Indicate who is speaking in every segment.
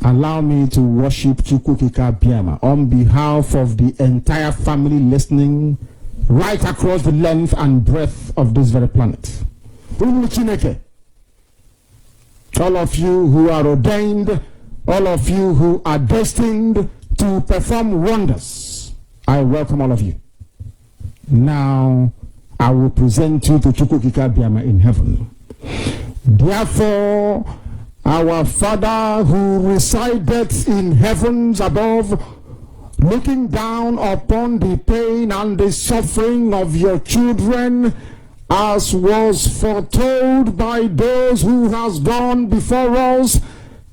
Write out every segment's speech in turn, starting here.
Speaker 1: Allow me to worship Chukwukika Biama on behalf of the entire family listening right across the length and breadth of this very planet. All of you who are ordained, all of you who are destined to perform wonders, I welcome all of you. Now, I will present you to Chukwukika Biama in heaven. Therefore, our Father who resideth in heavens above, looking down upon the pain and the suffering of your children, as was foretold by those who has gone before us,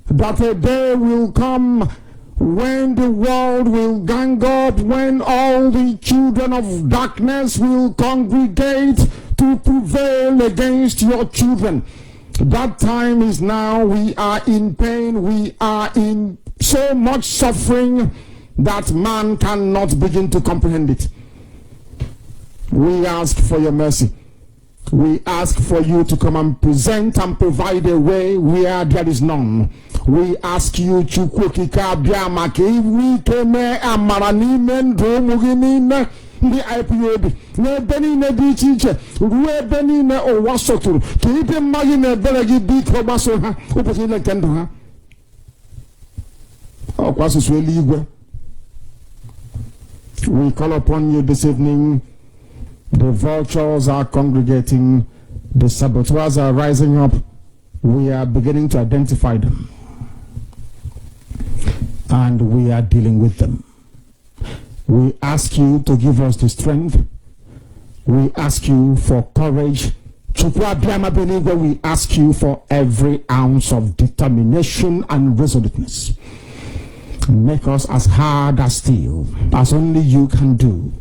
Speaker 1: that a day will come when the world will gang up, when all the children of darkness will congregate to prevail against your children. That time is now. We are in pain. We are in so much suffering that man cannot begin to comprehend it. We ask for your mercy. We ask for you to come and present and provide a way where there is none. We ask you, Chukwukika Biama, we came amarani mendo muginina the Ipob. Ne beni ne di chiche. Rue beni ne owasotur. Kipe magi ne belagi di kobaso ha. Uposi ne kendo ha. Okwasu sweli igwe. We call upon you this evening. The vultures are congregating. The saboteurs are rising up. We are beginning to identify them. And we are dealing with them. We ask you to give us the strength. We ask you for courage. We ask you for every ounce of determination and resoluteness. Make us as hard as steel, as only you can do.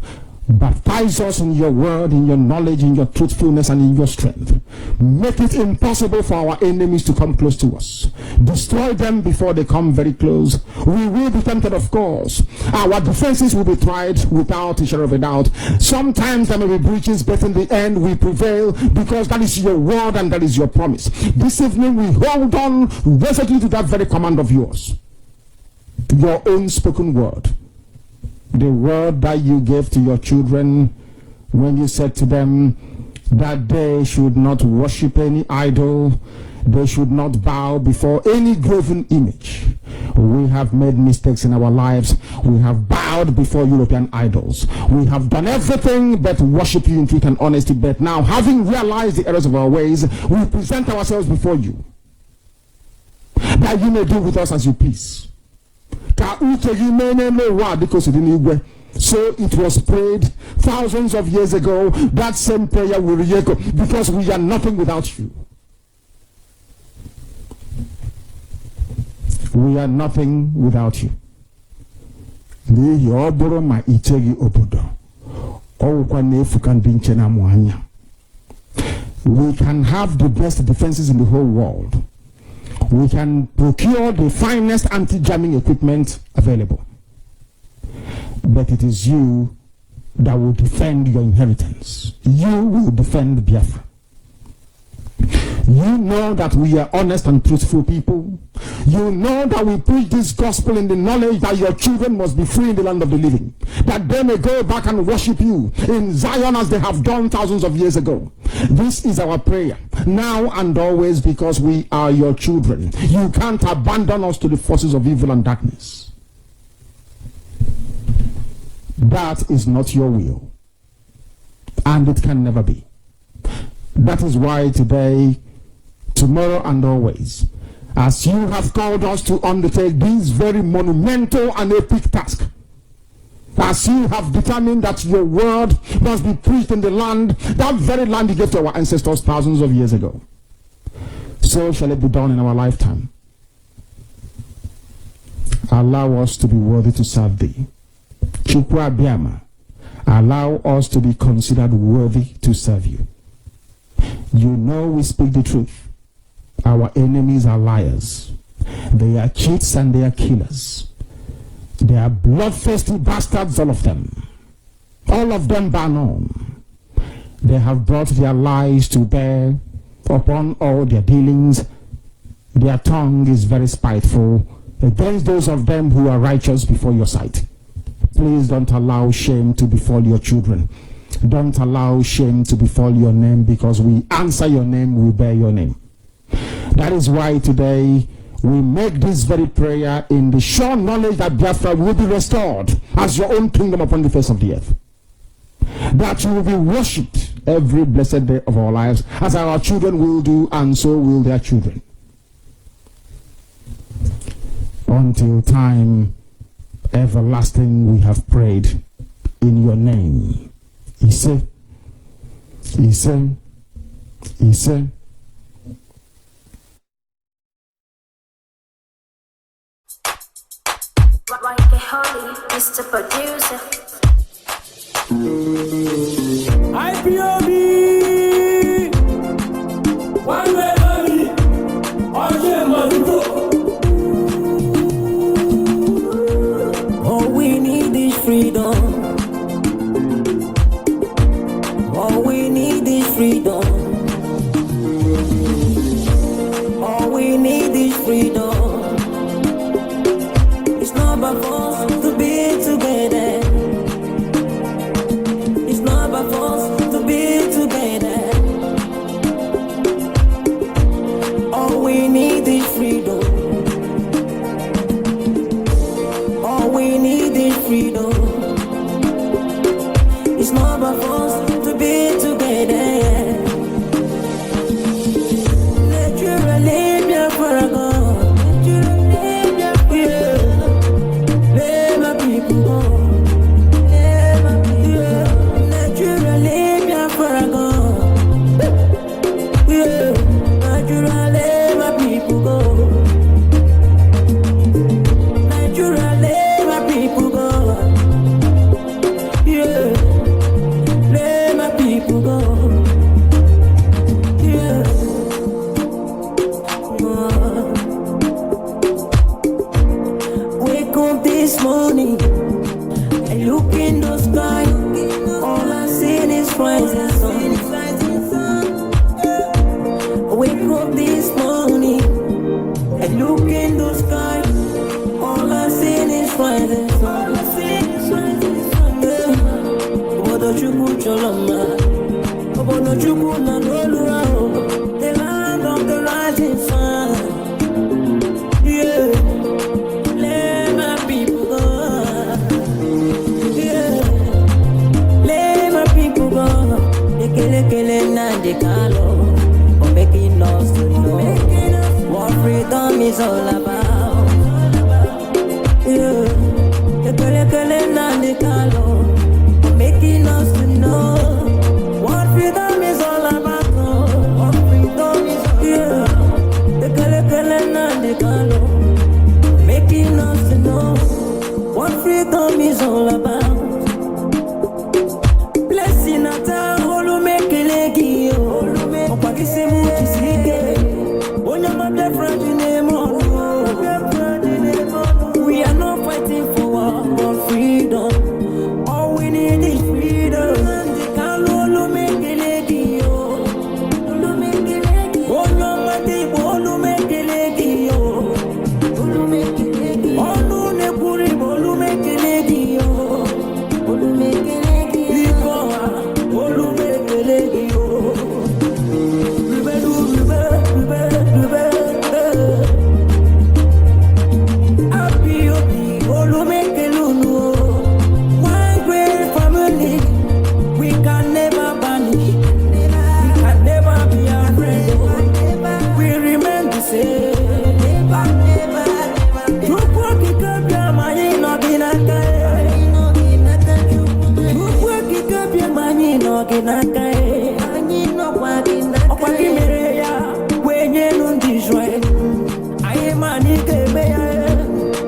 Speaker 1: Baptize us in your word, in your knowledge, in your truthfulness, and in your strength. Make it impossible for our enemies to come close to us. Destroy them before they come very close. We will be tempted, of course. Our defenses will be tried without a shadow of a doubt. Sometimes there may be breaches, but in the end we prevail because that is your word and that is your promise. This evening we hold on resolutely to that very command of yours. Your own spoken word. The word that you gave to your children when you said to them that they should not worship any idol, they should not bow before any graven image. We have made mistakes in our lives. We have bowed before European idols. We have done everything but worship you in truth and honesty. But now, having realized the errors of our ways, we present ourselves before you, that you may do with us as you please. So it was prayed thousands of years ago. That same prayer will re-echo because we are nothing without you. We are nothing without you. We can have the best defenses in the whole world. We can procure the finest anti-jamming equipment available. But it is you that will defend your inheritance. You will defend Biafra. You know that we are honest and truthful people. You know that we preach this gospel in the knowledge that your children must be free in the land of the living. That they may go back and worship you in Zion as they have done thousands of years ago. This is our prayer, now and always, because we are your children. You can't abandon us to the forces of evil and darkness. That is not your will. And it can never be. That is why today, tomorrow and always, as you have called us to undertake this very monumental and epic task, as you have determined that your word must be preached in the land, that very land you gave to our ancestors thousands of years ago, so shall it be done in our lifetime. Allow us to be worthy to serve thee. Chukwu Biama, allow us to be considered worthy to serve you. You know we speak the truth. Our enemies are liars. They are cheats and they are killers. They are bloodthirsty bastards, all of them. All of them bar none. They have brought their lies to bear upon all their dealings. Their tongue is very spiteful. against those of them who are righteous before your sight. Please don't allow shame to befall your children. Don't allow shame to befall your name, because we answer your name, we bear your name. That is why today we make this very prayer in the sure knowledge that Biafra will be restored as your own kingdom upon the face of the earth. That you will be worshipped every blessed day of our lives, as our children will do, and so will their children. Until time everlasting we have prayed in your name. Ise, Ise, Ise.
Speaker 2: Like a holy, Mr. Producer.
Speaker 3: Ipob, one way money, all we need is freedom. All we need is freedom. All we need is freedom. It's not by force to be together. It's not by force to be together. All we need is freedom. All we need is freedom. It's not by force to be together. Let you relieve your Biafra. Let you relieve your Biafra. Let my people go. Let my people. Let you relieve your Biafra. Let you relieve my people go. Let you relieve my people go. Let my people go. Wake up this morning, I look in the sky. All I see is rising sun. Wake up this morning, I look in the sky. All I see is rising sun. Obodo Chukwu Choloma, Obodo Chukwu na Lolua, the land of the rising sun. Yeah, let my people go. Yeah, let my people go. Ekele na dekalo, for making us to know what freedom is all about. Yeah, ekele na dekalo, making us to know what freedom is all about. What freedom is all about. The kele na the kalo, making us to know what freedom is all about. Blessing ata holu mekelegi yo, opakise muti sike. Onyama Bafra dinemo. We are not fighting for war, but freedom. All we need is freedom. Kalolo mekelegi yo, olu mekelegi. Onyama tibo olu mekelegi yo, olu mekelegi. Olu nekuri olu mekelegi yo, olu mekelegi. Ipob, olu mekelegi yo. Ipob, olu mekelunu. One great family, we can never vanish. We can never be afraid. We remain the same. Chukwu kikabia manyi no ginakae. Chukwu kikabia manyi no ginakae. Okwaki mere ya, wenye nundishwe. Aye mani kebe ya,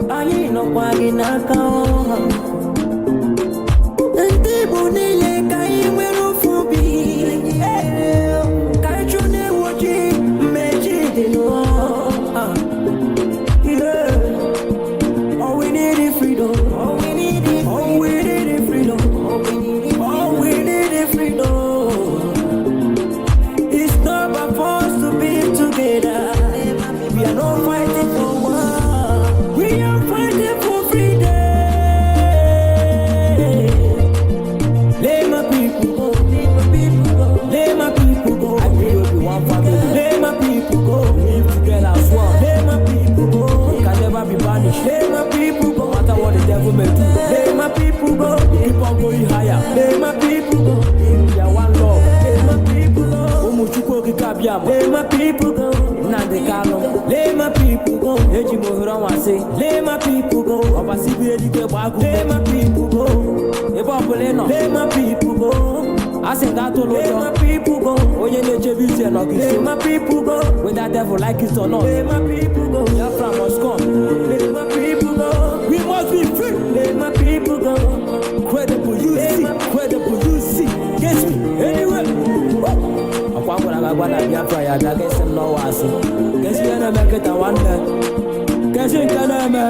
Speaker 3: aye no kwa ginakao. Ndibu nile kai mwero fubi. Kai chune woji meji dino. Yeah. All we need is freedom. All we need is freedom. All we need is freedom. It's not by force to be together. We are not fighting for war. We go. Eji mohura wase. Let my people go. Obasibi edike bagu. Let my people go. Ipob leno. Let my people go. I say that to let my people go. Onyeibe vise no kiss. Let my people go. Whether that devil like it or not. Let my people go. Biafra must come. Let my people go. We must be free. Let my people go. Credible you see. Credible you see. Guess me. Anyway. Akwa Biafra ya dage sem no wasi. Guess you na make it a wonder. Guess you can me.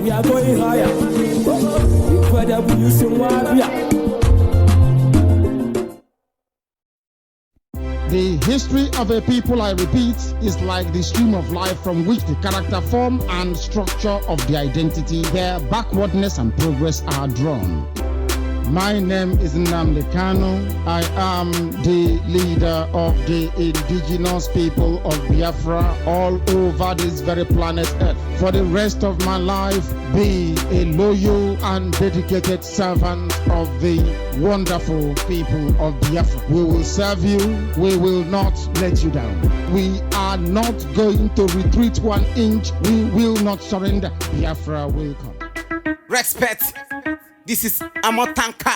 Speaker 3: We are going higher. Incredible you see wabia.
Speaker 1: The history of a people, I repeat, is like the stream of life from which the character form and structure of the identity, their backwardness and progress are drawn. My name is Nnamdi Kanu. I am the leader of the indigenous people of Biafra all over this very planet Earth. For the rest of my life, be a loyal and dedicated servant of the wonderful people of Biafra. We will serve you. We will not let you down. We are not going to retreat 1 inch. We will not surrender. Biafra will come.
Speaker 4: Respect. This is Amotanka,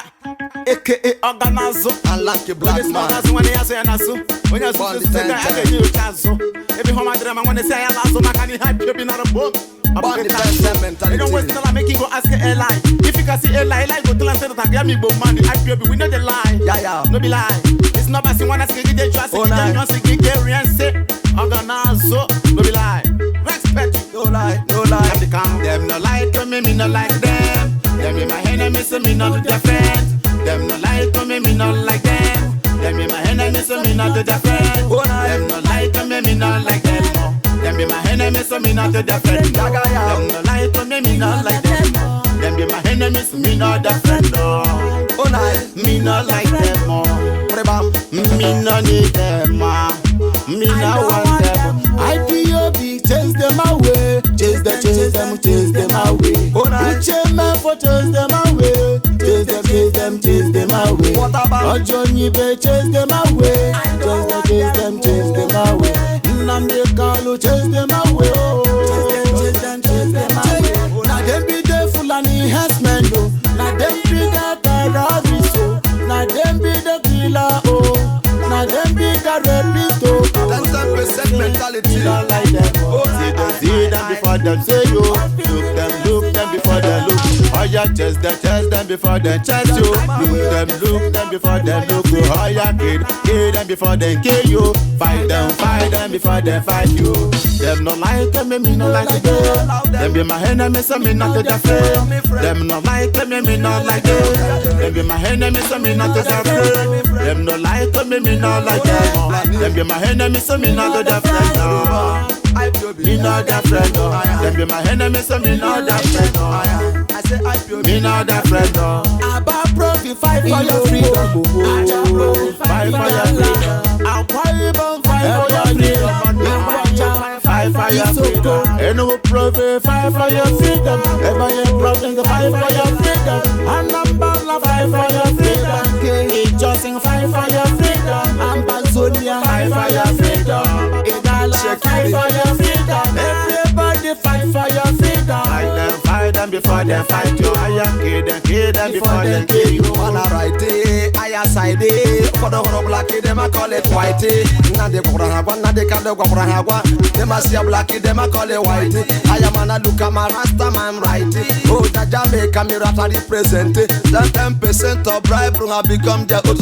Speaker 4: aka Organizo.
Speaker 5: I like a black man.
Speaker 4: When you say Nasu, when you say I get you Chazo. Every home I dream, I want to say I love so I can hype you in a book. About the time, you don't waste no making go ask a lie. If you can see a lie, like go to and say that I get me both money. Hype you, we know the lie. Yeah, no be lie. It's not passing one as you get trust. You don't say get say Organizo, no be lie. Respect, no lie, no lie. They come them no like to me no like them. Them be my enemies, so me not their friends. Them no like to me not like them. Them be my enemies, so me not their friends. Them no like to me not like them. Them be my enemies, so me not their friends. Them no like to me not like them. Them be my enemies, so me not their friends. Me not like them. Me not need them. Me not want them. Ipob, chase them away. Chase them away. Chase them away. Chase them away. Onyeibe, chase them away. Chase them away. Nnamdi Kanu, chase them away. Chase them away. Now them be the Fulani herdsmen, oh. Now them be the terrorists, oh. Now them be the killer, oh. Now them be the rapist, oh. That's 10% mentality. Not like them, oh. See them before them say you. Look them before they look. Oh yeah, chase them before they chase you. Look them before they look. Oh yeah, kill them before they kill you. Fight them before they fight you. Them no like them, me no like them. Them be my enemies, so me not to their friend. Them no like them, me not like them. Them be my enemies, so me not to their friend. Them no like them, me not like them. Them be my enemies, so me not to their friend. Me not their friend, them be my enemies, so me not their friend. I say me not their friend. About profit, fight for your freedom. Fight for your freedom. I'll fight for your freedom. Fight for your freedom. Ain't no profit, fight for your freedom. Ever your problems, fight for your freedom. And I'm bound fight for your freedom. It's just fight for your freedom. I'm Bazonia, fight for your freedom. Fight for your freedom. Everybody fight for your freedom. Fight them before they fight you. Kill them before they kill you. Wanna right it, I side it. For the whole black, them I call it white. Now they go around, now they can't go around. They must see a black, them I call it white. I am an look at my rasta man right. Oh, the Jamaica mirror represent. That 10% of bribe will become their own.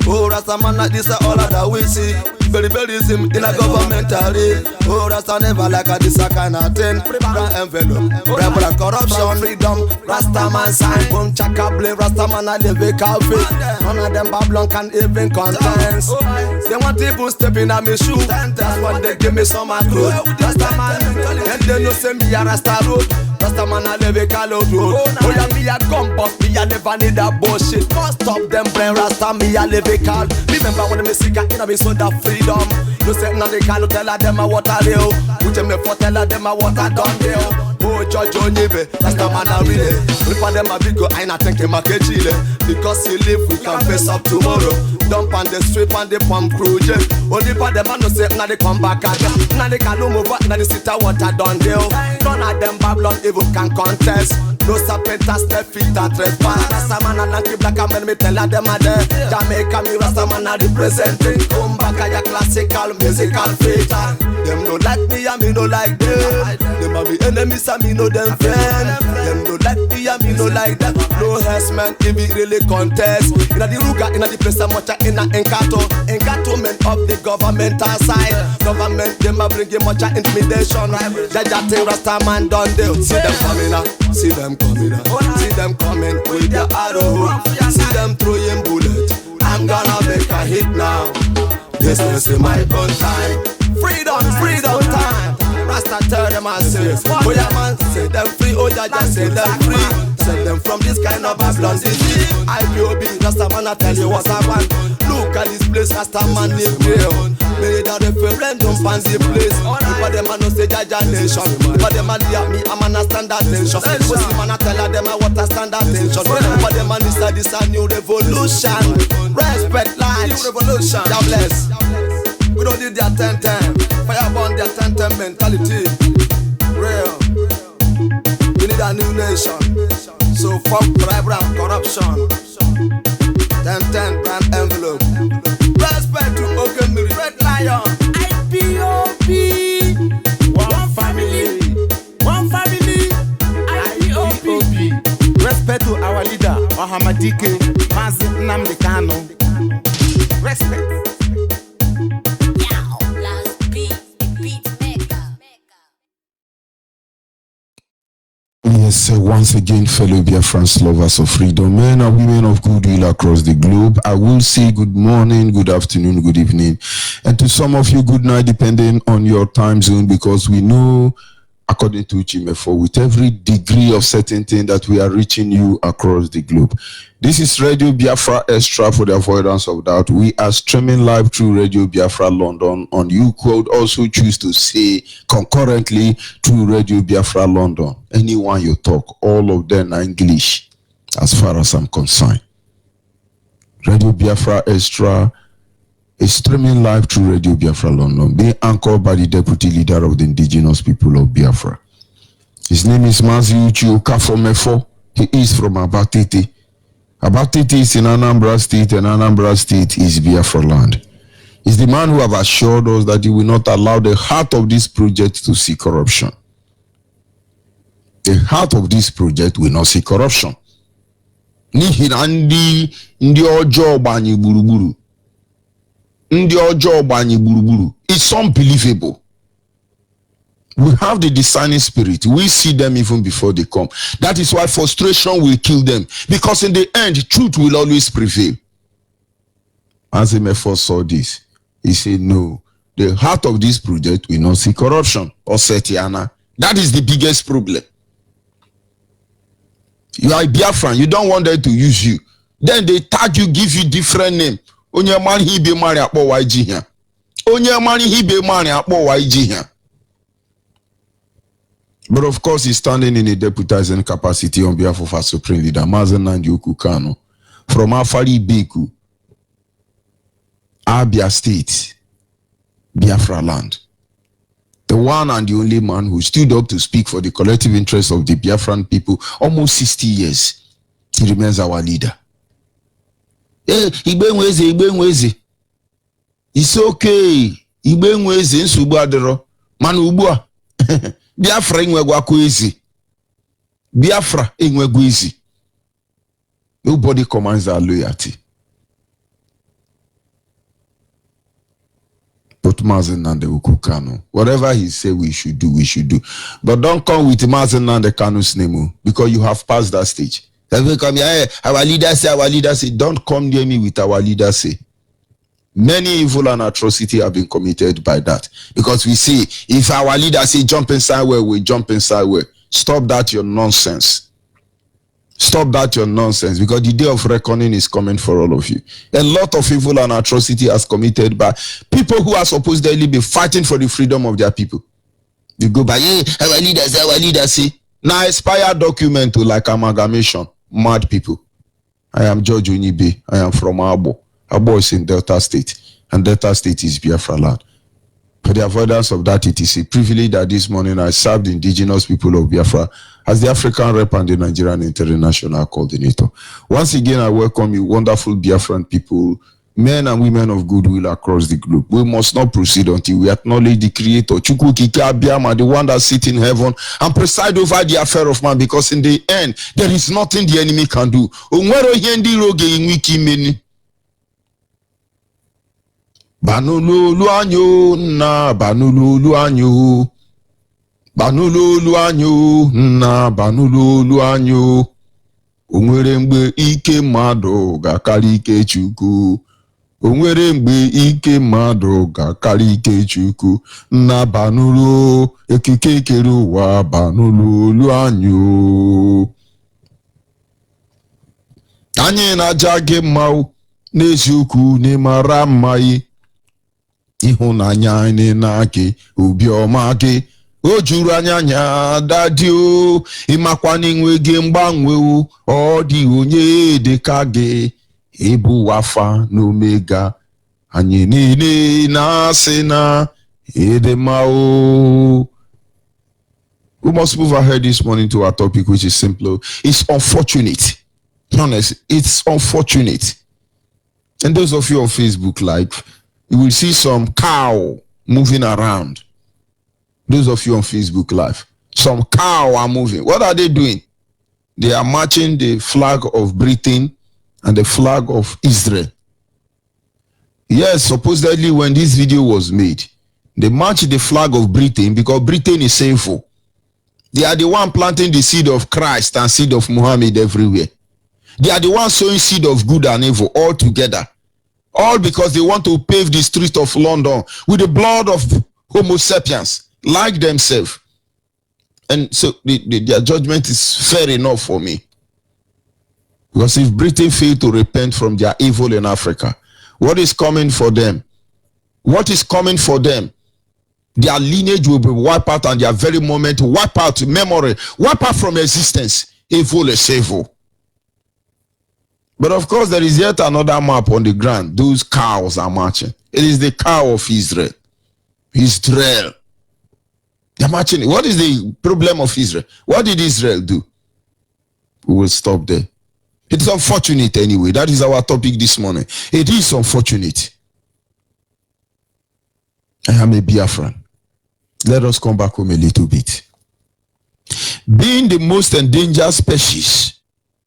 Speaker 4: Oh, rasta man, this is all that we see. Berryism in a governmentally. Oh, Rasta never like a this kind of thing. Brown envelope, rebel corruption, freedom. Rasta man sign, boom, chaka blame. Rasta man a live a cafe. None of them Babylon can even contest. They want people stepping at me shoe. That's when they give me some clothes. Rasta man, and they know say me a Rasta road. Rasta man a live a call road. Oh yeah, me a gun bust, me a never need that bullshit. Must stop them brain. Rasta me a live a call. Remember when me sick in a me so that free. No say now they can't tell them what I do. Which me for tell them what I done there. Oh
Speaker 5: judge Onyeibe, Rasta man a really. We for them a big go, I not think him a Chile. Because he live, we can face up tomorrow. Dump on the street, on the pump crew, yeah. Only for them man no say, now they come back again. Now they can move up, now they sit a water down there. None of them Babylon even can contest. No serpentine step feet and trespass. Rasta man a keep black and men me tell them a there. Jamaica me Rasta man a representing. Come back a your classical musical fate. Them no like me and me no like them. Them a me enemies and me know them friend. Them no like me and me no like them. No harassment if it really contest. Inna the ruga, inna the place a much inna Encanto. Encantoment of the governmental side. Government them a bring much intimidation. Jaja thing Rasta man done deal. See them coming up, see them coming up, see them coming with their arrow. See them throwing bullet. I'm gonna make a hit now. This is my own time. Freedom, freedom time. Rasta tell them I say, oh yeah man, set them free. Oh yeah, just set them free. Set them from this kind of Babylon disease. Ipob, Rasta man I tell you what I want. Look at this place, Rasta man live real. Made a referendum fancy place. But them a no say Jaja nation. But them a leave me, I'm an a stand attention. Pussy man I tell them I what a stand attention. But them a this a new revolution. Respect life, new revolution. God bless. We don't need their 10-10. Fire burn their 10-10 mentality. Real. We need a new nation. So fuck bribery and corruption. 10-10 brand envelope. Respect to Okemiri. Red Lion.
Speaker 4: Ipob. One family. One family. Ipob. Respect to our leader, Ohamadike, MAZI Nnamdi. Respect.
Speaker 1: Yes, once again, fellow Biafrans, lovers of freedom, men and women of goodwill across the globe, I will say good morning, good afternoon, good evening, and to some of you, good night, depending on your time zone, because we know, according to Chimefo, with every degree of certainty that we are reaching you across the globe. This is Radio Biafra Extra, for the avoidance of doubt. We are streaming live through Radio Biafra London, and you could also choose to say concurrently through Radio Biafra London. Anyone you talk, all of them are English, as far as I'm concerned. Radio Biafra Extra is streaming live through Radio Biafra London, being anchored by the Deputy Leader of the Indigenous People of Biafra. His name is MAZI Okafomefo. He is from Abatete. Abatete is in Anambra State, and Anambra State is Biafra land. He's the man who have assured us that he will not allow the heart of this project to see corruption. The heart of this project will not see corruption. N'ihi na ndị ọjọọ gbanye gburugburu. Ndị ọjọọ gbanye gburugburu. It's unbelievable. We have the discerning spirit. We see them even before they come. That is why frustration will kill them. Because in the end, truth will always prevail. As Emefo saw this, he said, no, the heart of this project will not see corruption or Setiana. That is the biggest problem. You are a Biafran, you don't want them to use you. Then they tag you, give you different name. Onyeibe mari akpo YG here. Onyeibe mari akpo YG here. But of course, he's standing in a deputizing capacity on behalf of our Supreme Leader, MAZI Nnamdi Kanu, from Afari Beku, Abia State, Biafra land. The one and the only man who stood up to speak for the collective interests of the Biafran people almost 60 years. He remains our leader. Hey, Igbenweze. It's okay. Igbenweze nsogbu adịrọ. Mana ugbu a Biafra enwegwakwa ezi. Biafra enwegwa ezi. Nobody commands our loyalty. But MAZI Nnamdi Kanu, whatever he say we should do, we should do. But don't come with MAZI Nnamdi Kanu's name, because you have passed that stage. Come here, our leader say, don't come near me with our leader say. Many evil and atrocity have been committed by that. Because we see, if our leader say jump inside where, we jump inside where. Stop that your nonsense. Stop that your nonsense, because the day of reckoning is coming for all of you. A lot of evil and atrocity has committed by people who are supposedly be fighting for the freedom of their people. You go by, hey, our leader say.
Speaker 6: Now expired document to like amalgamation. Mad people. I am George Onyeibe. I am from Abo. Abo is in Delta State. And Delta State is Biafra land. For the avoidance of that, it is a privilege that this morning I served the indigenous people of Biafra as the African rep and the Nigerian international coordinator. Once again, I welcome you, wonderful Biafran people, men and women of goodwill across the globe. We must not proceed until we acknowledge the Creator, Chukwu Kike Abiyama, the one that sits in heaven and preside over the affair of man, because in the end, there is nothing the enemy can do. Banululu anyo na banululu anyo. Banululu anyo na banululu anyo. Onwere mgbe ike mmadụ ga-akarị ike Chukwu. Onwere mgbe ike mmadụ ga-akarị ike Chukwu. Na banulu ekike kere ụwa banululu anyo. Anyị na-aja gị mma n'eziokwu n'ịmara mma ịhụnanya anyị na gị obiọma gị o juru anya dadi o ịmakwa n'inwe gị mgbanwe ọ dị onye dịka gị ịbụ Alpha na Omega anyị niile na-asị na ịdịmma o. We must move ahead this morning to our topic, which is simple. It's unfortunate. Honest, it's unfortunate. And those of you on Facebook Live, you will see some cow moving around. Those of you on Facebook Live, some cow are moving. What are they doing? They are marching the flag of Britain and the flag of Israel. Yes, supposedly when this video was made, they marched the flag of Britain because Britain is sinful. They are the one planting the seed of Christ and seed of Muhammad everywhere. They are the ones sowing seed of good and evil all together. All because they want to pave the street of London with the blood of Homo sapiens, like themselves. And so their judgment is fair enough for me. Because if Britain failed to repent from their evil in Africa, what is coming for them? What is coming for them? Their lineage will be wiped out, and their very moment wipe out memory, wipe out from existence. Evil is evil. But of course, there is yet another map on the ground. Those cows are marching. It is the cow of Israel. Israel. They're marching. What is the problem of Israel? What did Israel do? We will stop there. It's unfortunate anyway. That is our topic this morning. It is unfortunate. I am a Biafran. Let us come back home a little bit. Being the most endangered species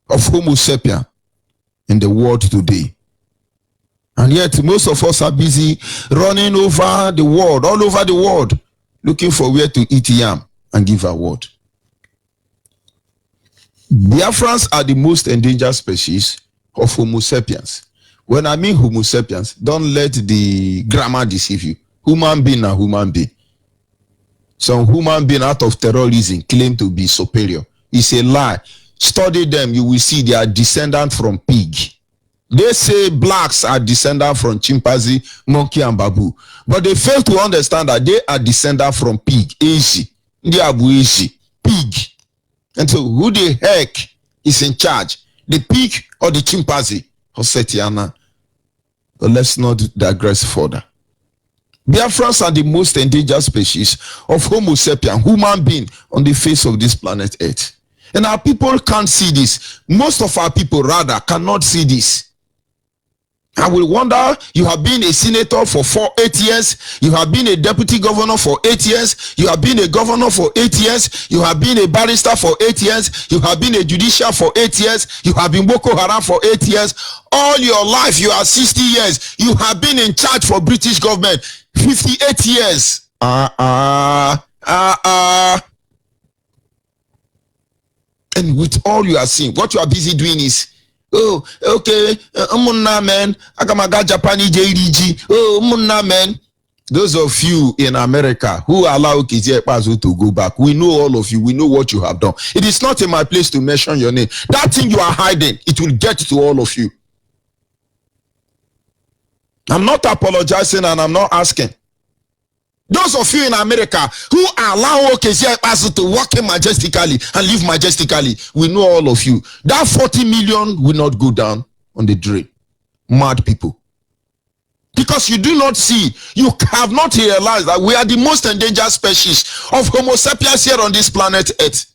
Speaker 6: of Homo sapiens in the world today. And yet most of us are busy running over the world, all over the world, looking for where to eat yam and give a word. Biafrans are the most endangered species of Homo sapiens. When I mean Homo sapiens, don't let the grammar deceive you. Human being are human being. Some human being out of terrorism claim to be superior. It's a lie. Study them, you will see they are descendant from pig. They say blacks are descendant from chimpanzee, monkey, and baboon. But they fail to understand that they are descendant from pig. Easy. They are easy. Pig. And so who the heck is in charge? The pig or the chimpanzee? Hosetiana. But let's not digress further. Biafrans are the most endangered species of Homo sapiens, human being on the face of this planet Earth. And our people can't see this. Most of our people rather cannot see this. I will wonder, you have been a senator for 8 years, you have been a deputy governor for 8 years, you have been a governor for 8 years, you have been a barrister for 8 years, you have been a judicial for 8 years, you have been Boko Haram for 8 years. All your life, you are 60 years, you have been in charge for British government 58 years. And with all you are seeing, what you are busy doing is, oh, okay, man, Agamaga Japan JDG, oh, man. Those of you in America who allow Kizia Pazo to go back, we know all of you, we know what you have done. It is not in my place to mention your name. That thing you are hiding, it will get to all of you. I'm not apologizing and I'm not asking. Those of you in America who allow Okezie Ekpasu to walk in majestically and live majestically, we know all of you. That 40 million will not go down on the drain. Mad people. Because you do not see, you have not realized that we are the most endangered species of Homo sapiens here on this planet Earth.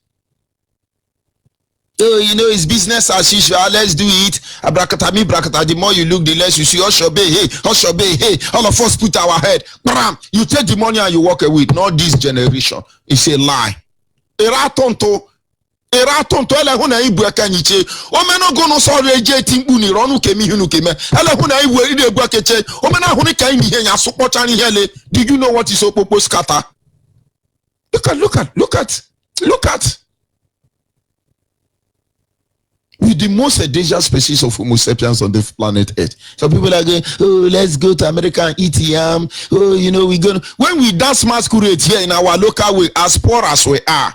Speaker 6: Oh, you know, it's business as usual. Let's do it. Abrakatami, brakata. The more you look, the less you see. Oshobe, hey. All of us put our head. Bram. You take the money and you walk away. Not this generation. It's a lie. Eratonto. Ele huna ibu akanyiche. Omeno gono sorry eje timpu ni ronu kemi hunu keme. Ele huna ibu ide ebu akeche. Omena huni kai ni henya supocha ni hele. Do you know what is opopo scatter? Look at. We're the most endangered species of Homo sapiens on the planet Earth. So people are going, oh, let's go to America and eat yam. Oh, you know, when we dance masquerade here in our local way, as poor as we are,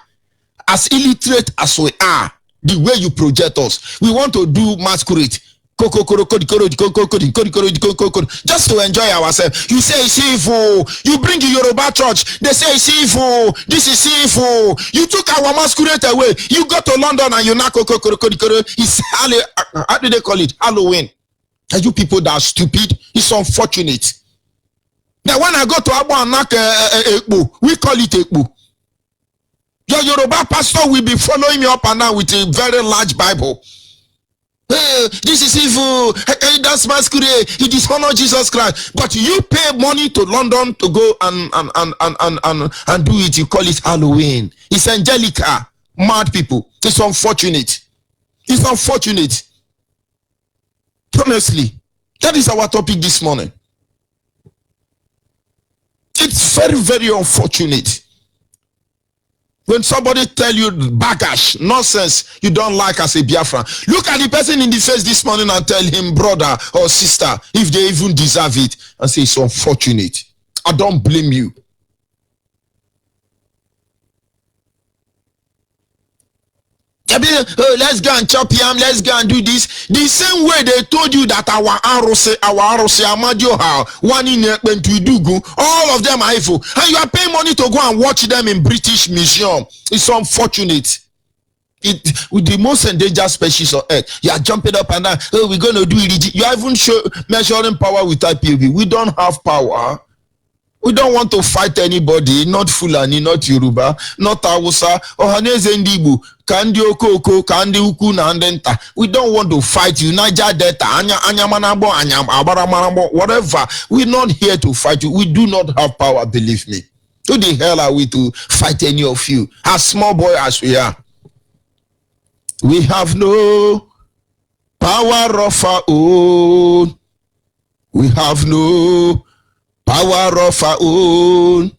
Speaker 6: as illiterate as we are, the way you project us, we want to do masquerade. Just to enjoy ourselves. You say it's evil. You bring the Yoruba church. They say it's evil. This is evil. You took our masquerade away. You go to London and you knock. It's how do they call it? Halloween. Are you people that are stupid? It's unfortunate. Now when I go to Abo and knock Ekpo, we call it Ekpo. Your Yoruba pastor will be following me up and down with a very large Bible. Hey, this is evil. Hey, that's masquerade. It dishonor Jesus Christ. But you pay money to London to go and do it. You call it Halloween. It's Angelica. Mad people. It's unfortunate. Honestly, that is our topic this morning. It's very, very unfortunate. When somebody tell you baggage, nonsense, you don't like as a Biafra, look at the person in the face this morning and tell him brother or sister, if they even deserve it, and say it's unfortunate. I don't blame you. Oh, let's go and chop yam, let's go and do this. The same way they told you that our Arose, Amadioha, one in Dugu, all of them are evil. And you are paying money to go and watch them in British Museum. It's unfortunate. With the most endangered species on earth, you are jumping up and down. Oh, we're going to do it. You are even measuring power with IPOB. We don't have power. We don't want to fight anybody, not Fulani, not Yoruba, not Hausa, or Haneze Ndibu, Kandi Okoko, Kandi Uku na Andenta. We don't want to fight you, Niger Delta, Anyamanabo, Abaramanabo, whatever. We're not here to fight you. We do not have power, believe me. Who the hell are we to fight any of you? As small boy as we are. We have no power of our own. We have no power of our own.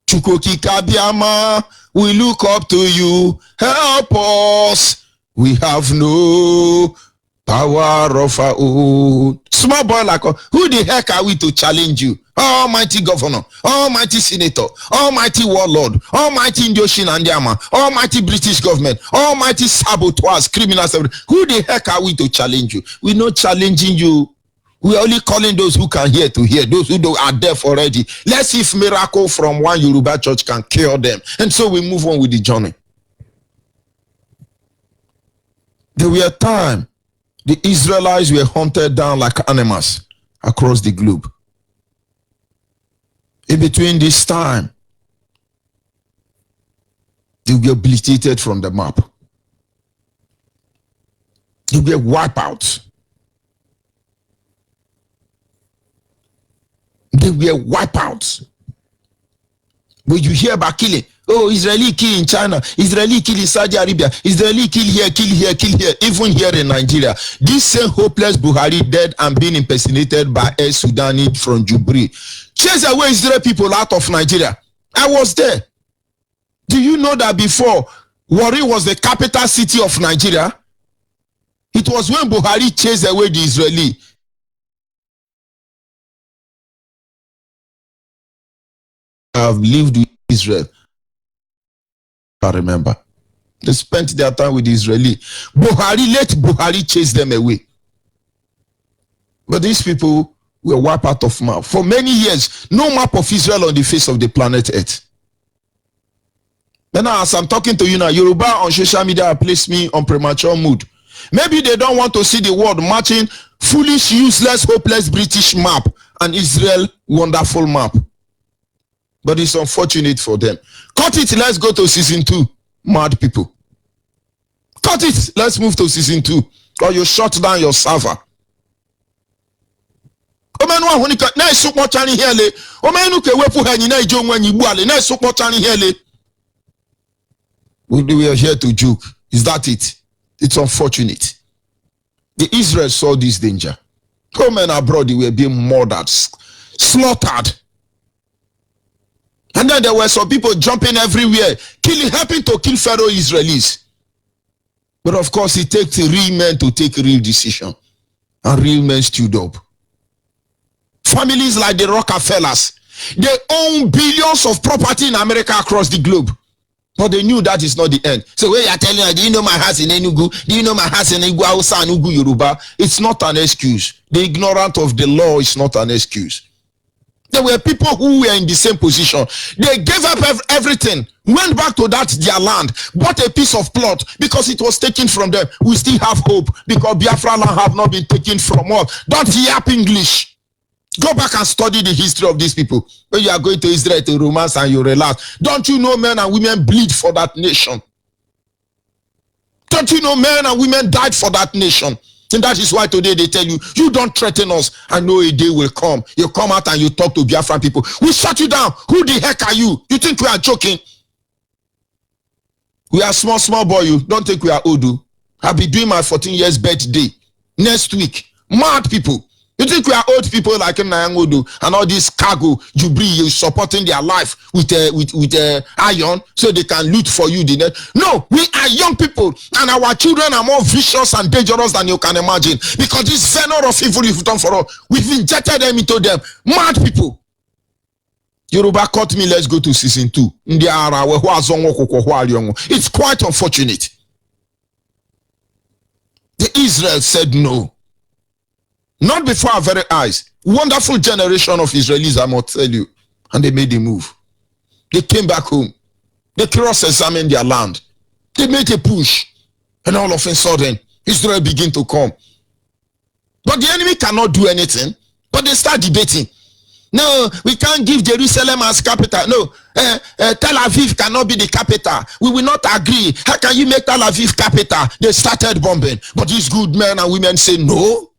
Speaker 6: Chukoki Kabiama, we look up to you. Help us. We have no power of our own. Small boy like who the heck are we to challenge you? Almighty governor, almighty senator, almighty warlord, almighty Indioshin Andiama, almighty British government, almighty saboteurs, criminals. Who the heck are we to challenge you? We're not challenging you. We are only calling those who can hear to hear, those who are deaf already. Let's see if miracle from one Yoruba church can cure them. And so we move on with the journey. There were times the Israelites were hunted down like animals across the globe. In between this time, they were obliterated from the map. They were wiped out. They were wiped out. When you hear about killing, oh, Israeli kill in China, Israeli kill in Saudi Arabia, Israeli kill here, even here in Nigeria. This same hopeless Buhari dead and being impersonated by a Sudani from Jubri. Chase away Israeli people out of Nigeria. I was there. Do you know that before Warri was the capital city of Nigeria? It was when Buhari chased away the Israeli. I've lived with Israel. I remember. They spent their time with the Israeli. Let Buhari chase them away. But these people were wiped out of map. For many years, no map of Israel on the face of the planet Earth. Then as I'm talking to you now, Yoruba on social media place me on premature mood. Maybe they don't want to see the world matching foolish, useless, hopeless British map and Israel wonderful map. But it's unfortunate for them. Cut it, let's go to season 2. Mad people. Cut it, let's move to season 2. Or you shut down your server. Omenu ahonika na isukmo chani hele. Omenu ke wepu hanyi na ijo nwanyi buale na isukmo chani hele. We are here to joke. Is that it? It's unfortunate. The Israel saw this danger. Home and abroad, they were being murdered, slaughtered. And then there were some people jumping everywhere, helping to kill fellow Israelis. But of course, it takes real men to take real decision. And real men stood up. Families like the Rockefellers, they own billions of property in America across the globe. But they knew that is not the end. So when you are telling her, do you know my house in Enugu? Do you know my house in Enugu, Hausa, and Ugu, Yoruba? It's not an excuse. The ignorant of the law is not an excuse. There were people who were in the same position. They gave up everything, went back to that their land, bought a piece of plot because it was taken from them. We still have hope because Biafra land have not been taken from us. Don't yap English. Go back and study the history of these people. When you are going to Israel to romance and you relax, don't you know men and women bleed for that nation? Don't you know men and women died for that nation? And that is why today they tell you, you don't threaten us. I know a day will come. You come out and you talk to Biafran people. We shut you down. Who the heck are you? You think we are joking? We are small boy. You don't think we are old. I'll be doing my 14 years birthday next week. Mad people. You think we are old people like Nayangodo and all this cargo, you supporting their life with iron so they can loot for you the net? No, we are young people and our children are more vicious and dangerous than you can imagine because this venom of evil you've done for us, we've injected them into them. Mad people. Yoruba caught me, let's go to season 2. It's quite unfortunate. The Israel said no. Not before our very eyes. Wonderful generation of Israelis, I must tell you. And they made a move. They came back home. They cross-examined their land. They made a push. And all of a sudden, Israel began to come. But the enemy cannot do anything. But they start debating. No, we can't give Jerusalem as capital. No, Tel Aviv cannot be the capital. We will not agree. How can you make Tel Aviv capital? They started bombing. But these good men and women say no.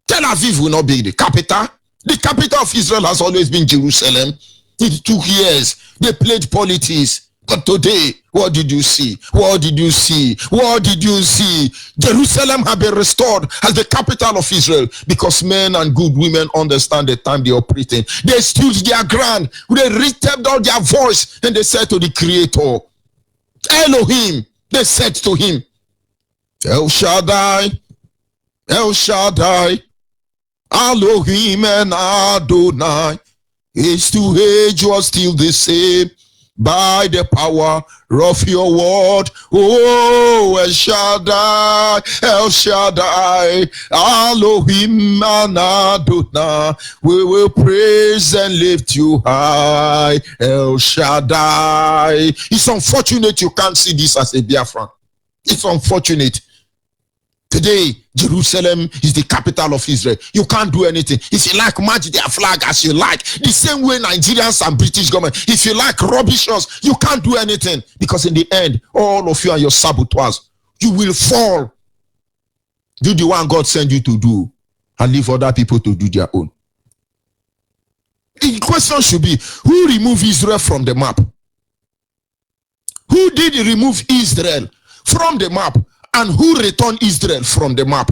Speaker 6: Tel Aviv will not be the capital. The capital of Israel has always been Jerusalem. It took years. They played politics. But today, what did you see? What did you see? What did you see? Jerusalem has been restored as the capital of Israel because men and good women understand the time they are operating. They stood their ground. They lifted out their voice and they said to the Creator, Elohim, they said to him, El Shaddai, El Shaddai, Elohim and Adonai, age to age was still the same by the power of your word. Oh, El Shaddai, El Shaddai, Elohim and Adonai, we will praise and lift you high, El Shaddai. It's unfortunate you can't see this as a Biafran. It's unfortunate. Today, Jerusalem is the capital of Israel. You can't do anything. If you like, match their flag as you like. The same way Nigerians and British government. If you like rubbish us, you can't do anything. Because in the end, all of you and your saboteurs, you will fall. Do the one God sent you to do and leave other people to do their own. The question should be, who removed Israel from the map? Who did remove Israel from the map? And who returned Israel from the map?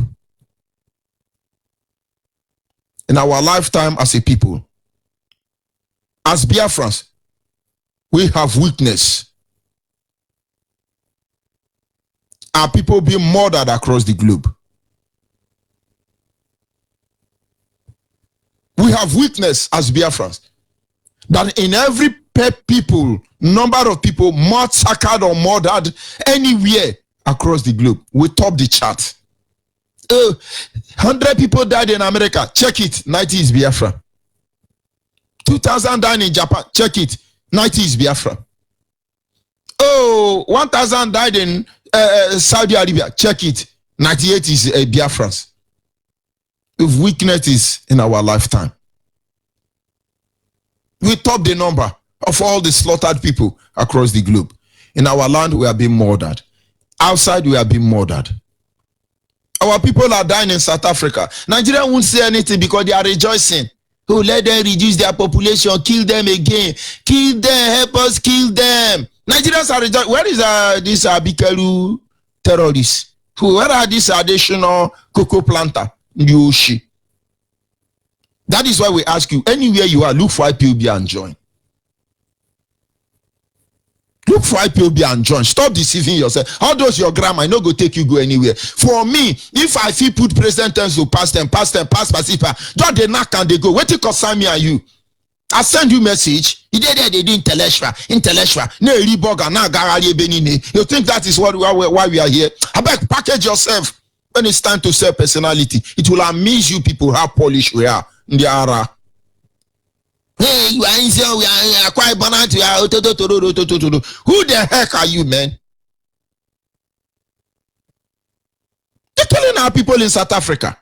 Speaker 6: In our lifetime as a people, as Biafrans, we have weakness. Are people being murdered across the globe? We have weakness as Biafrans. That in every people, number of people massacred or murdered anywhere across the globe, we top the chart. 100 people died in America. Check it. 90 is Biafra. 2,000 died in Japan. Check it. 90 is Biafra. 1,000 died in Saudi Arabia. Check it. 98 is Biafrans. If weakness is in our lifetime, we top the number of all the slaughtered people across the globe. In our land, we are being murdered. Outside, we are being murdered. Our people are dying in South Africa. Nigeria won't say anything because they are rejoicing. Oh, let them reduce their population, kill them again. Kill them, help us kill them. Nigerians are rejoicing. Where is this Bikalu terrorists? Where are these additional cocoa planter? Yoshi. That is why we ask you, anywhere you are, look for IPOB and join. Look for IPOB and join. Stop deceiving yourself. How does your grammar? I no go take you go anywhere. For me, if I feel put present tense to past tense, past participle, just they knock and they go. What you concern me and you? I send you message. They did intellectual. No reburger, na garage benine. You think that is why we are here? I beg, package yourself. When it's time to sell personality, it will amaze you people how polished we are. Hey, you are in here, we are quite banana. Who the heck are you, man? They're killing our people in South Africa.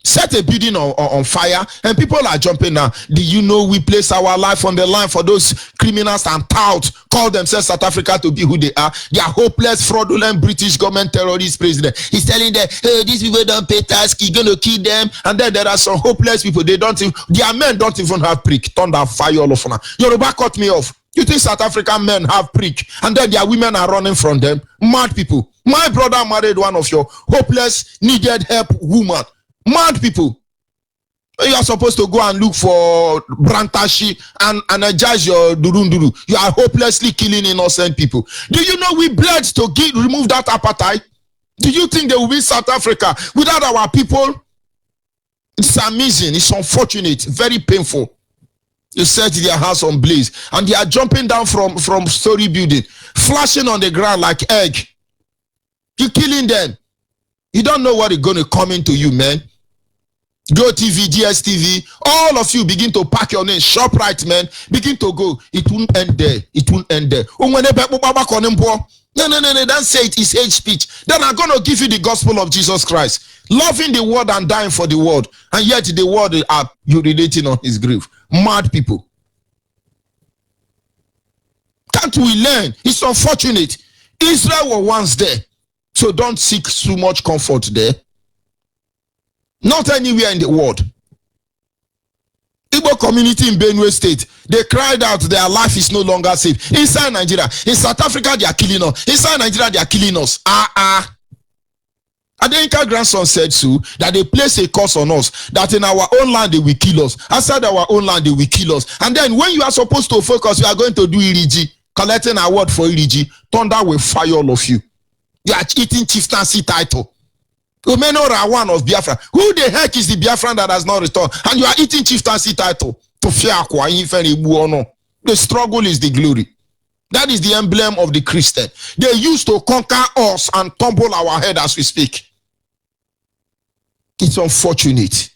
Speaker 6: Set a building on fire and people are jumping now. Do you know we place our life on the line for those criminals and tout call themselves South Africa to be who they are? They are hopeless, fraudulent British government terrorist president. He's telling them, hey, these people don't pay tax, he's going to kill them. And then there are some hopeless people. Their men don't even have prick. Thunder, fire, all of them. Yoruba cut me off. You think South African men have prick and then their women are running from them? Mad people. My brother married one of your hopeless, needed help woman. Mad people. You are supposed to go and look for brantashi and energize your durunduru. You are hopelessly killing innocent people. Do you know we bled to remove that apartheid? Do you think they will be South Africa without our people? It's amazing. It's unfortunate. Very painful. You set their house on blaze and they are jumping down from story building, flashing on the ground like egg. You're killing them. You don't know what is going to come into you, man. Go TV, DSTV, all of you begin to pack your name. Shop right, man. Begin to go. It won't end there. It won't end there. No, don't say it is hate speech. Then I'm going to give you the gospel of Jesus Christ. Loving the world and dying for the world. And yet the world are urinating on his grave. Mad people. Can't we learn? It's unfortunate. Israel was once there. So don't seek too much comfort there. Not anywhere in the world. Igbo community in Benue State, they cried out their life is no longer safe. Inside Nigeria, in South Africa, they are killing us. Inside Nigeria, they are killing us. Adenka grandson said so, that they place a curse on us, that in our own land they will kill us. Outside our own land they will kill us. And then when you are supposed to focus, you are going to do Iriji, collecting an award for Iriji, thunder will fire all of you. You are eating chieftaincy title. Umeno Rawan of Biafra. Who the heck is the Biafran that has not returned? And you are eating chieftaincy title. The struggle is the glory. That is the emblem of the Christian. They used to conquer us and tumble our head as we speak. It's unfortunate.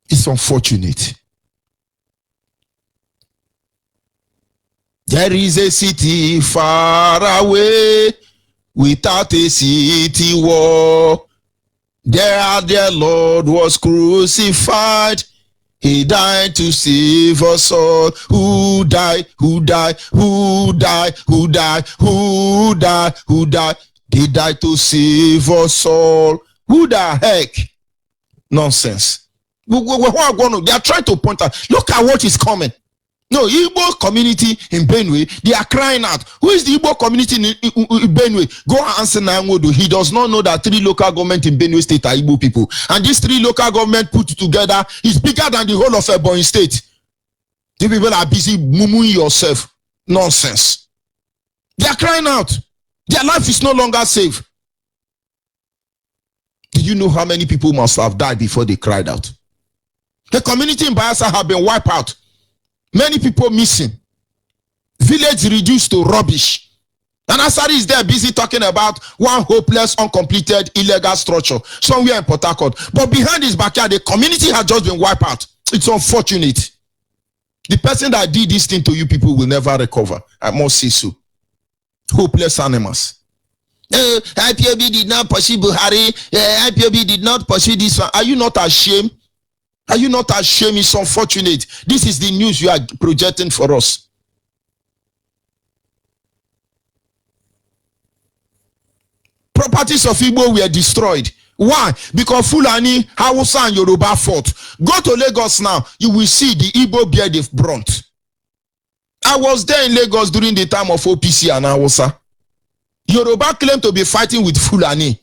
Speaker 6: It's unfortunate. There is a city far away without a city wall. There their Lord was crucified. He died to save us all. Who died? Who died? Who died? Who died? Who died? Who died? They died to save us all. Who the heck? Nonsense. They are trying to point out. Look at what is coming. No, Igbo community in Benue, they are crying out. Who is the Igbo community in Benue? Go and answer Nangodo. He does not know that 3 local governments in Benue state are Igbo people. And these 3 local governments put together is bigger than the whole of Ebonyi state. The people are busy mumuing yourself. Nonsense. They are crying out. Their life is no longer safe. Do you know how many people must have died before they cried out? The community in Biafra have been wiped out. Many people missing. Village reduced to rubbish. And Asari is there busy talking about one hopeless, uncompleted, illegal structure somewhere in Port Harcourt. But behind his backyard, the community has just been wiped out. It's unfortunate. The person that did this thing to you people will never recover. I must say so. Hopeless animals. IPOB did not pursue Buhari. IPOB did not pursue this one. Are you not ashamed? Are you not ashamed? It's unfortunate. This is the news you are projecting for us. Properties of Igbo were destroyed. Why? Because Fulani, Hausa, and Yoruba fought. Go to Lagos now, you will see the Igbo bear they've brought. I was there in Lagos during the time of OPC and Hausa. Yoruba claim to be fighting with Fulani.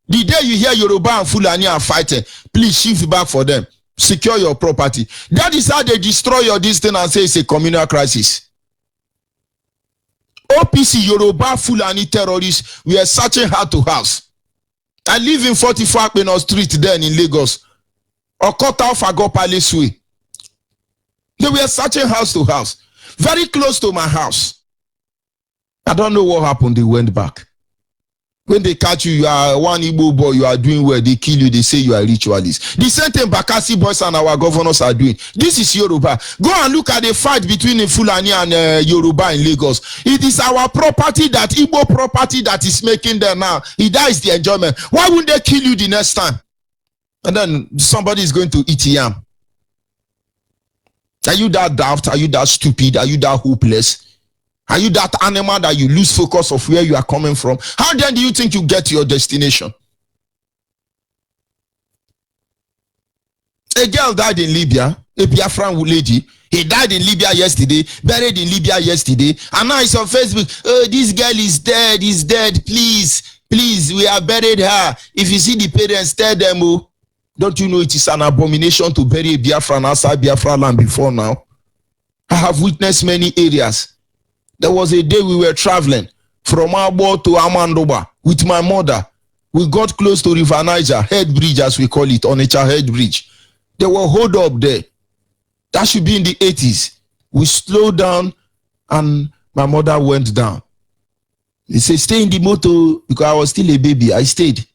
Speaker 6: The day you hear Yoruba and Fulani are fighting, please shift back for them. Secure your property. That is how they destroy your this thing and say it's a communal crisis. OPC Yoruba Fulani terrorists were searching house to house. I live in 44 Akpeno Street then in Lagos. Or cut off Ago Palace Way. They were searching house to house. Very close to my house. I don't know what happened. They went back. When they catch you, you are one Igbo boy, you are doing well, they kill you, they say you are ritualist. The same thing Bakassi boys and our governors are doing. This is Yoruba. Go and look at the fight between Fulani and Yoruba in Lagos. It is our property, that Igbo property, that is making them now. That is the enjoyment. Why wouldn't they kill you the next time? And then somebody is going to eat yam. Are you that daft? Are you that stupid? Are you that hopeless? Are you that animal that you lose focus of where you are coming from? How then do you think you get to your destination? A girl died in Libya, a Biafra lady. He died in Libya yesterday, buried in Libya yesterday, and now it's on Facebook. Oh, this girl is dead, please, we have buried her. If you see the parents, tell them, oh, don't you know it is an abomination to bury a Biafran outside Biafra land before now? I have witnessed many areas. There was a day we were traveling from Abo to Amandoba with my mother. We got close to River Niger, Head Bridge as we call it, Onitsha Head Bridge. There were hold up there. That should be in the 80s. We slowed down and my mother went down. They said, stay in the motor, because I was still a baby. I stayed.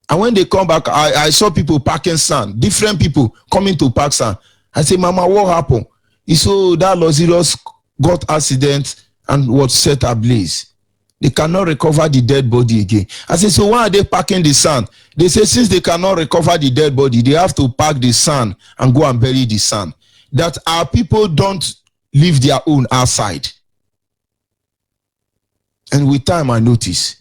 Speaker 6: And when they come back, I saw people packing sand, different people coming to pack sand. I said, Mama, what happened? He said, oh, that Los got accident and was set ablaze. They cannot recover the dead body again. I said, so why are they packing the sand? They say, since they cannot recover the dead body, they have to pack the sand and go and bury the sand. That our people don't leave their own outside. And with time, I notice.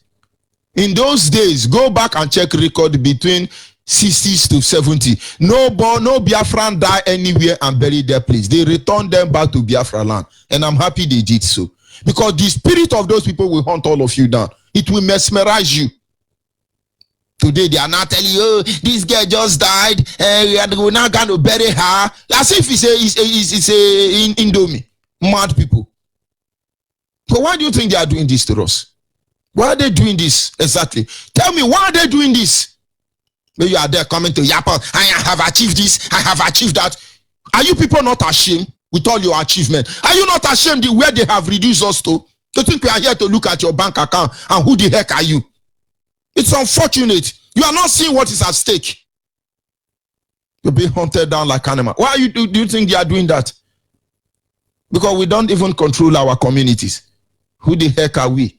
Speaker 6: In those days, go back and check record between 60s to 70. No Biafran die anywhere and bury their place. They returned them back to Biafra land. And I'm happy they did so. Because the spirit of those people will hunt all of you down. It will mesmerize you. Today they are not telling you, oh, this girl just died, we're not going to bury her. As if it's a Indomie. Mad people. So why do you think they are doing this to us? Why are they doing this exactly? Tell me, why are they doing this? When you are there coming to Ipob, I have achieved this, I have achieved that. Are you people not ashamed with all your achievement? Are you not ashamed where they have reduced us to? You think we are here to look at your bank account and who the heck are you? It's unfortunate. You are not seeing what is at stake. You're being hunted down like animals. Why do you think they are doing that? Because we don't even control our communities. Who the heck are we?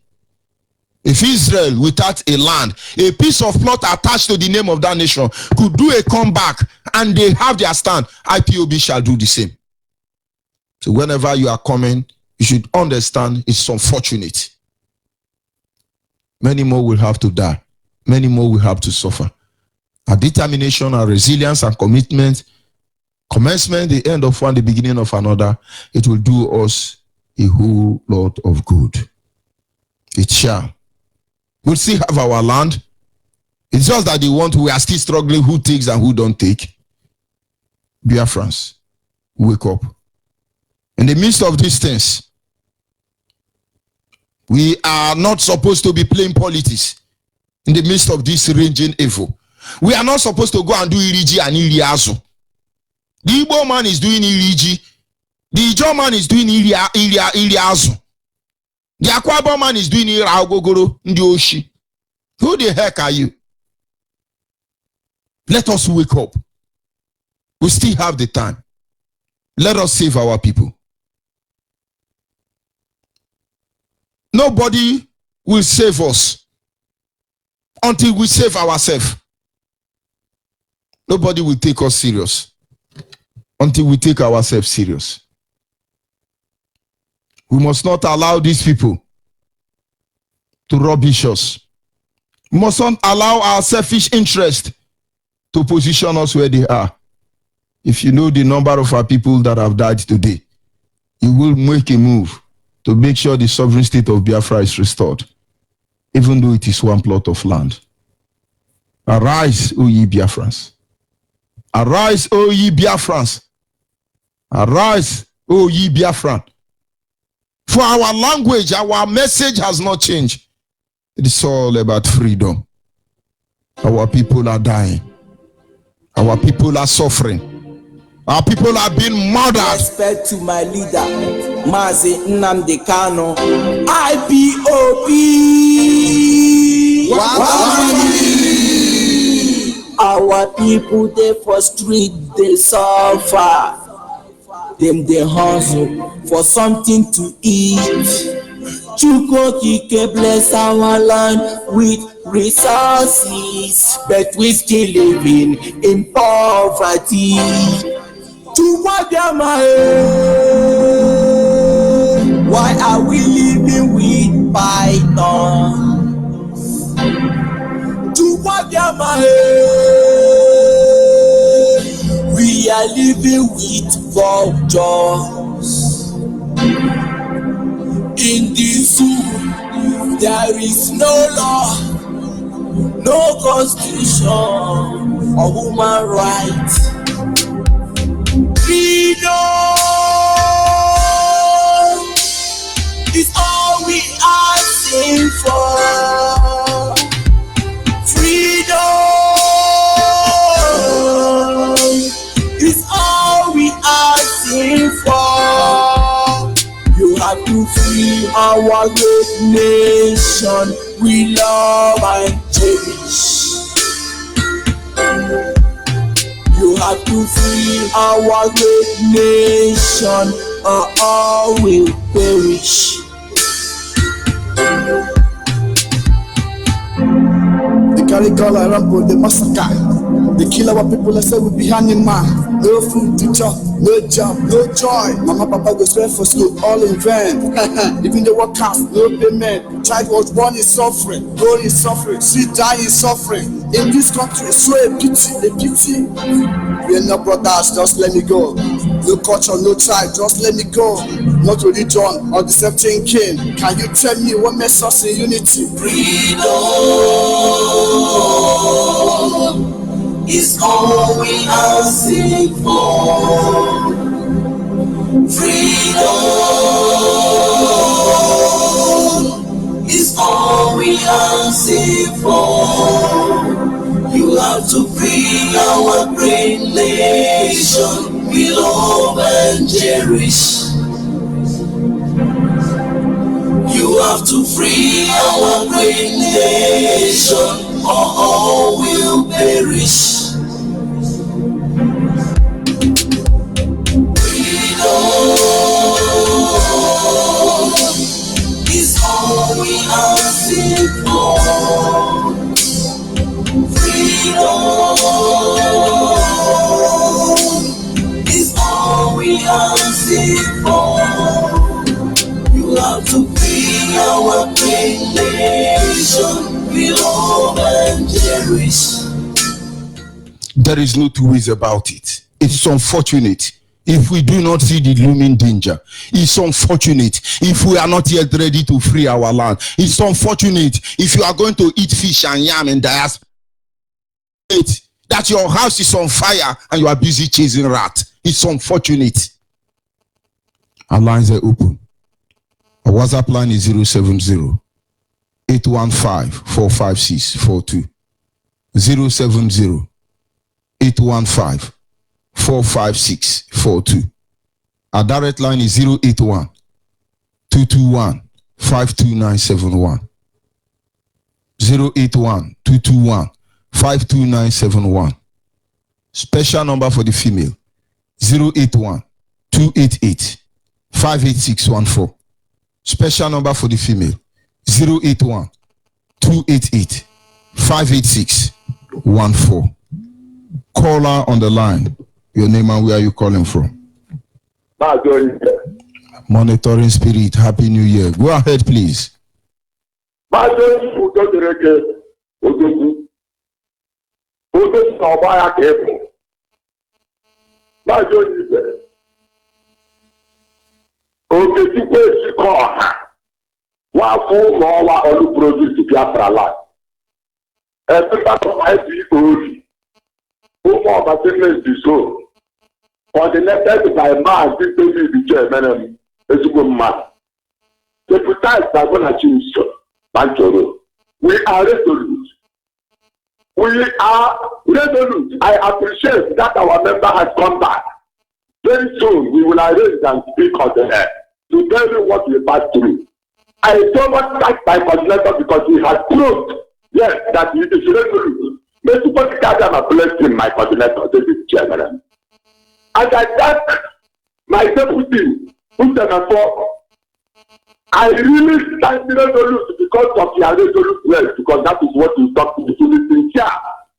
Speaker 6: If Israel, without a land, a piece of plot attached to the name of that nation, could do a comeback and they have their stand, IPOB shall do the same. So whenever you are coming, you should understand it's unfortunate. Many more will have to die. Many more will have to suffer. Our determination, our resilience and commitment, commencement, the end of one, the beginning of another, it will do us a whole lot of good. It shall. We'll still have our land. It's just that we are still struggling who takes and who don't take. Biafrans, wake up. In the midst of these things, we are not supposed to be playing politics. In the midst of this raging evil, we are not supposed to go and do Iriji and Iriazu. The Igbo man is doing Iriji. The Ijo man is doing Iriazu. The Akwa man is doing it. Gogoro ndi Oshi. Who the heck are you? Let us wake up. We still have the time. Let us save our people. Nobody will save us until we save ourselves. Nobody will take us serious until we take ourselves serious. We must not allow these people to rubbish us. We must not allow our selfish interest to position us where they are. If you know the number of our people that have died today, you will make a move to make sure the sovereign state of Biafra is restored, even though it is one plot of land. Arise, O ye Biafrans. Arise, O ye Biafrans. Arise, O ye Biafran. For our language, our message has not changed. It is all about freedom. Our people are dying. Our people are suffering. Our people are being murdered.
Speaker 3: Respect to my leader, MAZI Nnamdi Kanu, Ipob. Our people they for street they suffer. Them they hustle for something to eat. Chukokike bless our land with resources, but we still living in poverty. Why are we living with pythons? We are living with vultures. In this zoo, there is no law, no constitution or human rights. Freedom is all we are asking for. Freedom is all we are asking for. You have to free our great nation we love and cherish. You have to free our great nation or all will perish.
Speaker 7: They carry color around for the massacre. They kill our people and say we be hanging man. No food to chop, no job, no joy. Mama papa go straight for school, all in vain. Even the workers, no payment. Child was born in suffering, grown in suffering, see die in suffering. In this country, so a pity, a pity. We are not brothers, just let me go. No culture, no tribe, just let me go. Not religion or the same thing king. Can you tell me what makes us in unity?
Speaker 3: Freedom is all we asking for. Freedom is all we asking for. You have to bring our great nation we love and cherish. You have to free our great nation or all will perish. Freedom is all we asking for. Freedom is all we asking for. You have to bring our great nation we love and cherish.
Speaker 6: There is no two ways about it. It's unfortunate if we do not see the looming danger. It's unfortunate if we are not yet ready to free our land. It's unfortunate if you are going to eat fish and yam in diaspora. That your house is on fire and you are busy chasing rats. It's unfortunate. Our lines are open. Our WhatsApp line is 070-815-45642. 070-815-45642. Our direct line is 081-221-5 52971. 081 221 52971. Special number for the female. 081 288 58614. Special number for the female. 081 288 58614. Caller on the line. Your name and where are you calling from? Monitoring Spirit. Happy New Year. Go ahead, please.
Speaker 8: Biafra land. Coordinated by MAZI, the chairman, deputized by Bonachius Banchoro. We are resolute. We are resolute. I appreciate that our member has come back. Very soon we will arrange and speak on the air to tell you what we passed through. I don't want to thank my coordinator because he has proved, yes, that he is resolute. May people gather and bless him, my coordinator, the chairman. And I thank my deputy, who I really stand resolute because of your resolute words, because that is what you talk to the sincere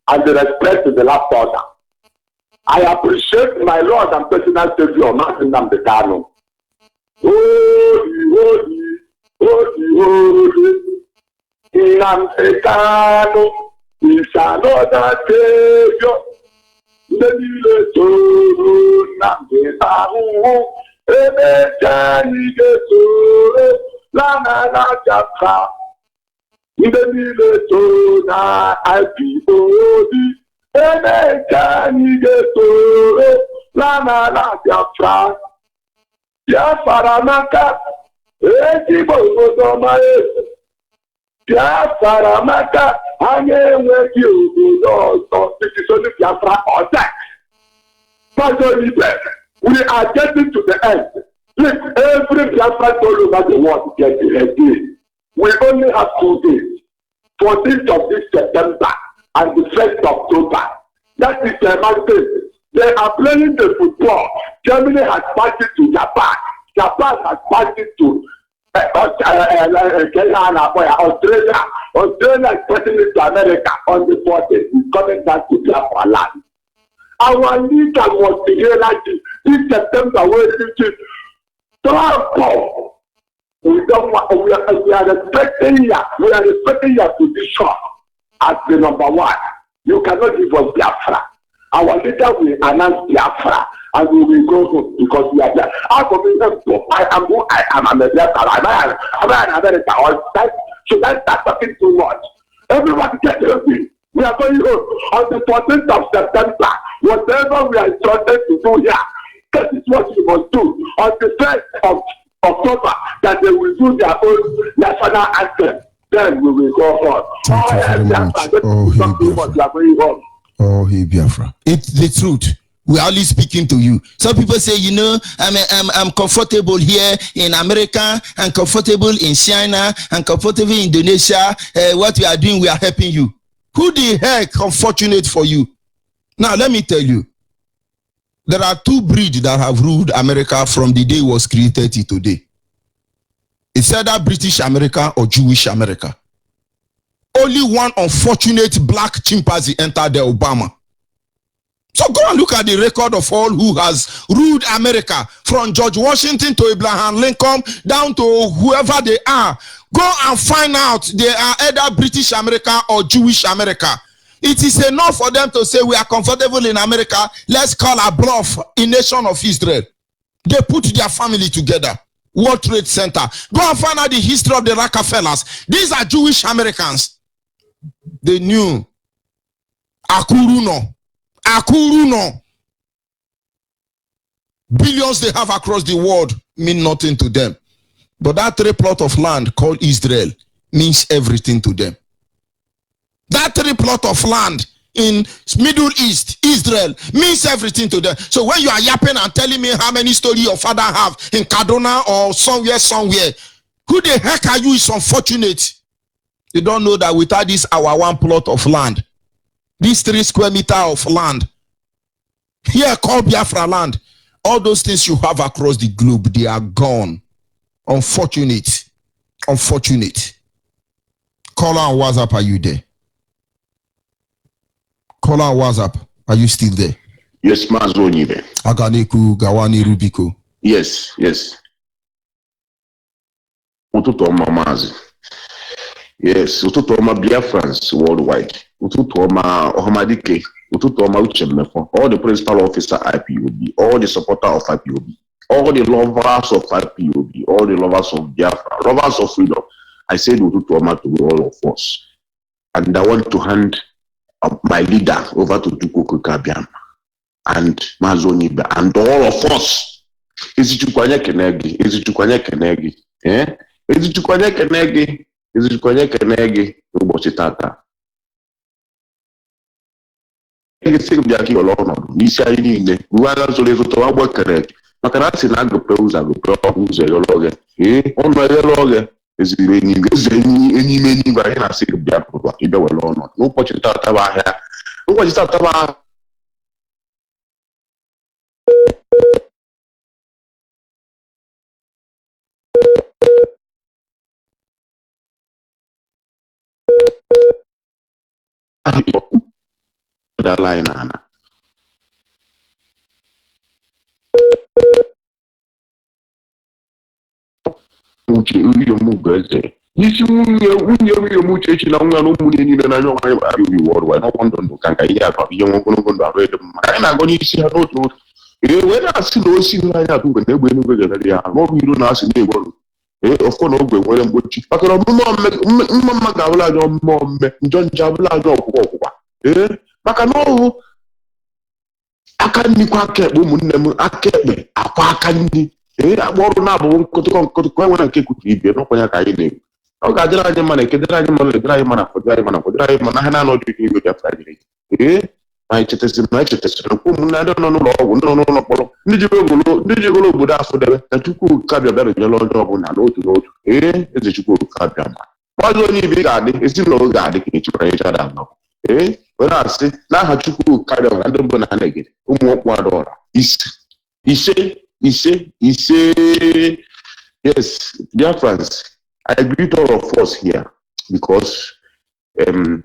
Speaker 8: and the respect to the last order. I appreciate my Lord and personal Savior, Martin Namdekano. Holy, holy, holy, Namdekano is another Savior. Ndebile toro Namdekano. La Bafra. Ndebile toro na Ipob. La Bafra. Biafra maka. Biafra maka. Anye weki obodo. This is only Biafra or that. We are getting to the end. Look, every Biafra all over the world getting again. We only have 2 days. 14th of this September and the 1st of October. That is the mountain. They are playing the football. Germany has passed it to Japan. Japan has passed it to Australia. Australia is passing it to America on the 14th. It's coming back to Biafra land. Our leader was here like this September where it is trouble. We are respecting your position as the number one. You cannot give us Biafra. Our leader will announce Biafra and we will go home because we are there. I am who I am. I'm a Biafra. I'm an American. Should I start talking too much? Everyone get healthy. We are going home on the 14th of September. Whatever we are instructed to do here, that is what we must do. On the 1st of October, that they will do their own national anthem. Then we will go on.
Speaker 6: Thank you very much. Oh, hey, Biafra. It's the truth. We are only speaking to you. Some people say, you know, I'm comfortable here in America, I'm comfortable in China, I'm comfortable in Indonesia. What we are doing, we are helping you. Who the heck unfortunate for you? Now, let me tell you. There are 2 breeds that have ruled America from the day it was created to today. It's either British America or Jewish America. Only one unfortunate black chimpanzee entered the Obama. So go and look at the record of all who has ruled America, from George Washington to Abraham Lincoln down to whoever they are. Go and find out they are either British America or Jewish America. It is enough for them to say we are comfortable in America. Let's call a bluff in nation of Israel. They put their family together. World Trade Center. Go and find out the history of the Rockefellers. These are Jewish Americans. They knew Akuruno. Billions they have across the world mean nothing to them. But that 3 plot of land called Israel means everything to them. That 3 plot of land in Middle East, Israel, means everything to them. So when you are yapping and telling me how many stories your father have in Kaduna or somewhere, Who the heck are you is unfortunate. You don't know that without this our one plot of land, this 3 square meter of land, here called Biafra land, all those things you have across the globe, they are gone. Unfortunate. Unfortunate. Call on WhatsApp, are you there? Call on WhatsApp, are you still there?
Speaker 9: Yes, MAZI Onyeibe.
Speaker 6: Aganeku Gawani Rubiko.
Speaker 9: Yes. Ụtụtụ ọma MAZI. Yes, ụtụtụ ọma Biafrans worldwide. Ụtụtụ ọma Ọhamadike. Ụtụtụ ọma Uche Mmefo. All the principal officer IPOB, all the supporter of IPOB, all the lovers of IPOB, all the lovers of Biafra, lovers of freedom. I said ụtụtụ ọma to all of us. And I want to hand my leader over to Tukuku Kabiam and MAZI Onyeibe and all of us. Ezichukwanye kenegi, Ezichukwanye kenegi, ụbọchị tata. Esi bịa ka ịghọrọ ọnọdụ n'isi anyị niile, uwe agha zoro ezo tọwa agba kere maka na asị na agụpe ụzọ ụzọ yọrọ oge. Ọnụ yọrọ oge eziri enyi ime enyi anyị na-asị bịa pụrụ ịbịa were ọnọdụ. N'ụbọchị tata bụ ahịa. Ụbọchị tata bụ ahịa. The line Anna. Uche uyo mugeze. Yisi unye muche china unga no mune ni na nyo ngai ba bi worldwide no kondo ndo kanka iya ka bi yongo kondo abedo ma na go ni si ha no to. We na si no si na ya tu ne gbe ni gbe ya no bi ru na si ne go. Of course no gbe nwere mgbochi. Akoro mma ga wala jo mme njo nja wala jo okwa. Maka no aka nni kwa aka ekpe ụmụnne m aka ekpe akwa aka nni agba ọrụ na-abụ nkụtụkọ enwe na nke kutu ibe n'ọkwanya ka anyị na-egwu ọ ga-adịrị anyị mma na ekedịrị anyị mma na edịrị anyị mana kwụdịrị anyị mana ha na-anọdụ ike igwe Biafra dịrị ma echetesịrị nkwu ụmụnne ndị nọ n'ụlọ ọgwụ ndị nọ n'ụlọ mkpọrọ ndị jigoro obodo afọ debe na Chukwu kabịa bịara nyere onye ọbụla n'otu eze Chukwu kabịa ma MAZI Onyeibe ga-adị ezinụlọ ga-adị ka echikwara echa ada anọ were asị n'aha Chukwu karịa na ndị mbụ na na-egede ụmụ ọkpụ adọra ise. Yes, dear friends, I greet all of us here because I'm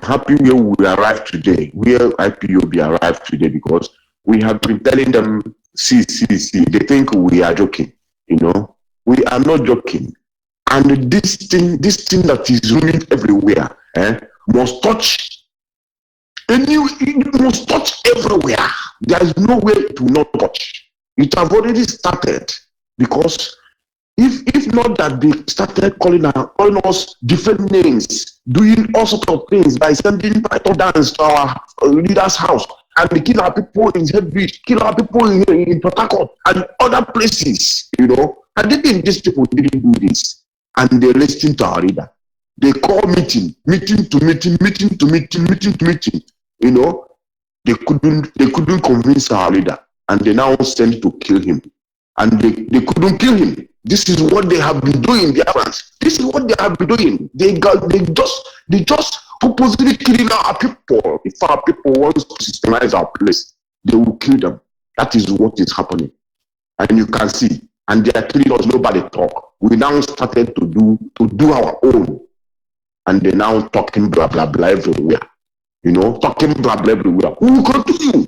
Speaker 9: happy where we arrived today, where IPOB arrived today, because we have been telling them, see, they think we are joking, you know. We are not joking. And this thing that is running everywhere, must touch it must touch everywhere. There is no way it will not touch. It have already started, because if not that they started calling us different names, doing all sorts of things by sending title dance to our leader's house and they kill our people in Headbridge, kill our people in Port Harcourt and other places, you know. And these people didn't do this, and they listened to our leader. They call meeting to meeting. You know, they couldn't convince our leader, and they now sent to kill him. And they couldn't kill him. This is what they have been doing, the Arabs. This is what they have been doing. They just purposely killing our people. If our people want to systemize our place, they will kill them. That is what is happening. And you can see. And they are killing us, nobody talk. We now started to do our own. And they now talking blah blah blah everywhere. You know, talking blah blah everywhere. We will continue.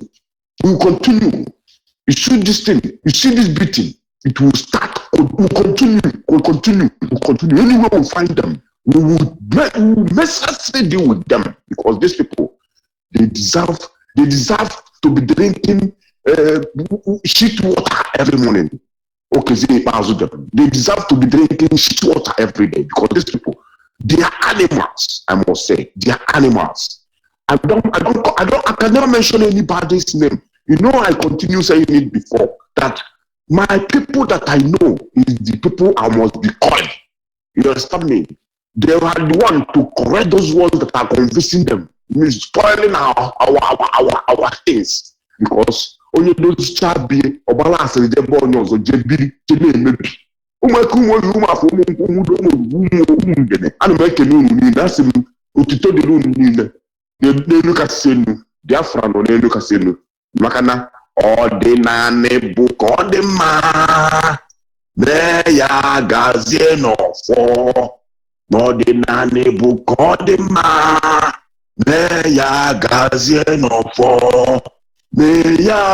Speaker 9: You see this thing, you see this beating, it will start, we'll continue. Anywhere we find them, we will necessarily deal with them, because these people, they deserve to be drinking shit water every morning. Okay, they deserve to be drinking shit water every day, because these people, they are animals. I must say, they are animals. I can never mention anybody's name. You know, I continue saying it before, that my people that I know is the people I must be calling. You understand me? They are the one to correct those ones that are convincing them, spoiling our things, because only those chabi or balance the bonus or jebiri maybe. Umakumo Yuma for Mungene, and make a noon, that's him who to the noon. They look at Senu, Biafra, no, they look at Senu, Makana, or the nane book, or the ma. There ya gazeno for, no, the nane book, or the ma. There ya gazeno for, meya.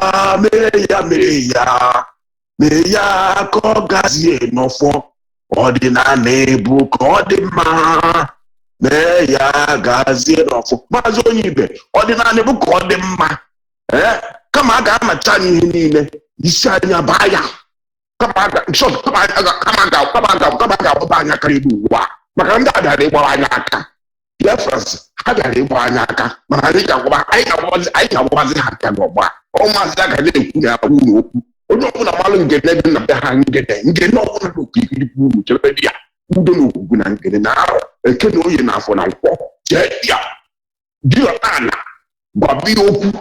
Speaker 9: Meya kogazie no for ordinary book ordinary meya gazie no for MAZI ONYIBE ordinary book ordinary kama ga amachani niile isi anya baya kama ga short kama ga anya karibu wa maka ndị adara ịgba anya aka reference ha dara ịgba anya aka mana anyị ga-agwazi ha ka n'ọgba ụmụazị aga na-ekwu na abụ n'okwu onye ọbụla malụ ngene dị na be ha ngene ọbụla n'okwu ikiri uru chebe dị ya udo n'ogwugwu na ngene na arụ eke na oye na afọ na nkwọ jee ya dị ọtana gwabi okwu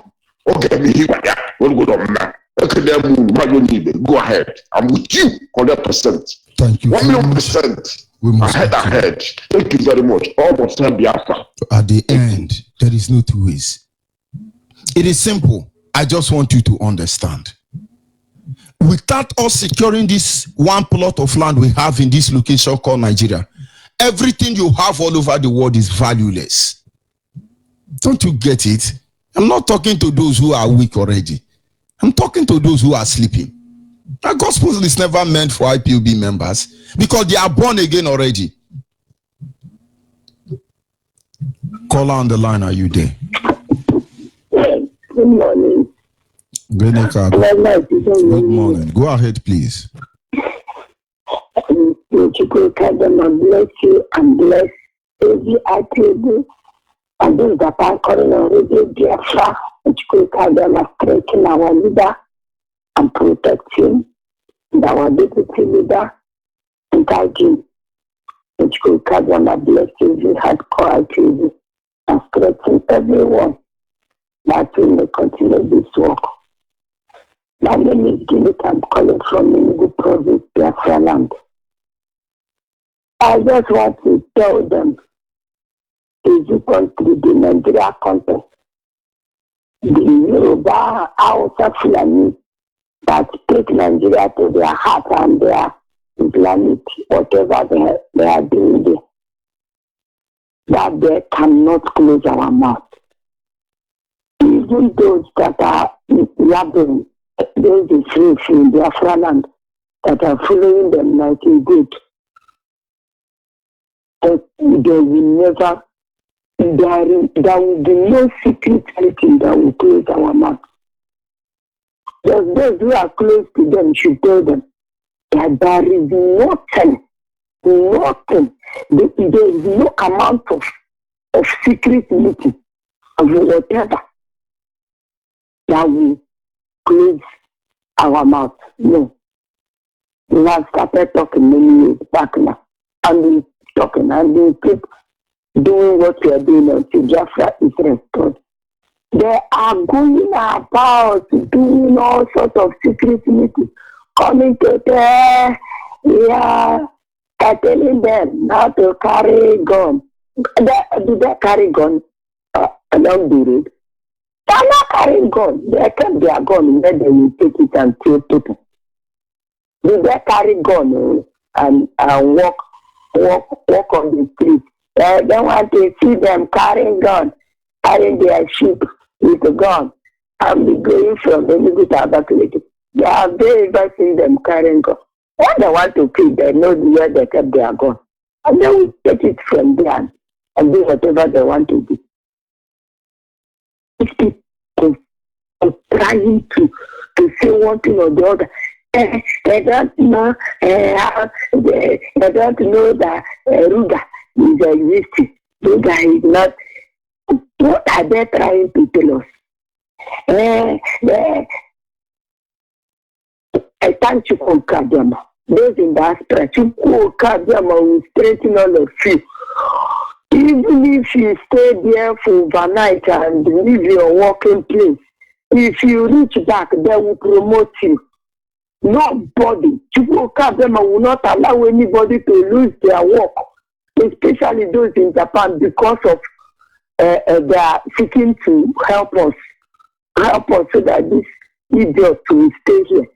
Speaker 9: oge eme ihe gwa ya orugodo mma ekele m MAZI ONYIBE go ahead I'm with you 100%.
Speaker 6: Thank you
Speaker 9: 1,000,000%. Ahead. Thank you very much. Almost Biafra.
Speaker 6: At the end, there is no two ways. It is simple. I just want you to understand. Without us securing this one plot of land we have in this location called Nigeria, everything you have all over the world is valueless. Don't you get it? I'm not talking to those who are weak already. I'm talking to those who are sleeping. The gospel is never meant for IPOB members because they are born again already. Caller on the line, are you there?
Speaker 10: Good morning.
Speaker 6: Good morning. Go ahead, please.
Speaker 10: Bless you and bless every IPOB and those that are calling already Biafra, which could have them strengthen our leader and protect him, and our deputy leader and guide him, which could have them bless every hardcore IPOB and strengthen everyone that we may continue this work. My name is Gilip. I'm calling from the province, Biafra land. I just want to tell them, is the country, the Nigeria context, the Yoruba, Hausa, Fulani, that take Nigeria to their heart and their Islamic, whatever they are doing there, that they cannot close our mouth. Even those that are yabbing, those free from Biafra land, that are following them like a good, they will never, there will be no secret meeting that will close our mouth. Those who are close to them should tell them that there is nothing. There is no amount of secret meeting of whatever that will close our mouth. No. We have started talking many years back now. And we talking and we keep doing what we are doing until Biafra is restored. They are going about doing all sorts of secret meetings, coming to there, telling them not to carry gun. Do they carry gun along the road? They are not carrying gun. They kept their gun and then they will take it and kill people. Do they carry gun and walk on the street? They don't want to see them carrying gun, carrying their sheep with a gun and be going from the Enugu to Abakaliki. They have never seen them carrying gun. When they want to kill, they know where they kept their gun. And they will take it from there and do whatever they want to do. These people are trying to say one thing or the other. They don't know they don't know that Ruga is existing. Ruga is not. What are they trying to tell us? I thank you for Kadiama. Those in Diaspora, Kadiama will straighten all of you. Even if you stay there for overnight and leave your working place, if you reach back, they will promote you. Nobody, Chukwuka will not allow anybody to lose their work, especially those in Japan, because of they are seeking to help us so that this idiot will stay here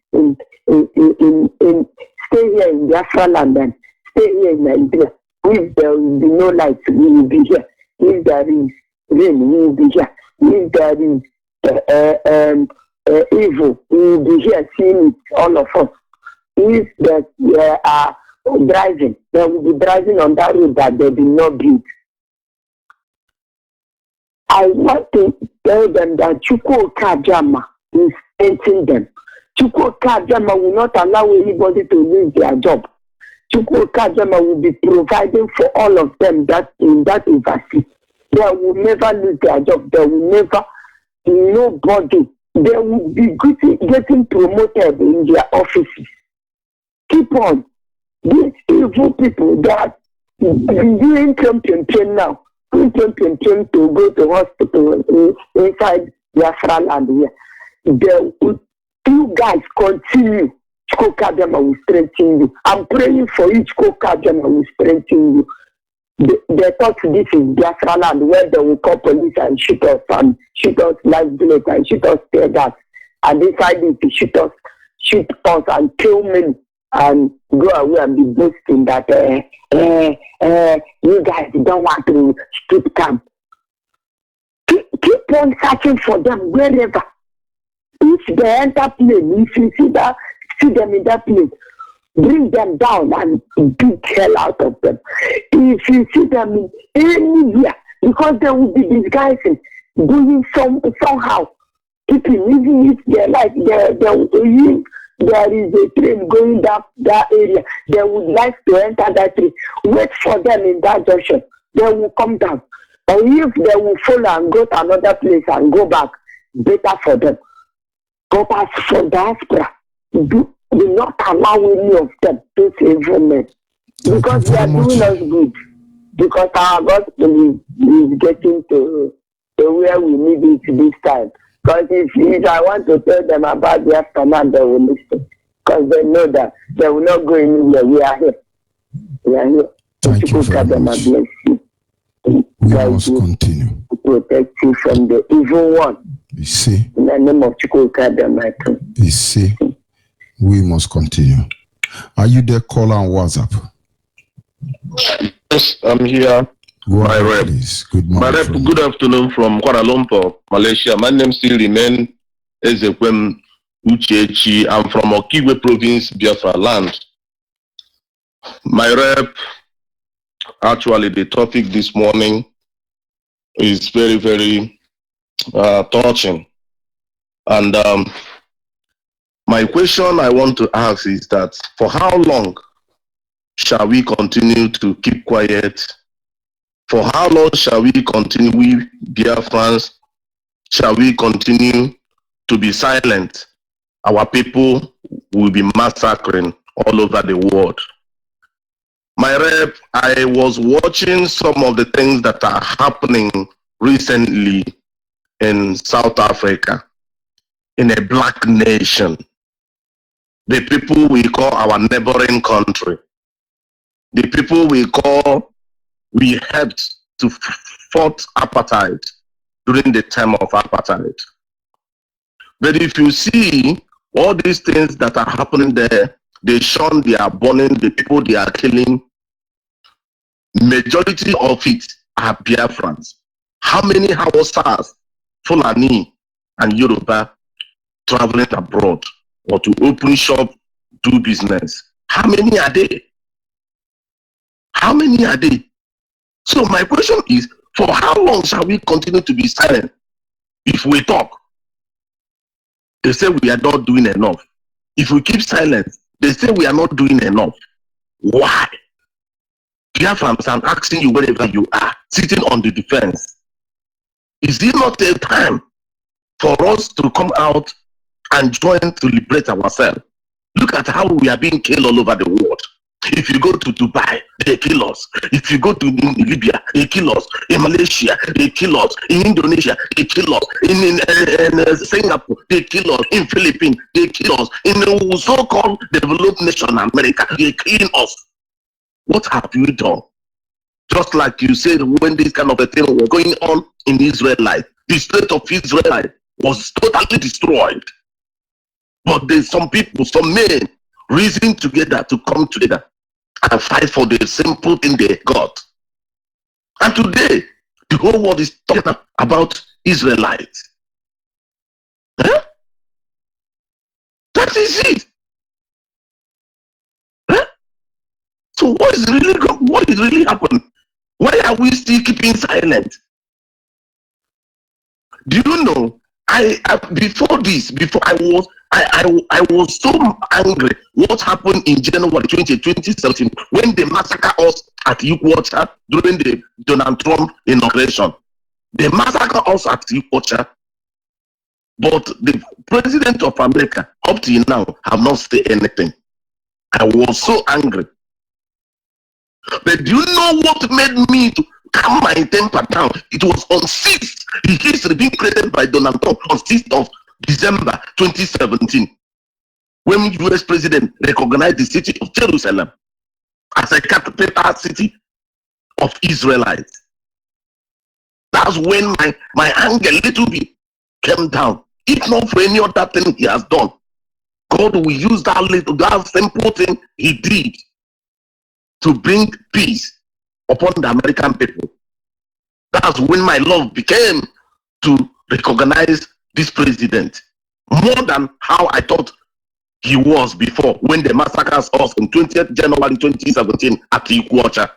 Speaker 10: stay here in Biafra land and stay here in Nigeria. If there will be no light, we will be here. If there is rain, we will be here. If there is evil, we will be here seeing it, all of us. If there are driving, they will be driving on that road that they did not build. I want to tell them that Chukwuka Jama is painting them. Chukwuka Jama will not allow anybody to lose their job. Chukwuka Jama will be providing for all of them that in that university. They will never lose their job. They will never, nobody. They will be getting promoted in their offices. Keep on. These evil people that doing campaign now, campaign to go to hospital inside Biafra land here. You guys continue. Chukwu will strengthen you. I'm praying for each Chukwu will strengthen you. They thought this is Biafra land where they will call police and shoot us live bullets and shoot us tear gas. And decided to shoot us and kill me and go away and be boasting that you guys don't want to keep calm. Keep on searching for them wherever. If they enter plane, if you see them in that place, bring them down and beat hell out of them. If you see them in anywhere, because they will be disguising, doing somehow, even if they're like there is a train going that area, they would like to enter that train. Wait for them in that junction. They will come down. Or if they will follow and go to another place and go back, better for them. But as for Diaspora, do not allow any of them to evil men. Because they are doing us good. Because our gospel is getting to where we need it this time. Because if I want to tell them about the aftermath, they will listen. Because they know that they will not go anywhere. We are here. We are here.
Speaker 6: Thank you very much. We must continue.
Speaker 10: To protect you from the evil one.
Speaker 6: You see.
Speaker 10: In the name of Chukwuka, my friend.
Speaker 6: You see. We must continue. Are you there, caller on WhatsApp?
Speaker 11: Yes, I'm here.
Speaker 6: My rep. Please. Good morning.
Speaker 11: My rep, good afternoon from Kuala Lumpur, Malaysia. My name still remains Ezekwem Uchechi. I'm from Onyyibe province, Biafra land. My rep, actually the topic this morning is very, very touching. And my question I want to ask is that for how long shall we continue to keep quiet? For how long shall we continue, we Biafrans, shall we continue to be silent? Our people will be massacring all over the world. My rep, I was watching some of the things that are happening recently in South Africa, in a black nation. The people we call our neighboring country. The people we helped to fight apartheid during the time of apartheid. But if you see all these things that are happening there, they shun, they are burning, the people they are killing, majority of it are Biafrans. How many Hausas, Fulani, and Yoruba traveling abroad or to open shop, do business? How many are they? How many are they? So my question is, for how long shall we continue to be silent? If we talk, they say we are not doing enough. If we keep silent, they say we are not doing enough. Why? Biafrans, I'm asking you wherever you are, sitting on the defense. Is it not a time for us to come out and join to liberate ourselves? Look at how we are being killed all over the world. If you go to Dubai, they kill us. If you go to Libya, they kill us. In Malaysia, they kill us. In Indonesia, they kill us. In Singapore, they kill us. In Philippines, they kill us. In the so-called developed nation, America, they kill us. What have you done? Just like you said, when this kind of a thing was going on in Israel, the state of Israel was totally destroyed. But there's some people, some men, reason together to come together and fight for the simple thing they got. And today, the whole world is talking about Israelites. Huh? That is it. Huh? So what is really happening? Why are we still keeping silent? Do you know? Before I was so angry. What happened in January 2017 when they massacred us at Ipob during the Donald Trump inauguration? They massacred us at Ipob, but the president of America up till now have not said anything. I was so angry. But do you know what made me to calm my temper down? It was on 6th, the history being created by Donald Trump on 6th of December 2017, when US President recognized the city of Jerusalem as a capital city of Israelites. That's when my anger little bit came down. If not for any other thing he has done, God will use that simple thing he did to bring peace upon the American people. That's when my love became to recognize this president more than how I thought he was before when they massacred us on 20th January 2017 at Ipob.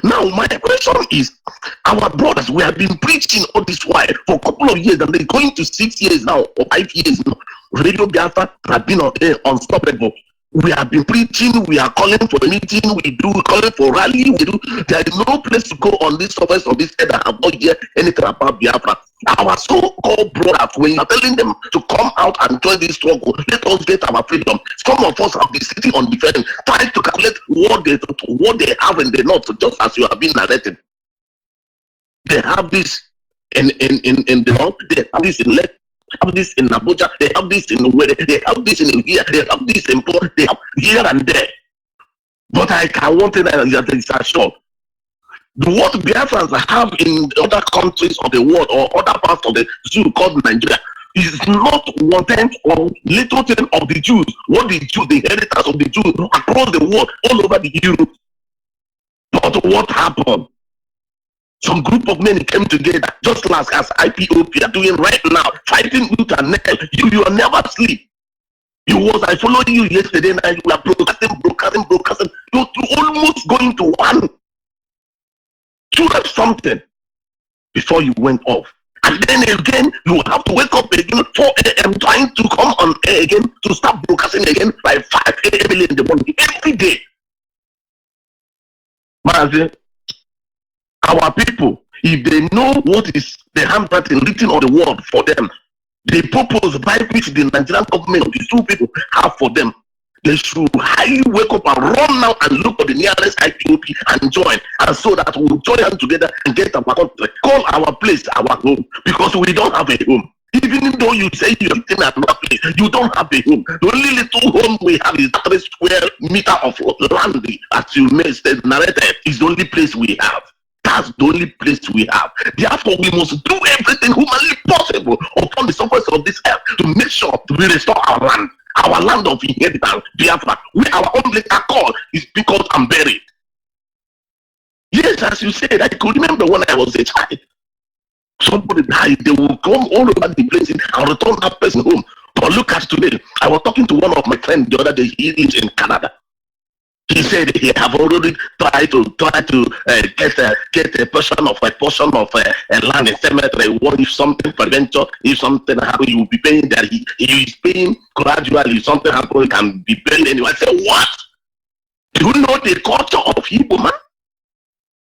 Speaker 11: Now my question is, our brothers, we have been preaching all this while for a couple of years, and they're going to 6 years now or 5 years now. Radio Biafra have been unstoppable. We have been preaching, we are calling for a meeting, calling for rally, there is no place to go on this surface of this head that have not heard anything about Biafra. Our so-called brothers, when you are telling them to come out and join this struggle, let us get our freedom. Some of us have been sitting on the fence, trying to calculate what they have and they not, just as you have been narrated. They have this in the north, they have this in left, they have this in Abuja, they have this in Owerri, they have this in here, they have this in Port, they have here and there. But I can want to is assured. What Biafrans have in other countries of the world or other parts of the zoo called Nigeria is not 1/10 or little thing of the Jews. What the Jews, the inheritance of the Jews across the world, all over the Europe. But what happened? Some group of men came together, just like as Ipob are doing right now, fighting tooth and nail. You will never sleep. I followed you yesterday night. You were broadcasting. You almost going to 1:12 something before you went off. And then again, you have to wake up again 4 a.m. trying to come on air again to start broadcasting again by 5 a.m. in the morning every day. MAZI, our people, if they know what is the handwriting written on the wall for them, the purpose by which the Nigerian government, these two people have for them, they should highly wake up and run now and look for the nearest Ipob and join, and so that we'll join hands together and get our country, call our place our home, because we don't have a home. Even though you say you're sitting at another place, you don't have a home. The only little home we have is 3 square meter of land, as you may say, narrated, is the only place we have. That's the only place we have. Therefore, we must do everything humanly possible upon the surface of this earth to make sure we restore our land of inheritance, Biafra, where our umbilical cord is pickled and buried. Yes, as you said, I could remember when I was a child. Somebody died, they will come all over the place and return that person home. But look at today. I was talking to one of my friends the other day. He lives in Canada. He said he have already tried to get a portion of a land in cemetery. What if something prevention, if something happen, you will be paying that he is paying gradually. If something happen, he can be paying anyway. I said, what? Do you know the culture of people, man?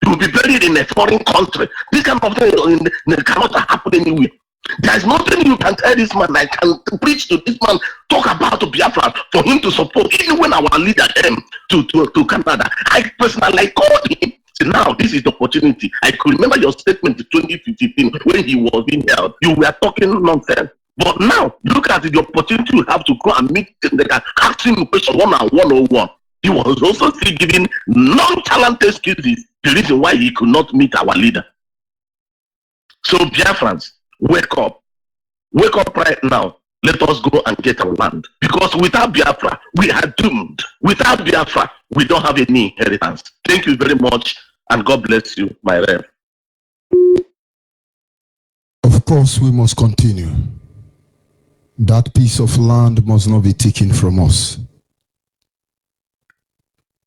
Speaker 11: You will be buried in a foreign country. This kind of thing cannot happen anywhere. There's nothing you can tell this man. I can preach to this man, talk about Biafra for him to support. Even when our leader came to Canada, I personally called him. So now this is the opportunity. I could remember your statement in 2015 when he was being held. You were talking nonsense. But now look at the opportunity you have to go and meet them. They can ask him a question 1-on-1. He was also still giving nonchalant excuses. The reason why he could not meet our leader. So Biafrans, wake up. Wake up right now. Let us go and get our land. Because without Biafra, we are doomed. Without Biafra, we don't have any inheritance. Thank you very much, and God bless you, my Rev.
Speaker 6: Of course, we must continue. That piece of land must not be taken from us.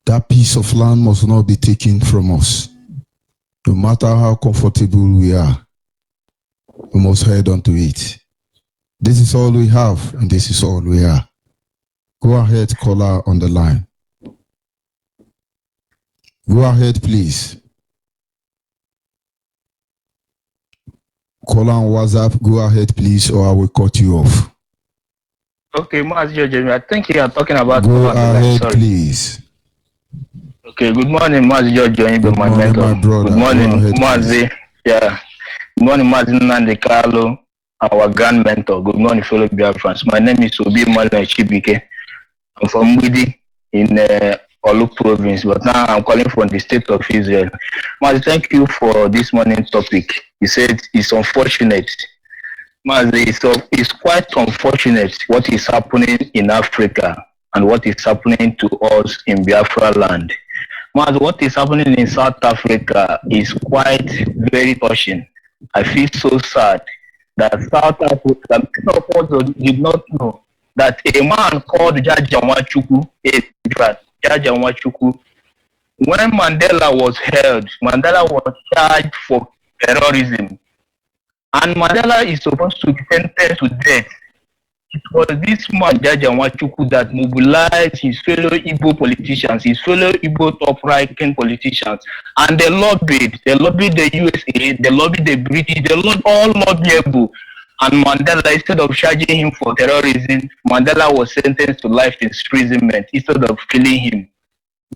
Speaker 6: That piece of land must not be taken from us. No matter how comfortable we are, we must head on to it. This is all we have, and this is all we are. Go ahead, caller on the line. Go ahead, please. Caller on WhatsApp, go ahead, please, or I will cut you off.
Speaker 12: Okay, MAZI, I think you are talking about...
Speaker 6: Go ahead, please.
Speaker 12: Okay, good morning, MAZI,
Speaker 6: good
Speaker 12: my
Speaker 6: morning,
Speaker 12: mentor.
Speaker 6: my brother.
Speaker 12: Good morning, MAZI. Yeah. Good morning, MAZI Nande Carlo, our grand mentor. Good morning, fellow Biafrans. My name is Obi Emmanuel Chibike. I'm from Mudi in Olu province, but now I'm calling from the state of Israel. MAZI, thank you for this morning topic. You said it's unfortunate. MAZI, it's quite unfortunate what is happening in Africa and what is happening to us in Biafra land. MAZI, what is happening in South Africa is quite very touching. I feel so sad that South Africa, many of us did not know that a man called Jaja Nwachukwu, when Mandela was held, Mandela was charged for terrorism. And Mandela is supposed to be sentenced to death. It was this man, Jaja Nwachukwu, that mobilized his fellow Igbo politicians, his fellow Igbo top-ranking politicians, and they lobbied the USA, they lobbied the British, they lobbied all lobbyable. And Mandela, instead of charging him for terrorism, Mandela was sentenced to life imprisonment instead of killing him.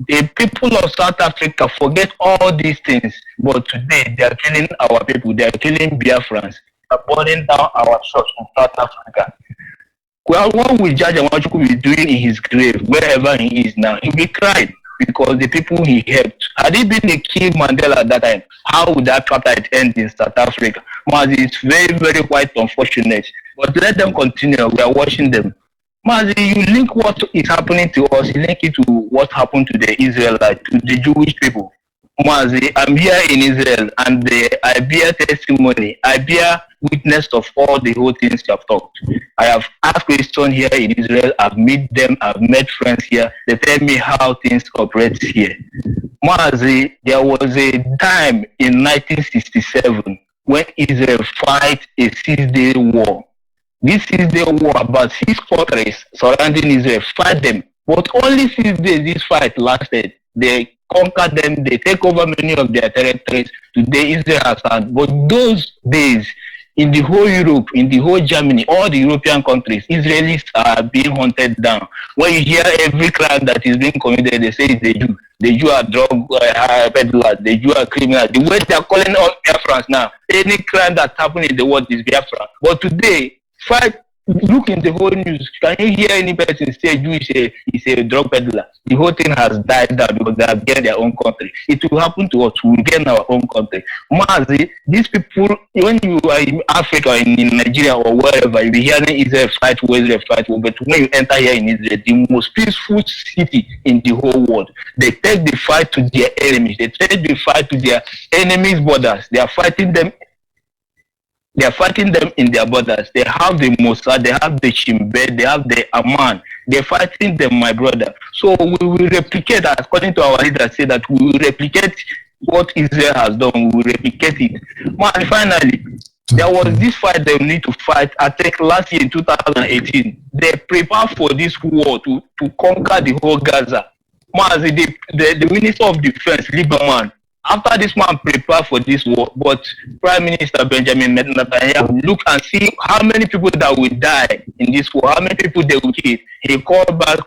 Speaker 12: The people of South Africa forget all these things, but today they are killing our people, they are killing Biafrans, they are burning down our shops in South Africa. Well, what will Jaja Nwachukwu be doing in his grave, wherever he is now? He'll be crying because the people he helped. Had he been a key Mandela at that time, how would that apartheid end in South Africa? MAZI, it's very, very quite unfortunate. But let them continue. We are watching them. MAZI, you link what is happening to us, you link it to what happened to the Israelites, to the Jewish people. MAZI, I'm here in Israel and I bear testimony. I bear witness of all the whole things you have talked. I have asked questions here in Israel. I've met them. I've met friends here. They tell me how things operate here. MAZI, there was a time in 1967 when Israel fought a 6-day war. This 6-day war, about 6 countries surrounding Israel fight them. But only 6 days this fight lasted. They conquer them, they take over many of their territories. Today Israel has had, but those days in the whole Europe, in the whole Germany, all the European countries, Israelis are being hunted down. When you hear every crime that is being committed, they say it's the Jew. The Jew are drug peddlers, the Jew are criminals. The way they are calling on Biafrans now, any crime that's happening in the world is Biafra. But today, look in the whole news. Can you hear any person say Jew is a drug peddler? The whole thing has died down because they have gained their own country. It will happen to us. We will gain our own country. MAZI, these people, when you are in Africa, in Nigeria or wherever, you'll be hearing Israel fight war, Israel fight war. But when you enter here in Israel, the most peaceful city in the whole world, they take the fight to their enemies. They take the fight to their enemies' borders. They are fighting them. They are fighting them in their borders. They have the Mossad, they have the Shimbe, they have the Aman. They're fighting them, my brother. So we will replicate, according to our leaders, say that we will replicate what Israel has done. We will replicate it. And finally, there was this fight they need to fight. I think last year in 2018, they prepared for this war to conquer the whole Gaza. The Minister of Defense, Lieberman, After this man prepare for this war, but Prime Minister Benjamin Netanyahu look and see how many people that will die in this war, how many people they will kill. He called back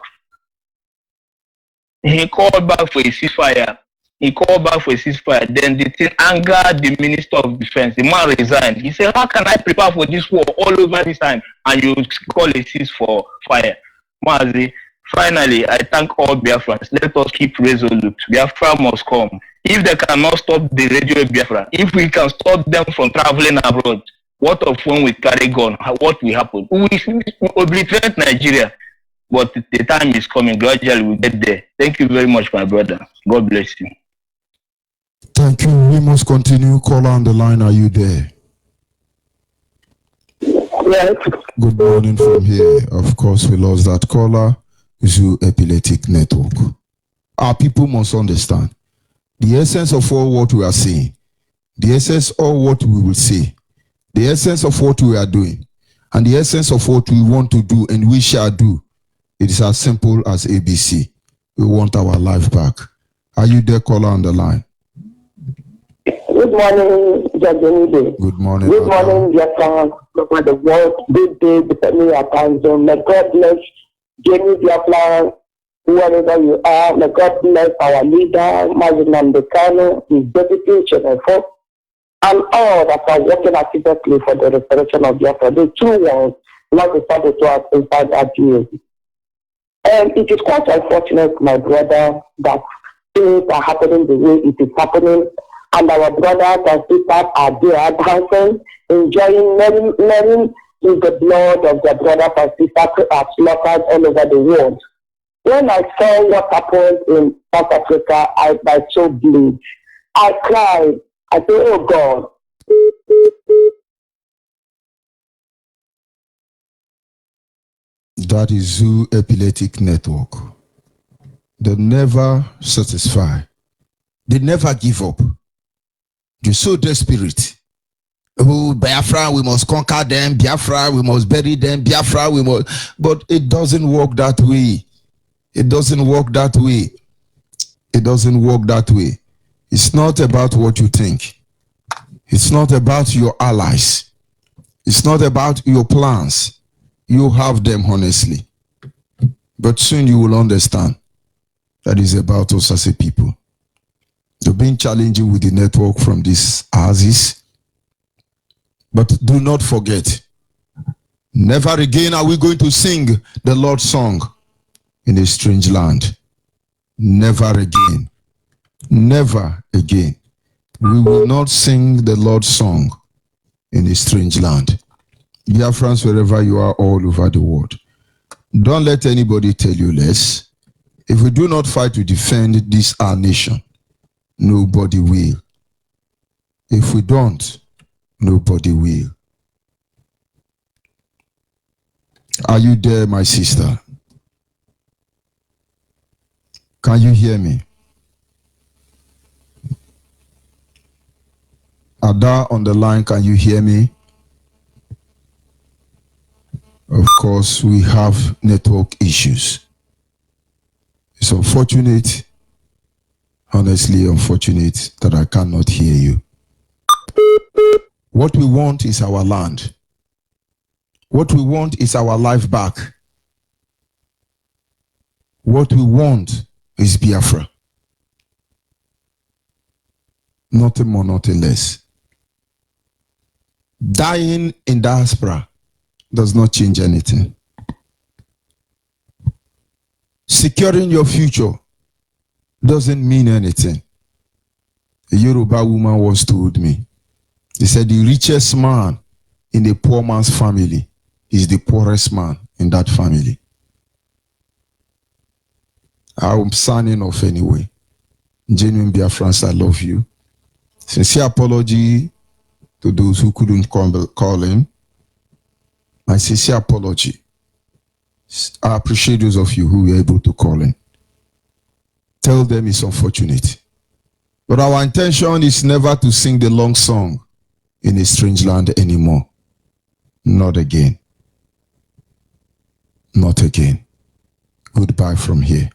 Speaker 12: for a ceasefire. Then the thing angered the Minister of Defense. The man resigned. He said, how can I prepare for this war all over this time and you call a ceasefire? MAZI, finally, I thank all Biafrans. Let us keep resolute. Biafra must come. If they cannot stop the radio Biafra, if we can stop them from traveling abroad, what of when we carry gun? What will happen? We will obliterate Nigeria. But the time is coming. Gradually, we'll get there. Thank you very much, my brother. God bless you.
Speaker 6: Thank you. We must continue. Caller on the line. Are you there?
Speaker 10: Yes.
Speaker 6: Good morning from here. Of course, we lost that caller. Zoo Epileptic Network. Our people must understand the essence of all what we are saying, the essence of what we will say, the essence of what we are doing, and the essence of what we want to do and we shall do. It is as simple as ABC. We want our life back. Are you there, caller on the line?
Speaker 10: Good morning, Judge Onyeibe.
Speaker 6: Good morning.
Speaker 10: Good morning, dear friends. Over the world, good day, depending on time zone. May God bless Jenny, dear friends, wherever you are. May God bless our leader, MAZI Kano, his deputy, Channel 4, and all that are working actively for the restoration of Biafra. The two ones, not decided to us inside that GA. And it is quite unfortunate, my brother, that things are happening the way it is happening. And our brothers and sisters are there dancing, enjoying, learning with the blood of their brothers and sisters who are slaughtered all over the world. When I saw what happened in South Africa, I so bleed. I cried. I said, oh God.
Speaker 6: That is Zoo Epileptic Network. They never satisfy. They never give up. They're so desperate. Oh, Biafra, we must conquer them. Biafra, we must bury them. Biafra, we must. But it doesn't work that way. It doesn't work that way. It doesn't work that way. It's not about what you think. It's not about your allies. It's not about your plans. You have them, honestly. But soon you will understand that is about us as a people. You've been challenging with the network from these houses. But do not forget, never again are we going to sing the Lord's song in a strange land. Never again. Never again. We will not sing the Lord's song in a strange land. Biafrans, wherever you are all over the world, don't let anybody tell you less. If we do not fight to defend this our nation, nobody will. If we don't, nobody will. Are you there, my sister? Can you hear me? Ada on the line, can you hear me? Of course, we have network issues. It's unfortunate, honestly unfortunate, that I cannot hear you. What we want is our land. What we want is our life back. What we want is Biafra. Nothing more, nothing less. Dying in diaspora does not change anything. Securing your future doesn't mean anything. A Yoruba woman once told me, they said the richest man in a poor man's family is the poorest man in that family. I'm signing off anyway. Genuine Biafrans, I love you. Sincere apology to those who couldn't call in. My sincere apology. I appreciate those of you who were able to call in. Tell them it's unfortunate. But our intention is never to sing the long song in a strange land anymore. Not again. Not again. Goodbye from here.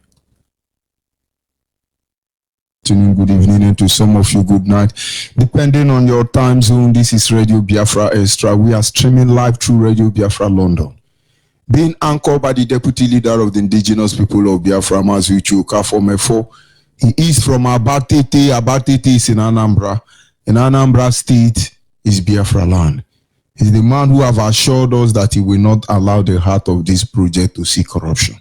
Speaker 6: Good evening and to some of you, good night. Depending on your time zone, this is Radio Biafra Extra. We are streaming live through Radio Biafra London. Being anchored by the Deputy Leader of the Indigenous People of Biafra, MAZI Fomefo. He is from Abatete. Abatete is in Anambra. In Anambra State is Biafra land. He's the man who have assured us that he will not allow the heart of this project to see corruption.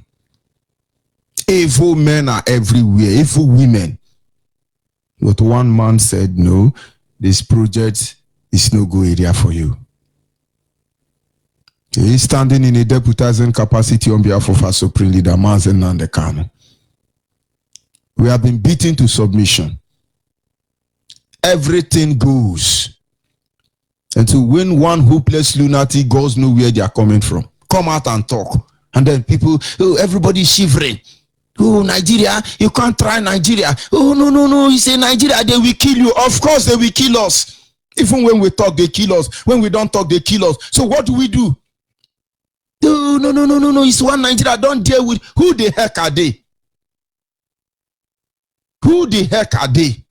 Speaker 6: Evil men are everywhere, evil women. But one man said, no, this project is no good area for you. He is standing in a deputizing capacity on behalf of our Supreme Leader, MAZI Nandekano. We have been beaten to submission. Everything goes. And so when one hopeless lunatic goes know where they are coming from, come out and talk. And then people, oh, everybody shivering. Oh, Nigeria, you can't try Nigeria. Oh, no, you say Nigeria, they will kill you. Of course they will kill us. Even when we talk, they kill us. When we don't talk, they kill us. So what do we do? Oh, no, it's one Nigeria. Don't deal with, who the heck are they? Who the heck are they?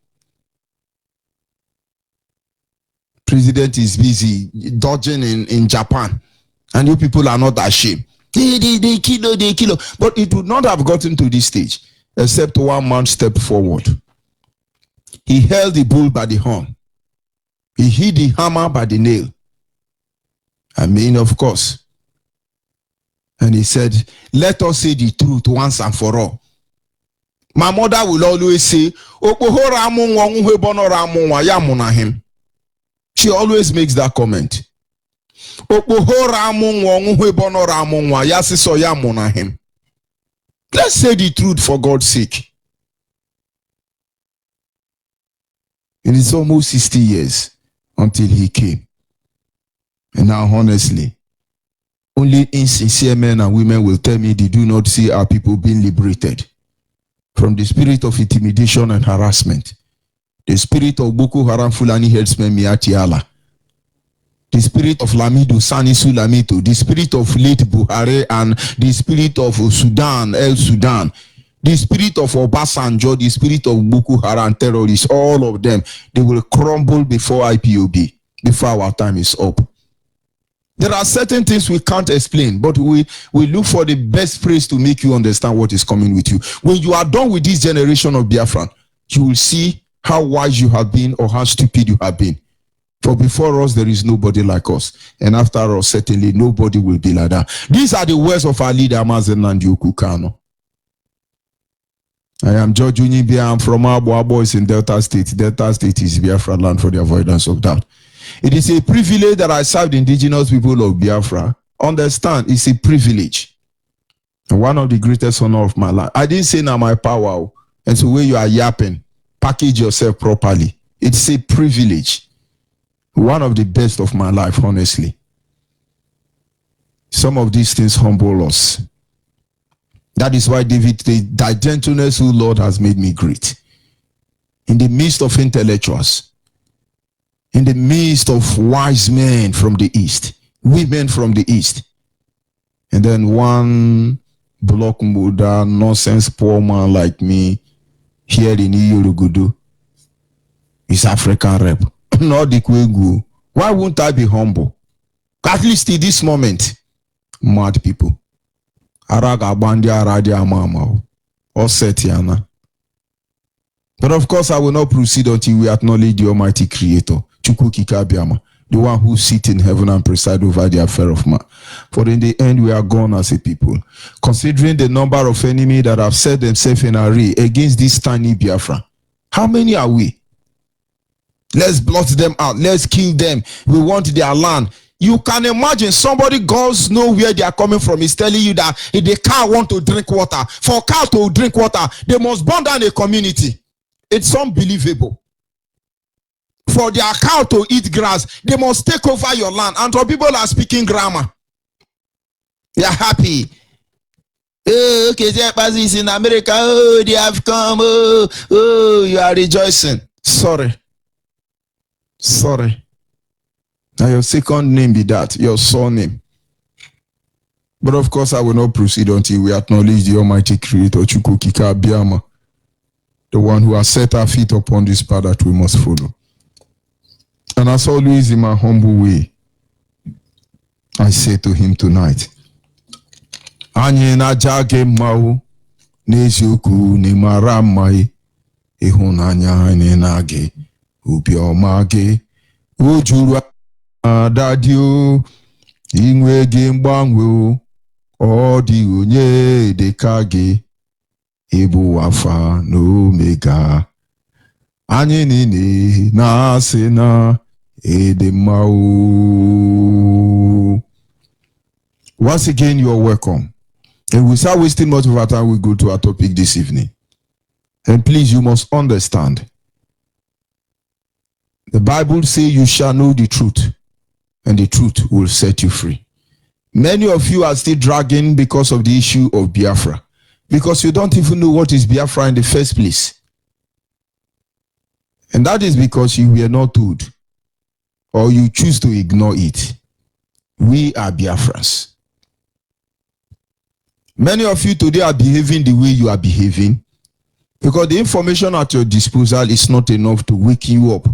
Speaker 6: President is busy dodging in Japan, and you people are not ashamed. They kill. But it would not have gotten to this stage except one man stepped forward. He held the bull by the horn. He hid the hammer by the nail. I mean, of course. And he said, let us say the truth once and for all. My mother will always say, she always makes that comment. Let's say the truth for God's sake. It is almost 60 years until he came. And now, honestly, only insincere men and women will tell me they do not see our people being liberated from the spirit of intimidation and harassment. The spirit of Boko Haram Fulani headsman Miati Allah. The spirit of Lamido Sani Sulamito. The spirit of late Buhari and the spirit of Sudan, El Sudan. The spirit of Obasanjo, the spirit of Boko Haram terrorists, all of them, they will crumble before IPOB, before our time is up. There are certain things we can't explain, but we look for the best phrase to make you understand what is coming with you. When you are done with this generation of Biafran, you will see how wise you have been or how stupid you have been. For before us, there is nobody like us. And after us, certainly nobody will be like that. These are the words of our leader, MAZI Nandekano Kano. I am George Onyeibe. I'm from Abo Boys in Delta State. Delta State is Biafra land for the avoidance of doubt. It is a privilege that I serve the indigenous people of Biafra. Understand, it's a privilege. And one of the greatest honor of my life. I didn't say now my power. And so where you are yapping, package yourself properly. It's a privilege. One of the best of my life, honestly. Some of these things humble us. That is why David said, thy gentleness, O Lord, has made me great. In the midst of intellectuals, in the midst of wise men from the East, women from the East, and then one block Muda, nonsense poor man like me, here in Iyorugudu, is African rep. Not the Kwegu. Why won't I be humble? At least in this moment, mad people. Araga bandia radia mama or setiana. But of course, I will not proceed until we acknowledge the Almighty Creator, Chukwu Kikabiama, the one who sits in heaven and presides over the affair of man. For in the end, we are gone as a people. Considering the number of enemies that have set themselves in array against this tiny Biafra, how many are we? Let's blot them out. Let's kill them. We want their land. You can imagine somebody goes know where they are coming from. Is telling you that if the cow want to drink water, for a cow to drink water, they must burn down a community. It's unbelievable. For their cow to eat grass, they must take over your land. And some people are speaking grammar. They are happy. Oh, okay, is in America. Oh, they have come. Oh, you are rejoicing. Sorry. Now your second name be that, your surname. But of course, I will not proceed until we acknowledge the Almighty Creator, Chukwu Kikabiama, the one who has set our feet upon this path that we must follow. And as always, in my humble way, I say to him tonight, Anyị na-aja gị mma o, n'eziokwu n'ịmara mma ịhụnanya anyị na gị, obiọma gị, o juru adadị o, inwe gị mgbanwe o, ọ dị onye dịka gị, ịbụ Alpha na Omega. Anyị niile na-asị na ịdị mma o. Once again, you're welcome. And without wasting much of our time, we go to our topic this evening. And please, you must understand. The Bible says you shall know the truth, and the truth will set you free. Many of you are still dragging because of the issue of Biafra, because you don't even know what is Biafra in the first place. And that is because you were not told, or you choose to ignore it. We are Biafrans. Many of you today are behaving the way you are behaving because the information at your disposal is not enough to wake you up.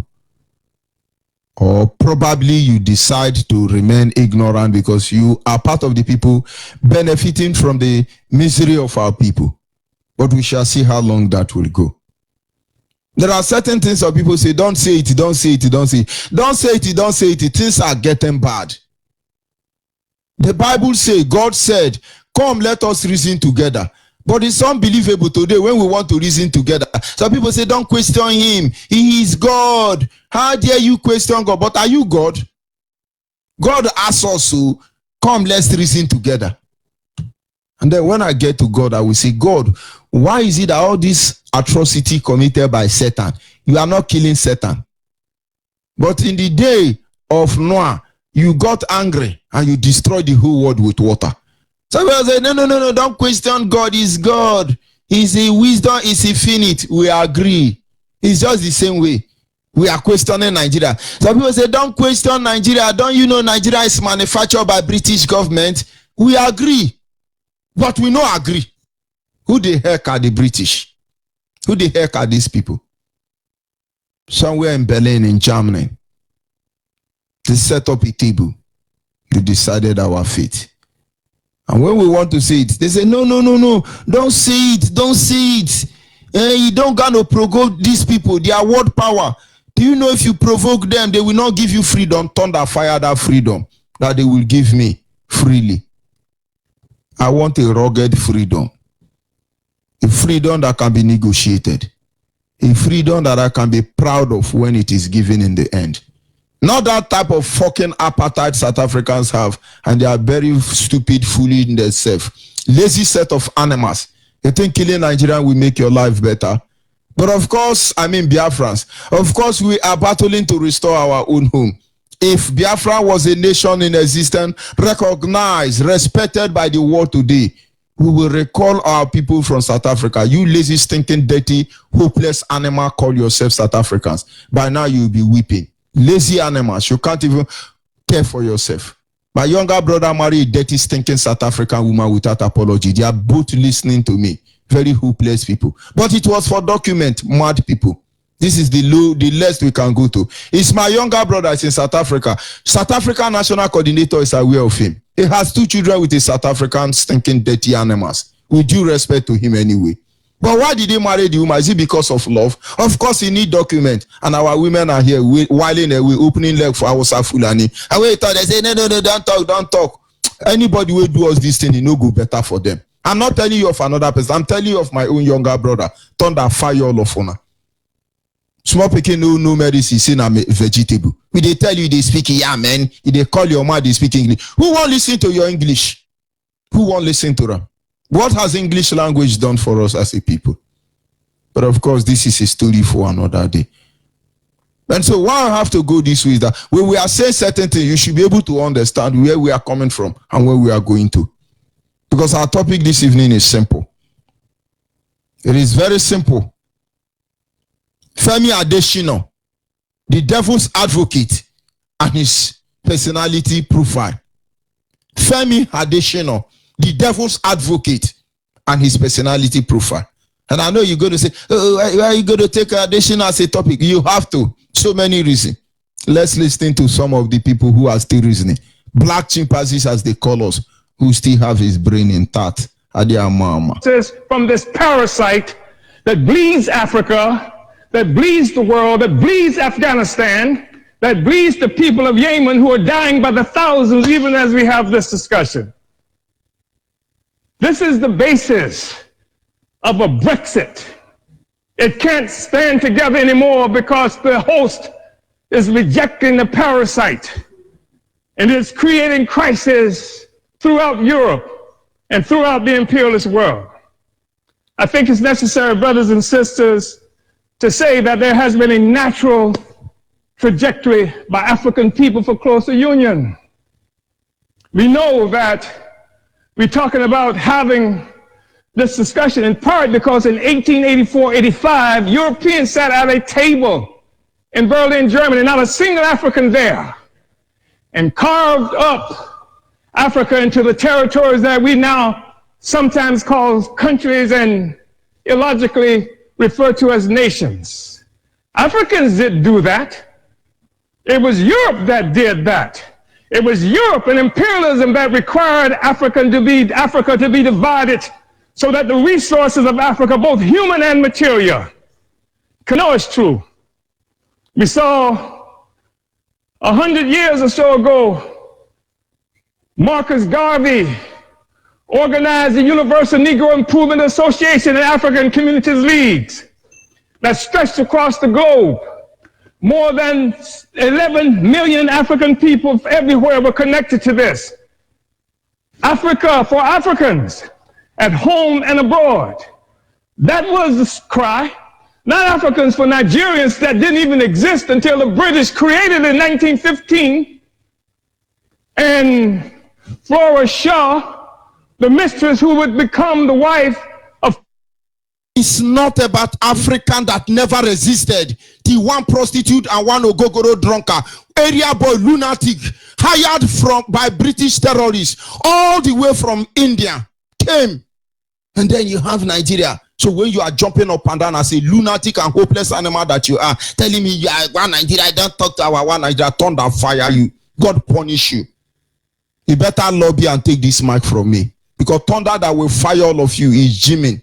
Speaker 6: Or probably you decide to remain ignorant because you are part of the people benefiting from the misery of our people. But we shall see how long that will go. There are certain things that people say, don't say it, don't say it, don't say it. Don't say it, don't say it. Things are getting bad. The Bible says, God said, come, let us reason together. But it's unbelievable today when we want to reason together. Some people say, don't question him. He is God. How dare you question God? But are you God? God asks us to come, let's reason together. And then when I get to God, I will say, God, why is it that all this atrocity committed by Satan, you are not killing Satan? But in the day of Noah, you got angry and you destroyed the whole world with water. So people say, no, don't question God. He's God. His wisdom is infinite. We agree. It's just the same way. We are questioning Nigeria. Some people say, don't question Nigeria. Don't you know Nigeria is manufactured by British government? We agree. But we don't agree. Who the heck are the British? Who the heck are these people? Somewhere in Berlin, in Germany, they set up a table. They decided our fate. And when we want to say it, they say, no, don't say it, don't say it. You don't got to provoke these people, their word power. Do you know if you provoke them, they will not give you freedom, thunder, fire that freedom that they will give me freely. I want a rugged freedom. A freedom that can be negotiated. A freedom that I can be proud of when it is given in the end. Not that type of fucking apartheid South Africans have, and they are very stupid, foolish in themselves. Lazy set of animals. They think killing Nigeria will make your life better. But of course, I mean Biafrans, of course we are battling to restore our own home. If Biafra was a nation in existence, recognized, respected by the world today, we will recall our people from South Africa. You lazy, stinking, dirty, hopeless animal, call yourself South Africans. By now you'll be weeping. Lazy animals, you can't even care for yourself. My younger brother married a dirty, stinking South African woman without apology. They are both listening to me. Very hopeless people. But it was for document, mad people. This is the less we can go to. It's my younger brother, it's in South Africa. South African National Coordinator is aware of him. He has 2 children with a South African stinking dirty animals. With due respect to him anyway. But why did he marry the woman? Is it because of love? Of course he need document. And our women are here whiling away, opening leg for our Fulani. And we thought they say, no, don't talk. Anybody will do us this thing, it no go better for them. I'm not telling you of another person. I'm telling you of my own younger brother. Thunder fire all of honor. Small pikin no medicine, say na vegetable. We they tell you they speak, yeah, man. They call your mother, they speak English. Who won't listen to your English? Who won't listen to them? What has English language done for us as a people? But of course, this is a story for another day. And so why I have to go this way is that when we are saying certain things, you should be able to understand where we are coming from and where we are going to. Because our topic this evening is simple. It is very simple. Femi Adesina, the devil's advocate, and his personality profile. Femi Adesina, the devil's advocate, and his personality profile. And I know you're going to say, oh, why are you going to take additional as a topic? You have to. So many reasons. Let's listen to some of the people who are still reasoning. Black chimpanzees, as they call us, who still have his brain intact.
Speaker 13: From this parasite that bleeds Africa, that bleeds the world, that bleeds Afghanistan, that bleeds the people of Yemen who are dying by the thousands even as we have this discussion. This is the basis of a Brexit. It can't stand together anymore because the host is rejecting the parasite. And it's creating crisis throughout Europe and throughout the imperialist world. I think it's necessary, brothers and sisters, to say that there has been a natural trajectory by African people for closer union. We know that we're talking about having this discussion in part because in 1884-85, Europeans sat at a table in Berlin, Germany, not a single African there, and carved up Africa into the territories that we now sometimes call countries and illogically refer to as nations. Africans didn't do that. It was Europe that did that. It was Europe and imperialism that required Africa to be divided so that the resources of Africa, both human and material, can know it's true. We saw 100 years or so ago, Marcus Garvey organized the Universal Negro Improvement Association and African Communities Leagues that stretched across the globe. More than 11 million African people everywhere were connected to this. Africa for Africans, at home and abroad. That was the cry. Not Africans for Nigerians that didn't even exist until the British created it in 1915. And Flora Shaw, the mistress who would become the wife of...
Speaker 6: It's not about African that never resisted. The one prostitute and one ogogoro drunkard, area boy lunatic, hired by British terrorists, all the way from India, came. And then you have Nigeria. So when you are jumping up and down as a lunatic and hopeless animal that you are, telling me you are one Nigeria, I don't talk to our one Nigeria, thunder fire you. God punish you. You better lobby and take this mic from me. Because thunder that will fire all of you is Jimin.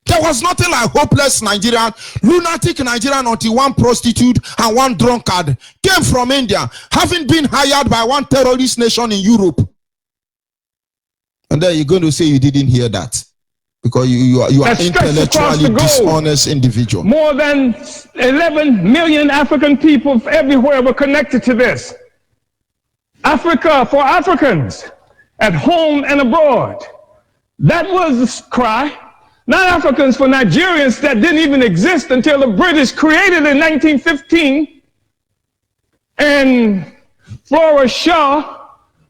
Speaker 6: There was nothing like hopeless Nigerian, lunatic Nigerian until one prostitute and one drunkard came from India, having been hired by one terrorist nation in Europe. And then you're going to say you didn't hear that. Because you are intellectually dishonest individual.
Speaker 13: More than 11 million African people everywhere were connected to this. Africa for Africans, at home and abroad. That was the cry. Not Africans for Nigerians that didn't even exist until the British created it in 1915. And Flora Shaw,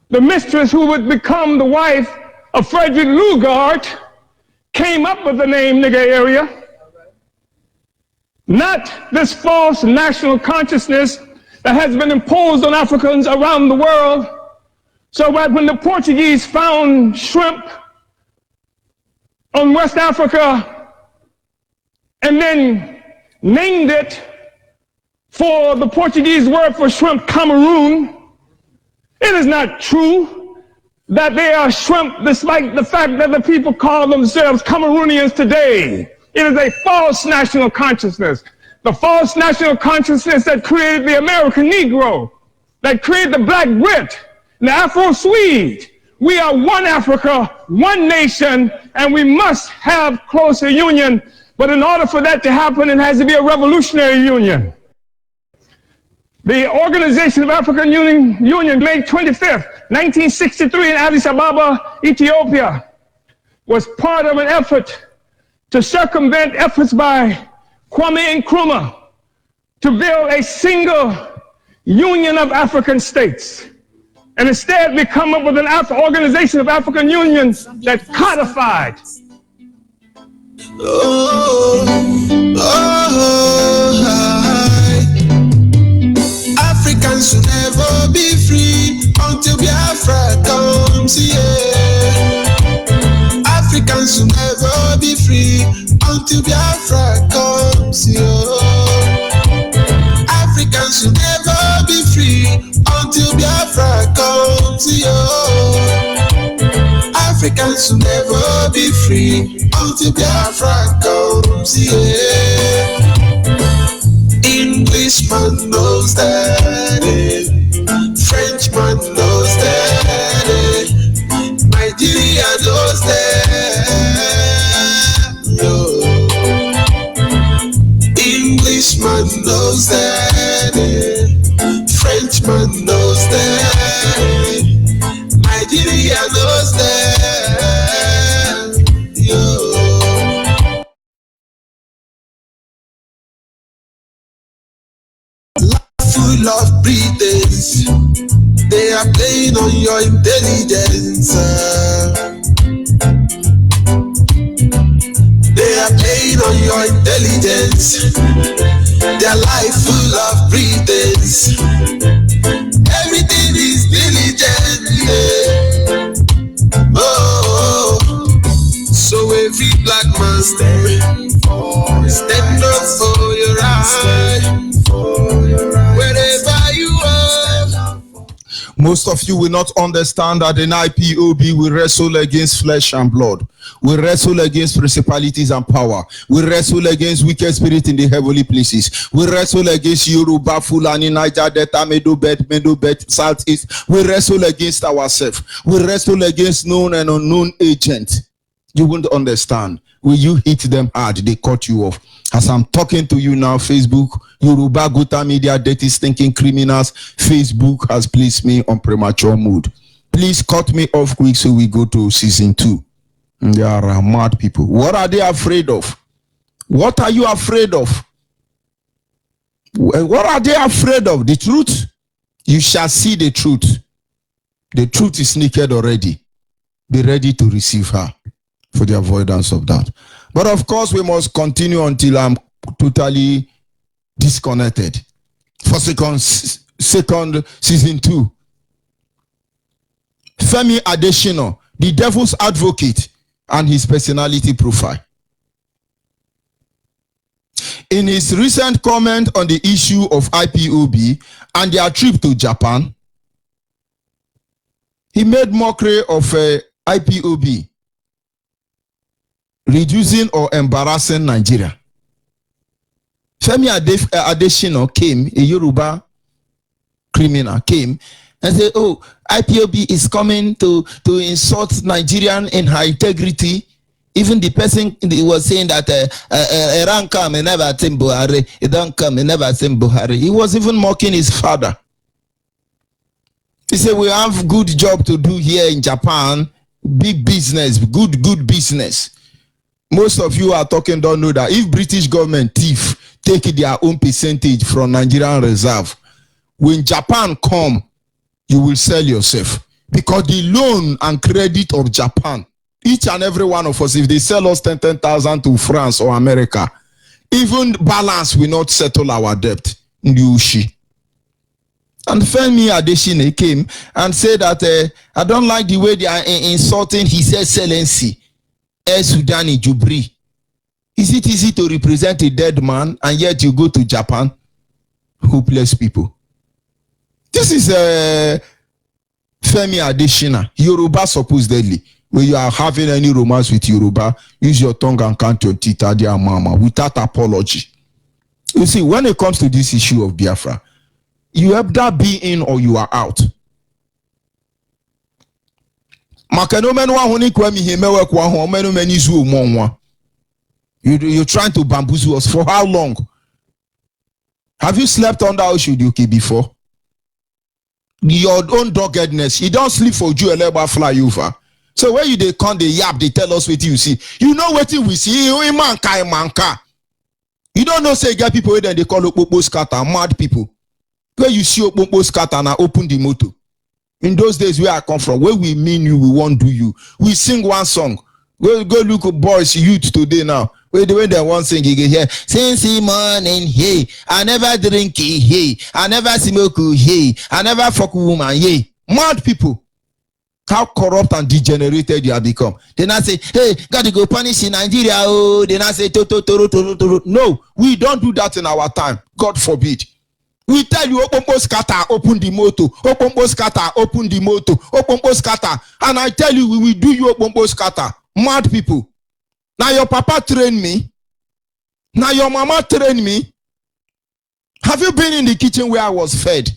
Speaker 13: the mistress who would become the wife of Frederick Lugard, came up with the name nigger area. Not this false national consciousness that has been imposed on Africans around the world. So that when the Portuguese found shrimp on West Africa and then named it for the Portuguese word for shrimp, Cameroon, it is not true that they are shrimp, despite the fact that the people call themselves Cameroonians today. It is a false national consciousness. The false national consciousness that created the American Negro, that created the Black Brit, the Afro-Swede. We are one Africa, one nation, and we must have closer union. But in order for that to happen, it has to be a revolutionary union. The Organization of African Union, May 25th, 1963 in Addis Ababa, Ethiopia, was part of an effort to circumvent efforts by Kwame Nkrumah to build a single union of African states. And instead we come up with an Organization of African Unions that codified.
Speaker 14: Africans should never be free until Biafra comes here. Africans should never be free until until Biafra comes, yo. Africans should never be free until Biafra comes, yo. Africans should never be free until Biafra comes, yeah. Englishman knows that, Frenchman knows that, Nigeria knows that, yo. Englishman knows that, Frenchman knows that, Nigeria knows that, yo. Full of breathers, they are playing on your intelligence. They are playing on your intelligence. Their life full of breathers. Everything is diligent. Yeah. Oh, so every black man stand up for your right. Wherever you are.
Speaker 6: Most of you will not understand that in IPOB we wrestle against flesh and blood. We wrestle against principalities and power. We wrestle against wicked spirit in the heavenly places. We wrestle against Yoruba, Fulani, Niger, Delta, Medo Bet, Southeast. We wrestle against ourselves. We wrestle against known and unknown agents. You won't understand. When you hit them hard, they cut you off. As I'm talking to you now, Facebook, Yoruba, Gota Media, dirty stinking criminals, Facebook has placed me on premature mood. Please cut me off quick so we go to season 2. They are mad people. What are they afraid of? What are you afraid of? What are they afraid of? The truth? You shall see the truth. The truth is naked already. Be ready to receive her for the avoidance of that. But of course, we must continue until I'm totally disconnected. For second season 2. Femi Adesina, the devil's advocate, and his personality profile. In his recent comment on the issue of IPOB and their trip to Japan, he made mockery of IPOB, reducing or embarrassing Nigeria. Femi Adesina came, a Yoruba criminal came and said, oh, IPOB is coming to insult Nigerian in her integrity. Even the person was saying that Iran come and never seen Buhari. He don't come and never seen Buhari. He was even mocking his father. He said, we have good job to do here in Japan. Big business, good business. Most of you are talking don't know that if British government thief take their own percentage from Nigerian reserve, when Japan come, you will sell yourself. Because the loan and credit of Japan, each and every one of us, if they sell us 10,000 to France or America, even balance will not settle our debt. Nyushi. And Femi Adesina came and said that I don't like the way they are insulting His Excellency, Sudani Jubri. Is it easy to represent a dead man and yet you go to Japan? Hopeless people. This is Femi Adesina, Yoruba supposedly. When you are having any romance with Yoruba, use your tongue and count your teeth at their mama without apology. You see, when it comes to this issue of Biafra, you have that be in or you are out. You're trying to bamboozle us for how long? Have you slept under Oshuduki before? Your own doggedness. You don't sleep for you and let fly over. So when they come, they yap, they tell us what you see. You know what we see? You don't know say get people then they call Opopo scatter, mad people. Where you see Opopo scatter and open the motor. In those days where I come from, where we mean you, we won't do you. We sing one song. Go look at boys, youth today now. Where the way they want sing, you can hear. Since the morning, hey, I never drink, hey, I never smoke, hey, I never fuck woman, hey. Mad people. How corrupt and degenerated you have become. They now say, hey, got to go punish in Nigeria. Oh, they now say, no, we don't do that in our time. God forbid. We tell you, open scatter, open the motor. Open scatter, open the motor. Open scatter. And I tell you, we will do you open scatter. Mad people. Now your papa trained me. Now your mama trained me. Have you been in the kitchen where I was fed?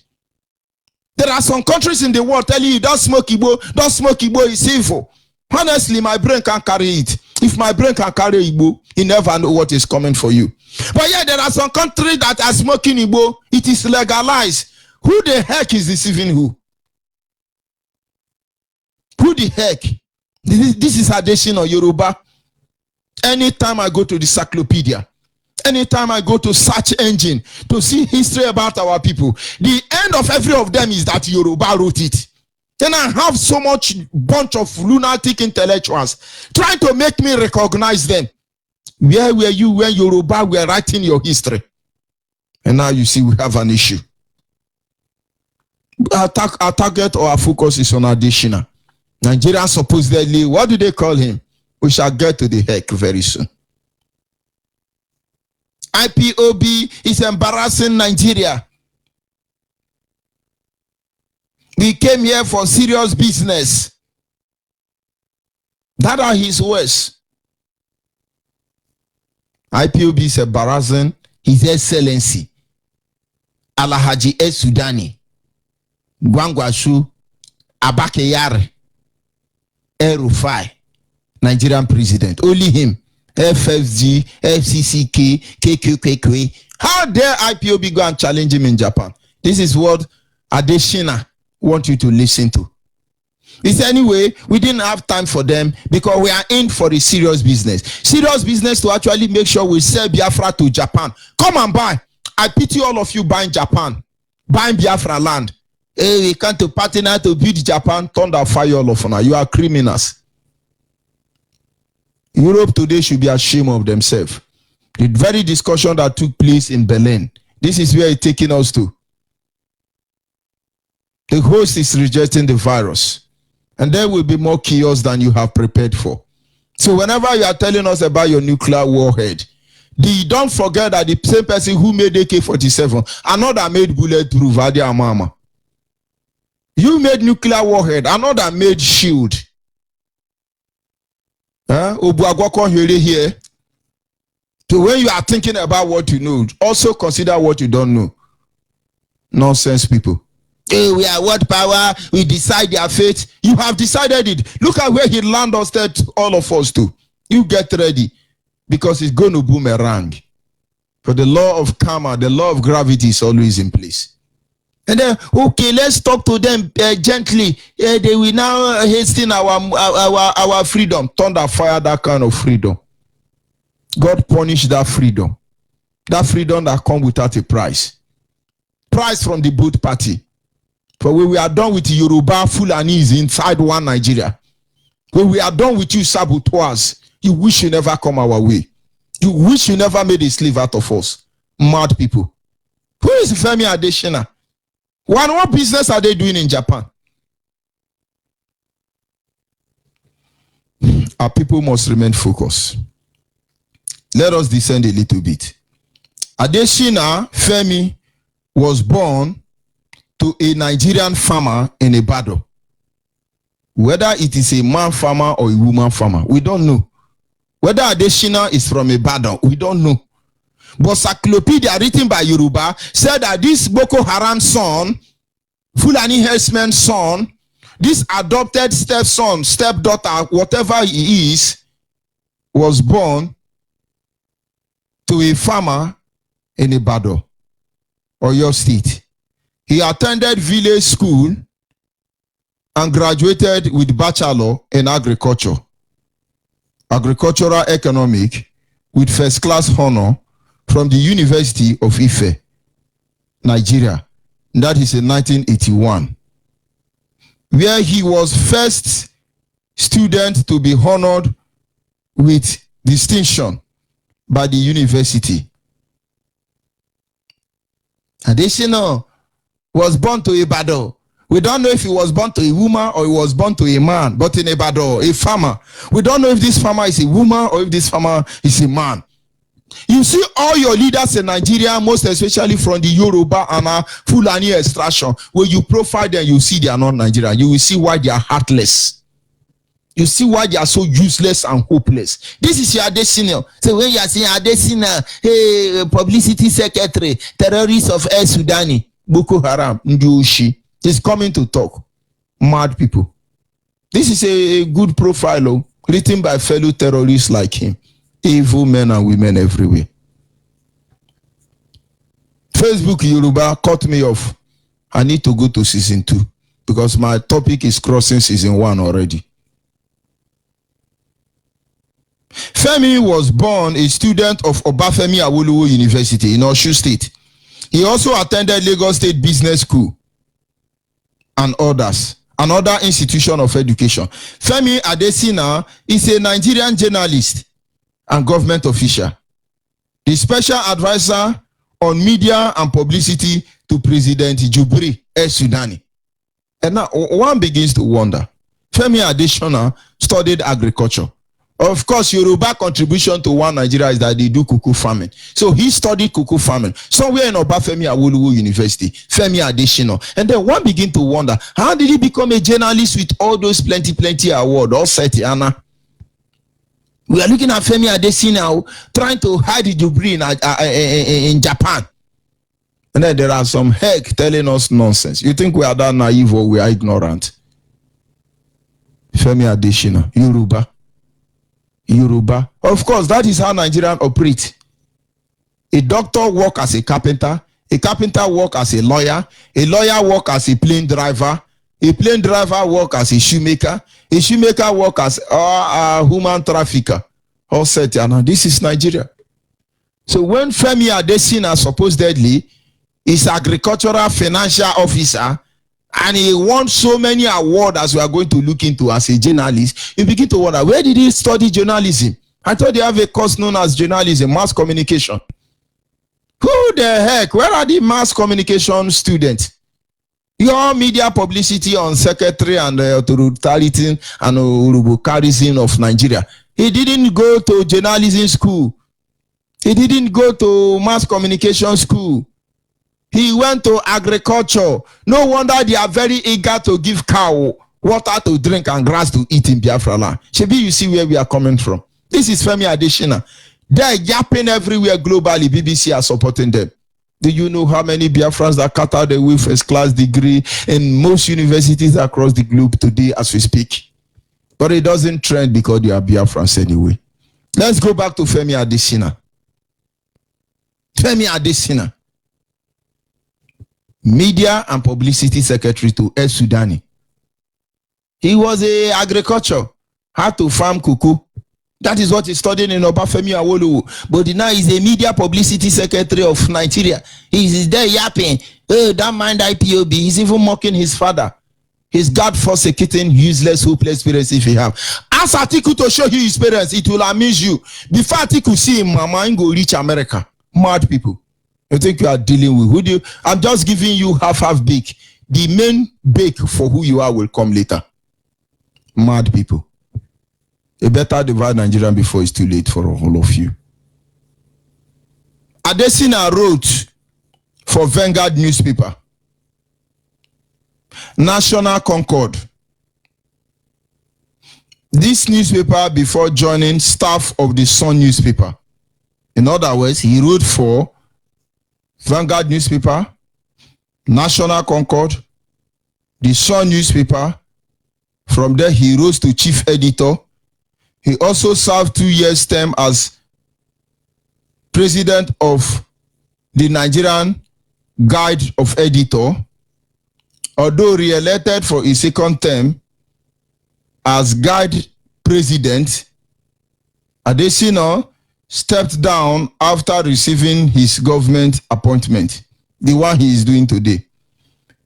Speaker 6: There are some countries in the world telling you, don't smoke Igbo, it's evil. Honestly, my brain can't carry it. If my brain can carry Igbo, you never know what is coming for you. But yeah, there are some countries that are smoking Igbo. It is legalized. Who the heck is deceiving who? Who the heck? This is Adesina or Yoruba. Anytime I go to the encyclopedia, anytime I go to search engine to see history about our people, the end of every of them is that Yoruba wrote it. Then I have so much bunch of lunatic intellectuals trying to make me recognize them. Where were you when Yoruba were writing your history? And now you see we have an issue. Our target or our focus is on Adesina. Nigerians supposedly, what do they call him? We shall get to the heck very soon. IPOB is embarrassing Nigeria. We came here for serious business. That are his words. IPOB is embarrassing His Excellency Alhaji Sudani Gwangwashu Abakeyare El-Rufai, Nigerian president. Only him. FFG, FCCK, KQKK. How dare IPOB go and challenge him in Japan? This is what Adesina want you to listen to. It's anyway, we didn't have time for them because we are in for a serious business. Serious business to actually make sure we sell Biafra to Japan. Come and buy. I pity all of you buying Japan, buying Biafra land. Hey, we come to partner to build Japan, thunder fire all of now. You are criminals. Europe today should be ashamed of themselves. The very discussion that took place in Berlin, this is where it's taking us to. The host is rejecting the virus. And there will be more chaos than you have prepared for. So whenever you are telling us about your nuclear warhead, don't forget that the same person who made AK-47, another made bulletproof, Adi Amama. You made nuclear warhead, another made shield. Here. So when you are thinking about what you know, also consider what you don't know. Nonsense people. Hey, we are what power? We decide their fate. You have decided it. Look at where he landed us, all of us to. You get ready because it's going to boomerang. For the law of karma, the law of gravity is always in place. And then, okay, let's talk to them gently. They will now hasten our freedom. Thunder fire that kind of freedom. God punish that freedom. That freedom that comes without a price. Price from the both party. For when we are done with Yoruba Fulanis inside one Nigeria, when we are done with you saboteurs, you wish you never come our way. You wish you never made a slave out of us. Mad people. Who is Femi Adesina? What business are they doing in Japan? Our people must remain focused. Let us descend a little bit. Adesina Femi was born to a Nigerian farmer in a battle. Whether it is a man farmer or a woman farmer, we don't know. Whether Adesina is from a battle, we don't know. But encyclopedia written by Yoruba said that this Boko Haram son, Fulani herdsman son, this adopted stepson, stepdaughter, whatever he is, was born to a farmer in a battle or your state. He attended village school and graduated with bachelor in agriculture, agricultural economic, with first class honor from the University of Ife, Nigeria. That is in 1981, where he was first student to be honored with distinction by the university. Adesina was born to Ibadan We don't know if he was born to a woman or he was born to a man, but in Ibadan, a farmer. We don't know if this farmer is a woman or if this farmer is a man. You see all your leaders in Nigeria, most especially from the Yoruba and Fulani extraction, where you profile them, you see they are not Nigerian. You will see why they are heartless. You see why they are so useless and hopeless. This is your Adesina. So when you are saying Adesina, hey, publicity secretary, terrorists of El Sudani, Boko Haram, Nduoshi, is coming to talk. Mad people. This is a good profile written by fellow terrorists like him. Evil men and women everywhere. Facebook Yoruba cut me off. I need to go to season 2 because my topic is crossing season 1 already. Femi was born a student of Obafemi Awolowo University in Osun State. He also attended Lagos State Business School and others, another institution of education. Femi Adesina is a Nigerian journalist and government official, the special advisor on media and publicity to President Jubri El-Sudani. And now one begins to wonder, Femi Adesina studied agriculture. Of course, Yoruba contribution to one Nigeria is that they do cocoa farming. So he studied cocoa farming somewhere in Obafemi Awolowo University, Femi Adesina. And then one begin to wonder, how did he become a journalist with all those plenty awards, all set, Anna? We are looking at Femi Adesina trying to hide the debris in Japan. And then there are some heck telling us nonsense. You think we are that naive or we are ignorant? Femi Adesina, Yoruba. Of course, that is how Nigerians operate. A doctor work as a carpenter work as a lawyer work as a plane driver work as a shoemaker work as a human trafficker. All set, and this is Nigeria. So when Femi Adesina supposedly is agricultural financial officer and he won so many awards as we are going to look into as a journalist, you begin to wonder, where did he study journalism? I thought they have a course known as journalism, mass communication. Who the heck? Where are the mass communication students? Your media publicity on secretary and authoritarianism and urubukarism of Nigeria. He didn't go to journalism school. He didn't go to mass communication school. He went to agriculture. No wonder they are very eager to give cow water to drink and grass to eat in Biafra land. Shebi, you see where we are coming from. This is Femi Adesina. They are yapping everywhere globally. BBC are supporting them. Do you know how many Biafrans that cut out away first class degree in most universities across the globe today as we speak? But it doesn't trend because they are Biafrans anyway. Let's go back to Femi Adesina. Femi Adesina, media and publicity secretary to El-Sudani. He was a agriculture, how to farm cocoa. That is what he studied in Obafemi Awolowo. But now he's a media publicity secretary of Nigeria. He's there yapping. Oh, don't mind IPOB. He's even mocking his father. His God-forsaken, useless, hopeless parents if he have. Ask Atiku to show you his parents. It will amuse you. Before Atiku see him, Mama go reach America. Mad people. You think you are dealing with who do you? I'm just giving you half bake. The main bake for who you are will come later. Mad people. You better divide Nigeria before it's too late for all of you. Adesina wrote for Vanguard newspaper, National Concord. This newspaper before joining staff of the Sun newspaper. In other words, he wrote for Vanguard newspaper, National Concord, the Sun newspaper. From there, he rose to chief editor. He also served 2 years term as president of the Nigerian Guild of Editor. Although re-elected for a second term as Guide president, Adesina stepped down after receiving his government appointment, the one he is doing today.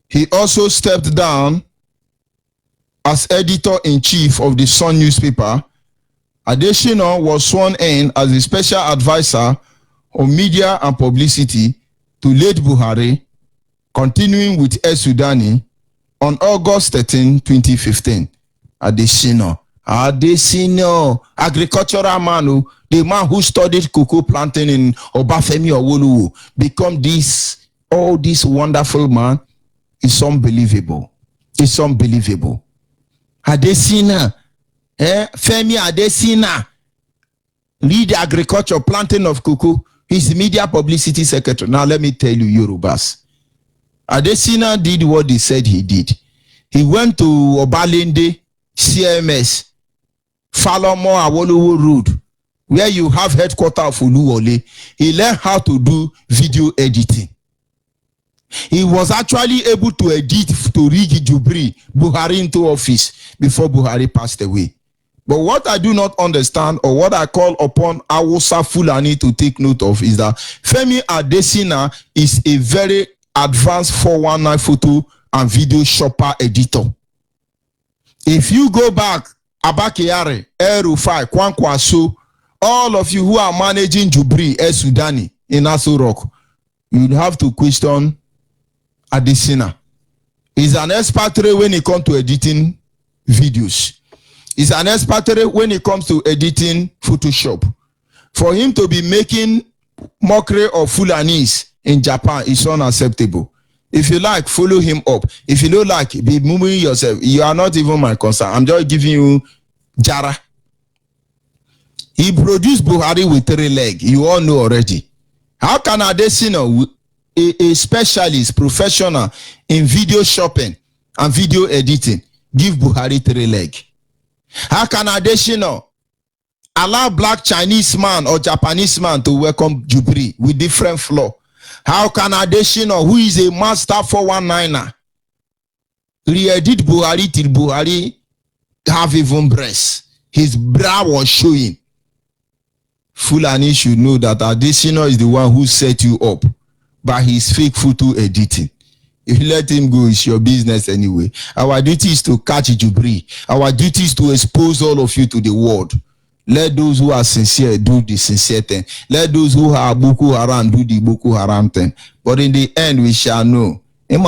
Speaker 6: He also stepped down as editor-in-chief of the Sun newspaper. Adesina was sworn in as a special advisor on media and publicity to late Buhari, continuing with El-Sudani On August 13, 2015, Adesina, agricultural man, the man who studied cocoa planting in Obafemi Awolowo, become all this wonderful man. It's unbelievable. It's unbelievable. Adesina, Femi Adesina, lead agriculture, planting of cocoa. He's media publicity secretary. Now let me tell you, Yorubas. Adesina did what he said he did. He went to Obalende, CMS, Falomo Awolowo Road, where you have headquarters of Uluwole. He learned how to do video editing. He was actually able to edit to Rigi Jubri Buhari into office before Buhari passed away. But what I do not understand, or what I call upon Awusa Fulani to take note of, is that Femi Adesina is a very advanced 419 photo and video shopper editor. If you go back, Abakeyare, Erufai, Kwankwaso, all of you who are managing Jubri, Sudani in Aso Rock, you have to question Adesina. He's an expert when it comes to editing videos. He's an expert when it comes to editing Photoshop. For him to be making mockery of Fulanis in Japan is unacceptable. If you like, follow him up. If you don't like, be moving yourself. You are not even my concern. I'm just giving you Jara. He produced Buhari with 3 legs. You all know already. How can Adesina, a specialist, professional in video shopping and video editing, give Buhari 3 legs? How can Adesina allow black Chinese man or Japanese man to welcome Jubri with different floor? How can Adesina, who is a master 419er, re-edit Buhari till Buhari have even breasts? His bra was showing. Fulani should know that Adesina is the one who set you up by his fake photo editing. If you let him go, it's your business anyway. Our duty is to catch Jubri. Our duty is to expose all of you to the world. Let those who are sincere do the sincere thing. Let those who are Boko Haram do the Boko Haram thing. But in the end, we shall know. And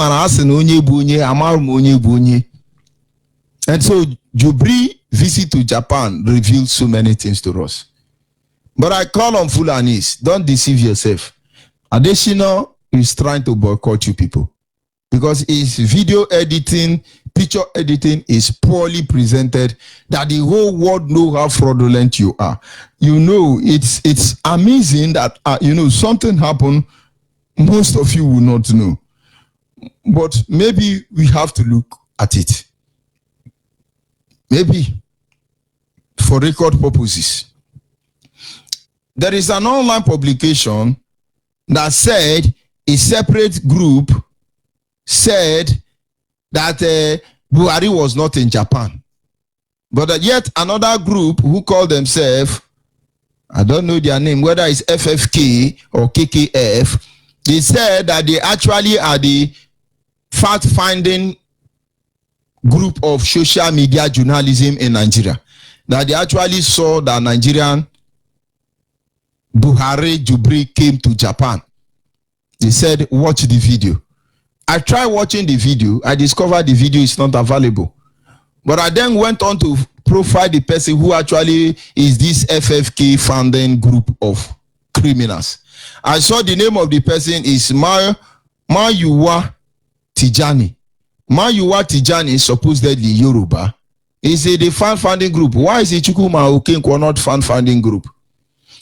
Speaker 6: so Jubri visit to Japan revealed so many things to us. But I call on Fulanis, don't deceive yourself. Adesina is trying to boycott you people, because his video editing, picture editing is poorly presented, that the whole world know how fraudulent you are. You know, it's amazing that, something happened most of you will not know. But maybe we have to look at it. Maybe for record purposes. There is an online publication that said a separate group said that Buhari was not in Japan. But yet another group who call themselves, I don't know their name, whether it's FFK or KKF, they said that they actually are the fact-finding group of social media journalism in Nigeria. That they actually saw that Nigerian Buhari Jubri came to Japan. They said, watch the video. I tried watching the video. I discovered the video is not available. But I then went on to profile the person who actually is this FFK founding group of criminals. I saw the name of the person is Mayuwa Tijani. Mayuwa Tijani is supposedly Yoruba. Is it the fan-founding group? Why is it Chukuma Okenkwo not fan-founding group?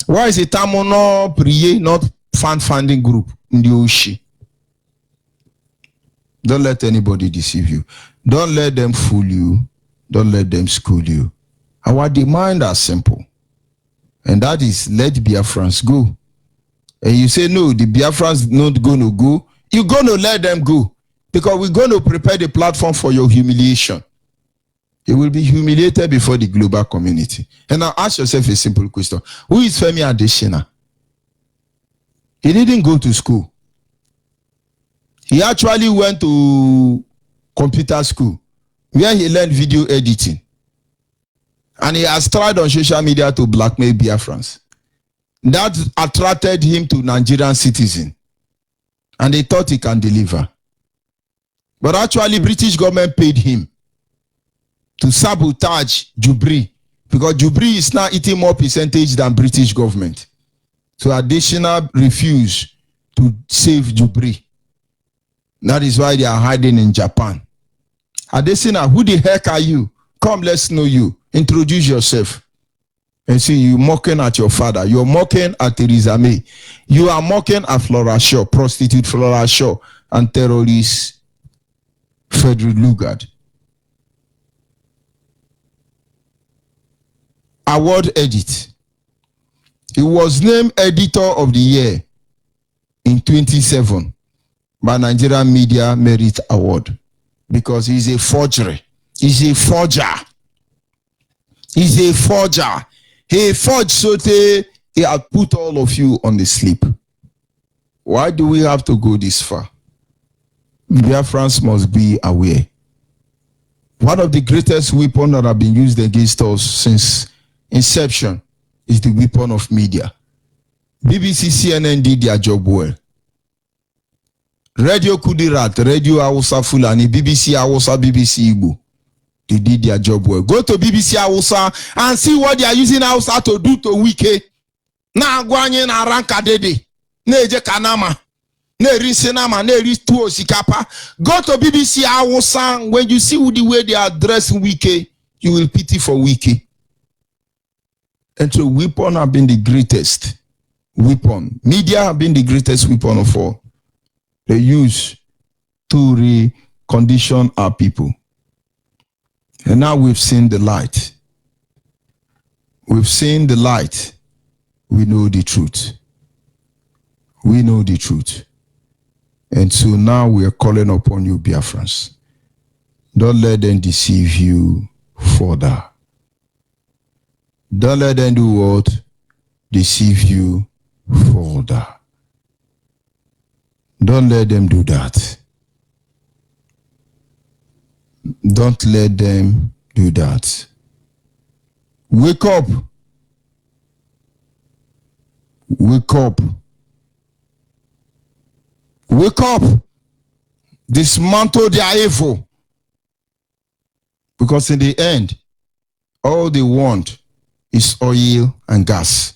Speaker 6: Why is it Tamono Priye not fan-founding group? Ndioshi. Don't let anybody deceive you. Don't let them fool you. Don't let them school you. Our demand are simple. And that is, let Biafrans go. And you say, no, the Biafrans not going to go. You're going to let them go. Because we're going to prepare the platform for your humiliation. You will be humiliated before the global community. And now ask yourself a simple question. Who is Femi Adesina? He didn't go to school. He actually went to computer school where he learned video editing. And he has tried on social media to blackmail Biafrans. That attracted him to Nigerian citizen. And they thought he can deliver. But actually, British government paid him to sabotage Jubri, because Jubri is now eating more percentage than British government. So Additional refused to save Jubri. That is why they are hiding in Japan. Adesina, who the heck are you? Come, let's know you. Introduce yourself. And see, you mocking at your father. You're mocking at Theresa May. You are mocking at Flora Shaw, prostitute Flora Shaw, and terrorist Frederick Lugard. Award edit. He was named Editor of the Year in 2007 by Nigerian Media Merit Award because he's a forgery. He's a forger. He's a forger. He forged so he had put all of you on the sleep. Why do we have to go this far? Biafrans must be aware. One of the greatest weapons that have been used against us since inception is the weapon of media. BBC, CNN did their job well. Radio Kudirat, Radio Hausa Fulani, BBC Hausa, BBC Igbo. They did their job well. Go to BBC Hausa and see what they are using Hausa to do to Wike. Na gwanye na ranka dede. Neje kanama. Neri senama, neri tuo sikapa. Go to BBC Hausa. When you see the way they are dressing Wike, you will pity for Wike. And so weapon have been the greatest weapon. Media have been the greatest weapon of all. They use to recondition our people. And now we've seen the light. We've seen the light. We know the truth. We know the truth. And so now we are calling upon you, Biafrans. Don't let them deceive you further. Don't let them do what? Deceive you further. Don't let them do that. Don't let them do that. Wake up. Wake up. Wake up. Dismantle their evil. Because in the end, all they want is oil and gas.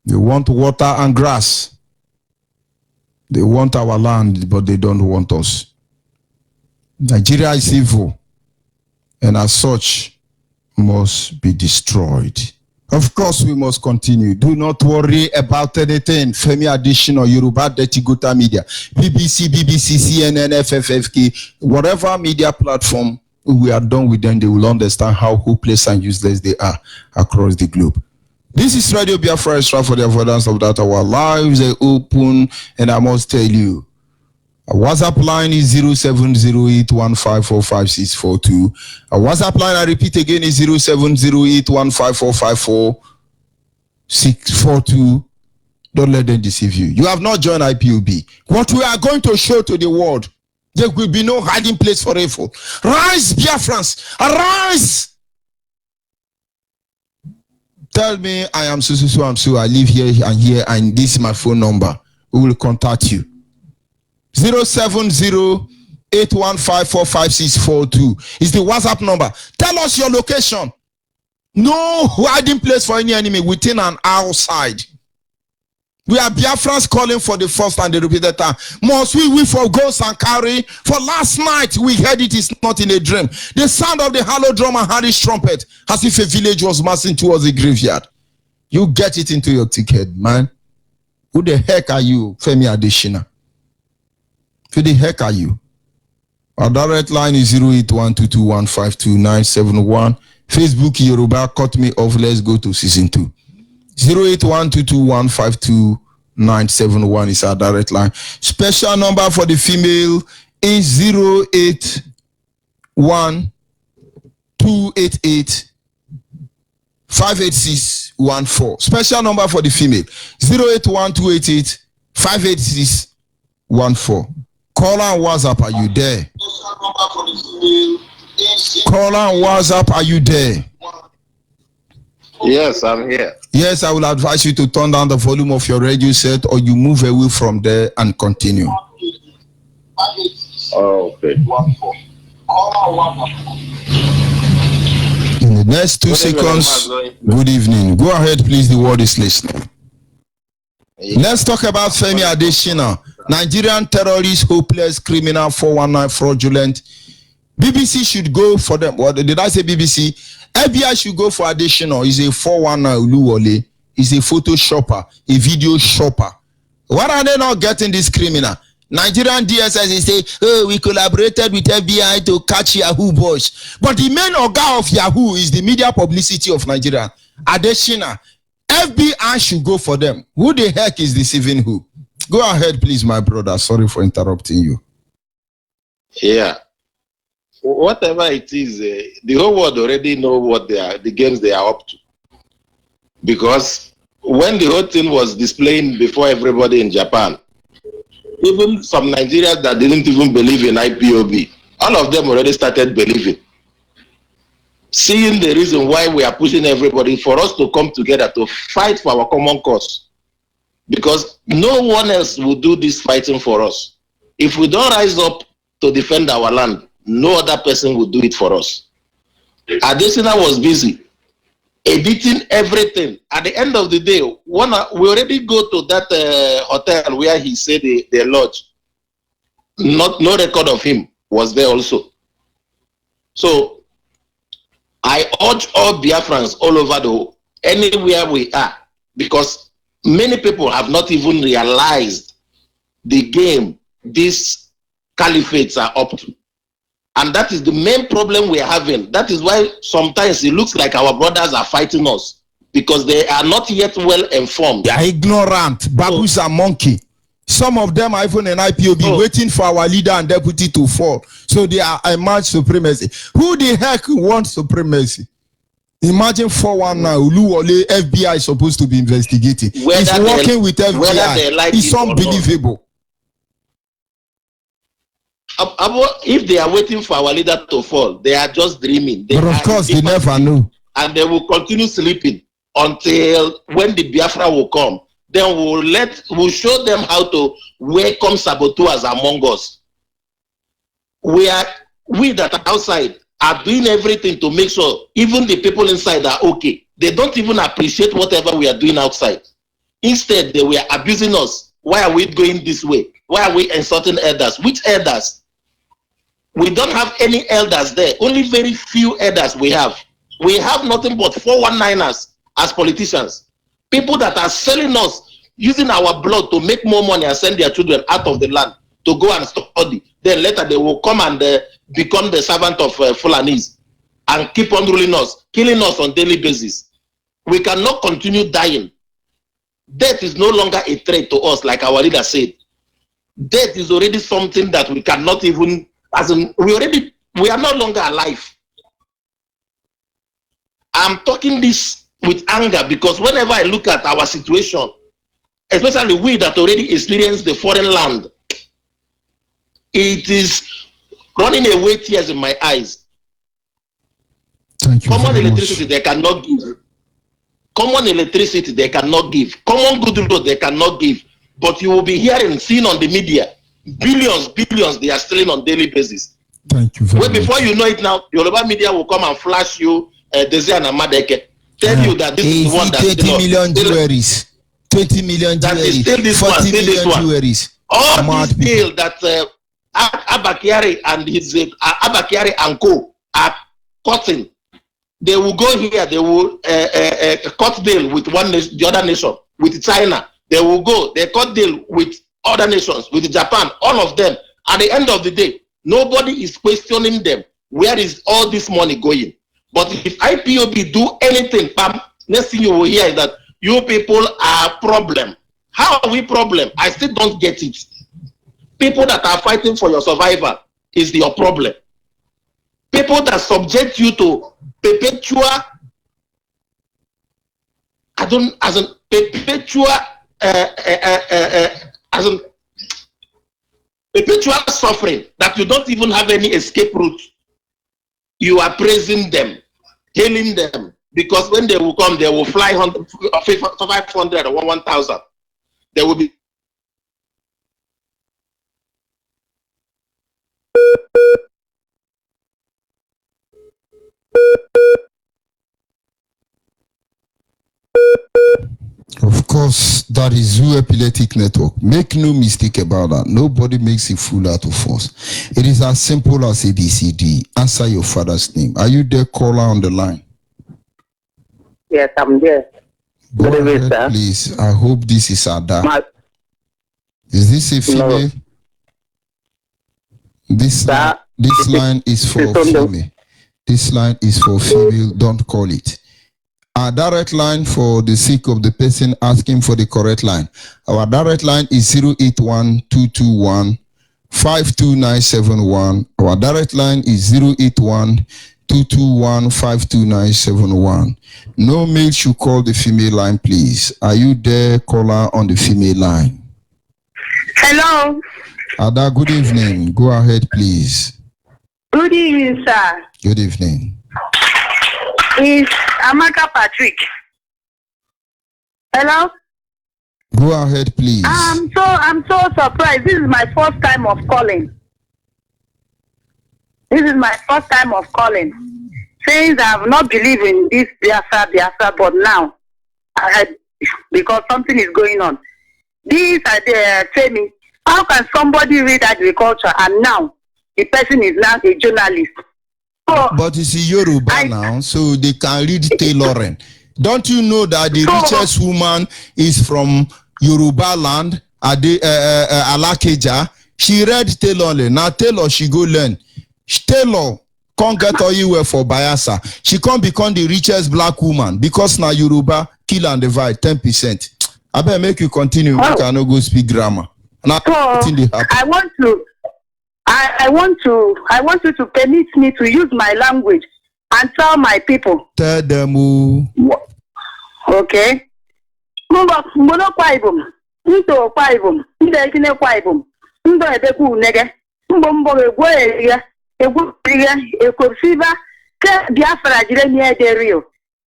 Speaker 6: They want water and grass. They want our land, but they don't want us. Nigeria is evil, and as such, must be destroyed. Of course, we must continue. Do not worry about anything. Femi Additional, Yoruba Dirty Gota Media, BBC, CNN, FFFK, whatever media platform we are done with them, they will understand how hopeless and useless they are across the globe. This is Radio Biafra Extra for the avoidance of that. Our lives are open, and I must tell you, our WhatsApp line is 070815454642. Our WhatsApp line, I repeat again, is 070815454642. Don't let them deceive you. You have not joined IPOB. What we are going to show to the world, there will be no hiding place for evil. Rise, Biafrans, arise! Tell me I am so I live here, and this is my phone number. We will contact you. 07081545642 is the WhatsApp number. Tell us your location. No hiding place for any enemy within and outside. We are Biafrans calling for the first and the repeated time. Must we for ghosts and carry? For last night we heard it is not in a dream. The sound of the hollow drum and Harry's trumpet, as if a village was marching towards a graveyard. You get it into your ticket, man. Who the heck are you, Femi Additional? Who the heck are you? Our direct line is 08122152971. Facebook Yoruba cut me off. Let's go to season 2. 08122152971 is our direct line. Special number for the female is 08128858614. Special number for the female 08128858614. Caller and WhatsApp, are you there? Caller and WhatsApp, are you there?
Speaker 11: Yes, I'm here.
Speaker 6: Yes, I will advise you to turn down the volume of your radio set, or you move away from there and continue.
Speaker 9: Okay.
Speaker 6: In the next 2 seconds, good evening. Go ahead, please. The word is listening. Let's talk about Femi Adesina, Nigerian terrorist, hopeless, criminal, 419, fraudulent. BBC should go for them. What did I say? BBC? FBI should go for Adesina. He's a 419 Uluwole. He's a photo shopper, a video shopper. What are they not getting this criminal? Nigerian DSS is say, oh, we collaborated with FBI to catch Yahoo boys. But the main organ of Yahoo is the media publicity of Nigeria. Adesina, FBI should go for them. Who the heck is deceiving who? Go ahead, please, my brother. Sorry for interrupting you.
Speaker 11: Yeah. Whatever it is, the whole world already know what they are, the games they are up to. Because when the whole thing was displaying before everybody in Japan, even some Nigerians that didn't even believe in IPOB, all of them already started believing. Seeing the reason why we are pushing everybody for us to come together to fight for our common cause. Because no one else will do this fighting for us. If we don't rise up to defend our land, no other person will do it for us. Adesina was busy editing everything. At the end of the day, we already go to that hotel where he said they lodge. No record of him was there also. So I urge all Biafrans all over anywhere we are, because many people have not even realized the game these caliphates are up to. And that is the main problem we are having. That is why sometimes it looks like our brothers are fighting us, because they are not yet well informed.
Speaker 6: They are ignorant, baboons and monkey. Some of them are even in IPOB waiting for our leader and deputy to fall. So they are emerge supremacy. Who the heck wants supremacy? Imagine 419 Uluwole, FBI is supposed to be investigating. He's working with FBI. Like it's unbelievable.
Speaker 11: If they are waiting for our leader to fall, they are just dreaming.
Speaker 6: But of course, they never know.
Speaker 11: And they will continue sleeping until when the Biafra will come. Then we'll show them how to welcome saboteurs among us. We that are outside are doing everything to make sure even the people inside are okay. They don't even appreciate whatever we are doing outside. Instead, they were abusing us. Why are we going this way? Why are we insulting elders? Which elders? We don't have any elders there. Only very few elders we have. We have nothing but 419ers as politicians. People that are selling us, using our blood to make more money and send their children out of the land to go and study. Then later they will come and become the servant of Fulanis and keep on ruling us, killing us on a daily basis. We cannot continue dying. Death is no longer a threat to us, like our leader said. Death is already something that we cannot even, we are no longer alive. I'm talking this with anger because whenever I look at our situation, especially we that already experienced the foreign land, it is running away tears in my eyes.
Speaker 6: Thank you.
Speaker 11: Common electricity they cannot give. Common electricity they cannot give. Common good road they cannot give. But you will be hearing, seeing on the media, billions they are stealing on daily basis.
Speaker 6: Thank you very much.
Speaker 11: Before you know it now, Yoruba media will come and flash you Desi and Amadeke. Tell you that this is the one that
Speaker 6: 20 million jewelries. 20 million jewelries. 40 million jewelries.
Speaker 11: All this deal that Abakiari and his Abakiari and co are cutting. They will go here, they will cut deal with the other nation, with China. They will go, they cut deal with other nations, with Japan, all of them. At the end of the day, nobody is questioning them. Where is all this money going? But if IPOB do anything, next thing you will hear is that you people are a problem. How are we problem? I still don't get it. People that are fighting for your survival is your problem. People that subject you to perpetual, perpetual suffering that you don't even have any escape route. You are praising them, hailing them, because when they will come, they will fly 500 or 1,000. They will be
Speaker 6: course, that is Zoo Epileptic Network. Make no mistake about that. Nobody makes a fool out of us. It is as simple as ABCD. Answer your father's name. Are you there, caller on the line?
Speaker 10: Yes, I'm there.
Speaker 6: Go ahead, please. I hope this is Ada. Is this a female? No. This line is for female. This line is for female. Don't call it. Our direct line, for the sake of the person asking for the correct line. Our direct line is 081-221-52971. Our direct line is 081-221-52971. No male should call the female line, please. Are you there, caller on the female line?
Speaker 10: Hello.
Speaker 6: Ada, good evening. Go ahead, please.
Speaker 10: Good evening, sir.
Speaker 6: Good evening.
Speaker 10: It's Amaka Patrick. Hello?
Speaker 6: Go ahead, please.
Speaker 10: I'm so surprised. This is my first time of calling. Since I have not believed in this Biafra, but now, because something is going on. This tell me, how can somebody read agriculture and now the person is now a journalist?
Speaker 6: But it's Yoruba now, so they can read tailoring. Don't you know that the richest woman is from Yoruba land, Alakeja? She read tailoring. Now tailor, she go learn. Tailor can't get Onyeibe for Bayelsa. She can't become the richest black woman because now Yoruba kill and divide 10%. I better make you continue. You cannot go speak grammar. Now,
Speaker 10: I want you to permit me to use my language and tell my people.
Speaker 6: Tell them.
Speaker 10: Okay. Biafra jire near the Rio.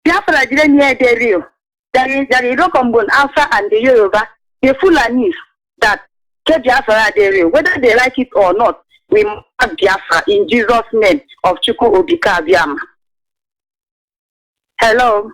Speaker 10: Biafra jire near the Rio. There is Rokombon Alpha and the Yoruba, the Fulanis that Biafra the Rio. Whether they like it or not, we must have Biafra in Jesus' name of Chuku Obika Biama. Hello.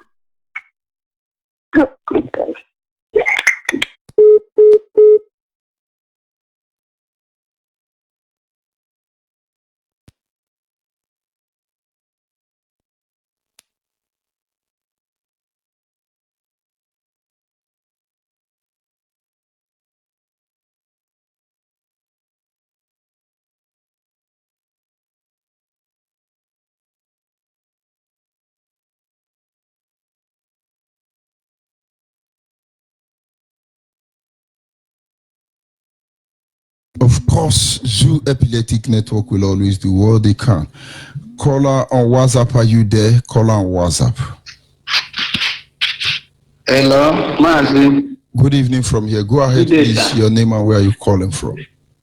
Speaker 6: Of course, Zoo Epileptic Network will always do what they can. Caller on WhatsApp, are you there? Caller on WhatsApp.
Speaker 15: Hello, MAZI.
Speaker 6: Good evening from here. Go ahead, please. Your name and where are you calling from?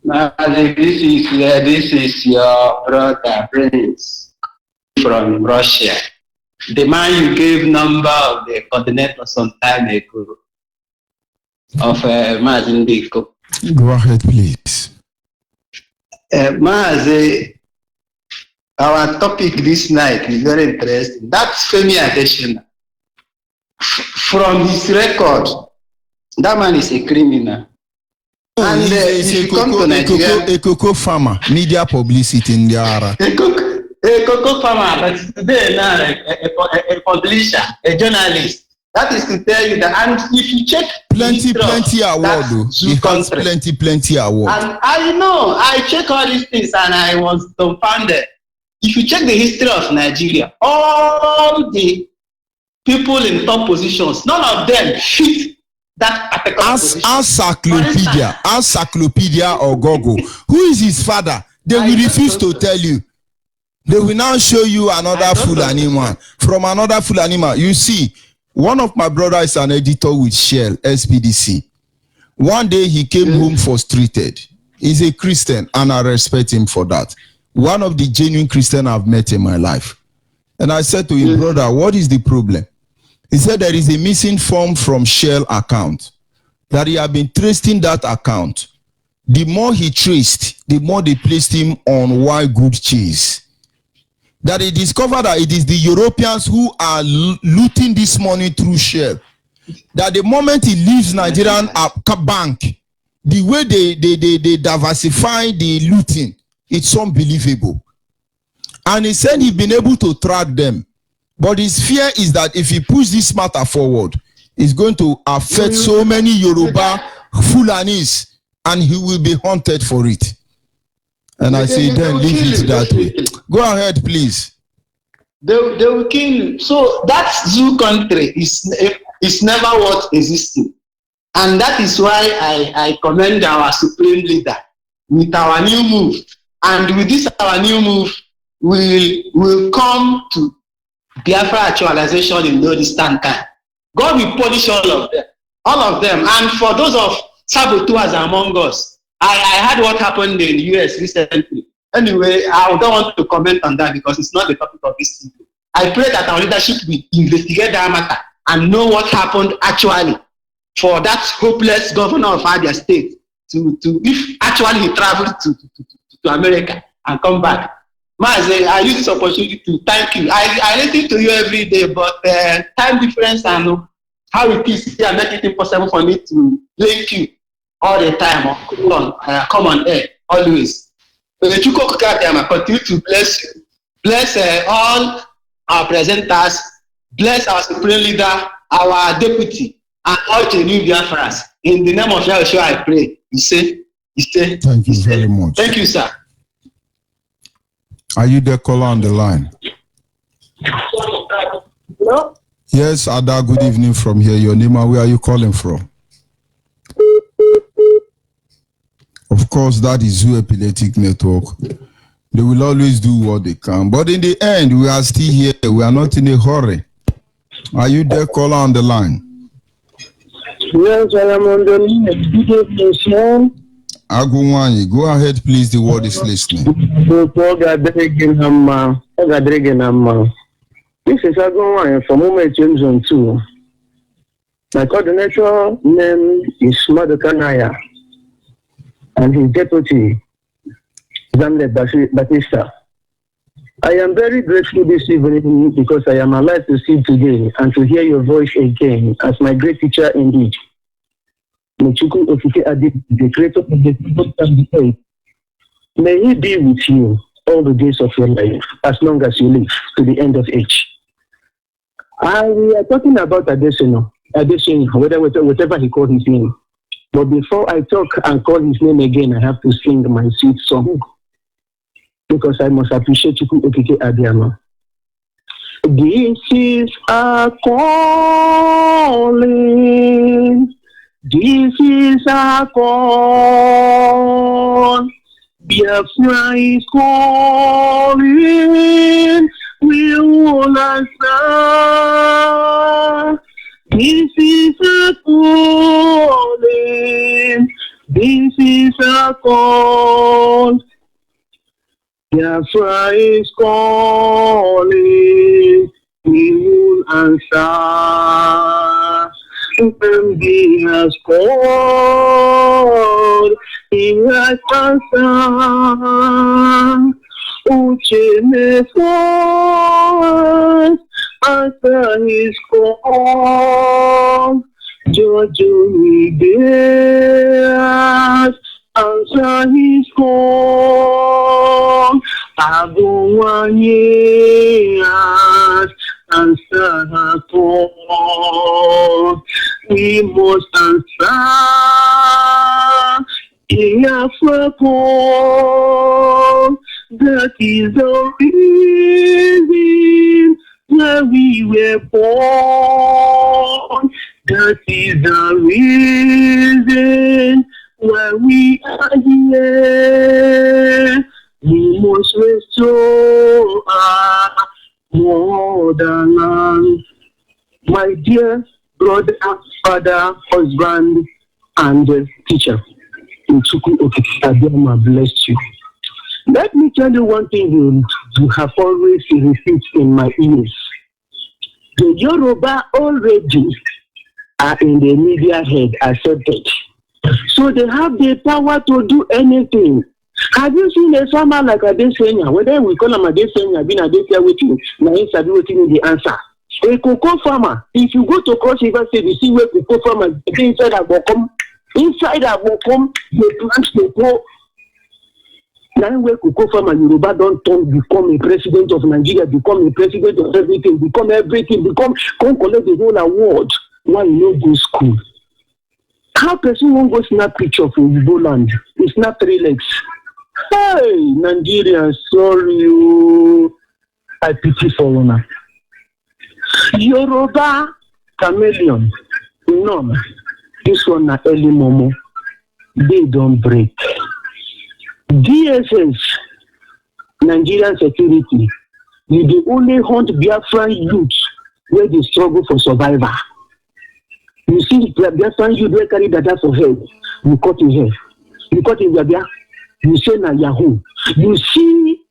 Speaker 15: MAZI, this is your brother Prince from Russia. The man you gave number of the coordinator some time ago of MAZI Ndiko.
Speaker 6: Go ahead, please.
Speaker 15: MAZI, our topic this night is very interesting. That's Femi Adesina. From his record, that man is a criminal. And if you come to Nigeria,
Speaker 6: a cocoa farmer, media publicity in the area.
Speaker 15: A cocoa farmer, but today now a publisher, a journalist. That is to tell you that, and if you check
Speaker 6: plenty award, he has plenty award.
Speaker 15: And I know, I check all these things and I was dumbfounded. If you check the history of Nigeria, all the people in top positions, none of them fit that particular position.
Speaker 6: Encyclopedia or Google. Who is his father? They will refuse to tell you. They will now show you another Fulani man. From another Fulani man. You see, one of my brothers is an editor with Shell, SPDC. One day he came home frustrated. He's a Christian and I respect him for that. One of the genuine Christians I've met in my life. And I said to him, brother, what is the problem? He said there is a missing form from Shell account. That he had been tracing that account. The more he traced, the more they placed him on why good cheese. That he discovered that it is the Europeans who are looting this money through Shell. that the moment he leaves Nigerian bank, the way they diversify the looting, it's unbelievable. And he said he's been able to track them. But his fear is that if he pushes this matter forward, it's going to affect so many Yoruba Fulanis, and he will be haunted for it. And I say, then leave it that way. Go ahead, please.
Speaker 15: They will kill you. So that zoo country is never what existing. And that is why I commend our supreme leader with our new move. And with this our new move, we'll come to Biafra actualization in no distant time. God will punish all of them. And for those of saboteurs among us, I heard what happened in the US recently. Anyway, I don't want to comment on that because it's not the topic of this video. I pray that our leadership will investigate that matter and know what happened actually for that hopeless governor of Abia State to if actually he traveled to America and come back. MAZI, I use this opportunity to thank you. I listen to you every day, but time difference and how it is here make it impossible for me to link you all the time or come on air always. Continue to bless you. Bless all our presenters, bless our supreme leader, our deputy, and all the new Biafras. In the name of Yahshua, I pray. You say.
Speaker 6: Thank you very much.
Speaker 15: Thank you, sir.
Speaker 6: Are you there, caller on the line?
Speaker 10: No?
Speaker 6: Yes, Ada, good evening from here. Your name and where are you calling from? Of course, that is Zoo Epileptic Network. They will always do what they can. But in the end, we are still here. We are not in a hurry. Are you there, caller on the line?
Speaker 10: Yes, I am on the line. Good evening.
Speaker 6: Agunwanyi, go ahead, please. The word is listening.
Speaker 10: This is Agunwanyi from Moment Zone 2. My coordinator name is Madukanaya, and his deputy, Zamle Batista. I am very grateful this evening because I am alive to see today and to hear your voice again as my great teacher indeed. Mechuku Ofike Adib, the creator of the people and the earth. May he be with you all the days of your life, as long as you live to the end of age. We are talking about Adesina, whatever he called his name. But before I talk and call his name again, I have to sing my sweet song. Because I must appreciate Chuku Okike Abiyama. This is a calling. This is a call. Biafra is calling. We will answer. This is a calling. This is a call. Biafra is calling. We will answer. And he has called. He has answered. Uche me forth. Answer his call. Jojo Onyeibe. Answer his call. Agunwanyi answer her call. We must answer. Biafra call. That is the reason why we were born. That is the reason why we are here. We must restore our motherland. My dear brother, father, husband, and teacher, Nchuku Okike Abiyama bless you. Let me tell you one thing you have always repeated in my ears. The Yoruba already are in the media head accepted. So they have the power to do anything. Have you seen a farmer like Adesina? Whether we call him Adesina, being Adesina waiting, now he's waiting the answer.
Speaker 16: A cocoa farmer, if you go to Cross River State, you see where cocoa farmers inside Abokom. Inside Abokom, they plant cocoa. Now where cocoa farmer Yoruba don't turn, become a president of Nigeria, become a president of everything, become come collect the whole award. Why you no go school? How person won't go snap picture for Igbo land? It's not 3 legs. Hey, Nigerians, sorry, I pity for one. Yoruba chameleon, no, this one na early momo. They don't break. DSS, Nigerian security, you the only hunt Biafra youth where they struggle for survival. You see, Biafra youth where carry dada for head, you cut his hair. You cut his hair, you say na Yahoo. You see,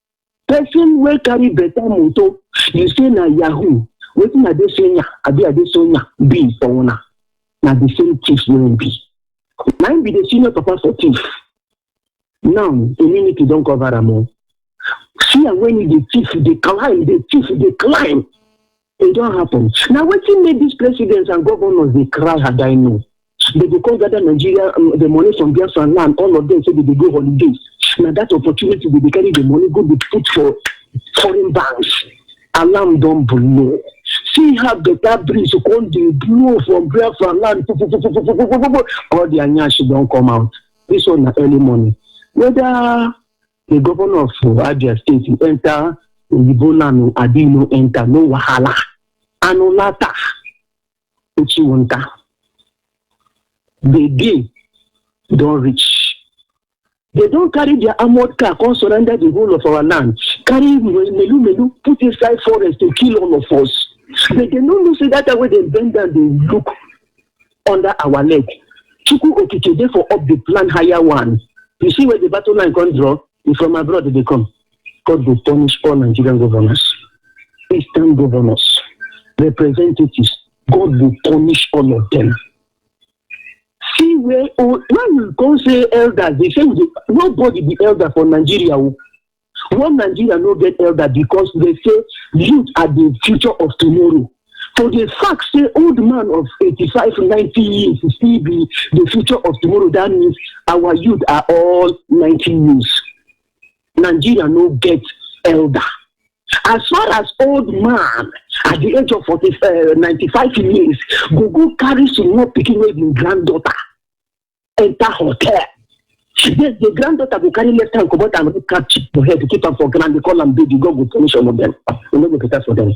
Speaker 16: person where carry better moto, you say na Yahoo. Waiting at this senior, Abi at this senior, be for one. Now the same chief will be. Mine be the senior papa for chief. Now, community don't cover them all. See, when the chief, they climb, it don't happen. Now, what made these presidents and governors, they cry, had I know. They go gather Nigeria, the money from Biafra land, all of them say they go holidays. Now, that opportunity, they carry the money, go be put for foreign banks. Alarm don't blow. See how better breeze come the blow from Biafra land. All the anyashi don't come out. This one early morning. Whether the governor of Abia State will enter Igbo land, Adino enter, no wahala. Anolata, Uchiwanta. The day don't reach. They don't carry their armored car, come surrender the whole of our land. Carry melu, put inside forest to kill all of us. But they don't say that way they bend down, they look under our leg. Chuku Okike, therefore up the plan higher one. You see where the battle line can draw? If from abroad they come. God will punish all Nigerian governors, Eastern governors, representatives. God will punish all of them. See where, when you go say elders, they say nobody be elder for Nigeria. One Nigeria no get elder because they say youth are the future of tomorrow. For the fact say old man of 85, 90 years still be the future of tomorrow, that means our youth are all 90 years. Nigeria no get elder. As far as old man at the age of 95 years, go carry some more picking with his granddaughter, enter hotel. Yes, the granddaughter will carry left hand, come out and catch for her to keep her for grand. They call them baby. God will punish all of them. It no go better for them.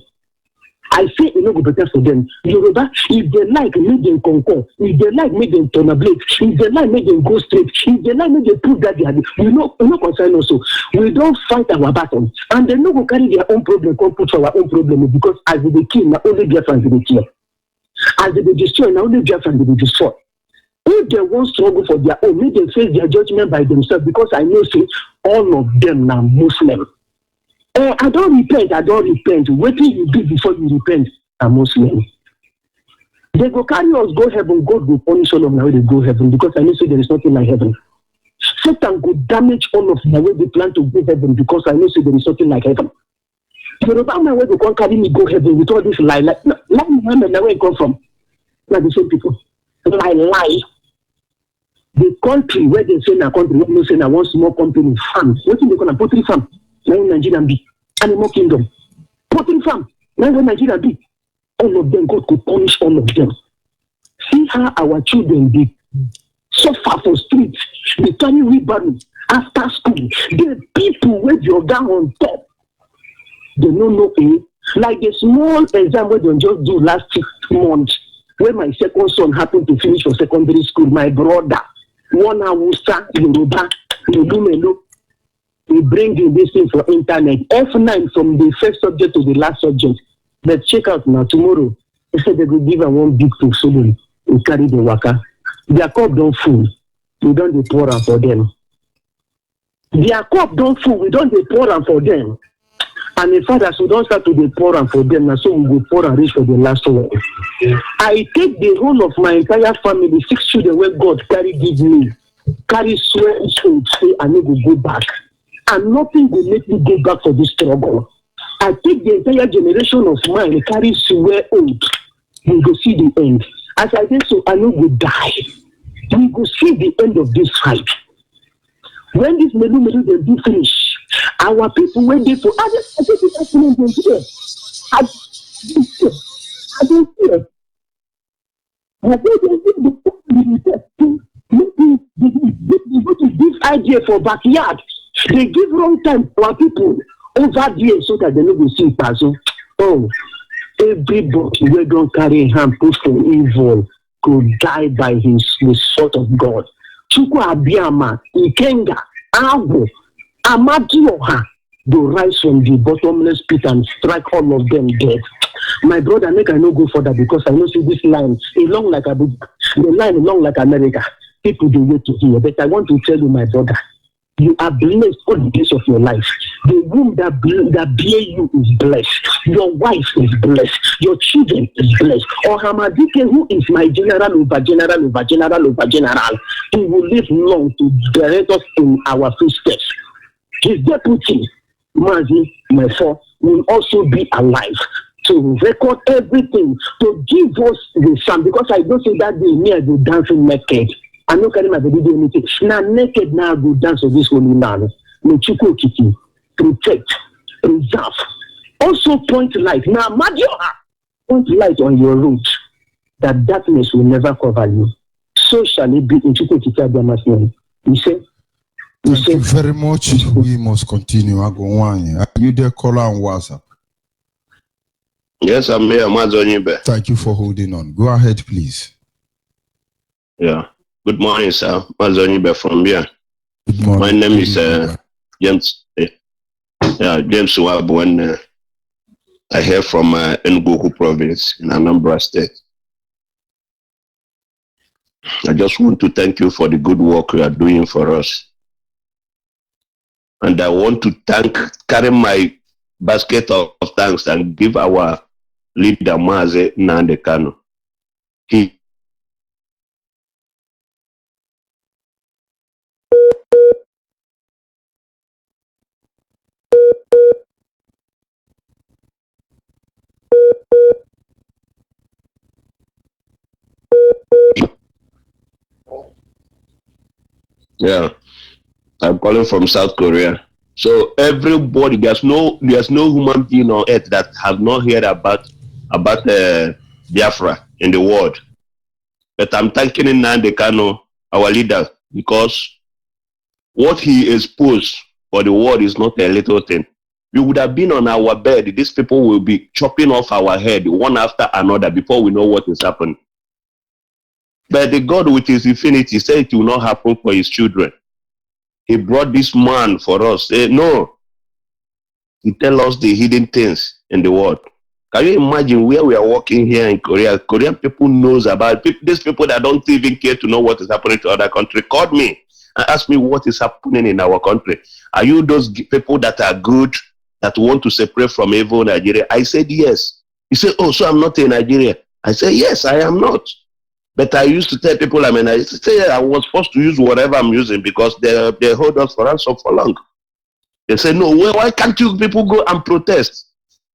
Speaker 16: I say it no go better for them. Yoruba, if they like, make them conquer. If they like, make them turn a blade. If they like, make them go straight. If they like, make them prove that they are. We no concern also. We don't fight our battle, and they no go carry their own problem, come put for our own problem because as they kill, not only Biafra they kill. As they destroy, not only Biafra they destroy. If they won't struggle for their own, make them face their judgment by themselves because I know say all of them are Muslim. I don't repent. Wait till you do before you repent, I'm Muslim. They go carry us, go heaven, God will punish all of them when they go heaven because I know say there is nothing like heaven. Satan go damage all of them when they plan to go heaven because I know say there is nothing like heaven. Yoruba man where they can't carry me go heaven with all this lie. Like Muhammad, where it come from? Like the same people. Lie. The country where they say na country, no say na one small company farm. What do they call a poultry farm? Now in Nigeria be animal kingdom. Poultry farm. Now in Nigeria be. All of them, God could punish all of them. See how our children be suffer for streets. They carry wheelbarrow after school. The people where you're down on top. They don't know it. Like the small exam where they just do last 6 months. When my second son happened to finish for secondary school, my brother, one Awusa, Yoruba, Melu, we bring in this thing for internet. F9 from the first subject to the last subject. Let's check out now tomorrow. They said they will give them one big book so they will carry the waka. Their cup don't full. We don't dey pour am for them. Their cup don't full. We don't dey pour am for them. And in fact, as we don't start to dey pour am for them, now so we will pour and reach for the last one. I take the whole of my entire family, 6 children where God carry give me, carry swear say I need to go back. And nothing will make me go back for this struggle. I think the entire generation of mine carry swear old. We go see the end. As I say so, I know we die. We go see the end of this fight. When this melu they do finish, our people when they for I think it's happening here. I don't fear. I think they go to this idea for backyard. They give wrong time to our people over there so that they no go see person. Oh, everybody we don't carry hand put for evil could die by the sword of God. Chukwu Abiyama, Ikenga, Agu, Amadioha, they rise from the bottomless pit and strike all of them dead. My brother, make I no go further because I know see this line long like America. People do wait to hear, but I want to tell you, my brother, you are blessed all the days of your life. The womb that bear you is blessed. Your wife is blessed. Your children is blessed. Or Hamadike, who is my general, he will live long to direct us in our footsteps. His deputy, MAZI, my son, will also be alive to record everything, to give us the sound. Because I don't say that day, me, I go dancing naked. I no carry my baby do anything. Now naked now go dance with this holy man. No chuko kiki. Protect, preserve. Also point light. Now Madioha, point light on your road that darkness will never cover you. So shall it be in chuko kiki Abiyama's name. You say?
Speaker 6: Thank you very much. We must continue. Agowanye. Are you there, caller on WhatsApp?
Speaker 11: Yes, I'm here, Onyeibe.
Speaker 6: Thank you for holding on. Go ahead, please.
Speaker 11: Yeah. Good morning, sir. Onyeibe from here.
Speaker 6: Good morning.
Speaker 11: My name is James. James Wabu, and I hail from Enugu province in Anambra State. I just want to thank you for the good work you are doing for us. And I want to carry my basket of thanks and give our leader, MAZI Nnamdi Kanu. Yeah, I'm calling from South Korea. So everybody, there's no human being on earth that have not heard about Biafra in the world. But I'm thanking Nnamdi Kanu, our leader, because what he exposed for the world is not a little thing. We would have been on our bed. These people will be chopping off our head one after another before we know what is happening. But the God with his infinity said it will not happen for his children. He brought this man for us. No. He tell us the hidden things in the world. Can you imagine where we are working here in Korea? Korean people knows about these people that don't even care to know what is happening to other countries. Called me and asked me what is happening in our country. Are you those people that are good, that want to separate from evil Nigeria? I said yes. He said, oh, so I'm not in Nigeria. I said, yes, I am not. But I used to tell people, I was forced to use whatever I'm using because they hold us for ransom for long. They say, no, well, why can't you people go and protest?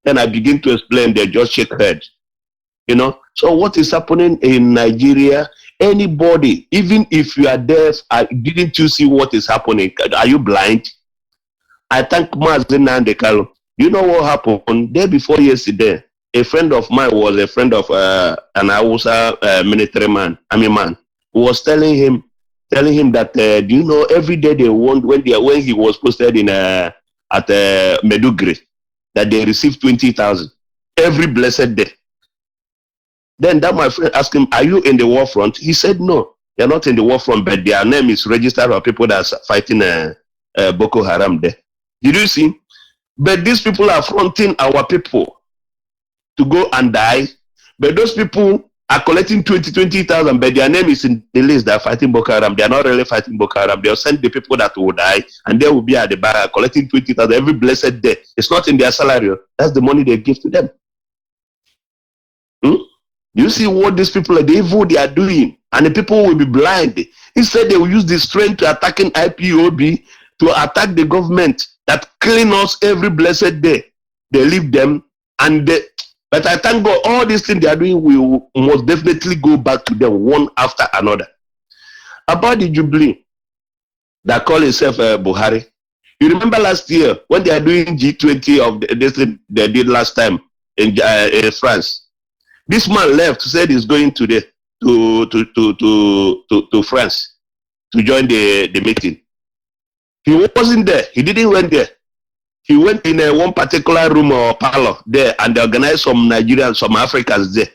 Speaker 11: Then I begin to explain, they just shake head. You know, so what is happening in Nigeria? Anybody, even if you are deaf, didn't you see what is happening? Are you blind? I thank MAZI Nnamdi Kanu. You know what happened? Day before yesterday, a friend of mine was a friend of an Hausa military man, army man, who was telling him that do you know every day they want when he was posted in at Medugri that they received 20,000 every blessed day. Then that my friend asked him, "Are you in the war front?" He said, "No, they're not in the war front, but their name is registered for people that are fighting Boko Haram there." Did you see? But these people are fronting our people to go and die, but those people are collecting 20,000, but their name is in the list that are fighting Boko Haram. They are not really fighting Boko Haram. They'll send the people that will die, and they will be at the bar collecting 20,000 every blessed day. It's not in their salary. That's the money they give to them. You see what these people are, the evil they are doing, and the people will be blind. Instead, they will use the strength to attacking IPOB, to attack the government that killing us every blessed day. they leave them, and but I thank God, all these things they are doing will most definitely go back to them one after another. About the Jubilee that call itself Buhari. You remember last year when they are doing G20 of this they did last time in France. This man left, said he's going today to France to join the meeting. He wasn't there. He didn't went there. He went in one particular room or parlor there, and they organized some Nigerians, some Africans there,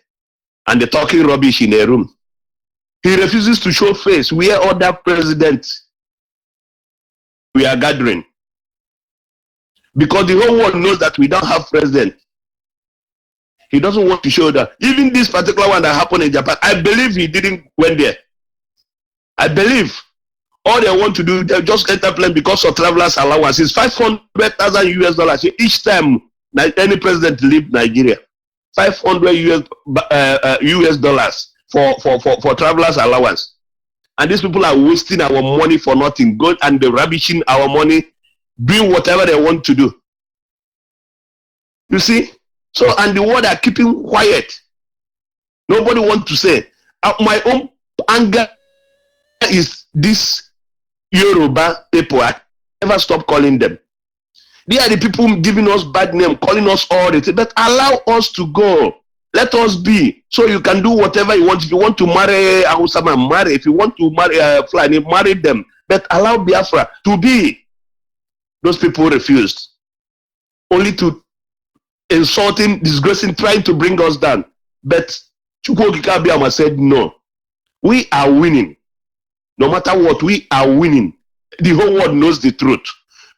Speaker 11: and they're talking rubbish in a room. He refuses to show face where other presidents we are gathering, because the whole world knows that we don't have president. He doesn't want to show that. Even this particular one that happened in Japan, I believe he didn't went there. I believe all they want to do, they just enter plane because of travelers allowance. It's $500,000 US each time any president leave Nigeria. $500 US dollars for travelers allowance. And these people are wasting our money for nothing, good, and they're ravishing our money, doing whatever they want to do. You see? So, and the world are keeping quiet. Nobody wants to say. My own anger is this Yoruba people. I never stop calling them. They are the people giving us bad name, calling us all the time. But allow us to go. Let us be. So you can do whatever you want. If you want to marry Ahusama, marry. If you want to marry Fulani, marry them. But allow Biafra to be. Those people refused. Only to insulting, disgracing, trying to bring us down. But Chukwuokike Abiyama said no. We are winning. No matter what, we are winning. The whole world knows the truth.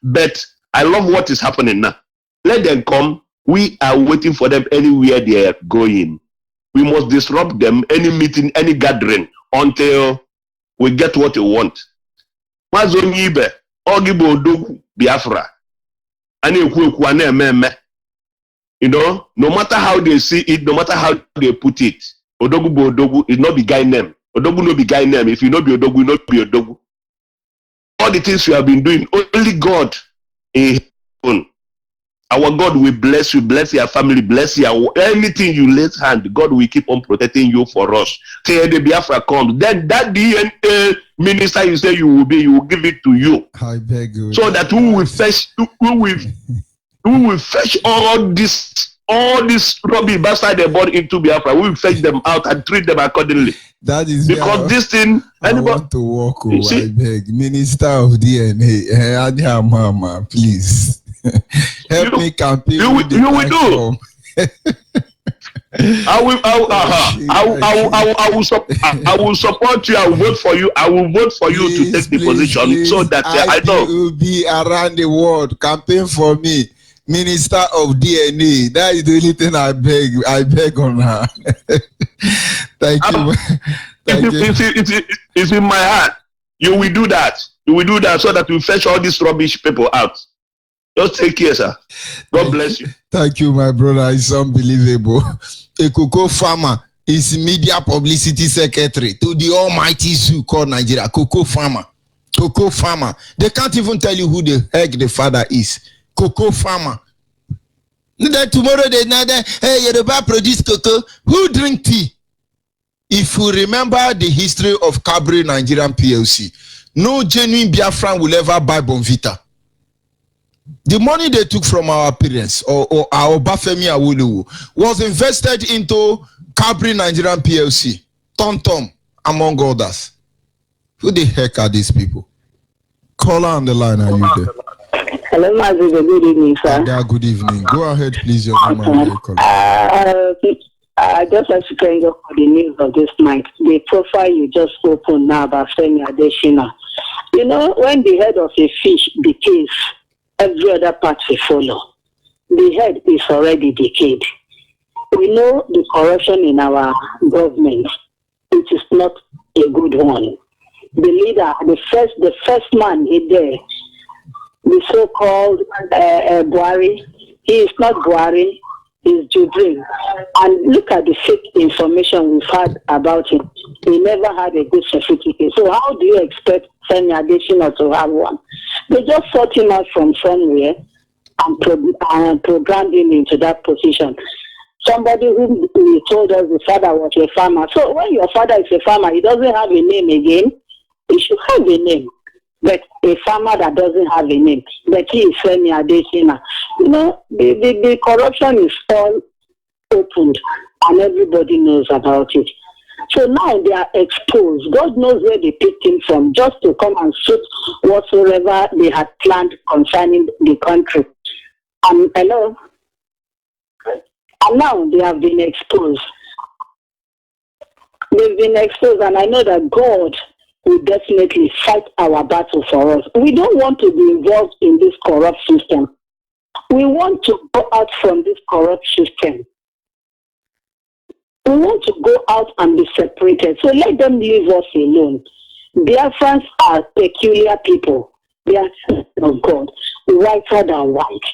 Speaker 11: But I love what is happening now. Let them come. We are waiting for them anywhere they are going. We must disrupt them, any meeting, any gathering, until we get what we want. MAZI Onyeibe, Ogibo Odogwu, Biafra. You know, no matter how they see it, no matter how they put it, Odogwu is not the guy name. Odogwu no be guy name. If you know be Odogwu, not be Odogwu. All the things we have been doing, only God in heaven. Our God will bless you, bless your family, bless you. Anything you lay hand, God will keep on protecting you for us. Till the Biafra comes, then that DNA minister you say you will be, you will give it to you.
Speaker 6: I beg you.
Speaker 11: So that we will fetch all this rubbish bastard they brought into Biafra. We will fetch them out and treat them accordingly.
Speaker 6: That is
Speaker 11: because this thing.
Speaker 6: I want to walk over. I beg, Minister of DNA, Mama, please. Help me campaign.
Speaker 11: You will do. I will support you. I will vote for you. I will vote for you to take the position so that I know.
Speaker 6: You will be around the world. Campaign for me, Minister of DNA. That is the only thing I beg on her. Thank you.
Speaker 11: It's in my heart. You will do that. You will do that so that we fetch all these rubbish people out. Just take care, sir. God bless you.
Speaker 6: Thank you, my brother. It's unbelievable. A cocoa farmer is media publicity secretary to the almighty zoo called Nigeria. Cocoa farmer. Cocoa farmer. They can't even tell you who the heck the father is. Cocoa farmer. Then tomorrow they know that, hey, Yoruba produce cocoa. Who drink tea? If you remember the history of Cabri Nigerian PLC, no genuine Biafran will ever buy Bonvita. The money they took from our parents or our Bafemi Awolowo was invested into Cabri Nigerian PLC, Tom, among others. Who the heck are these people? Caller on the line, are you there?
Speaker 10: Hello, MAZI. Good evening, sir.
Speaker 6: Yeah, good evening. Go ahead, please. Your name and your caller.
Speaker 10: I just like to thank you for the news of this night. The profile you just opened now about Femi Adesina. You know, when the head of a fish decays, every other part will follow. The head is already decayed. We know the corruption in our government. It is not a good one. The leader, the first man in there, the so-called Buhari, he is not Buhari, he is Jubril. And look at the fake information we've had about him. He never had a good certificate. So how do you expect Femi Adesina to have one? They just sought him out from somewhere and programmed him into that position. Somebody who told us the father was a farmer. So when your father is a farmer, he doesn't have a name again. He should have a name. But a farmer that doesn't have a name. But he is Femi Adesina. You know, the corruption is all opened and everybody knows about it. So now they are exposed. God knows where they picked him from, just to come and shoot whatsoever they had planned concerning the country. And now they have been exposed. They've been exposed, and I know that God will definitely fight our battle for us. We don't want to be involved in this corrupt system. We want to go out from this corrupt system. We want to go out and be separated. So let them leave us alone. Biafrans are peculiar people. They are sons of God, whiter than white.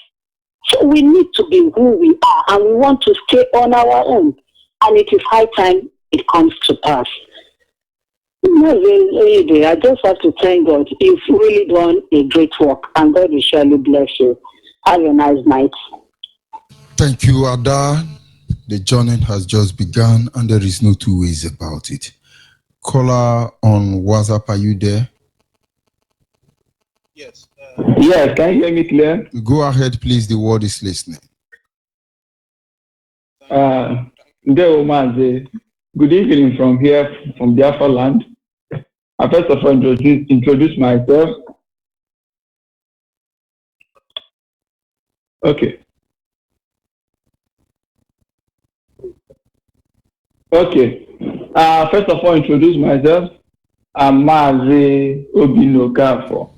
Speaker 10: So we need to be who we are, and we want to stay on our own. And it is high time it comes to pass. I just have to thank God. You've really done a great work, and God will surely bless you. Have a nice night.
Speaker 6: Thank you, Ada. The journey has just begun, and there is no two ways about it. Caller on WhatsApp, are you there?
Speaker 12: Yes. Yes, can you hear me clear?
Speaker 6: Go ahead, please. The word is listening.
Speaker 12: Good evening from here, from Biafra land. I first of all introduce myself. Okay. First of all, introduce myself. I'm MAZI Obinokafo.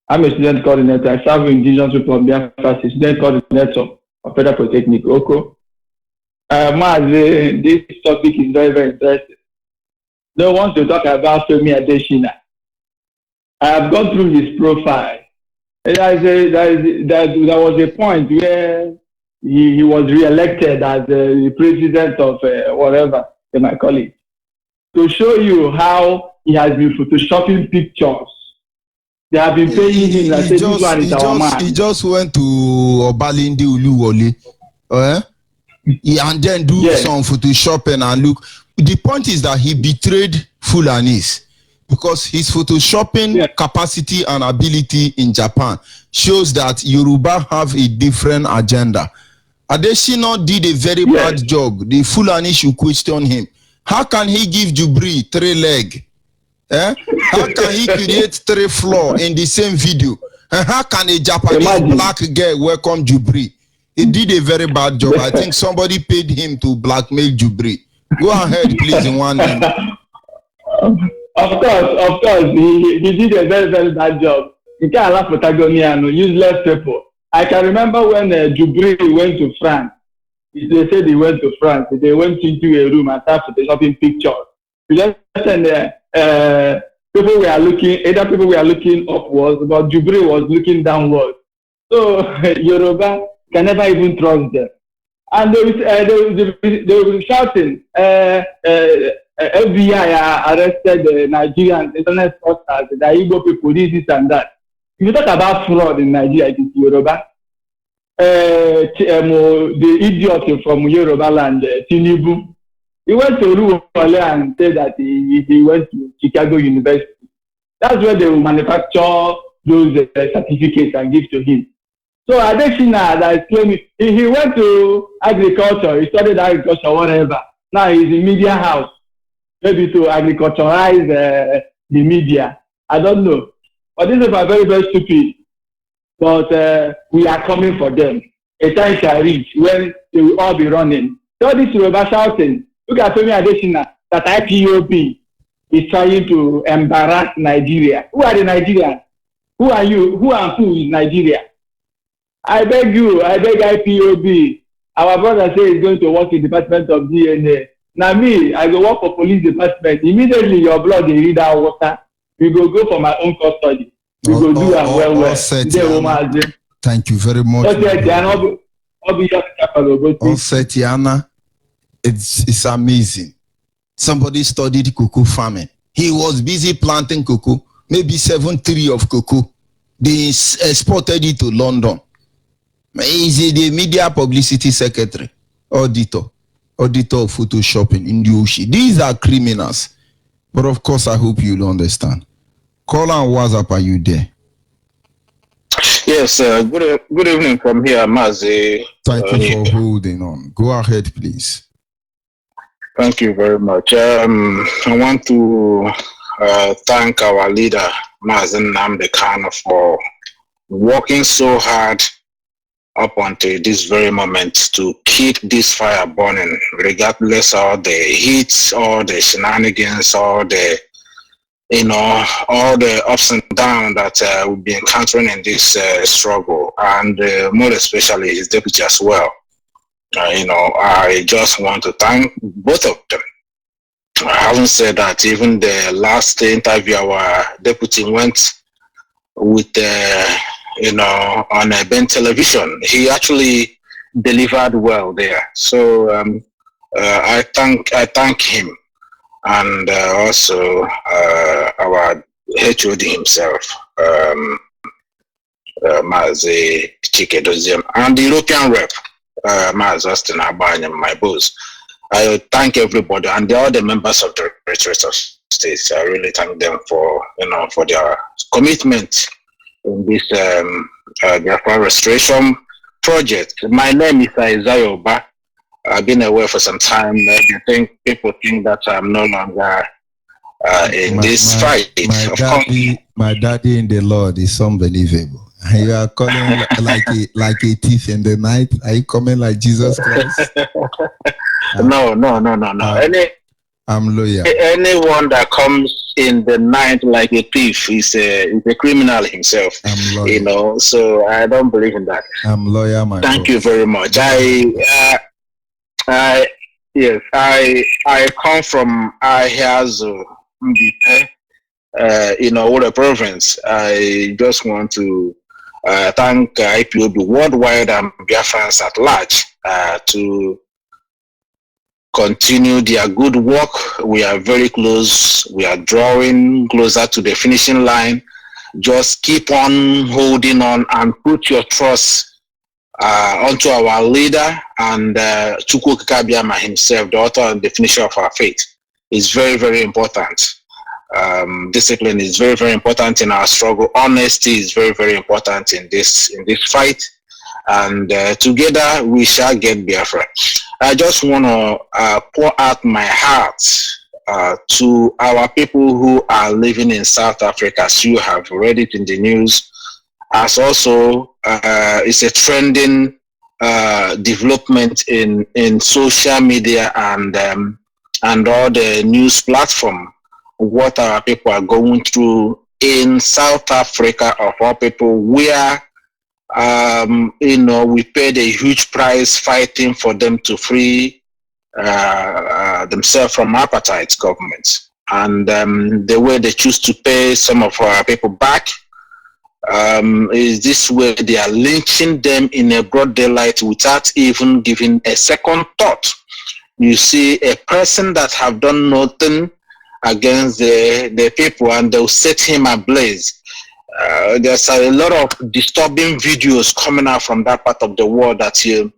Speaker 12: I'm a student coordinator. I serve in Indigenous People of Biafra, student coordinator of Federal Polytechnic, Oko. MAZI, this topic is very, very interesting. They want to talk about Femi Adesina. I have gone through his profile. There was a point where he was re-elected as the president of whatever they might call it, to show you how he has been photoshopping pictures. They have been paying him like this one is our man.
Speaker 6: He just went to Obalindi Uluwole, and then do some photoshopping and look. The point is that he betrayed Fulanis, because his photoshopping capacity and ability in Japan shows that Yoruba have a different agenda. Adesina did a very bad job. The Fulani should question him. How can he give Jubri 3 legs? How can he create 3 floors in the same video? And how can a Japanese black girl welcome Jubri? He did a very bad job. I think somebody paid him to blackmail Jubri. Go ahead, please, in one name.
Speaker 12: Of course, he did a very, very bad job. You can't allow Patagonia, useless people. I can remember when Jubri went to France. They said he went to France. They went into a room and started photoshopping pictures. People were looking upwards, but Jubri was looking downwards. So Yoruba can never even trust them. And they were shouting, FBI arrested the Nigerian internet fraudsters, the Igbo people, this and that. If you talk about fraud in Nigeria, it is Yoruba. The idiot from Yoruba land, Tinubu, he went to Uluwole and said that he went to Chicago University. That's where they will manufacture those certificates and give to him. So Adesina, that is claiming, he went to agriculture, he studied agriculture, whatever. Now he's in media house, maybe to agriculturize the media. I don't know. But these people are very, very stupid. But we are coming for them. A time shall reach when they will all be running. So this Yoruba shouting, look at Femi Adesina, that IPOB is trying to embarrass Nigeria. Who are the Nigerians? Who are you? Who and who is Nigeria? I beg IPOB. Our brother says he's going to work in the Department of DNA. Now me, I go work for police department. Immediately your blood will read our water. We go for my own custody. We go do am well.
Speaker 6: Thank you very much. Setiana, it's amazing. Somebody studied cocoa farming. He was busy planting cocoa, maybe 7 trees of cocoa. They exported it to London. Is the media publicity secretary, auditor of photoshopping in the Ushi. These are criminals. But of course, I hope you'll understand. Call and WhatsApp, are you there?
Speaker 17: Yes, good evening from here, MAZI.
Speaker 6: Thank you for holding on. Go ahead, please.
Speaker 17: Thank you very much. I want to thank our leader, MAZI Nnamdi Kanu, for working so hard up until this very moment to keep this fire burning, regardless of the heat, or the shenanigans, or the all the ups and downs that we'll be encountering in this struggle, and more especially his deputy as well. I just want to thank both of them. I haven't said that even the last interview our deputy went with, on Ben television, he actually delivered well there. So I thank him. And also our HOD himself, MAZI Chikedozium, and the European rep, MAZI Austin Abanyam, my boss. I thank everybody and all the members of the Directorate of States. I really thank them for for their commitment in this Biafra restoration project. My name is Isaiah Oba. I've been away for some time. People think that I'm no longer in this fight.
Speaker 6: My daddy in the Lord is unbelievable. You are calling like a thief in the night. Are you coming like Jesus Christ?
Speaker 17: No.
Speaker 6: I'm loyal.
Speaker 17: Anyone that comes in the night like a thief is a criminal himself.
Speaker 6: I'm loyal.
Speaker 17: So I don't believe in that.
Speaker 6: I'm loyal, my
Speaker 17: Thank you very much. I come from Ahiazu, Oda province. I just want to thank IPOB worldwide and Biafrans at large to continue their good work. We are very close. We are drawing closer to the finishing line. Just keep on holding on and put your trust onto our leader and Chukwu Kabiama himself, the author and the finisher of our faith. Is very, very important. Discipline is very, very important in our struggle. Honesty is very, very important in this fight. And together we shall get Biafra. I just want to pour out my heart to our people who are living in South Africa, as you have read it in the news. As also it's a trending development in social media and all the news platform, what our people are going through in South Africa, of all people, where we paid a huge price fighting for them to free themselves from apartheid governments, and the way they choose to pay some of our people back is this way they are lynching them in a broad daylight without even giving a second thought. You see a person that have done nothing against the people and they'll set him ablaze. There's a lot of disturbing videos coming out from that part of the world that you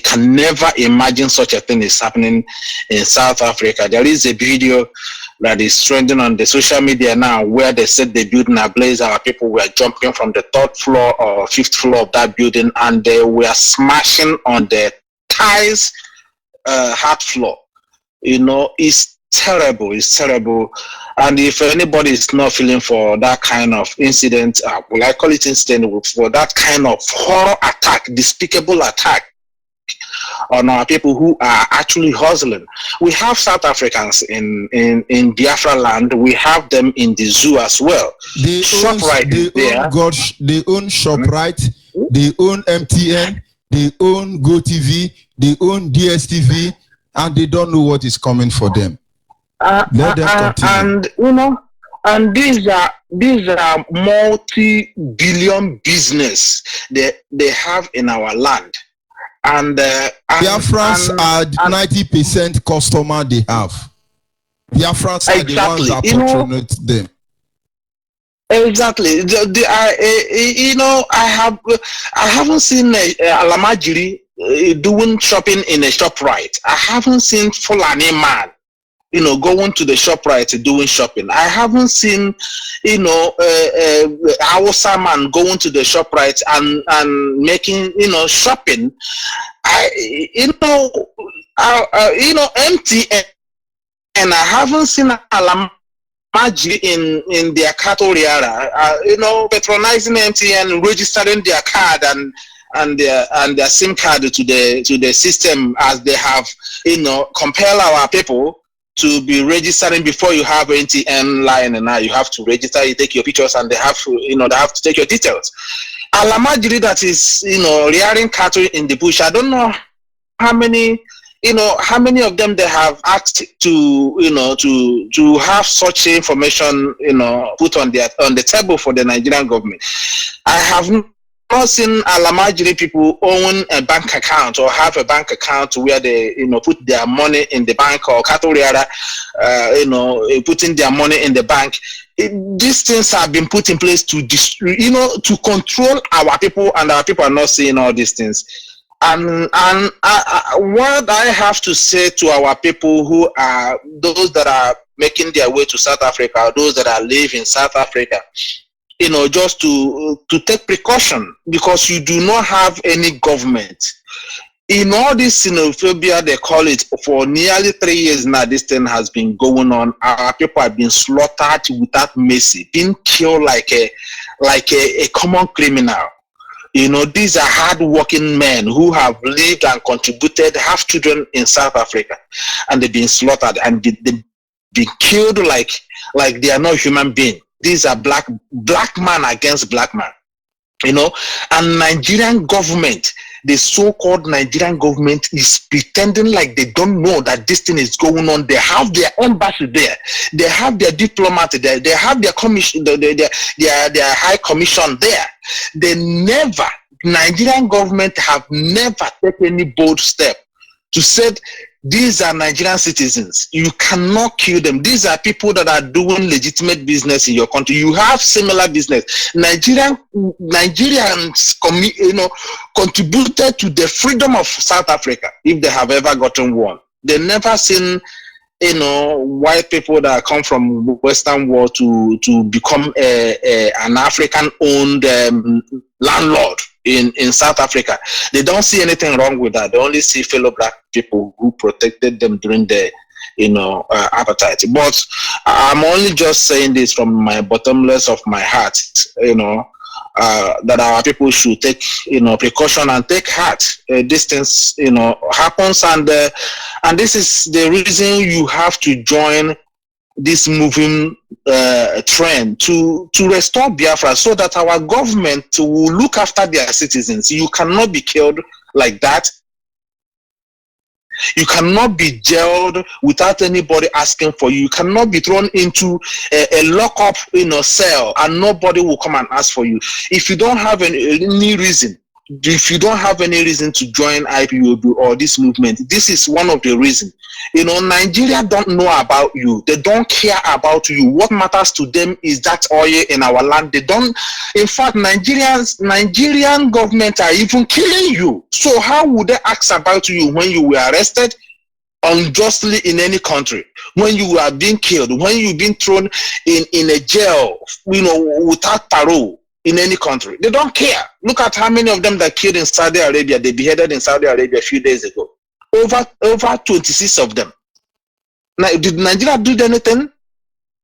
Speaker 17: can never imagine such a thing is happening in South Africa. There is a video that is trending on the social media now where they said the building ablaze. Our people were jumping from the 3rd floor or 5th floor of that building and they were smashing on the tiles hard floor. It's terrible. It's terrible. And if anybody is not feeling for that kind of incident, will I call it incident, for that kind of horror attack, despicable attack on our people who are actually hustling. We have South Africans in Biafra land. We have them in the zoo as well.
Speaker 6: They own ShopRite, they own MTN, they own GoTV, they own DSTV, and they don't know what is coming for them. Let them continue.
Speaker 17: And these are multi-billion business they have in our land. And
Speaker 6: Biafrans are 90% customer they have. Biafrans are the ones that patronate them.
Speaker 17: Exactly. You know, I haven't seen Alamajiri doing shopping in a ShopRite. I haven't seen Fulani man, you know, going to the ShopRite doing shopping. I haven't seen, you know, Hausa man going to the ShopRite and making, you know, shopping. MTN, and I haven't seen Alamajiri in their cattle area, you know, patronizing MTN, registering their card and their SIM card to the system, as they have, you know, compel our people to be registering before you have NTN line, and now you have to register, you take your pictures, and they have to take your details. Alamajiri that is, you know, rearing cattle in the bush, I don't know how many of them they have asked to, you know, to have such information, you know, put on the table for the Nigerian government. I have not seen Alamajiri people own a bank account or have a bank account where they, you know, put their money in the bank, or cattle rearer, you know, putting their money in the bank. These things have been put in place to, you know, to control our people, and our people are not seeing all these things. And what I have to say to our people who are those that are making their way to South Africa, or those that are living in South Africa, you know, just to take precaution, because you do not have any government. In all this xenophobia, they call it, for nearly 3 years now, this thing has been going on. Our people have been slaughtered without mercy, being killed like a common criminal. You know, these are hard-working men who have lived and contributed, have children in South Africa, and they've been slaughtered and they've been killed like they are not human beings. These are black man against black man, you know. And Nigerian government, the so-called Nigerian government, is pretending like they don't know that this thing is going on. They have their embassy there, they have their diplomat there, they have their commission, their high commission there. Nigerian government have never taken any bold step to say these are Nigerian citizens. You cannot kill them. These are people that are doing legitimate business in your country. You have similar business. Nigerians, you know, contributed to the freedom of South Africa, if they have ever gotten one. They never seen, you know, white people that come from Western world to become an African-owned landlord in South Africa. They don't see anything wrong with that. They only see fellow black people who protected them during the, you know, apartheid. But I'm only just saying this from my bottomless of my heart, you know, that our people should take, you know, precaution and take heart. These things, you know, happens, and this is the reason you have to join this moving trend to restore Biafra, so that our government will look after their citizens. You cannot be killed like that. You cannot be jailed without anybody asking for you. You cannot be thrown into a lockup, you know, cell, and nobody will come and ask for you. If you don't have any reason, to join IPOB or this movement, this is one of the reasons. You know, Nigeria don't know about you. They don't care about you. What matters to them is that oil in our land. They don't. In fact, Nigerian government are even killing you. So how would they ask about you when you were arrested unjustly in any country, when you are being killed, when you've been thrown in a jail, you know, without parole in any country? They don't care. Look at how many of them that killed in Saudi Arabia. They beheaded in Saudi Arabia a few days ago. Over 26 of them. Now, did Nigeria do anything?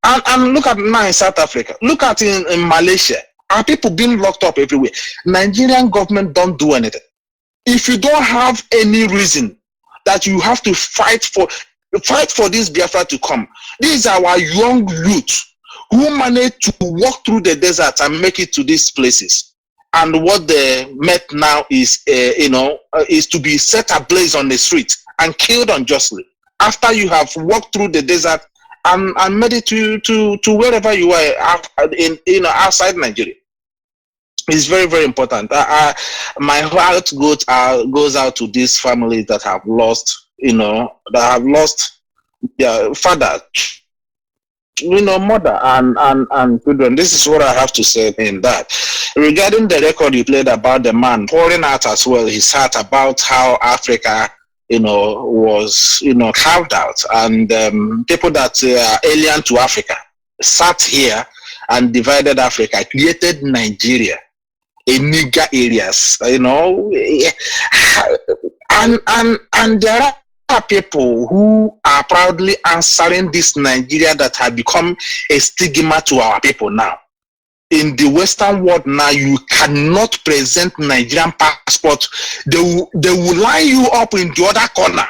Speaker 17: And look at now in South Africa. Look at in Malaysia. Are people being locked up everywhere? Nigerian government don't do anything. If you don't have any reason that you have to fight for this Biafra to come, these are our young youth who managed to walk through the desert and make it to these places. And what they met now is, is to be set ablaze on the street and killed unjustly after you have walked through the desert and made it to wherever you are outside Nigeria. It's very, very important. My heart goes out to these families that have lost, their father, mother and children. This is what I have to say in that. Regarding the record you played about the man pouring out as well his heart about how Africa, was, carved out, and people that are alien to Africa sat here and divided Africa, created Nigeria, a nigger areas, and there are people who are proudly answering this Nigeria that have become a stigma to our people now. In the Western world now, you cannot present Nigerian passport. They will line you up in the other corner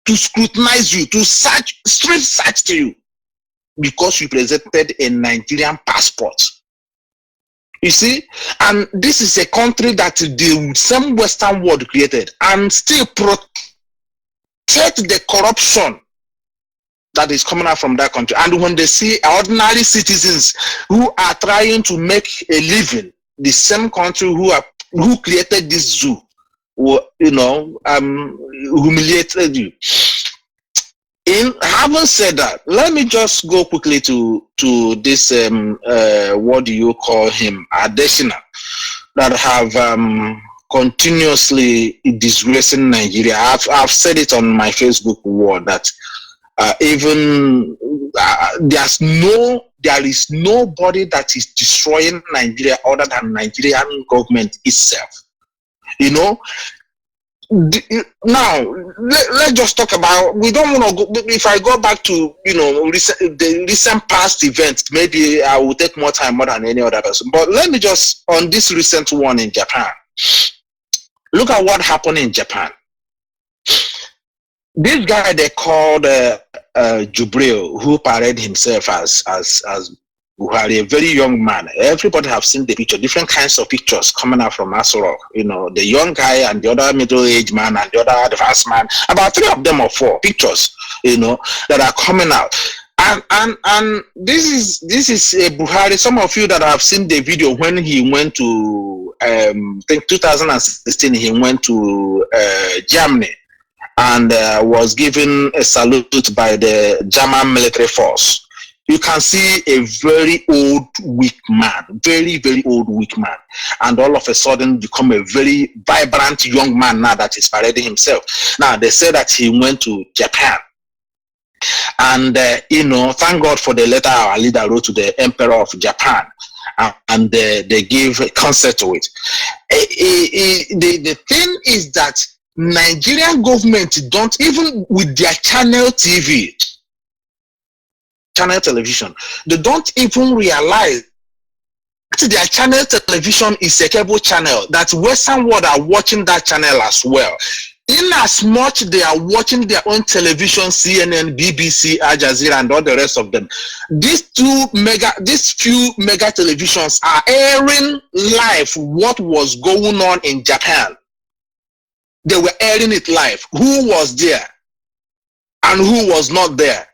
Speaker 17: to scrutinize you, to strip search to you, because you presented a Nigerian passport. You see, and this is a country that the same Western world created, and still protect the corruption that is coming out from that country. And when they see ordinary citizens who are trying to make a living, the same country who created this zoo, humiliated you. In having said that, let me just go quickly to this what do you call him, Adesina, that have continuously disgracing Nigeria. I've said it on my Facebook wall that there is nobody that is destroying Nigeria other than Nigerian government itself. Now let's just talk about. We don't want to go. If I go back to the recent past events, maybe I will take more than any other person. But let me just on this recent one in Japan. Look at what happened in Japan. This guy they called Jubril, who paraded himself as Buhari, a very young man. Everybody have seen the picture, different kinds of pictures coming out from Asorok. The young guy and the other middle-aged man and the other advanced man. About 3 of them or 4 pictures, that are coming out. And this is a Buhari. Some of you that have seen the video when he went to I think 2016, he went to Germany and was given a salute by the German military force. You can see a very old, weak man, very, very old, weak man, and all of a sudden become a very vibrant young man now that is parading himself. Now they say that he went to Japan. And thank God for the letter our leader wrote to the Emperor of Japan, and they gave a concert to it. The thing is that Nigerian government don't, even with their channel television, they don't even realize that their channel television is a cable channel, that Western world are watching that channel as well. In as much they are watching their own television, CNN, BBC, Al Jazeera, and all the rest of them, these few mega televisions are airing live what was going on in Japan. They were airing it live. Who was there and who was not there?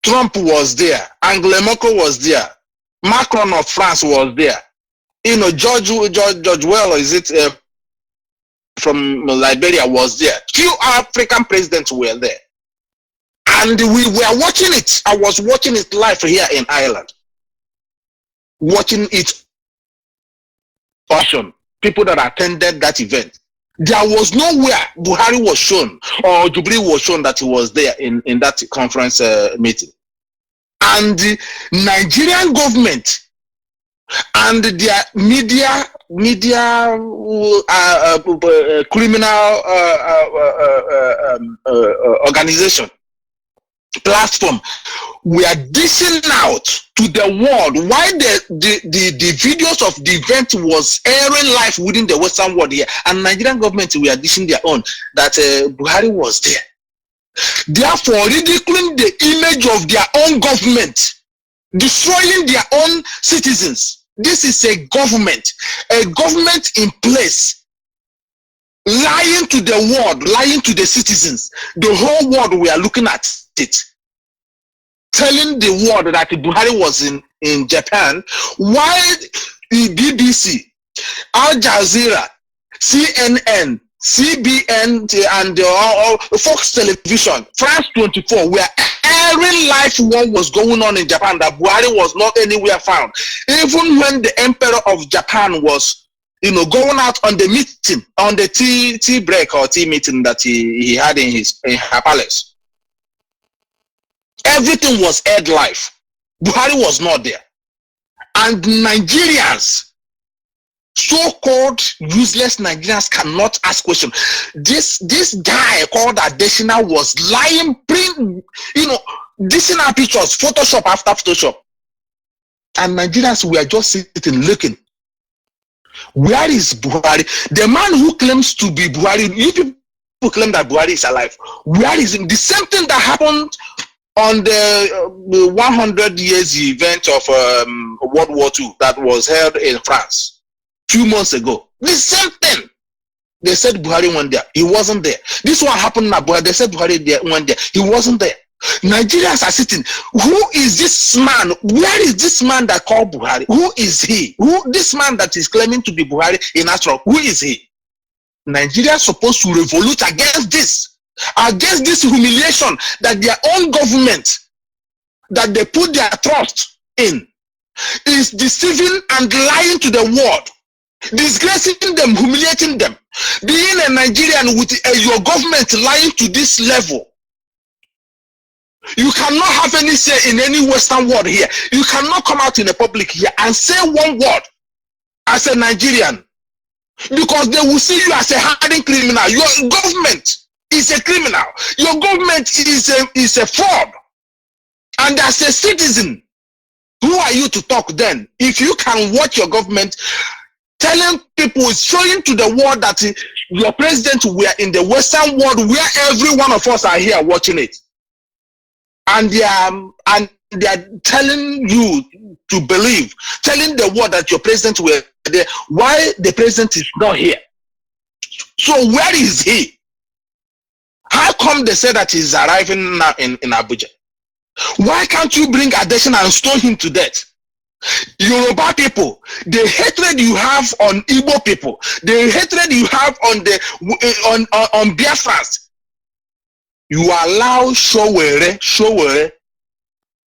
Speaker 17: Trump was there. Angela Merkel was there. Macron of France was there. George Well, is it? From Liberia was there. Few African presidents were there. And we were watching it. I was watching it live here in Ireland. Watching it. People that attended that event. There was nowhere Buhari was shown or Jubril was shown that he was there in that conference meeting. And the Nigerian government and their criminal organization platform, we are dishing out to the world why the videos of the event was airing live within the Western world here, and Nigerian government we are dishing their own that Buhari was there, therefore ridiculing the image of their own government, destroying their own citizens. This is a government in place, lying to the world, lying to the citizens. The whole world, we are looking at it, telling the world that Buhari was in Japan, while the BBC, Al Jazeera, CNN, CBN and Fox Television, France 24, where airing live what was going on in Japan, that Buhari was not anywhere found. Even when the Emperor of Japan was, going out on the meeting, on the tea break or tea meeting that he had in her palace. Everything was aired live. Buhari was not there. And Nigerians, so-called useless Nigerians, cannot ask questions. This guy called Adesina was lying, dissing our pictures, Photoshop after Photoshop. And Nigerians were just sitting looking. Where is Buhari? The man who claims to be Buhari, you people claim that Buhari is alive. Where is him? The same thing that happened on the 100 years event of World War II that was held in France a few months ago. The same thing. They said Buhari went there. He wasn't there. This one happened in Abuja. They said Buhari went there. He wasn't there. Nigerians are sitting. Who is this man? Where is this man that called Buhari? Who is he? This man that is claiming to be Buhari in Astro? Who is he? Nigeria is supposed to revolute against this humiliation that their own government, that they put their trust in, is deceiving and lying to the world, disgracing them, humiliating them. Being a Nigerian with your government lying to this level, you cannot have any say in any Western world here. You cannot come out in the public here and say one word as a Nigerian, because they will see you as a hardened criminal. Your government is a criminal. Your government is a fraud. And as a citizen, who are you to talk then? If you can watch your government telling people, showing to the world that your president were in the Western world where every one of us are here watching it. And they are telling you to believe, telling the world that your president were there, why the president is not here. So where is he? How come they say that he's arriving now in Abuja? Why can't you bring Adesina and stone him to death? Yoruba people, the hatred you have on Igbo people, the hatred you have on Biafrans, you allow Showere,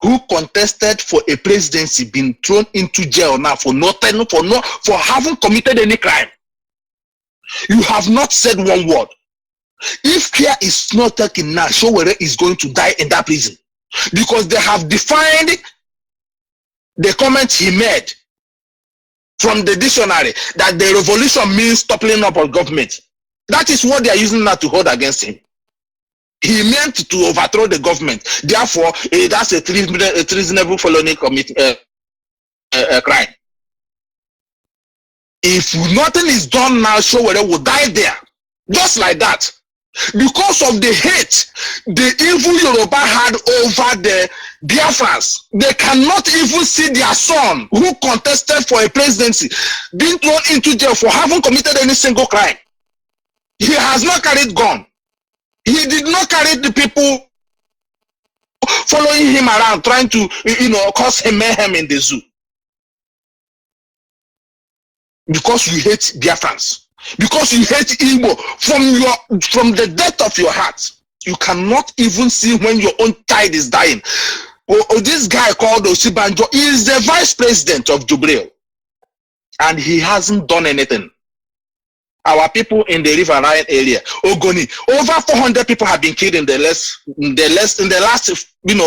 Speaker 17: who contested for a presidency, being thrown into jail now for nothing, for having committed any crime. You have not said one word. If care is not taken now, Showere is going to die in that prison, because they have defined the comment he made from the dictionary that the revolution means toppling up of government. That is what they are using now to hold against him. He meant to overthrow the government. Therefore, that's a treasonable felony crime. If nothing is done now, Showere will die there. Just like that. Because of the hate the evil Yoruba had over the Biafrans, they cannot even see their son, who contested for a presidency, being thrown into jail for having committed any single crime. He has not carried gun. He did not carry the people following him around, trying to, cause him mayhem in the zoo. Because you hate Biafrans. Because you hate Igbo from the depth of your heart. You cannot even see when your own child is dying. This guy called Osibanjo is the vice president of Jubril, and he hasn't done anything. Our people in the riverine area, Ogoni, over 400 people have been killed in the last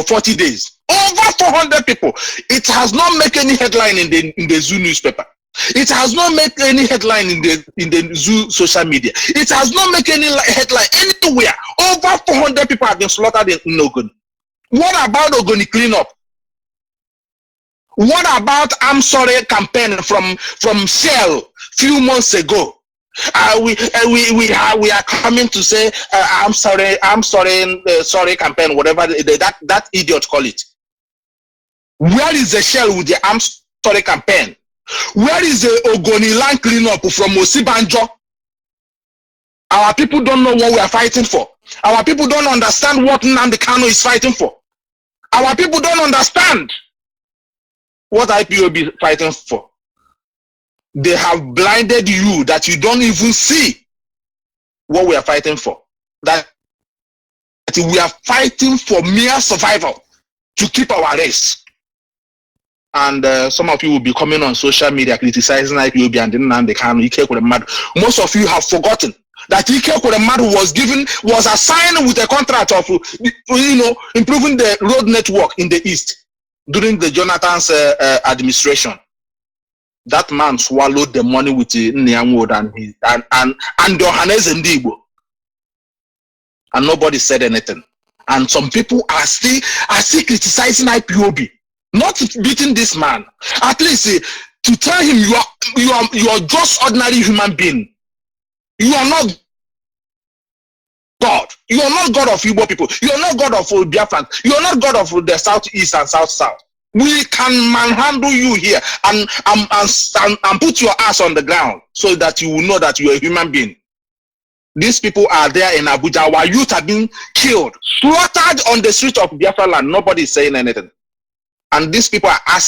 Speaker 17: 40 days. Over 400 people. It has not made any headline in the Zoo newspaper. It has not made any headline in the Zoo social media. It has not made any headline anywhere. Over 400 people have been slaughtered in Ogoni. What about Ogoni cleanup? What about I'm sorry campaign from Shell few months ago? We are coming to say I'm sorry campaign, whatever that idiot call it. Where is the Shell with the I'm sorry campaign? Where is the Ogoni land cleanup from Osibanjo? Our people don't know what we are fighting for. Our people don't understand what Nnamdi Kanu is fighting for. Our people don't understand what IPOB is fighting for. They have blinded you that you don't even see what we are fighting for. That we are fighting for mere survival to keep our race. And some of you will be coming on social media criticizing IPOB and Nnamdi Kanu, Ike Kuremadu. Most of you have forgotten that Ike Kuremadu was assigned with a contract of, improving the road network in the East during the Jonathan's administration. That man swallowed the money with Nnyangwod and Ohaneze Ndigbo. And nobody said anything. And some people are still criticizing IPOB. Not beating this man. At least to tell him you are just ordinary human being. You are not God. You are not God of Igbo people. You are not God of Biafra. You are not God of the Southeast and South. We can manhandle you here and put your ass on the ground so that you will know that you are a human being. These people are there in Abuja. Our youth are being killed, slaughtered on the street of Biafra land. Nobody is saying anything. And these people are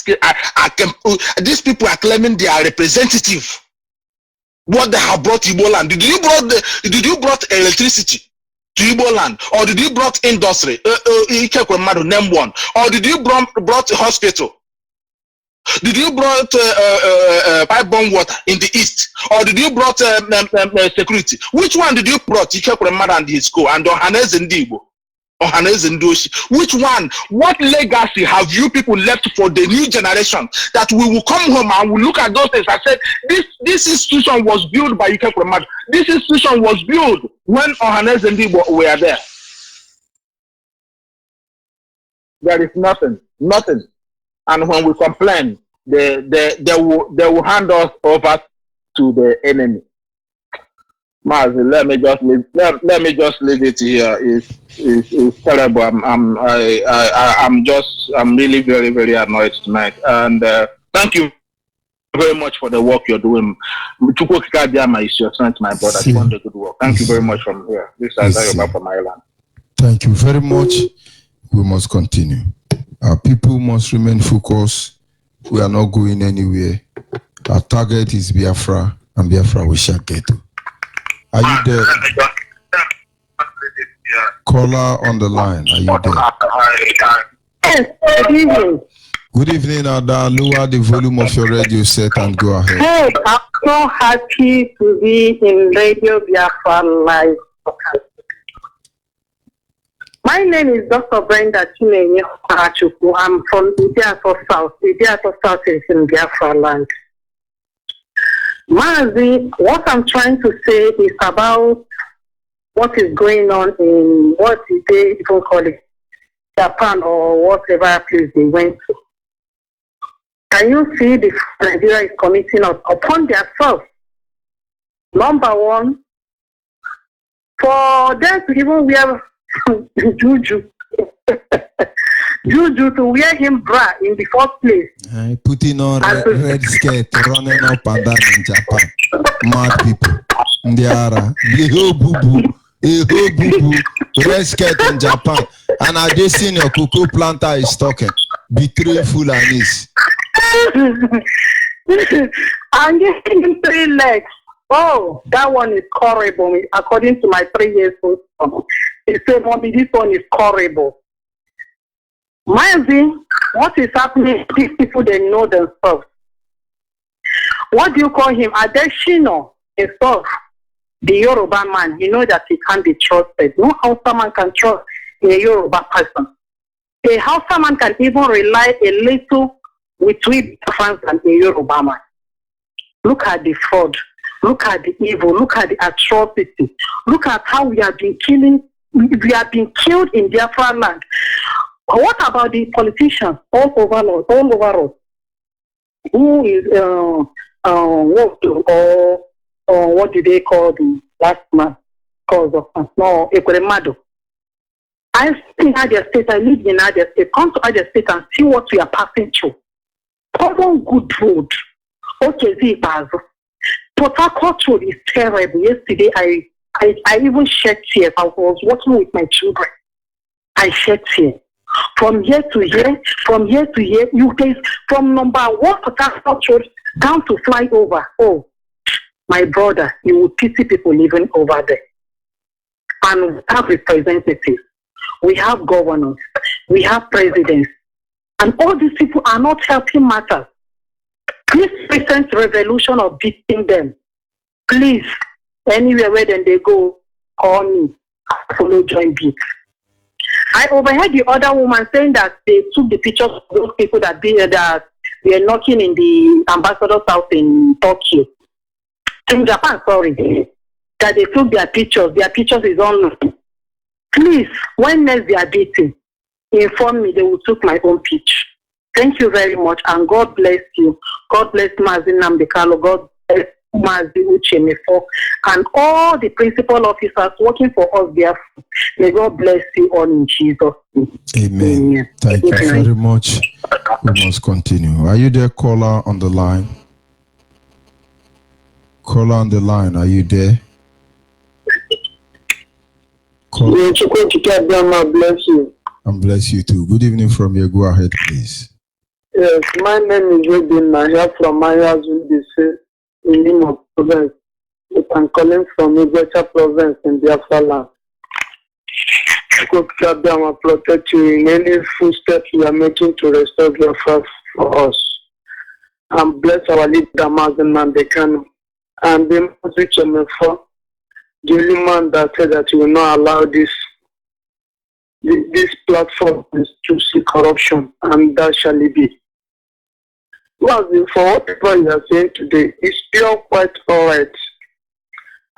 Speaker 17: these people are claiming they are representative. What they have brought to Igbo land? Did you brought electricity to Igbo land, or did you brought industry? Name one. Or did you brought hospital? Did you brought pipe-borne water in the east, or did you brought security? Which one did you brought? And his school and Ohaneze Ndigbo. Which one? What legacy have you people left for the new generation that we will come home and we look at those things and say, this institution was built by Ike Kuremadu. This institution was built when Ohaneze Ndigbo were there. There is nothing. And when we complain, they will hand us over to the enemy. MAZI, let me just leave it here. It's terrible. I'm really very, very annoyed tonight. And thank you very much for the work you're doing. Chukwukika is your son, my brother. You want the good work. Thank you very much from here. This is Azayoba from Ireland.
Speaker 6: Thank you very much. We must continue. Our people must remain focused. We are not going anywhere. Our target is Biafra, and Biafra we shall get to. Are you there? Caller on the line. Are you there?
Speaker 10: Yes, good evening.
Speaker 6: Good evening, Ada. Lower the volume of your radio set and go ahead.
Speaker 10: Hey, I'm so happy to be in Radio Biafra Live. My name is Dr. Brenda Chinenye Parachuku. I'm from Diaspora South. Diaspora South is in Biafra land. MAZI, what I'm trying to say is about what is going on in what they even call it, Japan or whatever place they went to. Can you see the Nigeria is committing upon themselves? Number one, for them to even wear juju to wear him bra in the first place.
Speaker 6: Putting on red skirt, running up and down in Japan. Mad people. Ndiara. Red skirt in Japan. And I just seen your cocoa planter is talking. Betray Fulanis.
Speaker 10: I'm giving him 3 legs. Oh, that one is horrible. According to my 3 years old son. He said, Mommy, this one is horrible. MAZI, what is happening? These people, they know themselves. What do you call him? Adeshino himself, the Yoruba man. You know that he can't be trusted. No Hausa man can trust a Yoruba person. A Hausa man can even rely a little with difference than a Yoruba man. Look at the fraud. Look at the evil. Look at the atrocity. Look at how we have been killing. We have been killed in Biafra land. What about the politicians all over us? Who is what do they call the last man? Ekuremadu. I live in Niger State. I live in Niger State. Come to Niger State and see what we are passing through. Common good road. Okay, Zibazo. Port Harcourt road is terrible. Yesterday, I even shed tears. I was working with my children. I shed tears. From here to here, you guys, from number 1 Port Harcourt road down to flyover. Oh, my brother, you will pity people living over there.
Speaker 18: and we have representatives, we have governors, we have presidents, and all these people are not helping matters. This recent revolution of beating them, please, anywhere where then they go, call me, follow join beat. I overheard the other woman saying that they took the pictures of those people that were knocking in the ambassador's house in Tokyo. In Japan, sorry. That they took their pictures is online. Please, when next they are beating, inform me, they will take my own picture. Thank you very much, and God bless you. God bless MAZI Namdekalo, God bless MAZI Uchemefo, and all the principal officers working for us there. May God bless you all in Jesus' name.
Speaker 6: Amen. Thank you very much. We must continue. Are you there, caller on the line? Caller on the line, are you there?
Speaker 19: Yes, God bless you.
Speaker 6: And bless you too. Good evening from here. Go ahead, please.
Speaker 19: Yes, my name is Robin. I am from Mayas in Imo province. I'm calling from Ibecha province in Biafra land. God will protect you in any footsteps you are making to restore Biafra for us. And bless our leader, MAZI Namdekano. And the MAZI, the only man that said that you will not allow this platform to see corruption, and that shall it be. Well, for whatever you are saying today, it's still quite alright.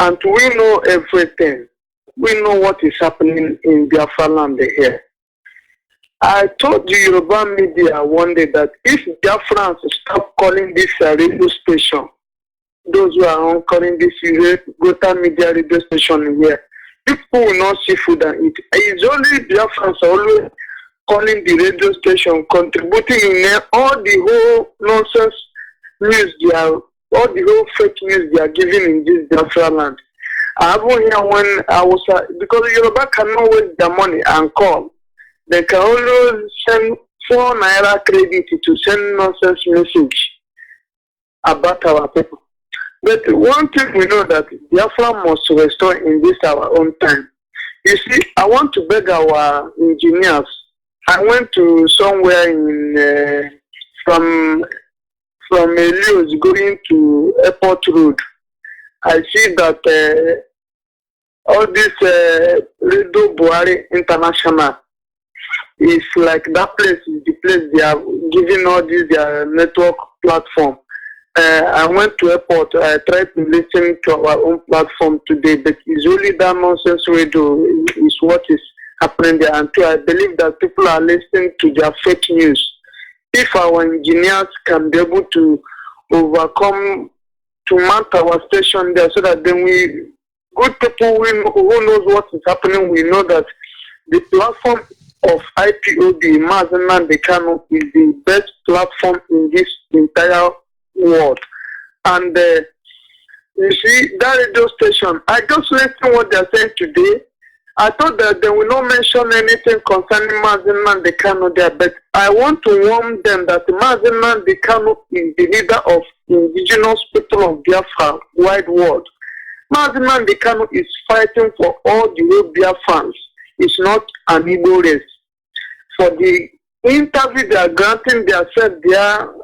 Speaker 19: And we know everything. We know what is happening in Biafra land here. I told the Yoruba media one day that if Biafrans stop calling this radio station, those who are on calling this Gota media radio station here, people will not see food and eat. It's only Biafrans always calling the radio station, contributing in all the whole nonsense news all the whole fake news they are giving in this Biafra land. I haven't here when I was, because Yoruba cannot waste their money and call. They can always send 4 naira credit to send nonsense message about our people. But one thing we know that Biafra must restore in this our own time. You see, I want to beg our engineers. I went to somewhere in from Elios going to Airport Road. I see that all this Radio Buhari International is like that place is the place they are giving all this their network platform. I went to airport. I tried to listen to our own platform today, but it's only that nonsense radio is what is happening there. And I believe that people are listening to their fake news. If our engineers can be able to overcome, to mount our station there, so that then we, good people who knows what is happening, we know that the platform of IPOB, MAZI Namdekano, is the best platform in this entire world. And you see, that radio station, I just listened to what they are saying today. I thought that they will not mention anything concerning MAZI Namdekano there, but I want to warn them that MAZI Namdekano is the leader of indigenous people of Biafra wide world. MAZI Namdekano is fighting for all the whole Biafrans. It's not an Igbo race. For the interview they are granting themselves, they are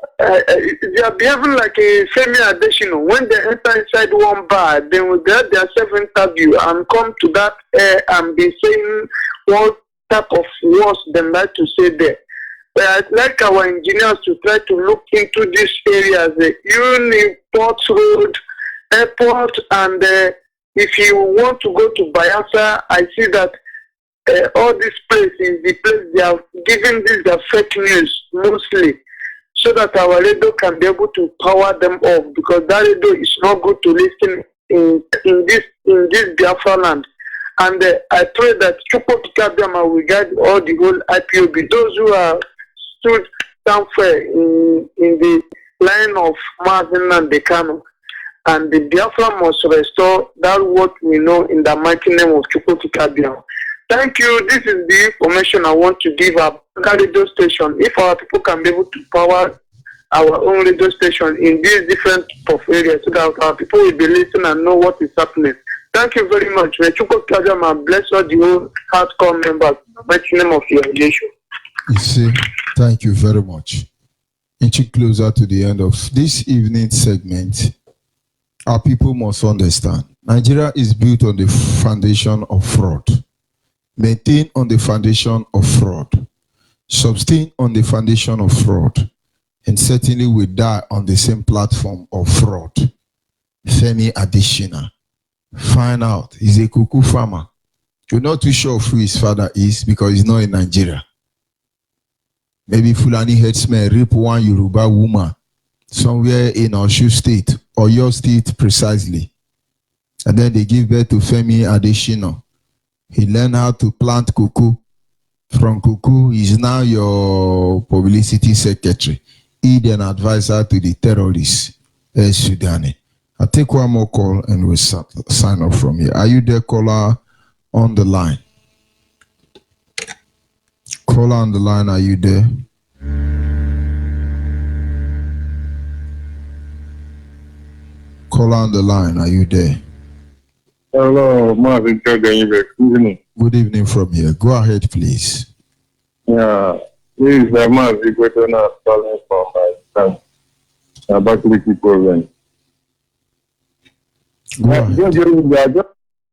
Speaker 19: behaving like a Femi Adesina. When they enter inside one bar, they will get their self-interview and come to that and be saying what type of words they like to say there. But I'd like our engineers to try to look into this area, the Uniport Road, Airport, and if you want to go to Biafra, I see that all this place is the place they are giving this the fake news mostly, so that our radio can be able to power them off, because that radio is not good to listen in this Biafra land. And I pray that Chukwukabiyama will guide all the whole IPOB, those who are stood down fair in the line of MAZI Namdekano, and the Biafra must restore that what we know in the mighty name of Chukwukabiyama. Thank you. This is the information I want to give up. Radio station. If our people can be able to power our own radio station in these different areas, so that our people will be listening and know what is happening. Thank you very much. May Chukwu Kajama bless all the whole hardcore members. Much name of your nation.
Speaker 6: You see, thank you very much. Inching closer to the end of this evening segment, our people must understand Nigeria is built on the foundation of fraud, maintained on the foundation of fraud, sustained on the foundation of fraud, and certainly will die on the same platform of fraud. Femi Adesina, find out, he's a cuckoo farmer. You're not too sure of who his father is because he's not in Nigeria. Maybe Fulani headsmen rape one Yoruba woman somewhere in Oshu State or your state precisely. And then they give birth to Femi Adesina. He learned how to plant cocoa. From cocoa, he's now your publicity secretary. He's an advisor to the terrorists, Sudani. I'll take one more call and we'll sign off from here. Are you there, caller on the line? Caller on the line, are you there? Caller on the line, are you there?
Speaker 20: Hello, MAZI. Good evening.
Speaker 6: Good evening from here. Go ahead, please.
Speaker 20: Yeah, this is MAZI. We're calling from my son. Abakaliki province.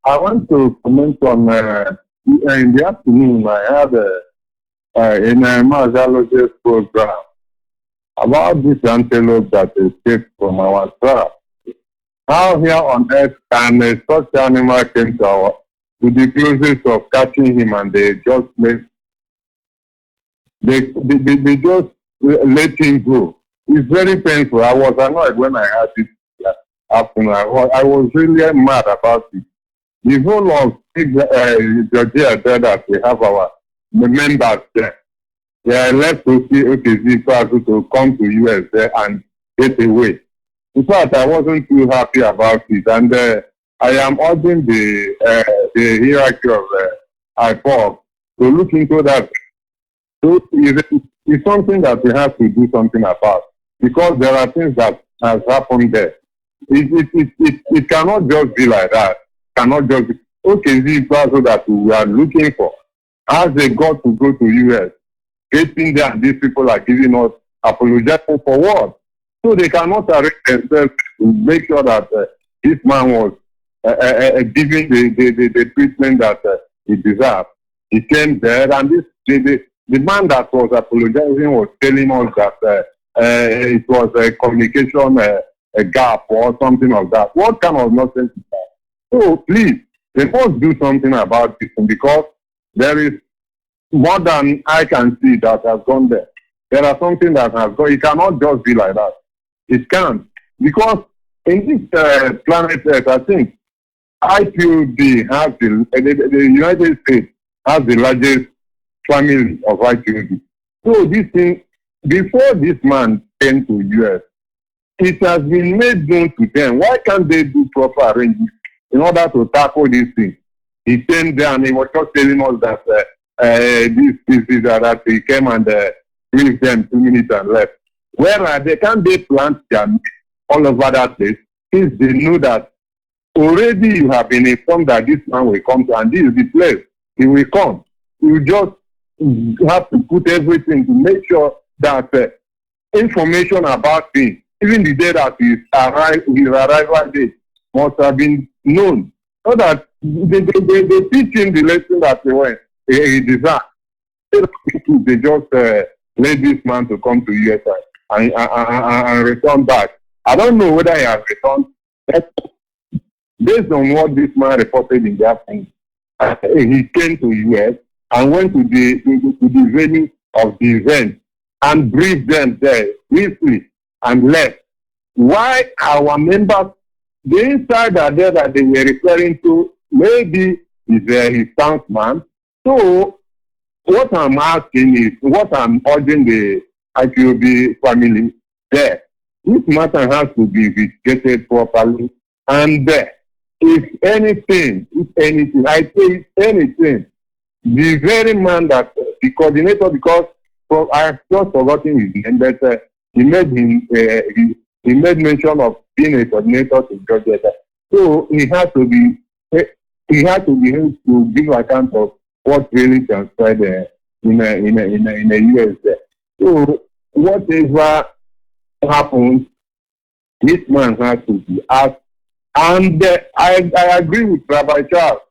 Speaker 20: I want to comment on in the afternoon. I had in a mazologist program about this antelope that escaped from our trap. How here on earth can such animal came to the closest of catching him and they just they just let him go. It's very painful. I was annoyed when I heard it afternoon. I was really mad about it. The whole of Georgia there that we have our members there. They are left to see to come to US there and get away. In fact, I wasn't too happy about it, and I am urging the hierarchy of Ipob to look into that. So it's something that we have to do something about, because there are things that has happened there. It cannot just be like that. Cannot just be that we are looking for. As they got to go to US, getting there, these people are giving us apologizing for what? So they cannot arrange themselves to make sure that this man was given the treatment that he deserved. He came there, and the man that was apologizing was telling us that it was a communication a gap or something of that. What kind of nonsense is that? So please, they must do something about this, because there is more than I can see that has gone there. There are something that has gone. It cannot just be like that. It can't. Because in this planet Earth, I think IPOB has the United States has the largest family of IPOB. So this thing, before this man came to US, it has been made known to them. Why can't they do proper arrangements in order to tackle this thing? He came there and he was just telling us that that he came and briefed them 2 minutes and left. Where are they? Can't they plant their meat all over that place, since they know that already you have been informed that this man will come to, and this is the place he will come. You just have to put everything to make sure that information about him, even the day that his arrival date, must have been known, so that they teach him the lesson that he deserves. They just let this man to come to USA and return back. I don't know whether he has returned. Based on what this man reported in the afternoon, he came to US and went to the venue of the event and briefed them there briefly and left. Why our members, the insider there that they were referring to, maybe is his townsman. So what I'm asking is, what I'm urging the IPOB family there, this matter has to be investigated properly. And if anything, I say if anything, the very man that the coordinator, because I've just forgotten his name, but he made mention of being a coordinator to Georgia. So he has to be he had to be able to give account of what really transpired in a US there. So whatever happens, this man has to be asked. And I agree with Rabbi Charles.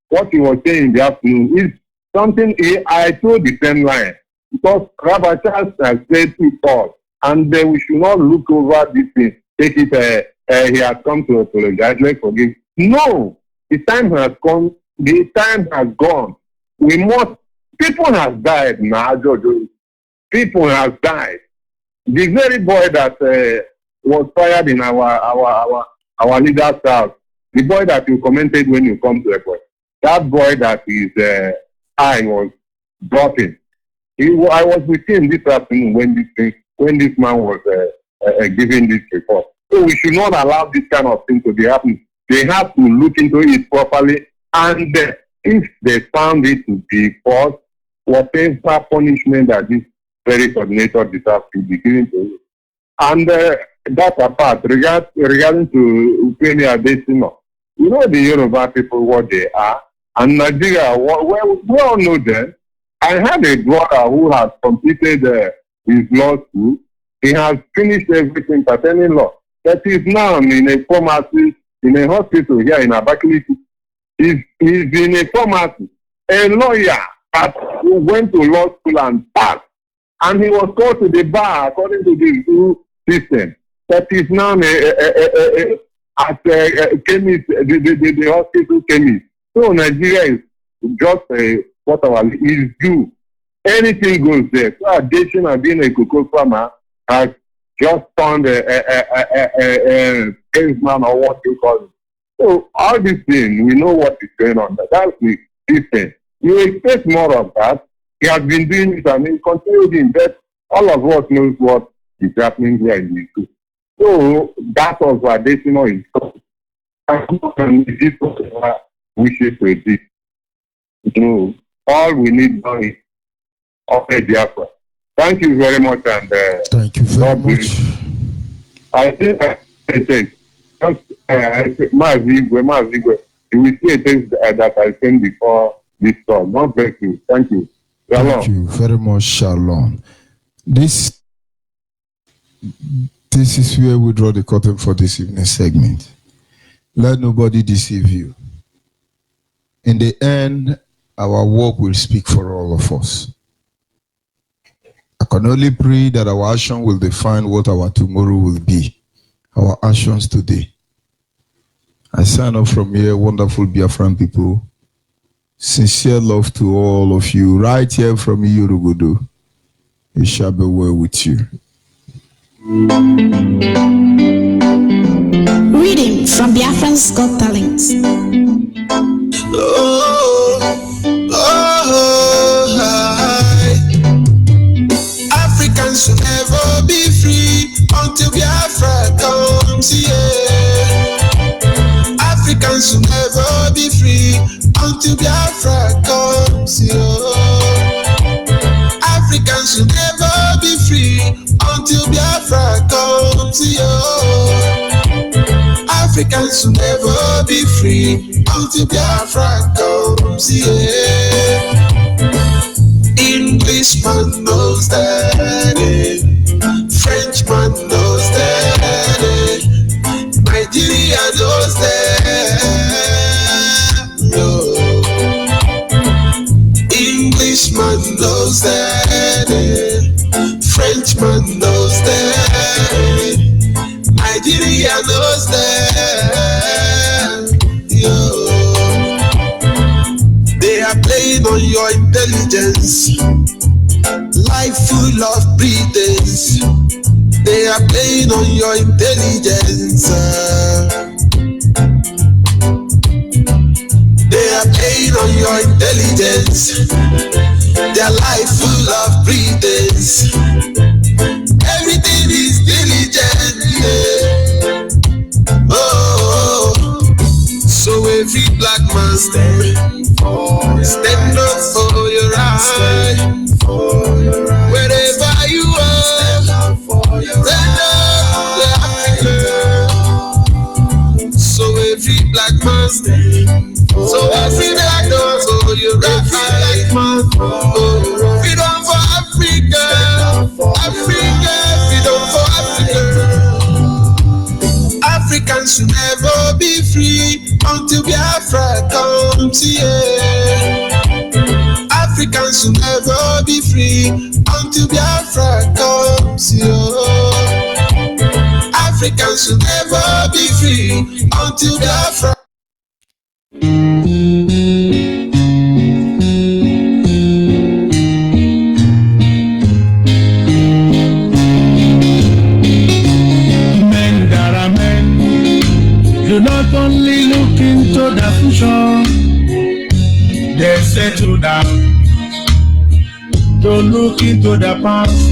Speaker 20: What he was saying in the afternoon is something I told the same line. Because Rabbi Charles has said to us, and we should not look over this thing, take it, he has come to apologize, let's forgive. No, the time has come, the time has gone. We must, people have died now, Jojo. People have died. The very boy that was fired in our leader's house, the boy that you commented when you come to the point, that boy that his eye was dropping. I was with him this afternoon when this man was giving this report. So we should not allow this kind of thing to be happening. They have to look into it properly, and if they found it to be false, whatever punishment that this very coordinator deserves to be given to you. And that apart, regarding to Ukraine Decimo, you know the Yoruba people, what they are, and Nigeria, we all know them. I had a brother who has completed his law school. He has finished everything pertaining law. But he's now in a pharmacy, in a hospital here in Abakaliki. He's in a pharmacy, a lawyer who went to law school and passed. And he was called to the bar according to the new system. But he's now at chemist, the hospital chemist. So Nigeria is just what our is due. Anything goes there. So addition of being a cocoa farmer has just found a caveman or what you call it. So all these things, we know what is going on. That's the system. You expect more of that. He has been doing it and he continues doing that. All of us knows what is happening here in the school. So that was what additional is. We should predict. So all we need now is Biafra. Thank you very much, and
Speaker 6: thank you very much.
Speaker 20: I think I said just MAZI, you will see a thing that I said before this talk. Not very good. Thank you.
Speaker 6: Thank you very much, Shalom. This is where we draw the curtain for this evening segment. Let nobody deceive you. In the end, our work will speak for all of us. I can only pray that our action will define what our tomorrow will be. Our actions today. I sign off from here, wonderful Biafran people. Sincere love to all of you, right here from Yorugodo. It shall be well with you.
Speaker 21: Reading from Biafran's Got Talents.
Speaker 14: Africans should never be free until Biafra comes, yeah. Africans should never be free until Biafra comes, yeah. Africans should never be free until Biafra comes, yeah. Africans should never be free until Biafra comes, yeah. Englishman knows that, Frenchman knows that, Nigeria knows that, no. Englishman knows that, Frenchman knows that, Nigeria knows that, yo. They are playing on your intelligence, life full of pretense. They are playing on your intelligence. They are playing on your intelligence. Their life full of pretense. Everything is diligent. Yeah. Oh, so every black man stand up for your right. Wherever you are, stand up for Africa. So every black man So every day I go, so you right, man. Freedom for Africa, Africa, freedom for Africa. Africans should never be free until Biafra comes here. Africans should never be free until Biafra comes here. Africans should never be free until Biafra.
Speaker 2: Men that are men, do not only look into the future, they settle down to look into the past.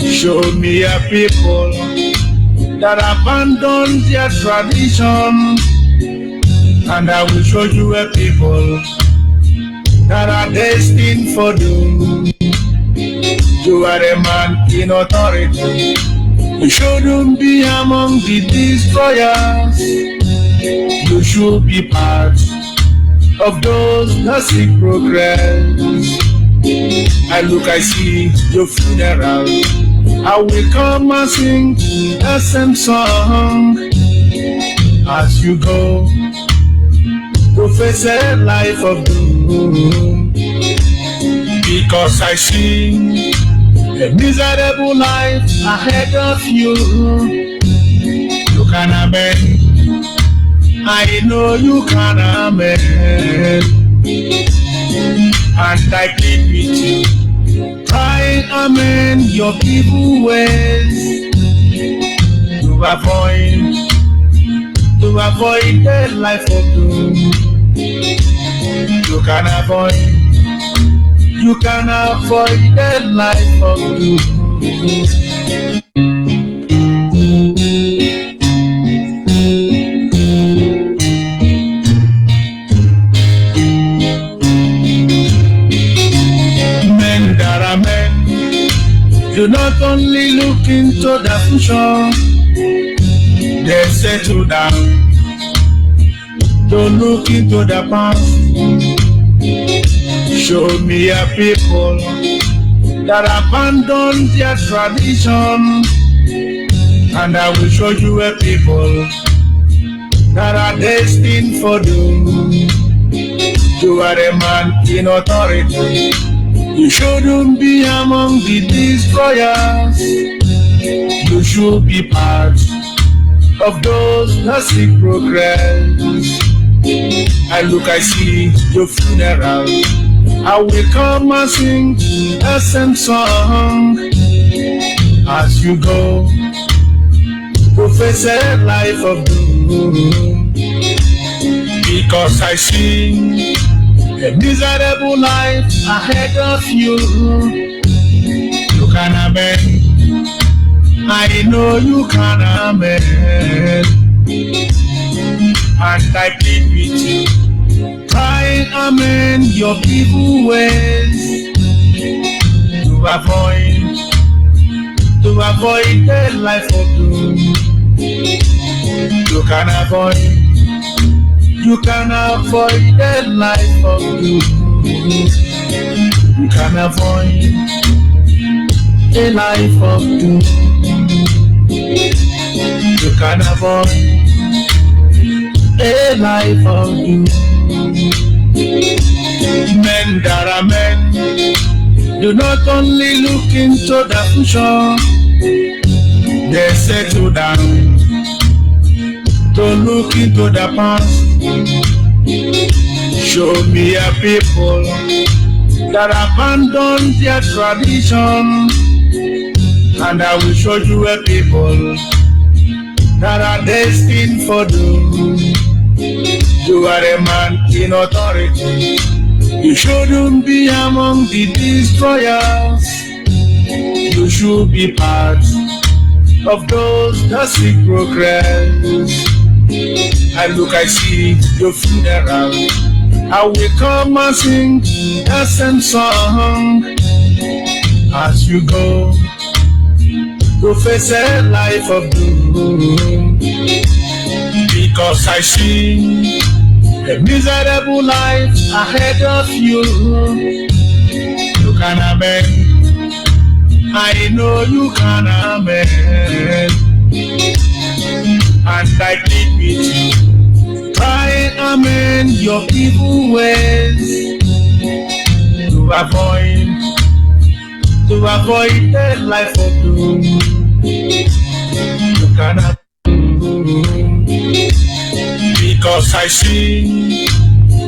Speaker 2: Show me a people that abandon their tradition, and I will show you a people that are destined for doom. You are a man in authority. You shouldn't be among the destroyers. You should be part of those that seek progress. I look, I see your funeral. I will come and sing the same song as you go to face a life of doom. Because I see a miserable life ahead of you. You can amend. I know you can amend. And I plead with you, try and amend your evil ways to avoid the life of doom. You can avoid the life of doom. Do not only look into the future, they settle down to look into the past. Show me a people that abandon their tradition, and I will show you a people that are destined for doom. You are a man in authority. You shouldn't be among the destroyers. You should be part of those that seek progress. I look, I see your funeral. I will come and sing the same song as you go to face a life of doom. Because I see a miserable life ahead of you. You can amend. I know you can amend. And I plead with you, try and amend your evil ways to avoid the life of doom. You can avoid the life of doom. You can avoid a life of doom. You can avoid a life of doom. Men that are men, do not only look into the future, they settle down to look into the past. Show me a people that abandon their tradition, and I will show you a people that are destined for doom. You are a man in authority. You shouldn't be among the destroyers. You should be part of those that seek progress. I look, I see your funeral. I will come and sing the same song as you go to face a life of doom. because I see a miserable life ahead of you. You can amend. I know you can amend. And I plead with you. Try and amend your evil ways to avoid the life of doom. You cannot, because I see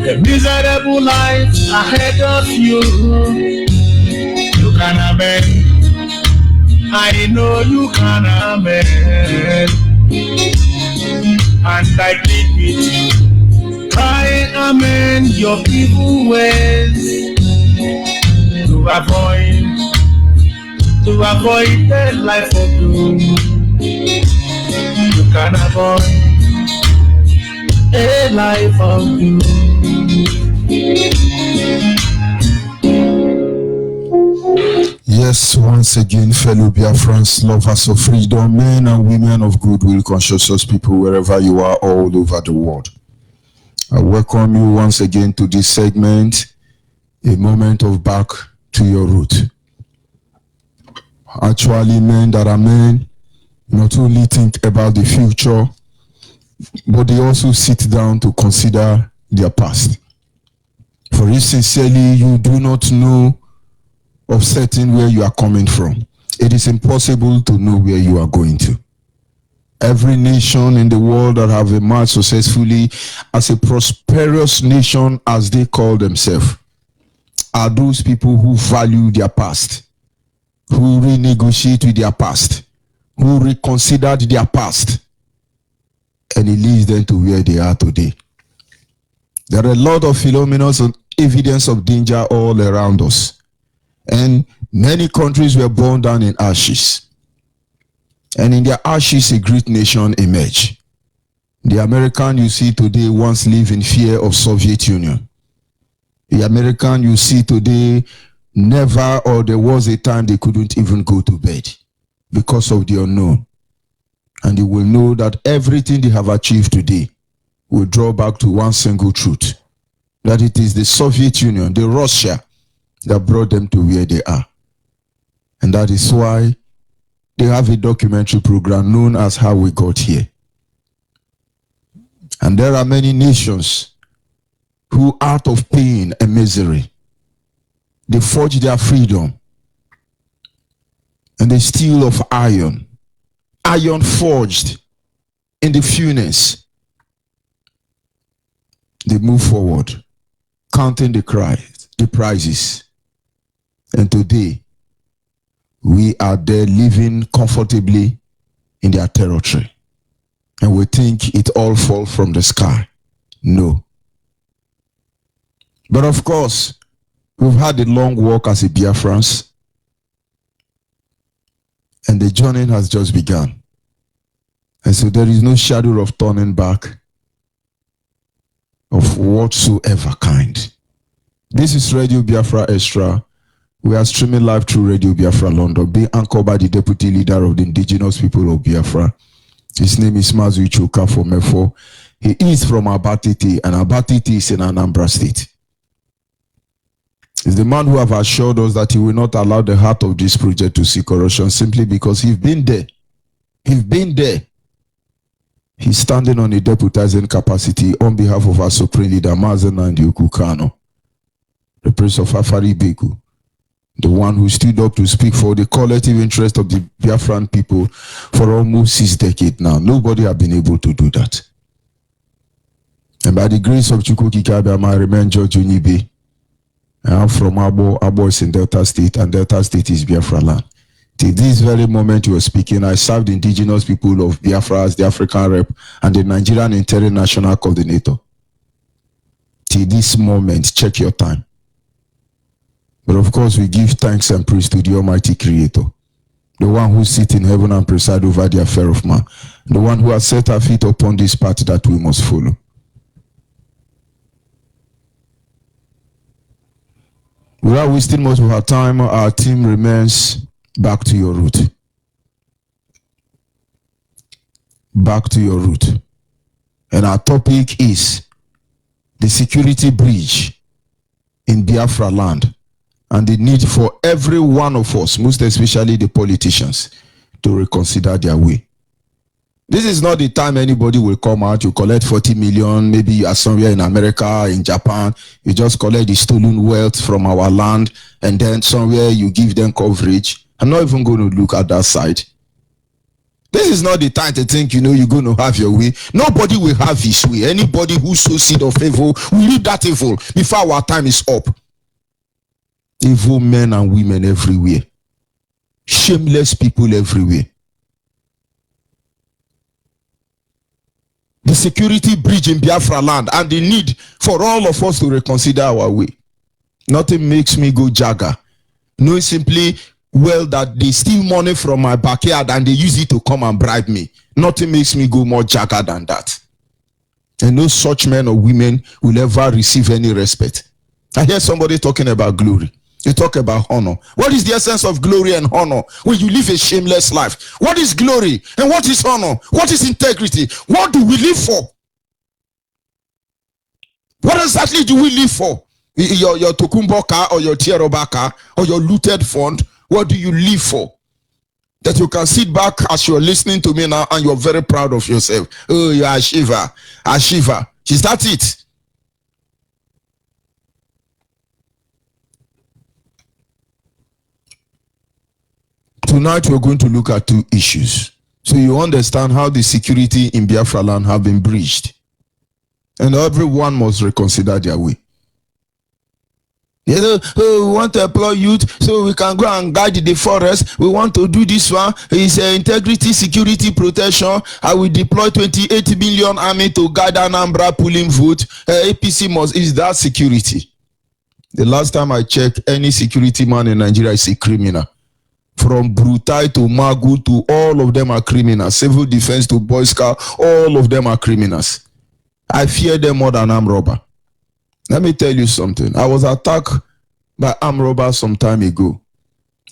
Speaker 2: a miserable life ahead of you. You can amend. I know you can amend. And I plead with you. Try and amend your evil ways to avoid the life of doom. You can avoid a life of doom.
Speaker 6: Yes, once again, fellow Biafrans, lovers of freedom, men and women of goodwill, conscious people, wherever you are all over the world. I welcome you once again to this segment, a moment of back to your root. Actually, men that are men not only think about the future, but they also sit down to consider their past. For if sincerely you do not know of certain where you are coming from, it is impossible to know where you are going to. Every nation in the world that have emerged successfully as a prosperous nation, as they call themselves, are those people who value their past, who renegotiate with their past, who reconsidered their past, and it leads them to where they are today. There are a lot of phenomena and evidence of danger all around us. And many countries were burned down in ashes. And in their ashes, a great nation emerged. The American you see today once lived in fear of Soviet Union. The American you see today never, or there was a time they couldn't even go to bed because of the unknown. And you will know that everything they have achieved today will draw back to one single truth, that it is the Soviet Union, the Russia, that brought them to where they are. And that is why they have a documentary program known as How We Got Here. And there are many nations who, out of pain and misery, they forged their freedom. And the steel of iron forged in the furnace, they move forward, counting the prizes. And today, we are there living comfortably in their territory. And we think it all falls from the sky. No. But of course, we've had a long walk as a Biafrans. And the journey has just begun. And so there is no shadow of turning back of whatsoever kind. This is Radio Biafra Extra. We are streaming live through Radio Biafra London, being anchored by the deputy leader of the indigenous people of Biafra. His name is MAZI from Mefo. He is from Abatiti, and Abatiti is in Anambra State. He's the man who have assured us that he will not allow the heart of this project to see corruption simply because he's been there. He's been there. He's standing on a deputizing capacity on behalf of our supreme leader, Mazen Nandi Okukano, the Prince of Afari Beku, the one who stood up to speak for the collective interest of the Biafran people for almost 6 decades now. Nobody has been able to do that. And by the grace of Chukwukikabe, I remain George Onyeibe. I'm from Abo is in Delta State, and Delta State is Biafra land. Till this very moment you are speaking, I served the indigenous people of Biafra as the African rep and the Nigerian international coordinator. Till this moment, check your time. But of course, we give thanks and praise to the Almighty Creator, the one who sits in heaven and presides over the affair of man, the one who has set our feet upon this path that we must follow. Without wasting much of our time, our team remains back to your root. Back to your root. And our topic is the security breach in Biafra land and the need for every one of us, most especially the politicians, to reconsider their way. This is not the time anybody will come out, you collect 40 million, maybe you are somewhere in America, in Japan, you just collect the stolen wealth from our land, and then somewhere you give them coverage. I'm not even going to look at that side. This is not the time to think, you're going to have your way. Nobody will have his way. Anybody who sows seed of evil will reap that evil before our time is up. Evil men and women everywhere. Shameless people everywhere. The security breach in Biafra land and the need for all of us to reconsider our way. Nothing makes me go jagger. No, simply, well, that they steal money from my backyard and they use it to come and bribe me. Nothing makes me go more jagger than that. And no such men or women will ever receive any respect. I hear somebody talking about glory. You talk about honor. What is the essence of glory and honor when you live a shameless life? What is glory and what is honor? What is integrity? What do we live for? What exactly do we live for? Your Tokumbo car or your Tieroba car or your looted fund? What do you live for? That you can sit back as you're listening to me now and you're very proud of yourself. Oh, you're a Shiva. A Shiva. Is that it? Tonight we're going to look at two issues, so you understand how the security in Biafra land have been breached, and everyone must reconsider their way. We want to employ youth so we can go and guide the forest. We want to do this one. It's integrity, security, protection. I will deploy 28 million army to guide Anambra pulling vote. APC must is that security. The last time I checked, any security man in Nigeria is a criminal. From Brutai to Magu to all of them are criminals. Civil defense to Boy Scout, all of them are criminals. I fear them more than armed robber. Let me tell you something. I was attacked by armed robbers some time ago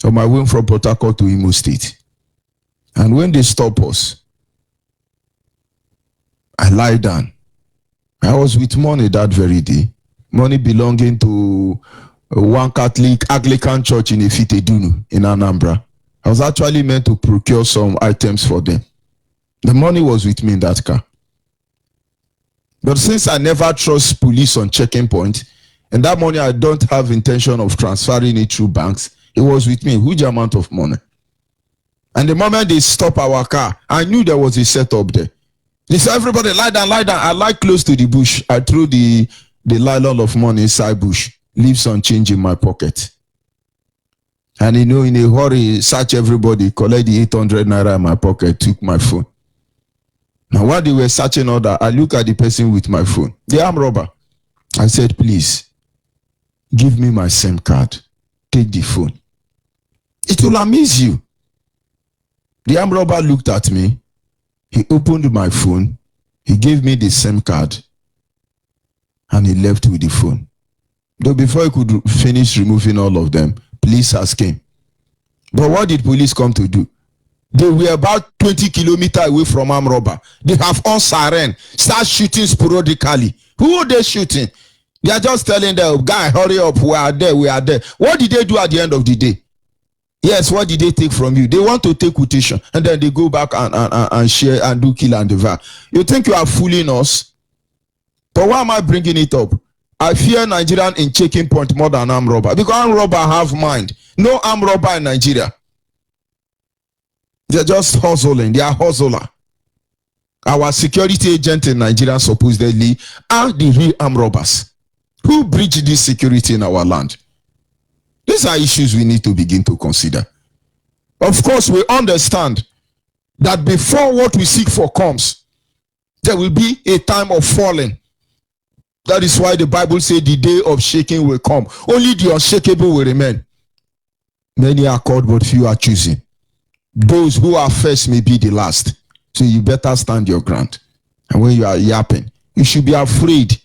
Speaker 6: on my way from Port Harcourt to Imo State. And when they stop us, I lie down. I was with money that very day. Money belonging to one Catholic Anglican church in Ifitedunu in Anambra. I was actually meant to procure some items for them. The money was with me in that car. But since I never trust police on checking point, and that money I don't have intention of transferring it through banks, it was with me, huge amount of money. And the moment they stop our car, I knew there was a setup there. They said, everybody lie down, lie down. I lie close to the bush. I threw the nylon of money inside bush. Leave some change in my pocket. And in a hurry, search everybody, collect the 800 naira in my pocket, took my phone. Now while they were searching all that, I look at the person with my phone, the armed robber. I said, please, give me my SIM card. Take the phone. It will amaze you. The armed robber looked at me. He opened my phone. He gave me the SIM card. And he left with the phone. Though before he could finish removing all of them, police asked him. But what did police come to do? They were about 20 kilometers away from armed robber. They have on siren, start shooting sporadically. Who are they shooting? They are just telling them, guy, hurry up, we are there, we are there. What did they do at the end of the day? Yes, what did they take from you? They want to take quotation, and then they go back and share and do kill and devour. You think you are fooling us? But why am I bringing it up? I fear Nigerian in checking point more than armed robber, because armed robber have mind. No armed robber in Nigeria. They're just hustling. They are hustler. Our security agent in Nigeria supposedly are the real armed robbers who breach this security in our land. These are issues we need to begin to consider. Of course, we understand that before what we seek for comes, there will be a time of falling. That is why the Bible says the day of shaking will come. Only the unshakable will remain. Many are called, but few are choosing. Those who are first may be the last. So you better stand your ground. And when you are yapping, you should be afraid.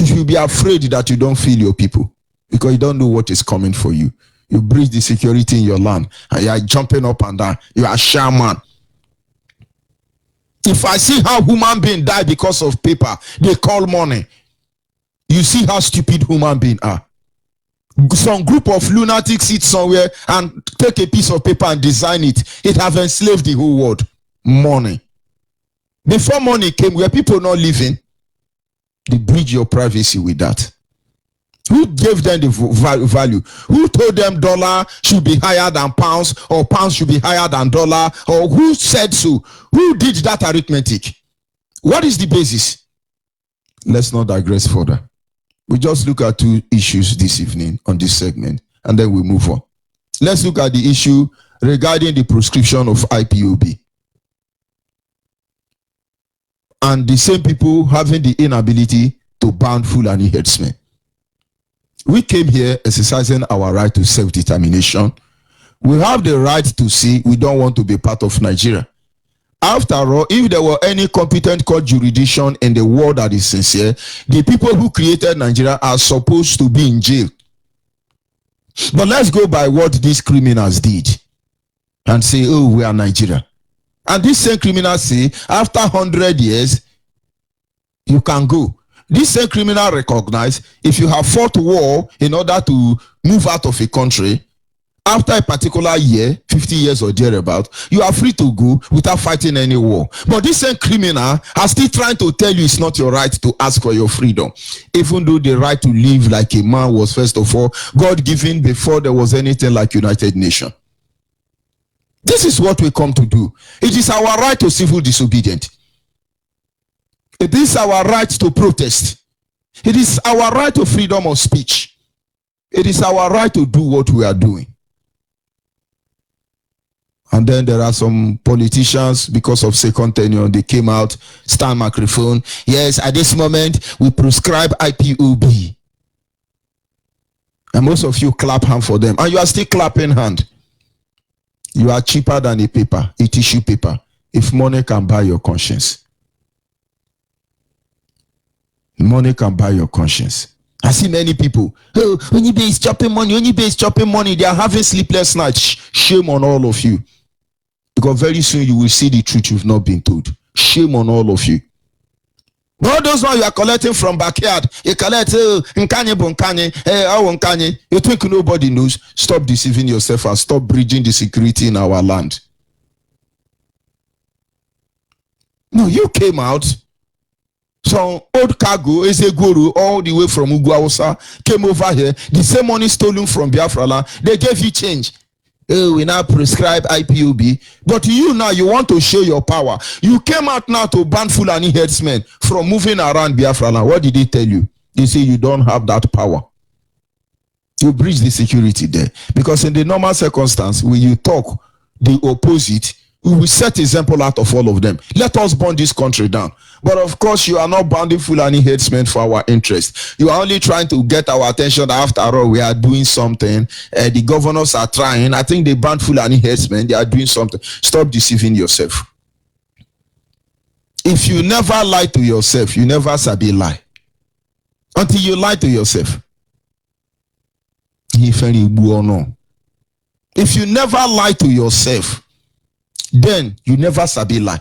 Speaker 6: You should be afraid that you don't feel your people, because you don't know what is coming for you. You breach the security in your land and you are jumping up and down. You are shaman. If I see how human beings die because of paper, they call money. You see how stupid human beings are. Some group of lunatics sit somewhere and take a piece of paper and design it. It has enslaved the whole world. Money. Before money came, were people not living? They breach your privacy with that. Who gave them the value? Who told them dollar should be higher than pounds, or pounds should be higher than dollar? Or who said so? Who did that arithmetic? What is the basis? Let's not digress further. We just look at two issues this evening on this segment, and then we move on. Let's look at the issue regarding the proscription of IPOB. And the same people having the inability to ban Fulani herdsmen. We came here exercising our right to self-determination. We have the right to say we don't want to be part of Nigeria. After all, if there were any competent court jurisdiction in the world that is sincere, the people who created Nigeria are supposed to be in jail. But let's go by what these criminals did and say, oh, we are Nigeria. And these same criminals say, after 100 years, you can go. This same criminal recognize if you have fought war in order to move out of a country, after a particular year, 50 years or thereabout, you are free to go without fighting any war. But this same criminal are still trying to tell you it's not your right to ask for your freedom. Even though the right to live like a man was first of all God-given before there was anything like United Nations. This is what we come to do. It is our right to civil disobedience. It is our right to protest. It is our right to freedom of speech. It is our right to do what we are doing. And then there are some politicians, because of second tenure, they came out, stand microphone. Yes, at this moment, we prescribe IPOB. And most of you clap hand for them. And you are still clapping hand. You are cheaper than a paper, a tissue paper, if money can buy your conscience. Money can buy your conscience. I see many people, oh, ONYIBE is chopping money, ONYIBE is chopping money. They are having sleepless nights. Shame on all of you. Because very soon you will see the truth you've not been told. Shame on all of you. All those ones you are collecting from backyard, you collect, nkanye bonkanye, you think nobody knows. Stop deceiving yourself and stop bridging the security in our land. No, you came out. Some old cargo, is a guru, all the way from Uguawusa, came over here. The same money stolen from Biafra land, they gave you change. Oh, we now prescribe IPOB. But you now, you want to show your power. You came out now to ban Fulani herdsmen from moving around Biafra land. What did they tell you? They say you don't have that power. You breach the security there. Because in the normal circumstance, when you talk the opposite, we will set example out of all of them. Let us burn this country down. But of course, you are not bounding Fulani herdsmen for our interest. You are only trying to get our attention. After all, we are doing something. The governors are trying. I think they banned Fulani herdsmen. They are doing something. Stop deceiving yourself. If you never lie to yourself, you never sabi lie. Until you lie to yourself. If you never lie to yourself, then you never sabi lie.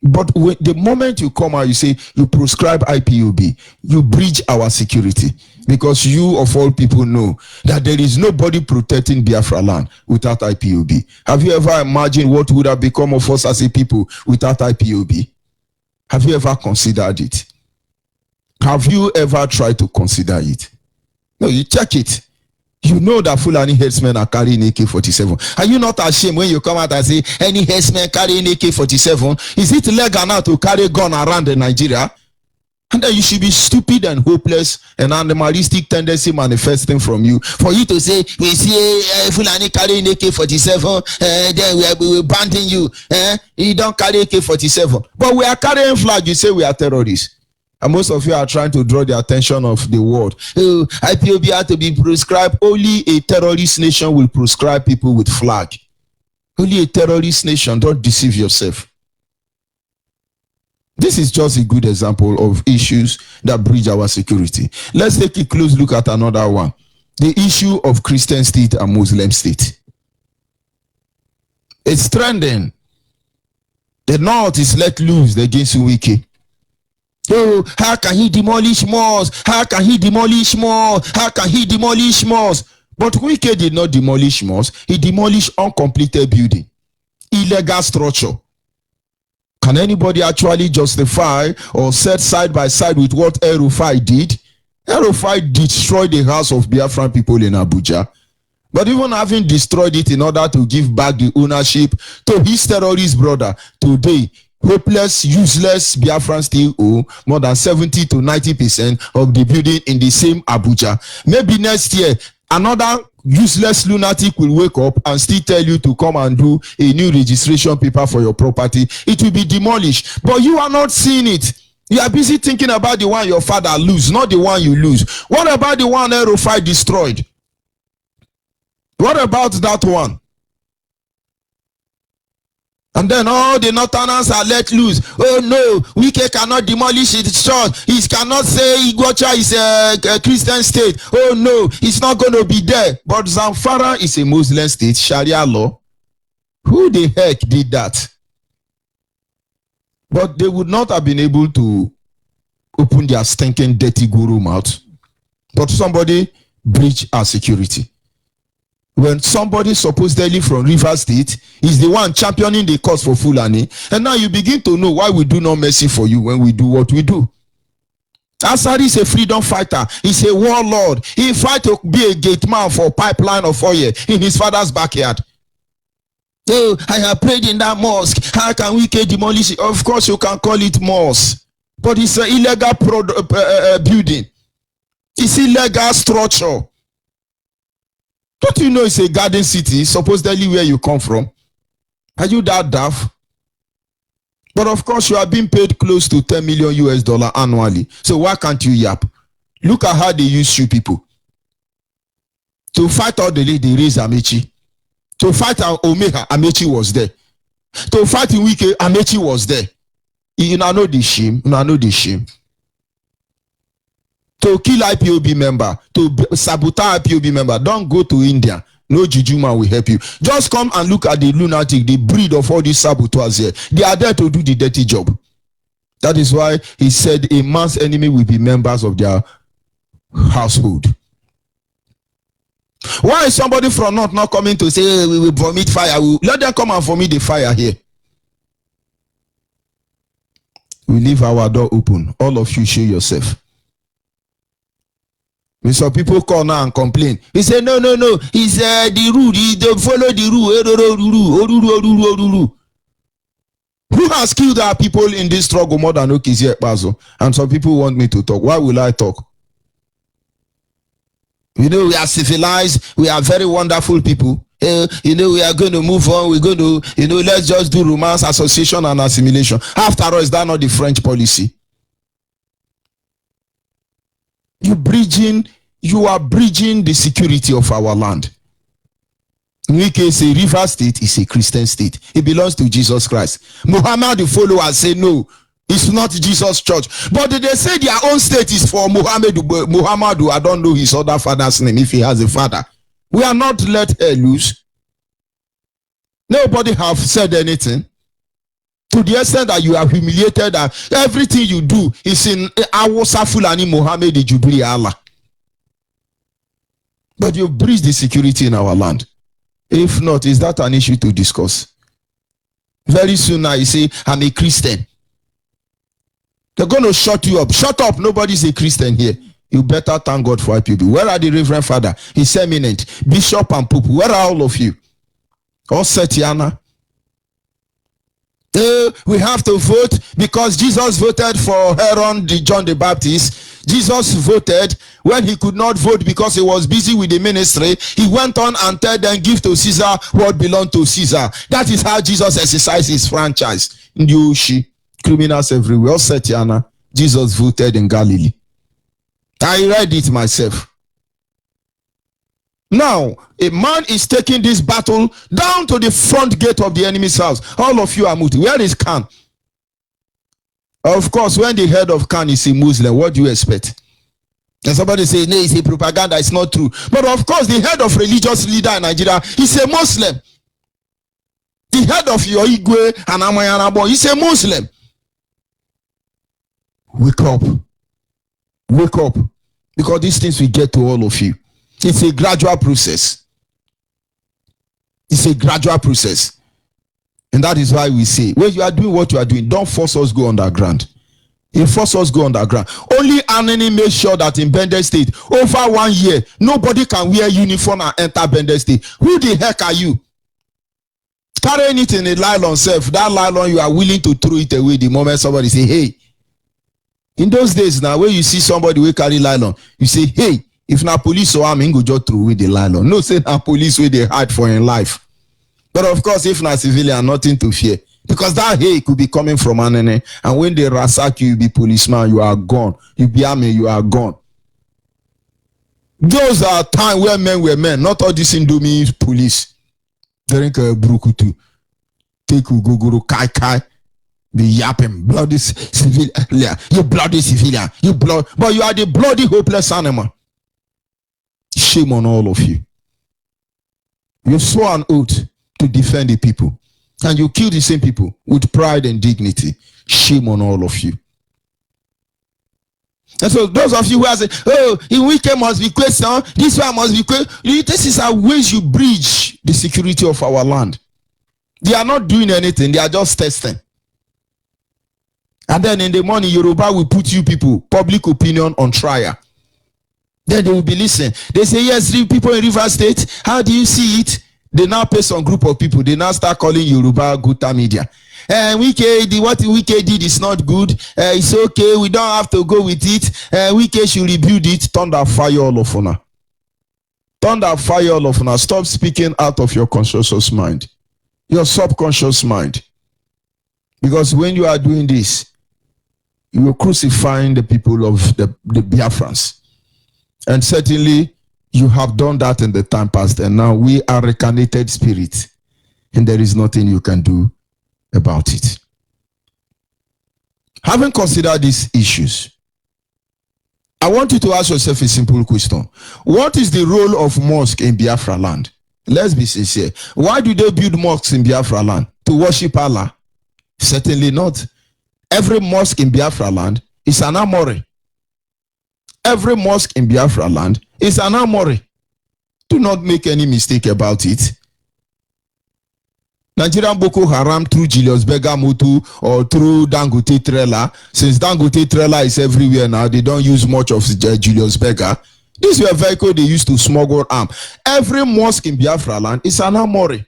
Speaker 6: But when, the moment you come out, you say you prescribe IPOB, you breach our security. Because you of all people know that there is nobody protecting Biafra land without IPOB. Have you ever imagined what would have become of us as a people without IPOB? Have you ever considered it? Have you ever tried to consider it? No, you check it. You know that Fulani herdsmen are carrying AK-47. Are you not ashamed when you come out and say any herdsmen carrying AK-47? Is it legal now to carry gun around in Nigeria? And then you should be stupid and hopeless and animalistic tendency manifesting from you. For you to say, we see Fulani carrying AK-47, then we are banning you. You don't carry AK-47. But we are carrying flag, you say we are terrorists. And most of you are trying to draw the attention of the world. Oh, IPOB had to be prescribed. Only a terrorist nation will prescribe people with flag. Only a terrorist nation. Don't deceive yourself. This is just a good example of issues that breach our security. Let's take a close look at another one. The issue of Christian state and Muslim state. It's trending. The North is let loose against Wike. Oh, how can he demolish malls? How can he demolish malls? How can he demolish malls? But Wike did not demolish malls. He demolished uncompleted building, illegal structure. Can anybody actually justify or set side by side with what El-Rufai did? El-Rufai destroyed the house of Biafran people in Abuja. But even having destroyed it in order to give back the ownership to his terrorist brother, today, hopeless, useless Biafran still own more than 70 to 90% of the building in the same Abuja. Maybe next year, another useless lunatic will wake up and still tell you to come and do a new registration paper for your property. It will be demolished. But you are not seeing it. You are busy thinking about the one your father lose, not the one you lose. What about the one El-Rufai destroyed? What about that one? And then all the Northerners are let loose. Oh no, Wike cannot demolish its church. He cannot say Iguacha is a Christian state. Oh no, it's not going to be there. But Zamfara is a Muslim state, Sharia law. Who the heck did that? But they would not have been able to open their stinking dirty guru mouth. But somebody breached our security. When somebody supposedly from River State is the one championing the cause for Fulani, and now you begin to know why we do not mercy for you when we do what we do. Asari is a freedom fighter. He's a warlord. He fight to be a gate man for pipeline of oil in his father's backyard. Oh, I have prayed in that mosque. How can we demolish it? Of course, you can call it mosque, but it's an illegal building. It's illegal structure. Don't you know it's a garden city, supposedly where you come from? Are you that daft? But of course, you are being paid close to $10 million annually. So why can't you yap? Look at how they use you people. To fight all the lady, they raise Amechi. To fight Omega, Amechi was there. To fight Wike, Amechi was there. You know the shame. You know the shame. To kill IPOB member, to sabotage IPOB member, don't go to India. No juju man will help you. Just come and look at the lunatic, the breed of all these saboteurs here. They are there to do the dirty job. That is why he said a man's enemy will be members of their household. Why is somebody from North not coming to say, hey, we will vomit fire? Let them come and vomit the fire here. We leave our door open. All of you show yourself. When some people call now and complain, he say no, it's the rule. He don't follow the rule. Who has killed our people in this struggle more than Okizie Ekpazo? And some people want me to talk. Why will I talk? You know, we are civilized. We are very wonderful people. You know, we are going to move on. We're going to, you know, let's just do romance, association, and assimilation. After all, is that not the French policy? You are bridging the security of our land. In which case, a river state is a Christian state. It belongs to Jesus Christ. Muhammad, the followers, say no, it's not Jesus' church. But they say their own state is for Muhammad. I don't know his other father's name if he has a father. We are not let her loose. Nobody have said anything. To the extent that you are humiliated, that everything you do is in Awusa Fulani Muhammad Jubilee Allah. But you breach the security in our land. If not, is that an issue to discuss? Very soon now you say, I'm a Christian. They're going to shut you up. Shut up, nobody's a Christian here. You better thank God for IPOB. Where are the Reverend Father, His Eminent, Bishop and Pope? Where are all of you? All Setiana. We have to vote because Jesus voted for Aaron, John the Baptist. Jesus voted when he could not vote because he was busy with the ministry. He went on and told them, give to Caesar what belonged to Caesar. That is how Jesus exercised his franchise. Ndushi, criminals everywhere. Setiana, Jesus voted in Galilee. I read it myself. Now, a man is taking this battle down to the front gate of the enemy's house. All of you are muti. Where is Khan? Of course, when the head of Khan is a Muslim, what do you expect? And somebody say, no, it's a propaganda, it's not true. But of course, the head of religious leader in Nigeria is a Muslim. The head of your Igwe and Amayanabo is a Muslim. Wake up. Wake up. Because these things will get to all of you. It's a gradual process. It's a gradual process. And that is why we say, when you are doing what you are doing, don't force us go underground. You force us go underground. Only Anani made sure that in Bender State, over 1 year, nobody can wear uniform and enter Bender State. Who the heck are you? Carrying it in a nylon self, that nylon you are willing to throw it away the moment somebody say, hey. In those days now, when you see somebody will carry nylon, you say, hey, if na police or I'm go just throw away the nylon. No, say na police where they hide for in life. But of course, if na civilian, nothing to fear. Because that hey could be coming from Anene. And when they ransack you, you be policeman, you are gone. You be army, you are gone. Those are times where men were men, not all this Indomie police. Drink a brukutu. Take Uguguru kai. Be yapping, bloody civilian. You bloody civilian. You blood, but you are the bloody hopeless animal. Shame on all of you. You swore an oath to defend the people. And you kill the same people with pride and dignity. Shame on all of you. And so those of you who are saying, oh, in weekend must be question, this one must be question. This is how ways you breach the security of our land. They are not doing anything, they are just testing. And then in the morning, Yoruba will put you people, public opinion on trial. Then they will be listening. They say, yes, 3 people in River State, how do you see it? They now pay some group of people. They now start calling Yoruba Guta media. What Wike did is not good. It's okay. We don't have to go with it. Wike should rebuild it. Thunder fire all of una. Thunder fire all of una. Stop speaking out of your conscious mind. Your subconscious mind. Because when you are doing this, you are crucifying the people of the Biafrans. And certainly, you have done that in the time past, and now we are reincarnated spirits, and there is nothing you can do about it. Having considered these issues, I want you to ask yourself a simple question. What is the role of mosque in Biafra land? Let's be sincere. Why do they build mosques in Biafra land? To worship Allah? Certainly not. Every mosque in Biafra land is an armory. Every mosque in Biafra land is an armory. Do not make any mistake about it. Nigerian Boko Haram through Julius Berger Motu or through Dangote trailer. Since Dangote trailer is everywhere now, they don't use much of Julius Berger. These were vehicles they used to smuggle arms. Every mosque in Biafra land is an armory.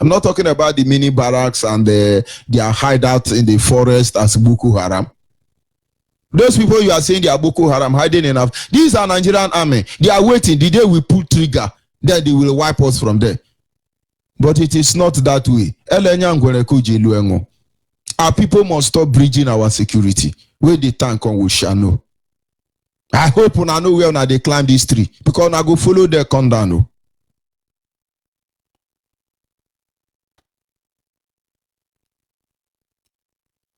Speaker 6: I'm not talking about the mini barracks and their hideout in the forest as Boko Haram. Those people you are saying they are Boko Haram hiding enough. These are Nigerian army. They are waiting. The day we pull trigger, then they will wipe us from there. But it is not that way. Our people must stop breaching our security. Where the tank on we shall know. I hope when I know where they climb this tree. Because I go follow their condano.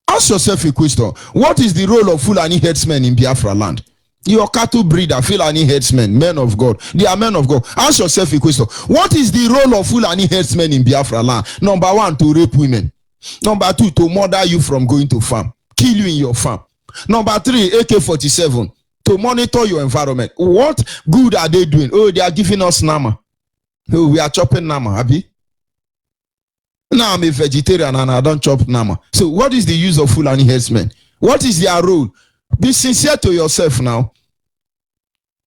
Speaker 6: Ask yourself a question. What is the role of Fulani headsmen in Biafra land? Your cattle breeder, Fulani headsmen, men of God. They are men of God. Ask yourself a question. What is the role of Fulani headsmen in Biafra land? Number 1, to rape women. Number 2, to murder you from going to farm. Kill you in your farm. Number 3, AK-47. To monitor your environment. What good are they doing? Oh, they are giving us nama. Oh, we are chopping nama, Abi. Now I'm a vegetarian and I don't chop nama. So what is the use of Fulani headsmen? What is their role? Be sincere to yourself now.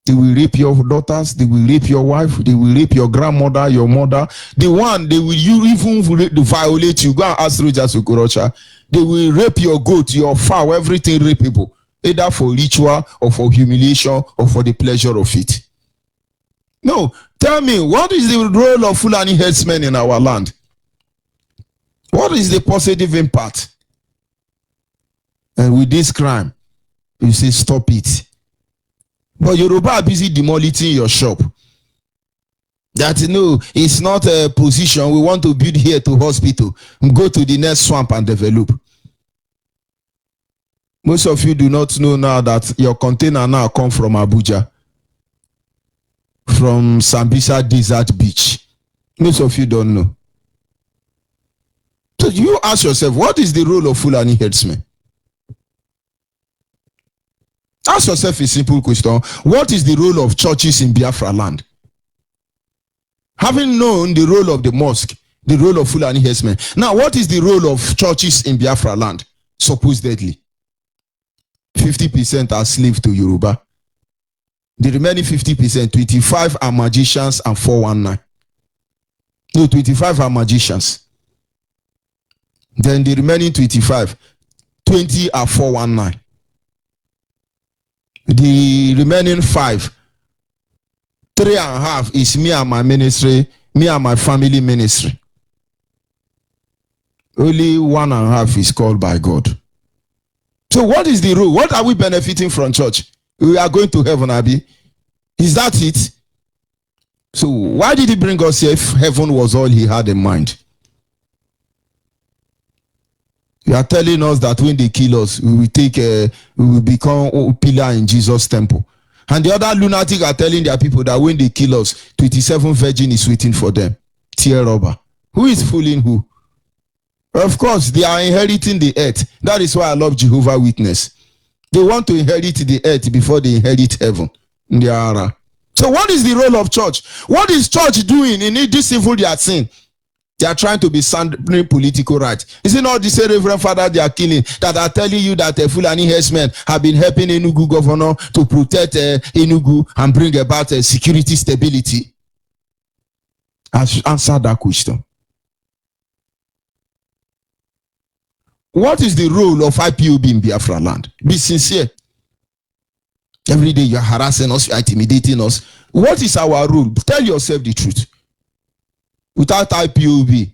Speaker 6: They will rape your daughters. They will rape your wife. They will rape your grandmother, your mother. The one, they will even violate you. Go and ask Rojas Okorocha. They will rape your goat, your fowl, everything rapeable. Either for ritual or for humiliation or for the pleasure of it. No, tell me, what is the role of Fulani headsmen in our land? What is the positive impact? And with this crime, you say stop it. But Yoruba are busy demolishing your shop. That it's not a position we want to build here to hospital. Go to the next swamp and develop. Most of you do not know now that your container now come from Abuja. From Sambisa Desert Beach. Most of you don't know. You ask yourself, what is the role of Fulani herdsmen? Ask yourself a simple question. What is the role of churches in Biafra land? Having known the role of the mosque, the role of Fulani herdsmen. Now, what is the role of churches in Biafra land? Supposedly, 50% are slaves to Yoruba. The remaining 50%, 25 are magicians and 419. No, 25 are magicians. Then the remaining 25, 20 are 419. The remaining 5, 3.5 is me and my ministry, me and my family ministry. Only 1.5 is called by God. So what is the rule? What are we benefiting from church? We are going to heaven, Abi. Is that it? So why did he bring us here if heaven was all he had in mind? You are telling us that when they kill us, we will become a pillar in Jesus' temple. And the other lunatics are telling their people that when they kill us, 27 virgin is waiting for them. Tear rubber. Who is fooling who? Of course, they are inheriting the earth. That is why I love Jehovah's Witness. They want to inherit the earth before they inherit heaven. So what is the role of church? What is church doing in this evil they are seeing? They are trying to be slandering political rights. Is it not the same Reverend Father they are killing that are telling you that Fulani herdsmen have been helping Enugu governor to protect Enugu and bring about security stability? Answer that question. What is the role of IPOB in Biafra land? Be sincere. Every day you are harassing us, you are intimidating us. What is our role? Tell yourself the truth. Without IPOB,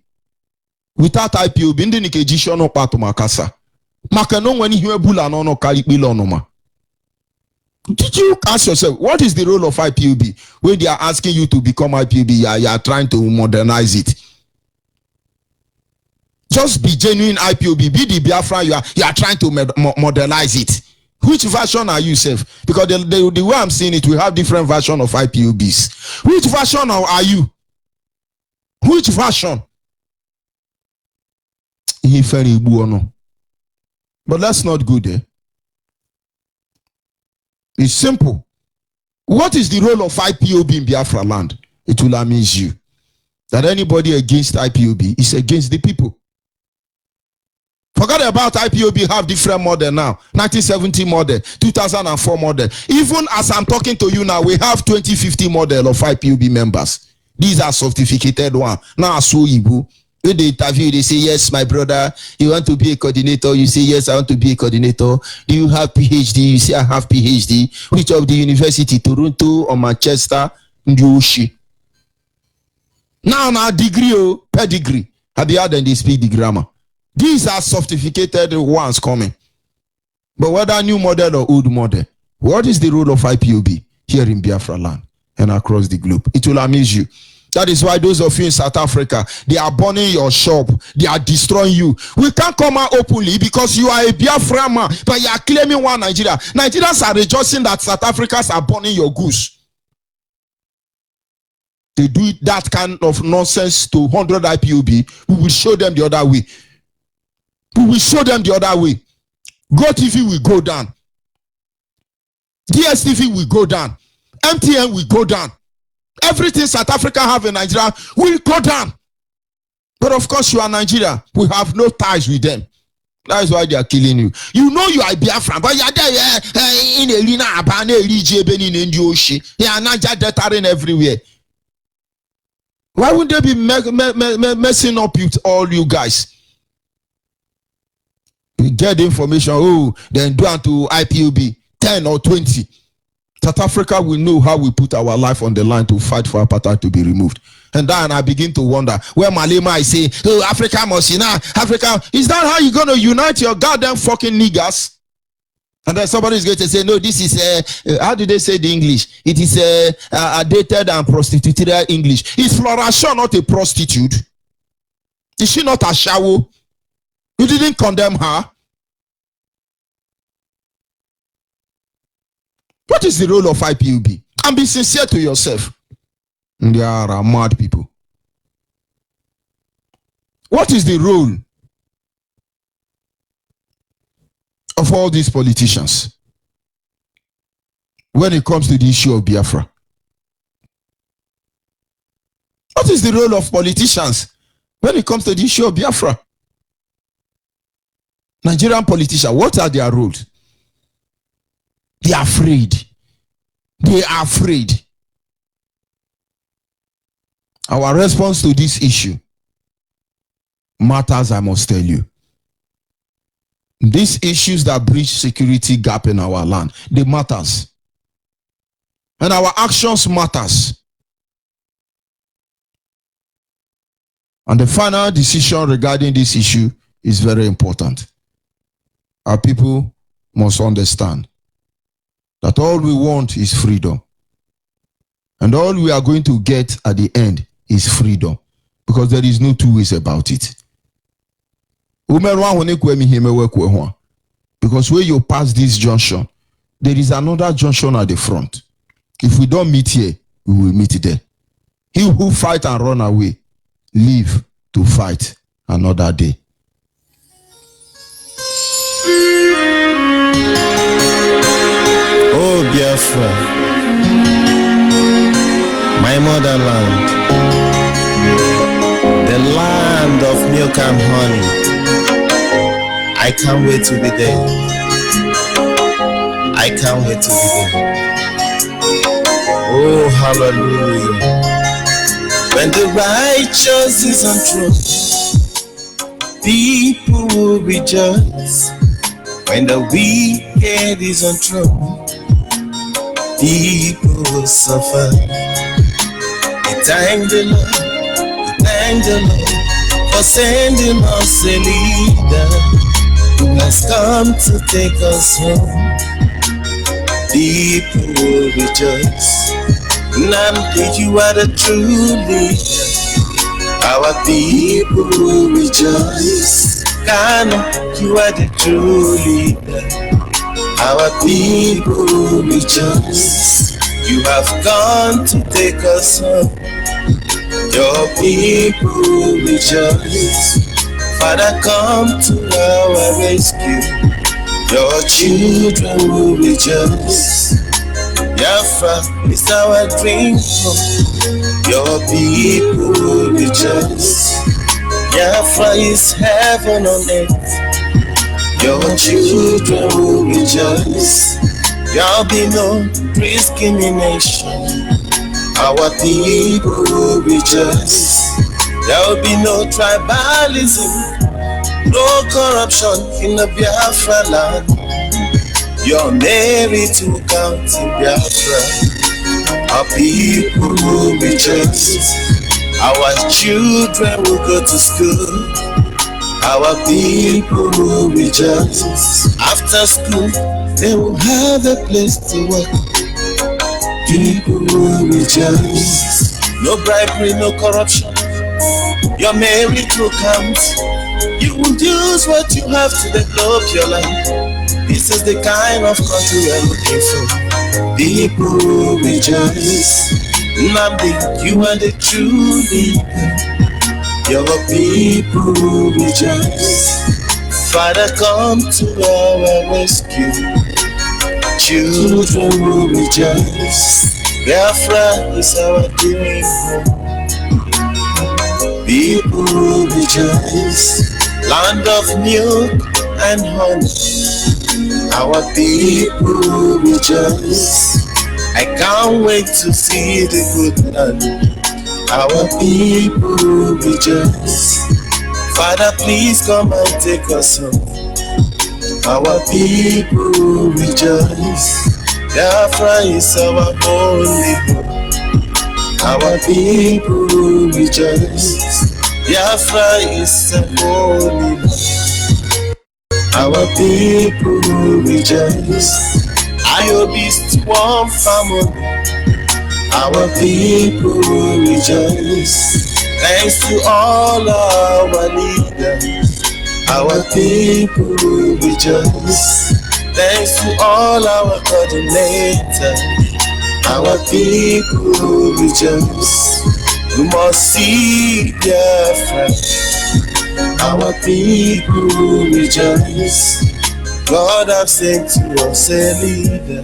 Speaker 6: ndị nikejishi ọnụ kpatụ makasa. Maka no when you bula no karikpilo onoma. Did you ask yourself, what is the role of IPOB? When they are asking you to become IPOB, you are trying to modernize it. Just be genuine IPOB, be the Biafra, you are trying to modernize it. Which version are you, Seth? Because the way I'm seeing it, we have different versions of IPOBs. Which version are you? Which version? But let's not go there. It's simple. What is the role of IPOB in Biafra land? It will amaze you that anybody against IPOB is against the people. Forget about IPOB have different model now. 1970 model, 2004 model. Even as I'm talking to you now, we have 2050 model of IPOB members. These are certificated one. Now so Igbo. When they interview, they say, yes, my brother, you want to be a coordinator? You say, yes, I want to be a coordinator. Do you have PhD? You say, I have PhD. Which of the university? Toronto or Manchester? Njoshi. Now, degree, pedigree. Have you heard them? They speak the grammar. These are certificated ones coming. But whether new model or old model, what is the role of IPOB here in Biafra land and across the globe? It will amaze you. That is why those of you in South Africa, they are burning your shop. They are destroying you. We can't come out openly because you are a Biafra man, but you are claiming one Nigeria. Nigerians are rejoicing that South Africans are burning your goose. They do that kind of nonsense to 100 IPOB. We will show them the other way. We will show them the other way. Go TV will go down. DSTV will go down. MTN will go down. Everything South Africa have in Nigeria will go down. But of course, you are Nigeria. We have no ties with them. That is why they are killing you. You know you are Biafran, but you are there in Elina, Abane, Elijebe, in Indioshi. You are not just deterring everywhere. Why would they be messing up with all you guys? We get the information, then do unto IPOB 10 or 20. South Africa will know how we put our life on the line to fight for apartheid to be removed. And then I begin to wonder where Malema is saying, Africa must unite. Africa, is that how you're going to unite your goddamn fucking niggers? And then somebody is going to say, no, this is, how do they say the English? It is a dated and prostituted English. Is Flora Shaw not a prostitute? Is she not a shawo? You didn't condemn her. What is the role of IPOB? And be sincere to yourself. They are mad people. What is the role of all these politicians when it comes to the issue of Biafra? What is the role of politicians when it comes to the issue of Biafra? Nigerian politicians, what are their roles? They are afraid. They are afraid. Our response to this issue matters, I must tell you. These issues that breach security gap in our land, they matters. And our actions matters. And the final decision regarding this issue is very important. Our people must understand that all we want is freedom. And all we are going to get at the end is freedom. Because there is no two ways about it. Because when you pass this junction, there is another junction at the front. If we don't meet here, we will meet there. He who fight and run away, live to fight another day.
Speaker 5: Oh Biafra, my motherland, the land of milk and honey. I can't wait to be there. I can't wait to be there. Oh, hallelujah. When the righteous is on throne, people will rejoice. When the wicked is on throne, people will suffer. We thank the Lord, we thank the Lord for sending us a leader who has come to take us home. People will rejoice. Namdi, you are the true leader. Our people will rejoice. Kano, you are the true leader. Our people will rejoice. You have gone to take us home. Your people will rejoice. Father, come to our rescue. Your children will rejoice. Biafra is our dream home. Your people will rejoice. Biafra is heaven on earth. Your children will rejoice. There'll be no discrimination. Our people will rejoice. There will be no tribalism, no corruption in the Biafra land. You're married to County Biafra. Our people will rejoice. Our children will go to school. Our people will rejoice. After school, they will have a place to work. People will rejoice. No bribery, no corruption. You're married to count. You will use what you have to develop your life. This is the kind of country we're looking for. People will rejoice. Namdi, you are the true leader. Your people will rejoice. Father, come to our rescue. Children will rejoice. Biafra is our dream home. People will rejoice. Land of milk and honey. Our people will rejoice. I can't wait to see the good land. Our people will rejoice. Father, please come and take us home. Our people will rejoice. Biafra is our only hope. Our people will rejoice. Biafra is the holy land. Our people will rejoice. IOB is one family. Our people will rejoice. Thanks to all our leaders. Our people will rejoice. Thanks to all our coordinators. Our people will rejoice. We must see Biafra. Our people will rejoice. God has sent to us a leader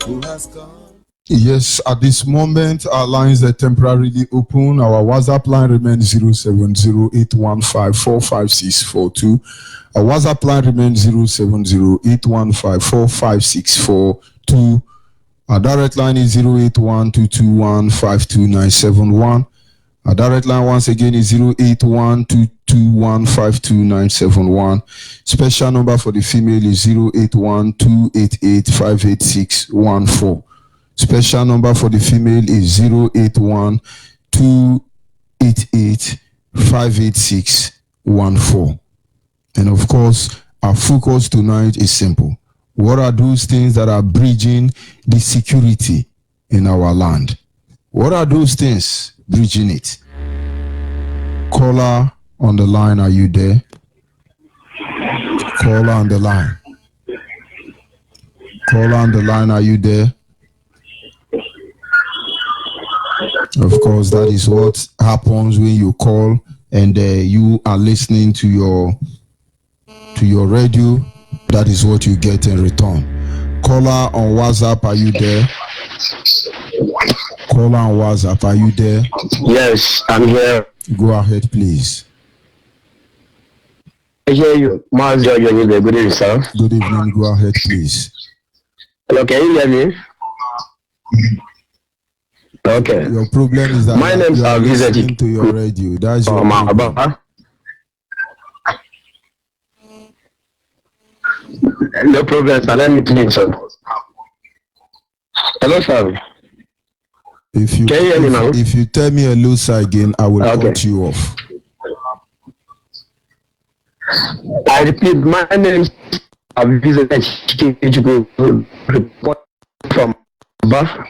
Speaker 5: who has come.
Speaker 6: Yes, at this moment, our lines are temporarily open. Our WhatsApp line remains 070-815-45642. Our WhatsApp line remains 070-815-45642. Our direct line is 081-221-52971. Our direct line once again is 081-221-52971. Special number for the female is 081-288-58614. Special number for the female is 081-288-58614. And of course, our focus tonight is simple. What are those things that are bridging the security in our land? What are those things bridging it? Caller on the line, are you there? Caller on the line. Caller on the line, are you there? Of course, that is what happens when you call and you are listening to your radio. That is what you get in return. Caller on WhatsApp, are you there? Caller on WhatsApp, are you there?
Speaker 16: Yes, I'm here.
Speaker 6: Go ahead, please.
Speaker 16: I hear you. MAZI, Onyeibe. Good evening, sir.
Speaker 6: Good evening. Go ahead, please.
Speaker 16: Hello, can you hear me? Okay.
Speaker 6: Your problem is that
Speaker 16: my name is
Speaker 6: listening to your radio. That's your problem.
Speaker 16: No problem, sir. Let me please, sir. Hello, sir.
Speaker 6: If you
Speaker 16: can you hear me now?
Speaker 6: If you tell me hello, sir, again, I will cut you off.
Speaker 16: I repeat, my name is report from Bafra.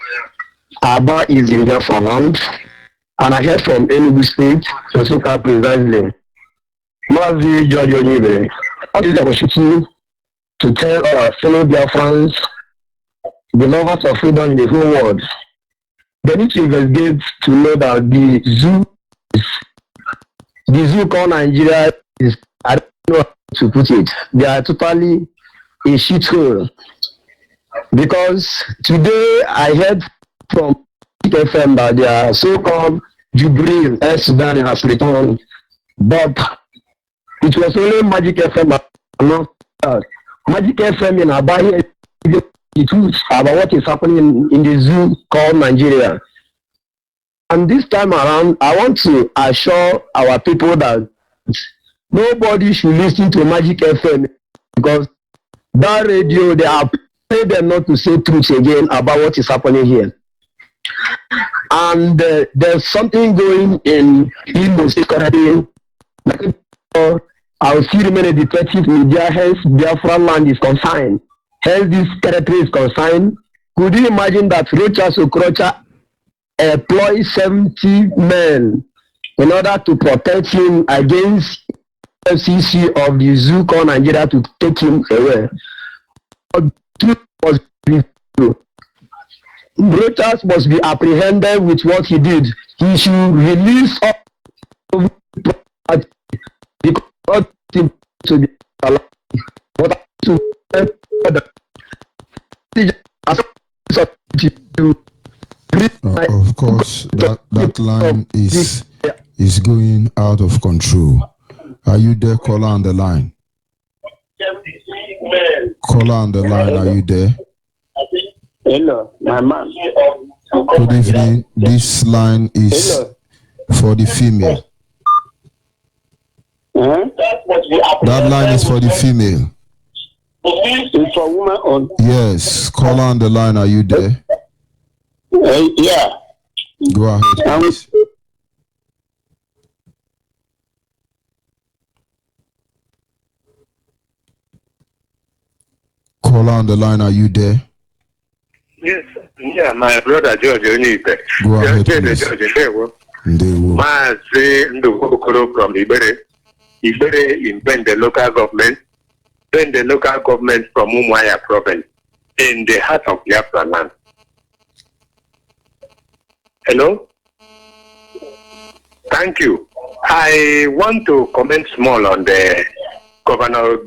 Speaker 16: Aba is in Biafra land, and I heard from Enugu State, Sosoka precisely. MAZI George Onyeibe, what is the opportunity to tell our fellow Biafrans, the lovers of freedom in the whole world, they need to investigate to know that the zoo called Nigeria is, I don't know how to put it, they are totally a shithole. Because today I heard from FM that their so-called Jubilee Sudan has returned, but it was only Magic FM. Magic FM in Abahi, the truth about what is happening in the zoo called Nigeria. And this time around, I want to assure our people that nobody should listen to Magic FM, because that radio, they are paying them not to say truth again about what is happening here. And there's something going in Imo State currently. Our female detective media, hence Biafra land is consigned. Hence this territory is consigned. Could you imagine that Rocha Sokrocha employs 70 men in order to protect him against FCC of the zoo called Nigeria to take him away? Rochas must be apprehended with what he did. He should release all because to be allowed. But to
Speaker 6: of course, that line is going out of control. Are you there, caller on the line? Caller on the line, are you there?
Speaker 16: Hello, my man.
Speaker 6: Good evening. This line is for the female. That line is for the female.
Speaker 16: It's for woman on.
Speaker 6: Yes, caller on the line, are you there?
Speaker 16: Yeah.
Speaker 6: Go ahead, please. Caller on the line, are you there?
Speaker 4: Yes, yeah, my brother George Onyeibe.
Speaker 6: Go ahead, please.
Speaker 4: MAZI Ndukokoro from Ibere in Bende local government, Bende local government from Umuahia province, in the heart of Biafra land. Hello? Thank you. I want to comment small on the Governor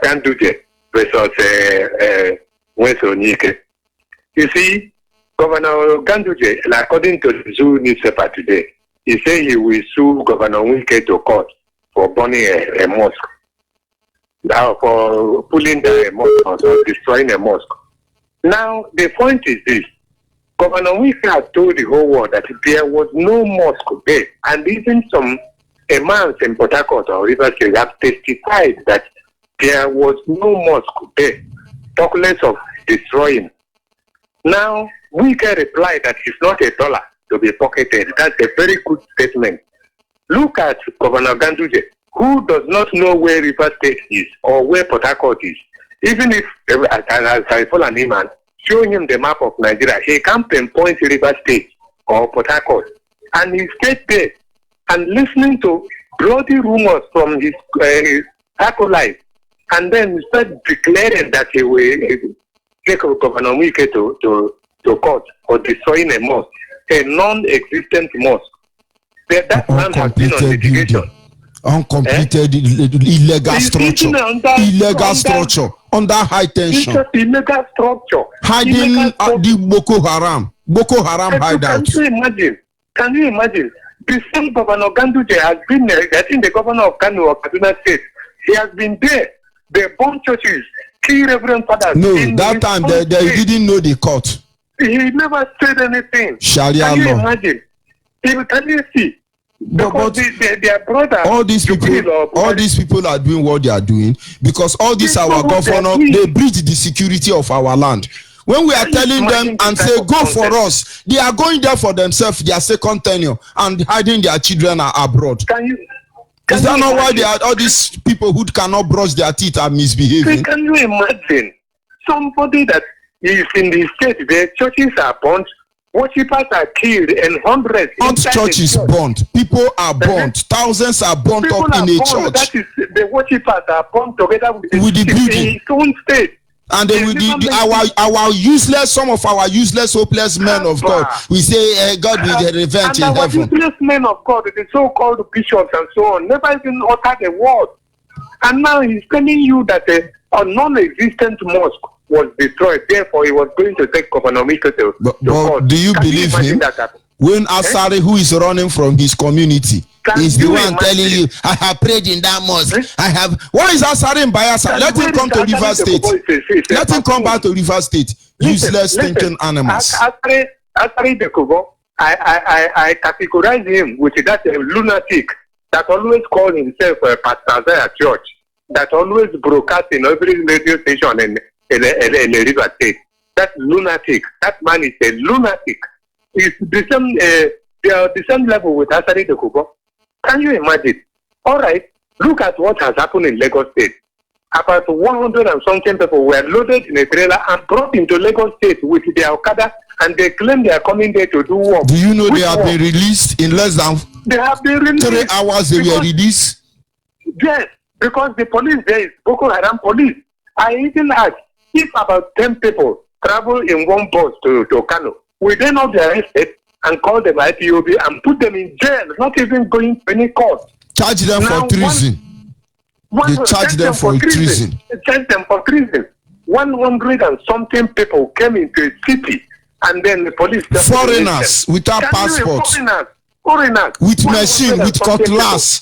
Speaker 4: Ganduje versus Onyeibe. You see, Governor Ganduje, according to the Zoo newspaper today, he said he will sue Governor Wike to court for burning a mosque. Now, for pulling down a mosque or destroying a mosque. Now, the point is this. Governor Wike has told the whole world that there was no mosque there. And even some imams in Port Harcourt or Rivers State have testified that there was no mosque there. Talk less of destroying. Now, Wike replied that it's not $1 to be pocketed. That's a very good statement. Look at Governor Ganduje, who does not know where Rivers State is or where Port Harcourt is. Even if, as I follow an man, showing him the map of Nigeria, he can't pinpoint Rivers State or Port Harcourt. And he stayed there and listening to bloody rumors from his acolytes, and then started declaring that he will take Governor Wike to court for destroying a mosque, a non-existent mosque. That man has been on litigation.
Speaker 6: Uncompleted illegal structure. Illegal structure under high tension.
Speaker 4: Illegal structure.
Speaker 6: Hiding the Boko Haram. Boko Haram hideout.
Speaker 4: Can you imagine? The same Governor Ganduje has been there. I think the governor of Kano or Kaduna State, he has been there. They burn churches, kill Reverend Fathers.
Speaker 6: No, that time they didn't know the court.
Speaker 4: He never said anything.
Speaker 6: Sharia
Speaker 4: can you
Speaker 6: law.
Speaker 4: Imagine? Can you see? Because their brother,
Speaker 6: all these people are doing what they are doing because all these our governor they breach the security of our land. When we are telling them and say go for us, they are going there for themselves, their second tenure, and hiding their children are abroad. Is that not why they are all these people who cannot brush their teeth are misbehaving?
Speaker 4: Can you imagine somebody that is in the state, their churches are burnt, worshippers are killed, and hundreds.
Speaker 6: Not churches burnt. People are burnt. Thousands are burnt up in a church.
Speaker 4: That is, the worshippers are burnt together with the
Speaker 6: building.
Speaker 4: His own state.
Speaker 6: And then our useless, some of our useless, hopeless men of God, we say God will revenge in heaven.
Speaker 4: And our useless men of God, the so-called bishops and so on, never even uttered a word. And now he's telling you that a non-existent mosque was destroyed. Therefore, he was going to take Governor Wike to court.
Speaker 6: Do you believe him? When Asari, who is running from his community, is the one telling you, I have prayed in that mosque. I have. What is Asari in Bayelsa? Let him come to Rivers State. Let him come back to Rivers State. Useless thinking animals.
Speaker 4: Asari Dekubo, I categorize him with that lunatic that always called himself Pastor Isaiah Church, that always broadcast in every radio station in the River State. That lunatic. That man is a lunatic. It's the same, they are the same level with Asari Dekubo. Can you imagine? All right, look at what has happened in Lagos State. About 100 and something people were loaded in a trailer and brought into Lagos State with their Okada, and they claim they are coming there to do work.
Speaker 6: Do you know they have been released in less than 3 hours? They were released.
Speaker 4: Yes, because the police there is Boko Haram police. I even asked if about 10 people travel in one bus to Kano, will they not be arrested and call them Ipob and put them in jail, not even going to any court?
Speaker 6: Charge them for treason. They charge them for treason.
Speaker 4: Charge them for treason. 100 and something people came into a city, and then the police.
Speaker 6: Foreigners without passports.
Speaker 4: Foreigners.
Speaker 6: With machine, with cutlass.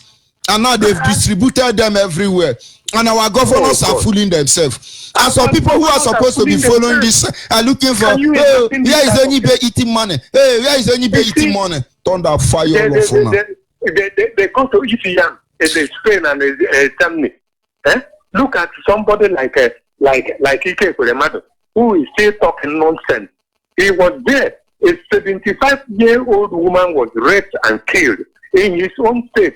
Speaker 6: And now they've distributed them everywhere. And our governors are fooling themselves. And some people who are supposed to be following this are looking for, hey, where is Onyeibe eating money? Hey, where is Onyeibe eating money? Thunder fire all over now.
Speaker 4: They come to eat yam in Spain and Germany. Look at somebody like Ike Kuremadu, who is still talking nonsense. He was there. A 75-year-old woman was raped and killed in his own state.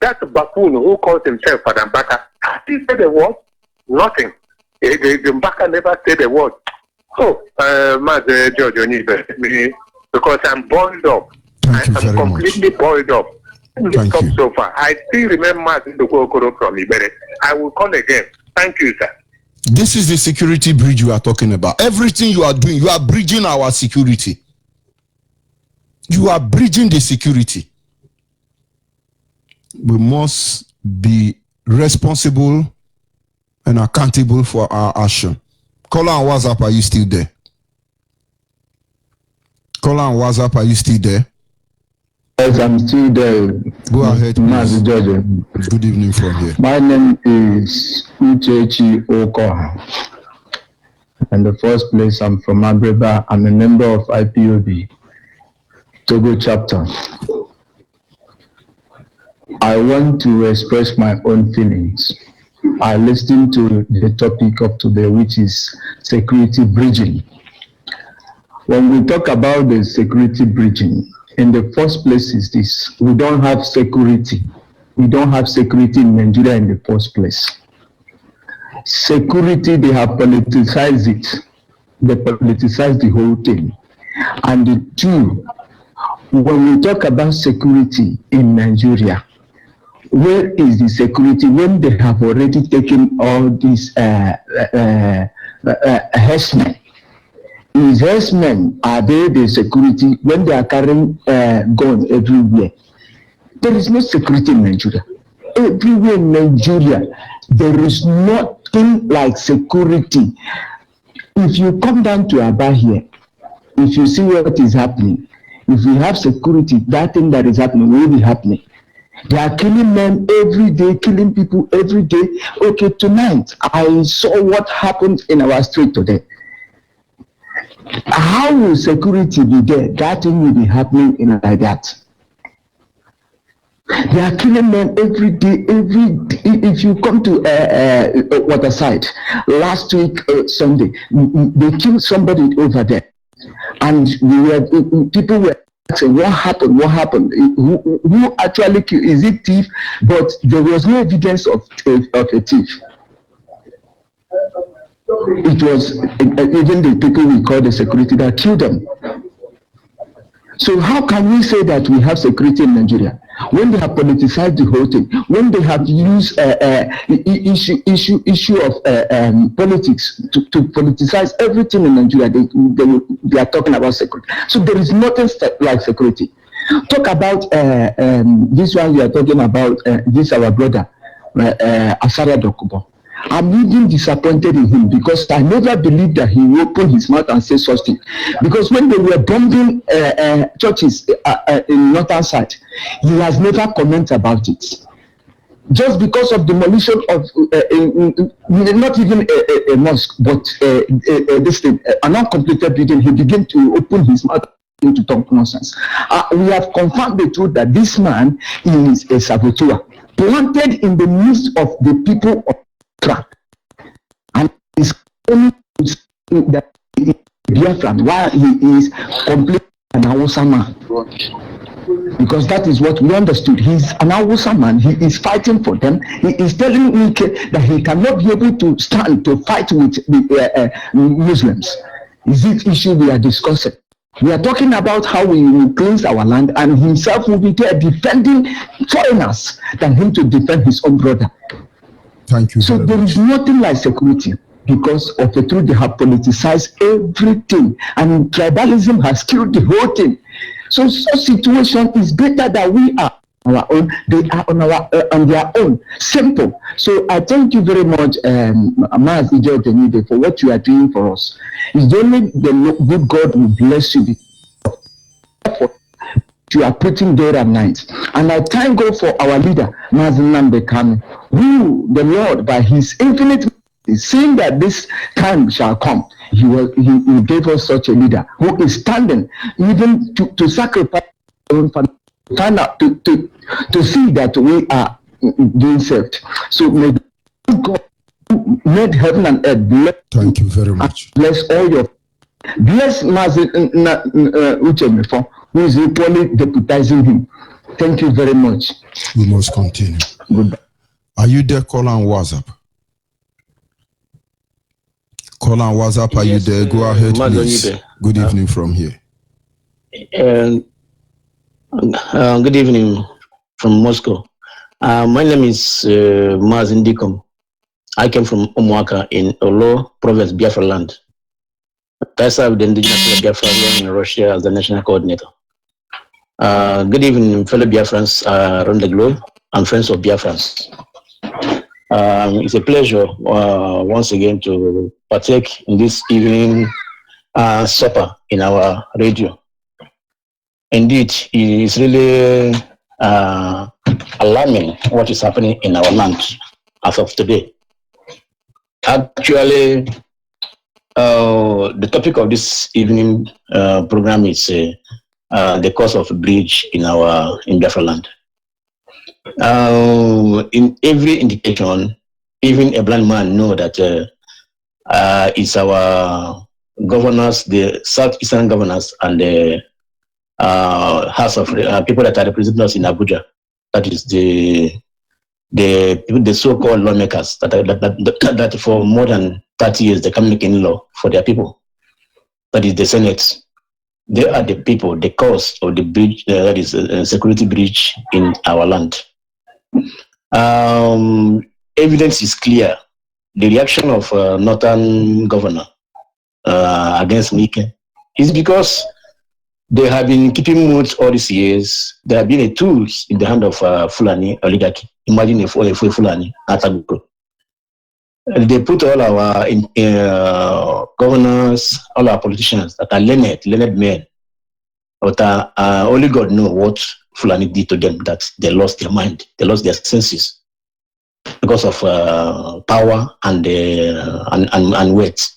Speaker 4: That buffoon who calls himself Father Mbaka, has he said a word? Nothing. Mbaka never said a word. So, MAZI George Onyeibe, because I'm boiled up. I'm completely boiled up.
Speaker 6: Thank you.
Speaker 4: So far. I still remember MAZI Ndokoro from Ibere. I will call again. Thank you, sir.
Speaker 6: This is the security bridge you are talking about. Everything you are doing, you are bridging our security. You are bridging the security. We must be responsible and accountable for our action. Caller on WhatsApp, are you still there? Caller on WhatsApp, are you still there?
Speaker 1: Yes, I'm still there.
Speaker 6: Go ahead, please.
Speaker 1: George.
Speaker 6: Good evening from here.
Speaker 1: My name is Uchechi Okoha. In the first place, I'm from Abreba. I'm a member of IPOB, Togo chapter. I want to express my own feelings. I listened to the topic of today, which is security bridging. When we talk about the security bridging, in the first place is this: we don't have security. We don't have security in Nigeria in the first place. Security, they have politicized it. They politicize the whole thing. And the two, when we talk about security in Nigeria, where is the security when they have already taken all these herdsmen? These herdsmen, are they the security when they are carrying guns everywhere? There is no security in Nigeria. Everywhere in Nigeria, there is nothing like security. If you come down to Aba here, if you see what is happening, if we have security, that thing that is happening will be happening. They are killing men every day, killing people every day. Okay, tonight, I saw what happened in our street today. How will security be there? That thing will be happening in like that. They are killing men every day, if you come to Waterside, last week, Sunday, they killed somebody over there. And people were asking, what happened? Who actually killed? Is it thief? But there was no evidence of a thief. It was even the people we call the security that killed them. So how can we say that we have security in Nigeria when they have politicized the whole thing? When they have used issue of politics to politicize everything in Nigeria? They are talking about security. So there is nothing like security. Talk about this one you are talking about. This our brother Asara Dokubo. I'm even disappointed in him because I never believed that he would open his mouth and say such thing. Because when they were bombing churches in northern side, he has never commented about it. Just because of demolition of not even a mosque, but this thing, an uncompleted building, he began to open his mouth to talk nonsense. We have confirmed the truth that this man is a saboteur, planted in the midst of the people of and is that Biafra while he is completely an Hausa man, because that is what we understood. He's an Hausa man. He is fighting for them. He is telling me that he cannot be able to stand to fight with the Muslims. Is it issue we are discussing? We are talking about how we will cleanse our land, and himself will be there defending foreigners than him to defend his own brother.
Speaker 6: Thank you.
Speaker 1: So there is nothing like security because of the truth. They have politicized everything, and tribalism has killed the whole thing. So such situation is better that we are on our own. They are on their own. Simple. So I thank you very much, MAZI Onyeibe, for what you are doing for us. It's only the good God will bless you. You are putting day and night. And I thank God for our leader, MAZI Nnamdi, who the Lord, by his infinite mercy, seeing that this time shall come, he gave us such a leader who is standing even to sacrifice find out to see that we are being saved. So may God made heaven and earth bless.
Speaker 6: Thank you very much.
Speaker 1: Bless all your bless MAZI Nnamdi, who is equally deputizing him. Thank you very much.
Speaker 6: We must continue.
Speaker 1: Goodbye.
Speaker 6: Are you there? Call on WhatsApp. Call on WhatsApp. Are
Speaker 22: Yes,
Speaker 6: you there? Go ahead, please.
Speaker 22: Onyeibe.
Speaker 6: Good evening from here.
Speaker 22: Good evening from Moscow. My name is MAZI Ndikom. I came from Umuaka in Olo province, Biafra land. I served the indigenous Biafra here in Russia as the national coordinator. Good evening, fellow Biafrans around the globe and friends of Biafrans. It's a pleasure once again to partake in this evening supper in our radio. Indeed, it is really alarming what is happening in our land as of today. Actually, the topic of this evening program is the cause of bridge in Biafra land. In every indication, even a blind man know that it's our governors, the southeastern governors, and the House of people that are representing us in Abuja. That is the so-called lawmakers that for more than 30 years they can make any law for their people. That is the Senate. They are the people, the cause of the breach, that is a security breach in our land. Evidence is clear. The reaction of Northern governor against Mike is because they have been keeping moods all these years. They have been a tools in the hand of Fulani oligarchy. Imagine if Fulani Ataguko. They put all our governors, all our politicians that are learned men, but only God knows what Fulani did to them, that they lost their mind, they lost their senses because of power and weight.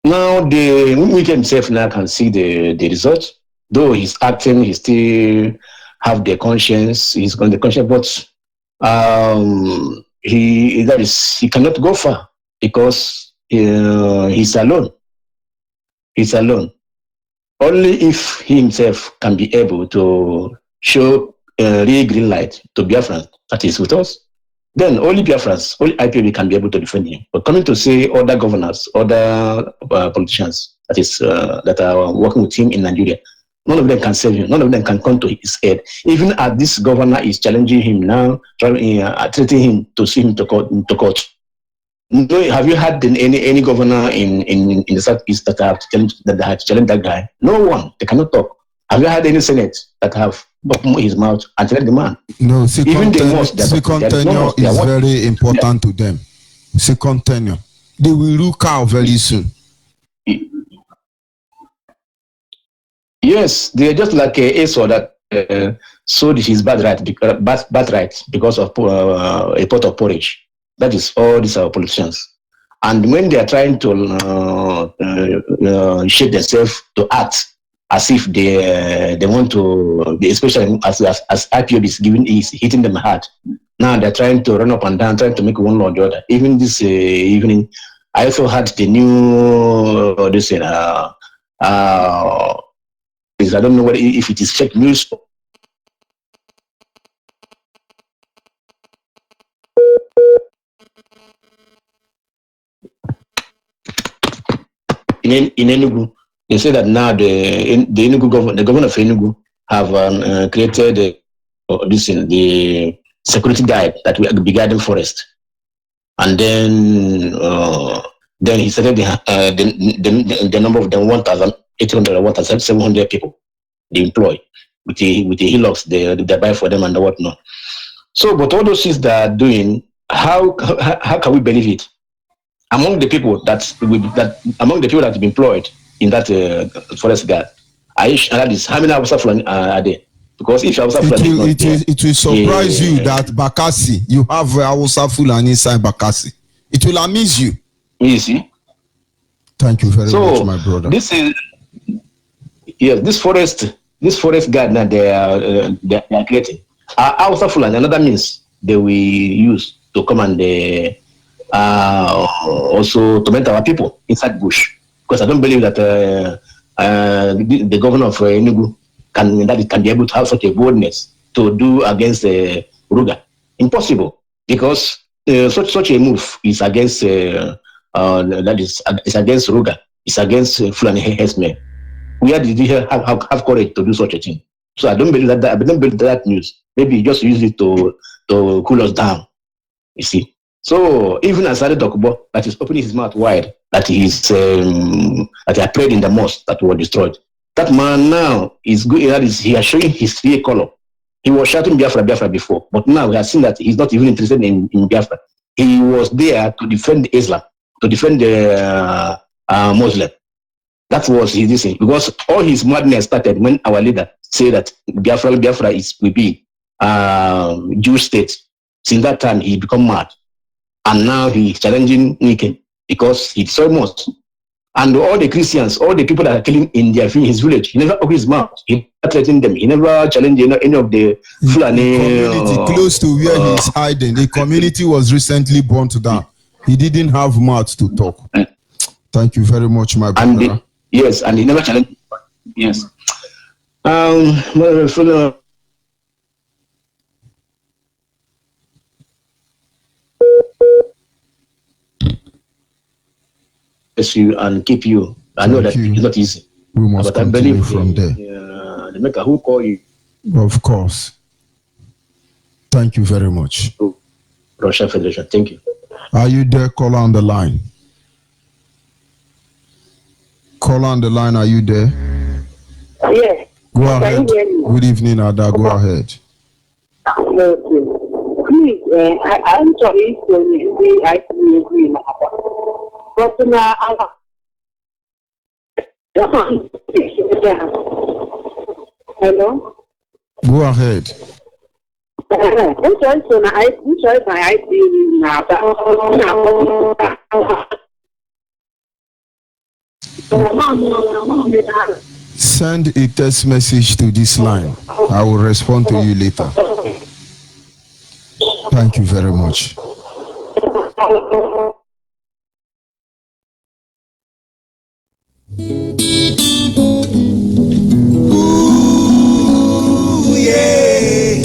Speaker 22: Now the Wike himself now can see the result. Though he's acting, he still have the conscience. He's got the conscience, but he cannot go far because he's alone. He's alone. Only if he himself can be able to show real green light to Biafrans that is with us, then only Biafrans, only IPOB can be able to defend him. But coming to say other governors, other politicians that are working with him in Nigeria, none of them can save him. None of them can come to his aid. Even as this governor is challenging him now, threatening him to see him to court. Have you had any governor in the southeast that have challenged that guy? No one. They cannot talk. Have you had any senate that have opened his mouth and threatened the man?
Speaker 6: No, second tenure is very important to them. Second tenure. They will look out very soon.
Speaker 22: Yes, they are just like Esau that sold his birthright because of a pot of porridge. That is all these are politicians. And when they are trying to shape themselves to act as if they want to, especially as IPOB is hitting them hard. Now they're trying to run up and down, trying to make one or the other. Even this evening, I also had the new I don't know if it is fake news. In Enugu, they say that now the governor of Enugu have created the security guide that will be guarding forest, and then he said the number of them 1,800 or 1,700 people they employ with the hillocks they buy for them and whatnot. So, but all those things they are doing, how can we believe it? Among the people that have been employed in that forest guard, that is how many Hausa Fulani are there? Because if Hausa Fulani
Speaker 6: it will surprise you that Bakassi, you have Hausa Fulani inside Bakassi. It will amaze you.
Speaker 22: You see.
Speaker 6: Thank you very much, my brother.
Speaker 22: This forest guard now they are creating. Hausa Fulani, another means they will use to come and also torment our people inside bush. Because I don't believe that the governor of Enugu can be able to have such a boldness to do against Ruga. Impossible, because such a move is against it's against Ruga. It's against Fulani herdsmen. Where did you have courage to do such a thing? So I don't believe that. I don't believe that news. Maybe just use it to cool us down. You see. So even Asade Dokubo, that is opening his mouth wide, that he's that he prayed in the mosque that were destroyed. That man now is good. He has shown his real color. He was shouting Biafra before, but now we have seen that he's not even interested in Biafra. he was there to defend Islam, to defend the Muslim. That was his decision, because all his madness started when our leader said that Biafra will be Jewish state. Since that time, he become mad, and now he's challenging Nike because he destroyed mosques. And all the Christians, all the people that are killing in his village, he never opened his mouth. He never threatened them. He never challenged any of the Fulani.
Speaker 6: Community close to where he's hiding. The community was recently burnt down. He didn't have mouth to talk. Thank you very much, my brother.
Speaker 22: Yes, and he never challenged. Yes. You and keep you. I know that it's not easy.
Speaker 6: We must
Speaker 22: but I
Speaker 6: continue
Speaker 22: believe
Speaker 6: from there.
Speaker 22: The maker who call you.
Speaker 6: Of course. Thank you very much.
Speaker 22: Russia Federation. Thank you.
Speaker 6: Are you there? Caller on the line. Caller on the line. Are you there?
Speaker 10: Yes.
Speaker 6: Go ahead. Good evening, Ada. Go ahead.
Speaker 10: Please, I'm sorry to I agree. But now, hello?
Speaker 6: Go ahead. Send a text message to this line. I will respond to you later. Thank you very much.
Speaker 14: Ooh, yeah.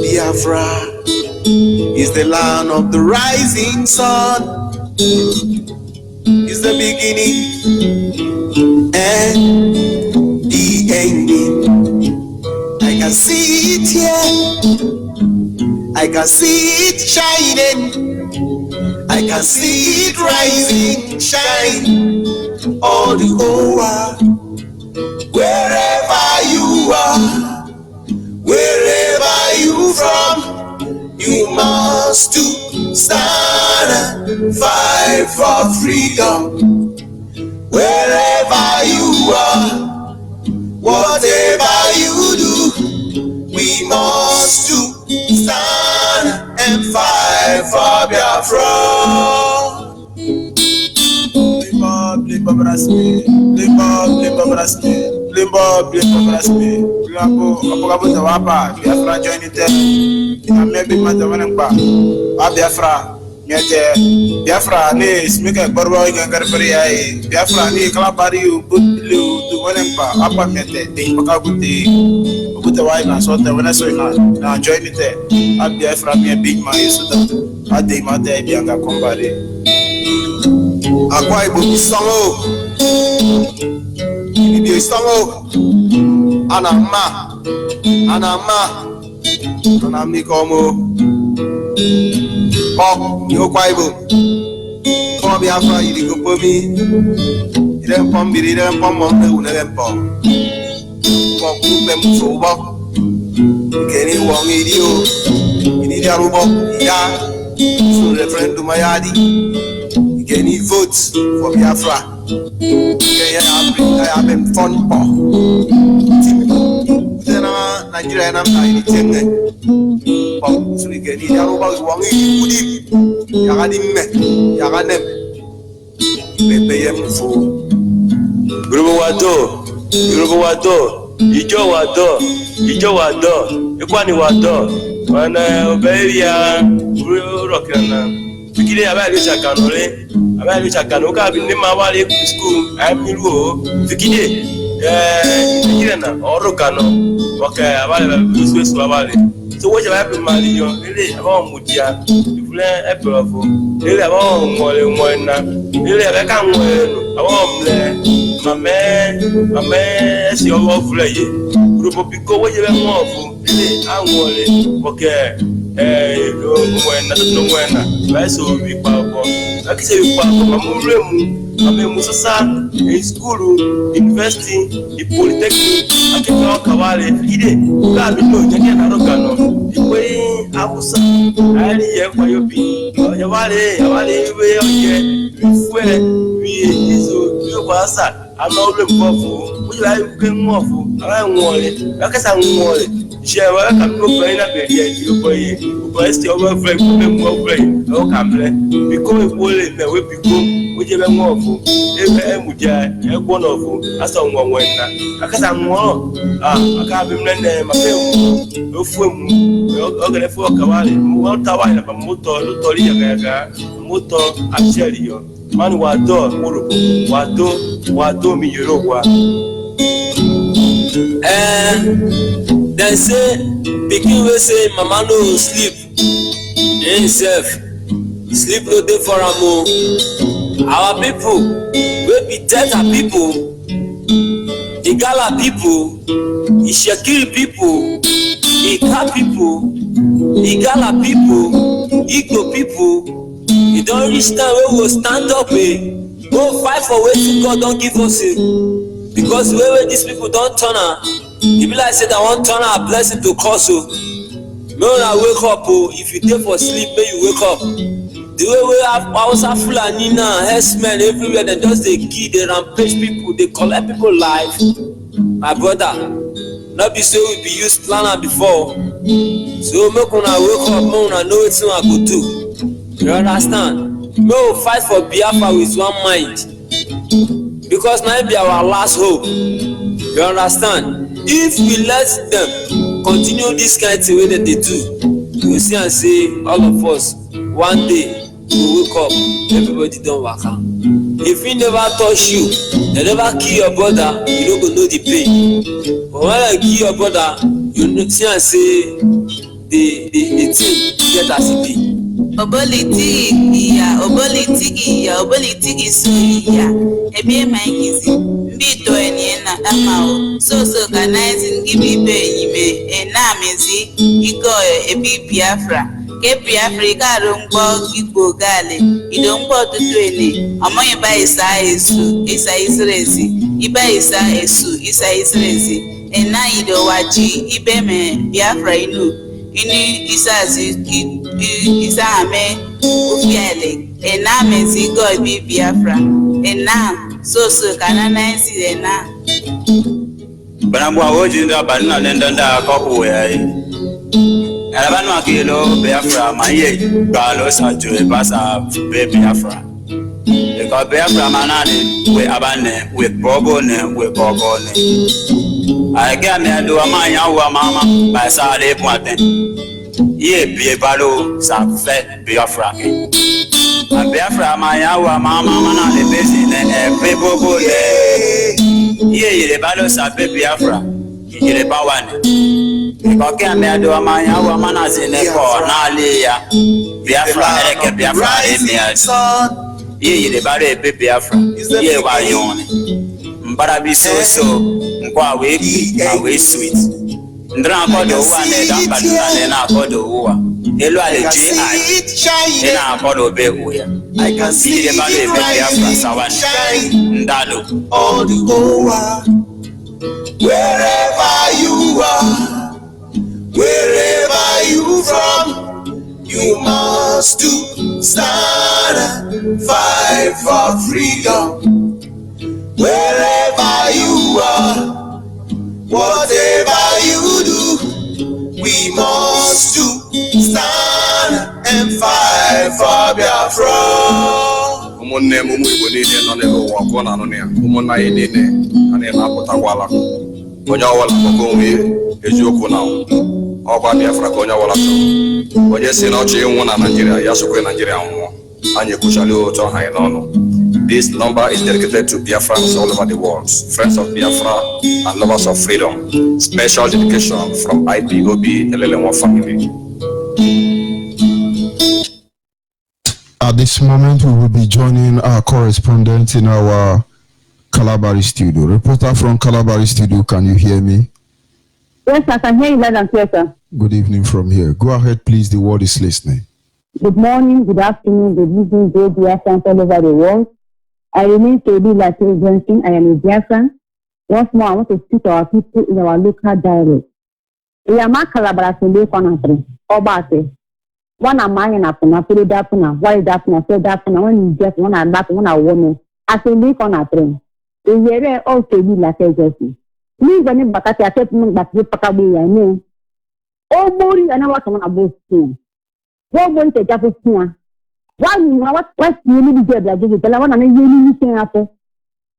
Speaker 14: Biafra is the land of the rising sun. Is the beginning and the ending. I can see it here. I can see it shining. I can see it rising, shine all the over. Wherever you are, wherever you from, you must to stand and fight for freedom. Wherever you are, whatever you do, we must to stand and fight for Biafra. Limbo, Biafra join it. Maybe Biafra. Biafra ni smike borbo ingangarbari Biafra ni kalabari butlu tu wanempa apa mete ding pakabuti buta wai na sota wana so na join it Biafra mi big man isuda ade mate bianga kombare akwa ibo bisango ibi bisango anama anami komo oh, you quite good. For Biafra, you go for me. You don't pump me, you don't pump on the one pump. For group them so walk. Can you walk in you? You need a robot, yeah. So the friend to my yard. Can you vote for Biafra? Can you have them fun? Nigeria and I'm so we can eat about one eat Yaganim Payem for Grubo Wado, Ijo Wado, Equani Wado, and Oberia, Rockana. We get a very chacanole, a very chacanoka in the Mawali school. I'm Miru, Vikide, Orocano, okay, Avali. So what you have to marry you? Really, about Mutia, you play a powerful, really about more than one. Really, I can't win. I won't play. My man, your love play. Group of people, what you have more for? Really, I'm worried. Okay, when I don't know when I so be power.
Speaker 5: akise bi kwa mamu sasa in school university the polytechnic akeka kawale ide ka bi no nyanya na roga no iwe awusa ari ye kwa yobi yawale we oye fue bi izo yo basa ama ule mbofu ujila yuke mwofu awa mwole wakasa mwole shewa kamno braina bedia yukoye ukwesti over frame kube mwofre o kamble biko ebole na we biko ujebe mwofu ebe emuja egwonofu asa nwonwena akasa mwo akabe mnene mapemu ofuemu ogere fu okawale mo tawale na moto lutori yaga moto acheriyo man wado muruko wado mi yorogwa
Speaker 3: they say pikin wey say mama no sleep himself sleep no dey for am o. Our people wey be Delta people, Igala people, Ishekiri people, Ika people, Igala people, Igbo people, e don reach time wey we go stand up go fight for wetin God don give us because the way wey these people don turn am e be like say dem wan turn our blessing to curse o. Make una wake up o, if you dey for sleep make you wake up. The way we have Hausa Fulani now, herdsmen everywhere, they just they kill, they rampage people, they collect people life. My brother, not be so we be used planner before. So make una wake up, make una know wetin I go do. You understand? Make we fight for Biafra with one mind. Because now it be our last hope. You understand? If we let them continue this kind of thing wey they do, you will see and say all of us one day you wake up, everybody don waka. If he never touch you, they never kill your brother, you no go know the pain. But when they kill your brother, you see and say the thing get as e be.
Speaker 7: Oboliti iya, oboliti isu iya. Ebi maikizi, mbito eniena amao. So organizing gibi benyime, enamezi, iko ebi Biafra. Ke Biafra ikarungbo Igbo gale, idongbo tutu ene. Omoyiba isa isrezi, iba isa isrezi. Ena idowaji, ibe me Biafra inu. Ini isa ame ufiele ena mezi go bi Biafra ena so kanana isi ena
Speaker 14: banambo awoji nda banna nenda ko ya ala banu akilo Biafra maye balo sajo e pasa be Biafra e ko Biafra manane we abane we bobo ne we bobo ne aga me ado amanya wa mama ba sa le pointe ye bie balo sa fait Biafra ke a Biafra amanya wa mama mana le bezi ne e be bobo le ye le balo sa be Biafra ye le ba wane e ko ke me ado amanya wa mana zine ko na le ya Biafra e ke Biafra e me ye le balo e be Biafra ye wa yone mbara bisoso nkwa we sweet ndra akodo wa ne da badura ne na akodo wa elu aleji ai na akodo be ya I can see the body be Biafra sawan ndalo all the over wherever you are wherever you from you must do stand and fight for freedom. Wherever you are, whatever you do, we must do stand and fight for Biafra.
Speaker 23: Umunne mumu ibonine none uwako na none umunna yedine ane na potakwala onye wala kokonwe eziokwu na ọba Biafra ka onye wala so onye si na ọchị ịnwụ na Nigeria ya sokwe Nigeria nwụọ anyị kwuchali ụtọ ha n'ọnụ. This number is dedicated to Biafrans all over the world, friends of Biafra and lovers of freedom. Special dedication from Ipob, the Lelewa family.
Speaker 6: At this moment, we will be joining our correspondent in our Calabari studio. Reporter from Calabari studio, can you hear me?
Speaker 24: Yes, I can hear you loud and clear, sir.
Speaker 6: Good evening from here. Go ahead, please. The word is listening.
Speaker 8: Good morning, good afternoon, good evening, good Biafrans all over the world. I remain to be like Johnson. I am a Biafran. Once more, I want to speak to our people in our local dialect. We are not collaborating con Obate. One of mine apuna, put it up now, why that now, say that now, when you just one and that one a woman. As a leak on a train. We are also be like a Johnson. Me when you back at a settlement that you pack away, I mean. Oh, boy, I know what I'm about to. What won't take up a spoon? Why you know what you need to get the one and you need to apple?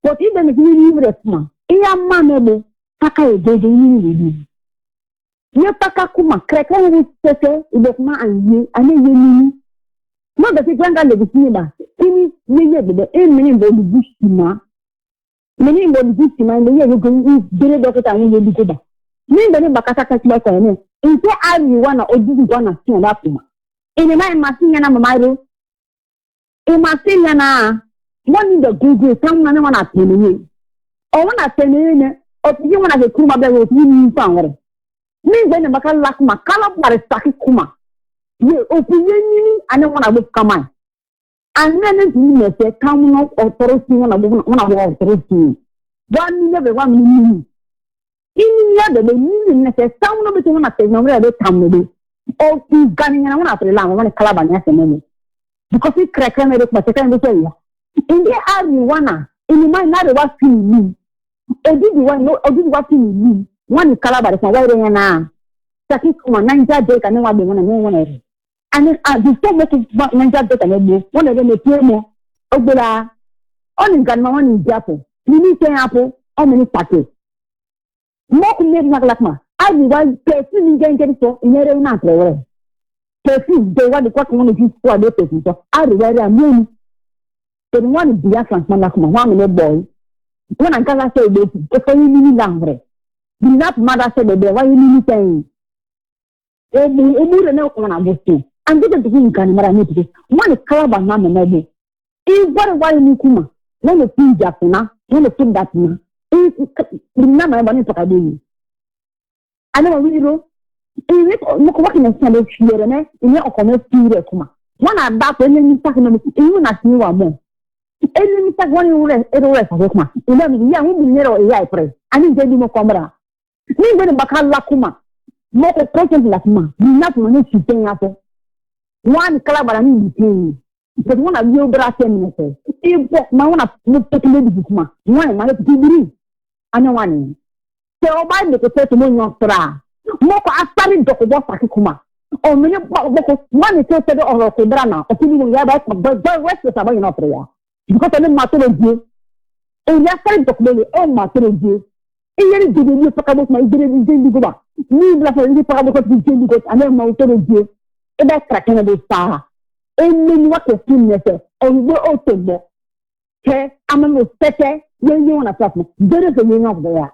Speaker 8: But even if you leave it, ma, a man, Paka is doing you. Pakakuma, cracker with Sese, Ibokma and you, and you. Not that you can't get the cinema. Any the 8 million body bushima. Many body bushima, and the year you can eat doctor and you will be good. Me, the Bakaka, like I mean, in say I want or didn't want to see an apple. In the mind, Martin and Amaro. In Martin and one in the Google, someone want to tell me. Or one at 10 minutes, or you want to come up there with you power. Me, when the Bakal Lakma, Kalab, but a Saki Kuma. You open and I want to look come on. And then it's say, come up or authority one of our authority. 1 never 1 million. In the other, the million, sound of it, one of the where they come with it. Oh, he's gunning and one after the lamb, one calaban, yes, and because he cracked and look but I tell you. In the army, one, in the mind, not what me. I did one, no, I did what me. One calabar is my wedding and I. Saki Kuma, 9 day, and no one they want to know one of it. And then before making 9 day, and one of them is more. Oh, but only got my one in Japan. You need to apple, how many packets? More in Lakma. I do one person in getting so in every night. Person, they want to cut one of these 4 days. So I do where I'm in. So the one is Biafran, Lakma, one little boy. When I can't say this, it's for you, Langre. The not mother said that why you need saying. Oh, you know what I'm saying. I'm going to think I need to do. One is Calaban, Mamma, maybe. If what why you Kuma, when you see Japana, when you put that now. Remember, I'm going to do. I know we know. Look what in a standard here and in your commerce kuma. One at that when you start in even as you are more. Any mistake one you rest, it rest of Okma. You know, we will be near a yai pray. I need to be more camera. Me when the Bakal Lakuma, more a present Lakuma, do not manage to pay apple. One calabarani between. But one of your brass ministers. If my one of the lady Bukuma, one might be. I know one. So by the say to Mono Stra. Moko asari doko bosa kuma. O many one is said or Kodrana, or people we have but west is about your prayer. Because I don't matter of you. And yesterday document all matter of you. Even if you talk about my didn't go. Me black and you talk about the Jimmy got and then matter of you. And that's cracking of the star. And then what the team letter or we will open there. Okay, I'm a mistake when you want to talk me. There is a ring of there.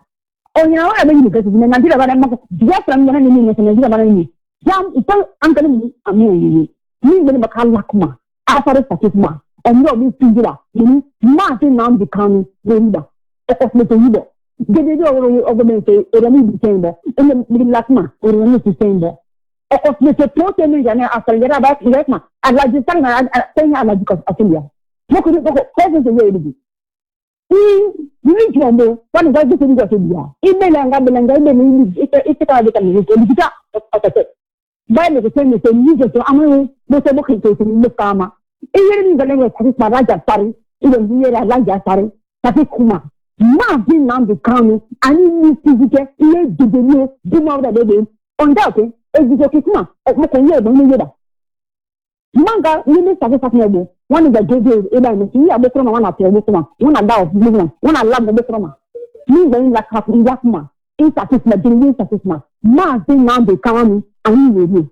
Speaker 8: Oh, you know, I mean, because in Nigeria, I'm just from the enemy in Nigeria. Jam, I'm going to be a million. You will become Lakuma, after the Sakisma, and you'll be singular. You Martin now becoming the leader. Of the leader. Get it over the ministry, or the meeting chamber, in the Lakma, or the ministry chamber. Of the total after the Rabbi Lakma, and like the time I saying I like because of India. Look at the present way to be. You need to know what is going to be. Email and Gabelang, it's a card that can be by the same as the music to Amu, the Saboki in the Kama. Even the language of Raja Sari, even the Raja Sari, Tafikuma. Martin now becoming and you physical, you did the new, do more than they did. Undoubtedly, as you talk now, of what can you do? Manga, you need to have one of the judges, you are the one of your wisdom, one about movement, one I love the wisdom. Me going like half in Yakma, insufficient, insufficient. Martin now becoming and you will.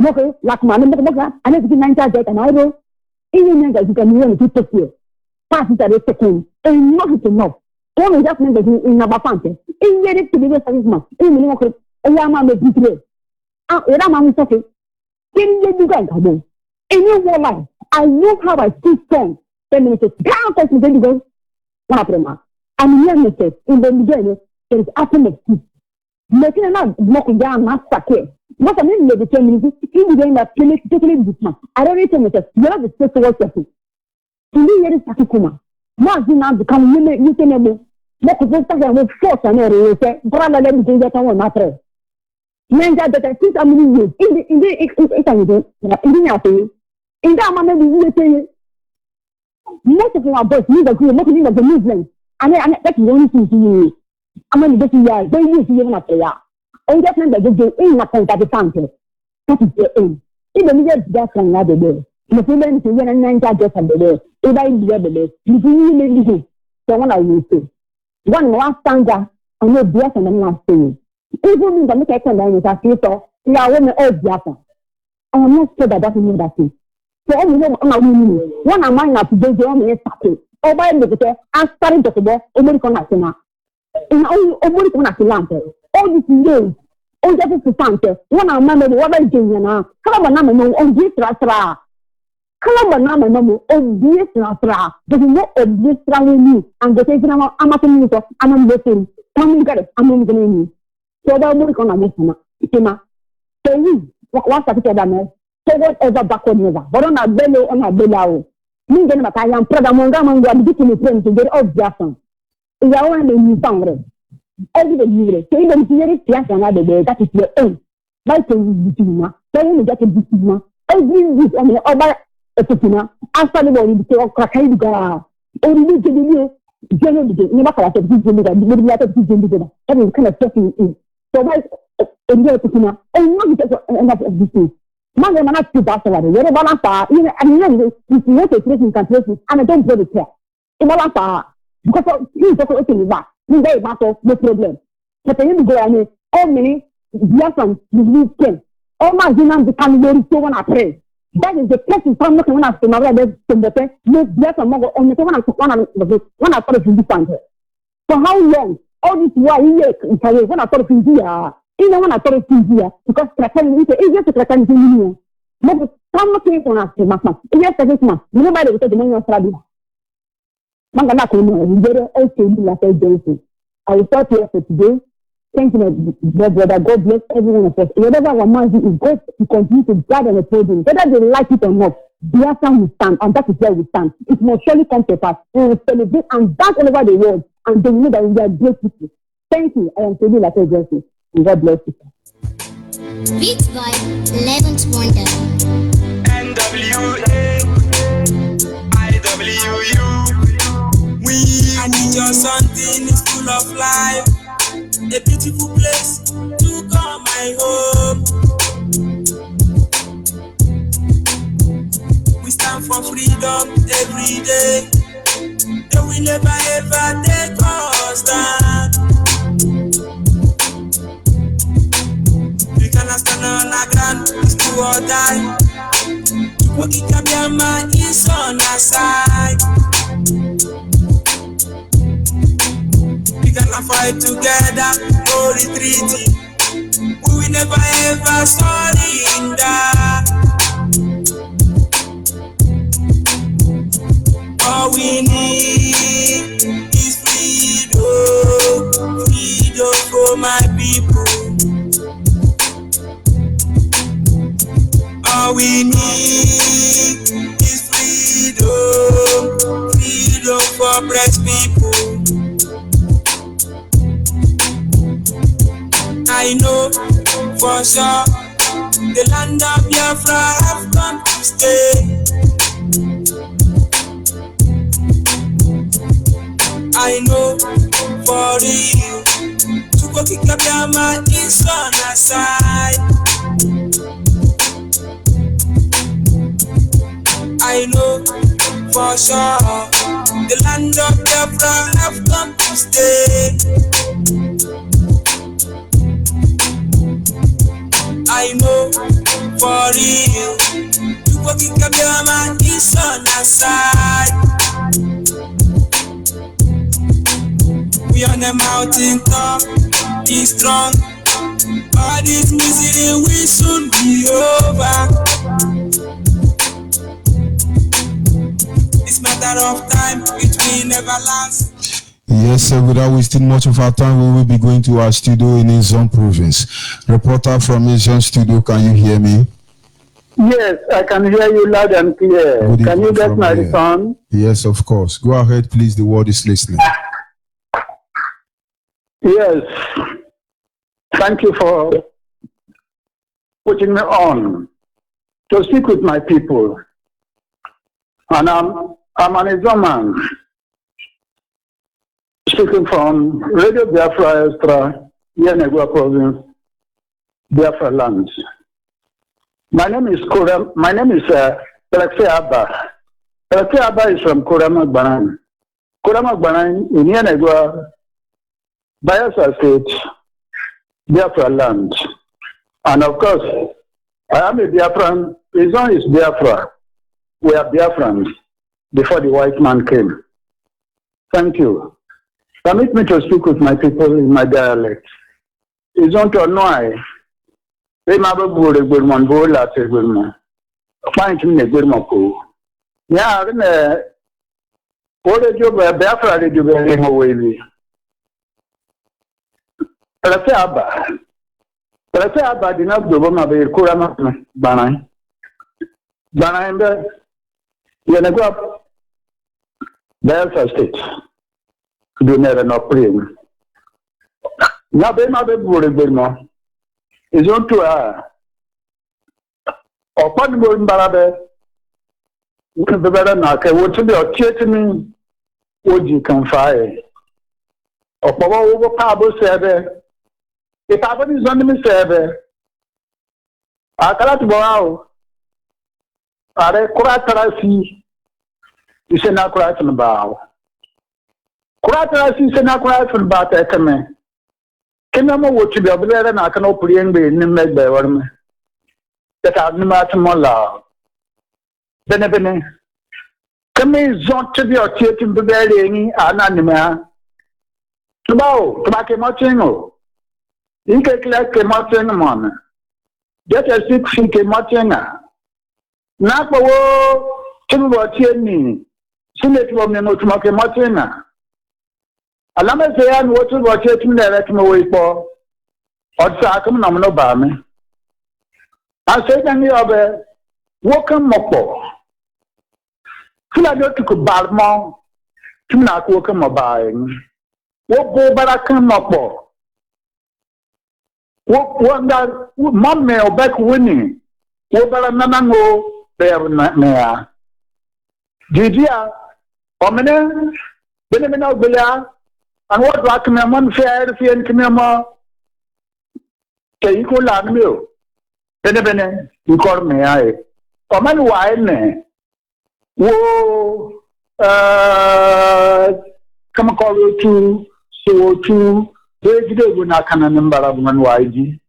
Speaker 8: Okay, like my number, I need to be 9 days and I will. Even you can learn to take you. Pass it at a second, and not enough. Only just means in Nabafante. In very to be the serviceman, in the local, a Yama may be today. Ah, Rama is okay. In the Uganda, in your life, I know how I speak strong. 10 minutes, down 10 minutes, one of them. And here you say, in the beginning, it is after next week. Making enough, knocking down, not stuck here. What I mean, the term is going to totally different. I don't think it's you have the special work. To me, here is Takuma. MAZI now become you can know. Let us start with force and everything. Brother, let me do that one matter. Menja that I think I'm in the most of our boys need a good looking at the movement. And that's the only thing to you. I'm going to get you they use you after that. Oh, that's not the good in my point at the fountain. That is the aim. Even if that's another day. The women to get a 9 just on the day. If I do the day, you really do. So what I will say. One last stanza, I know bless and last thing. Even in the make a line is a theater, we are women all Biafra. I am not sure that doesn't mean that thing. So only know I'm a woman. One of mine up to do the only started. Oh, by the way, I started to go, American National. In all American National. All these days, all that is the Santa. One of my mother, what I do now. Come on, I'm on this rasta. Come on, I'm on this rasta. There's no obvious with me. And the thing I'm a community, I'm listening. Come get it, I'm going to so that American National. So you, what's that together? So whatever backward never. But on a bellow, me getting a Kayan program on Gaman, I'm getting a friend to get off Jackson. Is our one in New Town. Every day, so even if you're a another day, that is your aim. Like a diploma, then you get a diploma. Every week on the other diploma, after the morning, you talk cracked girl. Only to you, generally, never got a diploma, the middle of the diploma. Every kind of person in. So why a year diploma, and not because of this thing. Man, I'm not too bad. You're a balance, even if you want to place in countries, and I don't really care. In balance, because you talk about that. You very matter, no problem. But then you go and all many Biafrans you can. All my Zinan become very so when I pray. That is the person from looking when I say my brother from the pen, no Biafran mother on the one I thought of different. For how long? All this while here when I thought of India, even when I thought of India, because Kraken is just a Kraken in you. But some things on us, Mama. Yes, I guess, nobody will take the money of Rabbi. Mangala Kuno, very okay, like a Johnson. I will start here for today. Thank you, brother. God bless everyone of us. Whatever our MAZI is, God to continue to guide and uphold him. Whether they like it or not, Biafra will stand, and that is where we stand. It must surely come to pass. We will celebrate and dance all over the world, and they know that we are great people. Thank you. I am Toby Latte Johnson, and God bless you.
Speaker 21: Beats by 11th Wonder.
Speaker 9: NWA, IWU. I need your something is full of life, a beautiful place to call my home. We stand for freedom every day, and we never ever take us down. We cannot stand on our ground, it's do or die. Okikabiyama is on our side. We gonna fight together, no retreating. We will never ever surrender. All we need is freedom, freedom for my people. All we need is freedom, freedom for oppressed people. I know for sure the land of Biafra have come to stay. I know for real Tukokikabiyama is on our side. I know for sure the land of Biafra have come to stay. I know for real Tukokikabiyama is on our side. We on the mountain top, be strong. All this misery will soon be over. It's matter of time, it will never last.
Speaker 6: Yes, sir. Without wasting much of our time, we will be going to our studio in Izon province. Reporter from Izon studio, can you hear me?
Speaker 11: Yes, I can hear you loud and clear. Can you get my response?
Speaker 6: Yes, of course. Go ahead, please. The world is listening.
Speaker 11: Yes. Thank you for putting me on to speak with my people. And I'm an Izon man, speaking from Radio Biafra Extra, Yenegua province, Biafra land. My name is Alexei Abba. Alexei Abba is from Kurama Banan. Kurama Banan in Yenegua, Biafra State, Biafra land. And of course, I am a Biafran. Izon is Biafra. We are Biafrans before the white man came. Thank you. Permit me to speak with my people in my dialect. Izon to annoy. They may be good man, go last a good man. Find me a good man. Yeah, what did you wear? Biafra did you wear him away? Let's say Abba did not do my baby Kurama Banai. Banai, you go up Biafra State. Do never not pray. Now, they may be good man. Is on to upon going Barabe. What the better knock? What to be a cheating would you can fire? Upon over Pabo said, if Pabo is on me, said, I cannot go out. Are they Kuratarasi? You say not cry from the bow. Kuratarasi say not cry from the bow. Kinamo would be a better than I can open the name by me. That I've never more loud. Benebene. Come in, zone to be a cheating to bury anonymous. Tomorrow, to make a martino. You can collect a martin man. Get a 6 feet a martina. Not a war, Tim Watini. Send it from the Motomaki martina. Alama say I'm watching what you're doing there at my way for. Or Sakum no Bami. I said, I'm the Woken Moko. Philadelphia to Balmont. To not Woken Mobile. What go Barakan Moko? What wonder, Mom may or back winning. What Baramango, there nightmare. Gigia, Omene, Benjamin Billa. And what like me man fair if you come here say you could learn me. Bene you call me I. Come on why ne? Whoa come call you to so to they do not can number of man YG.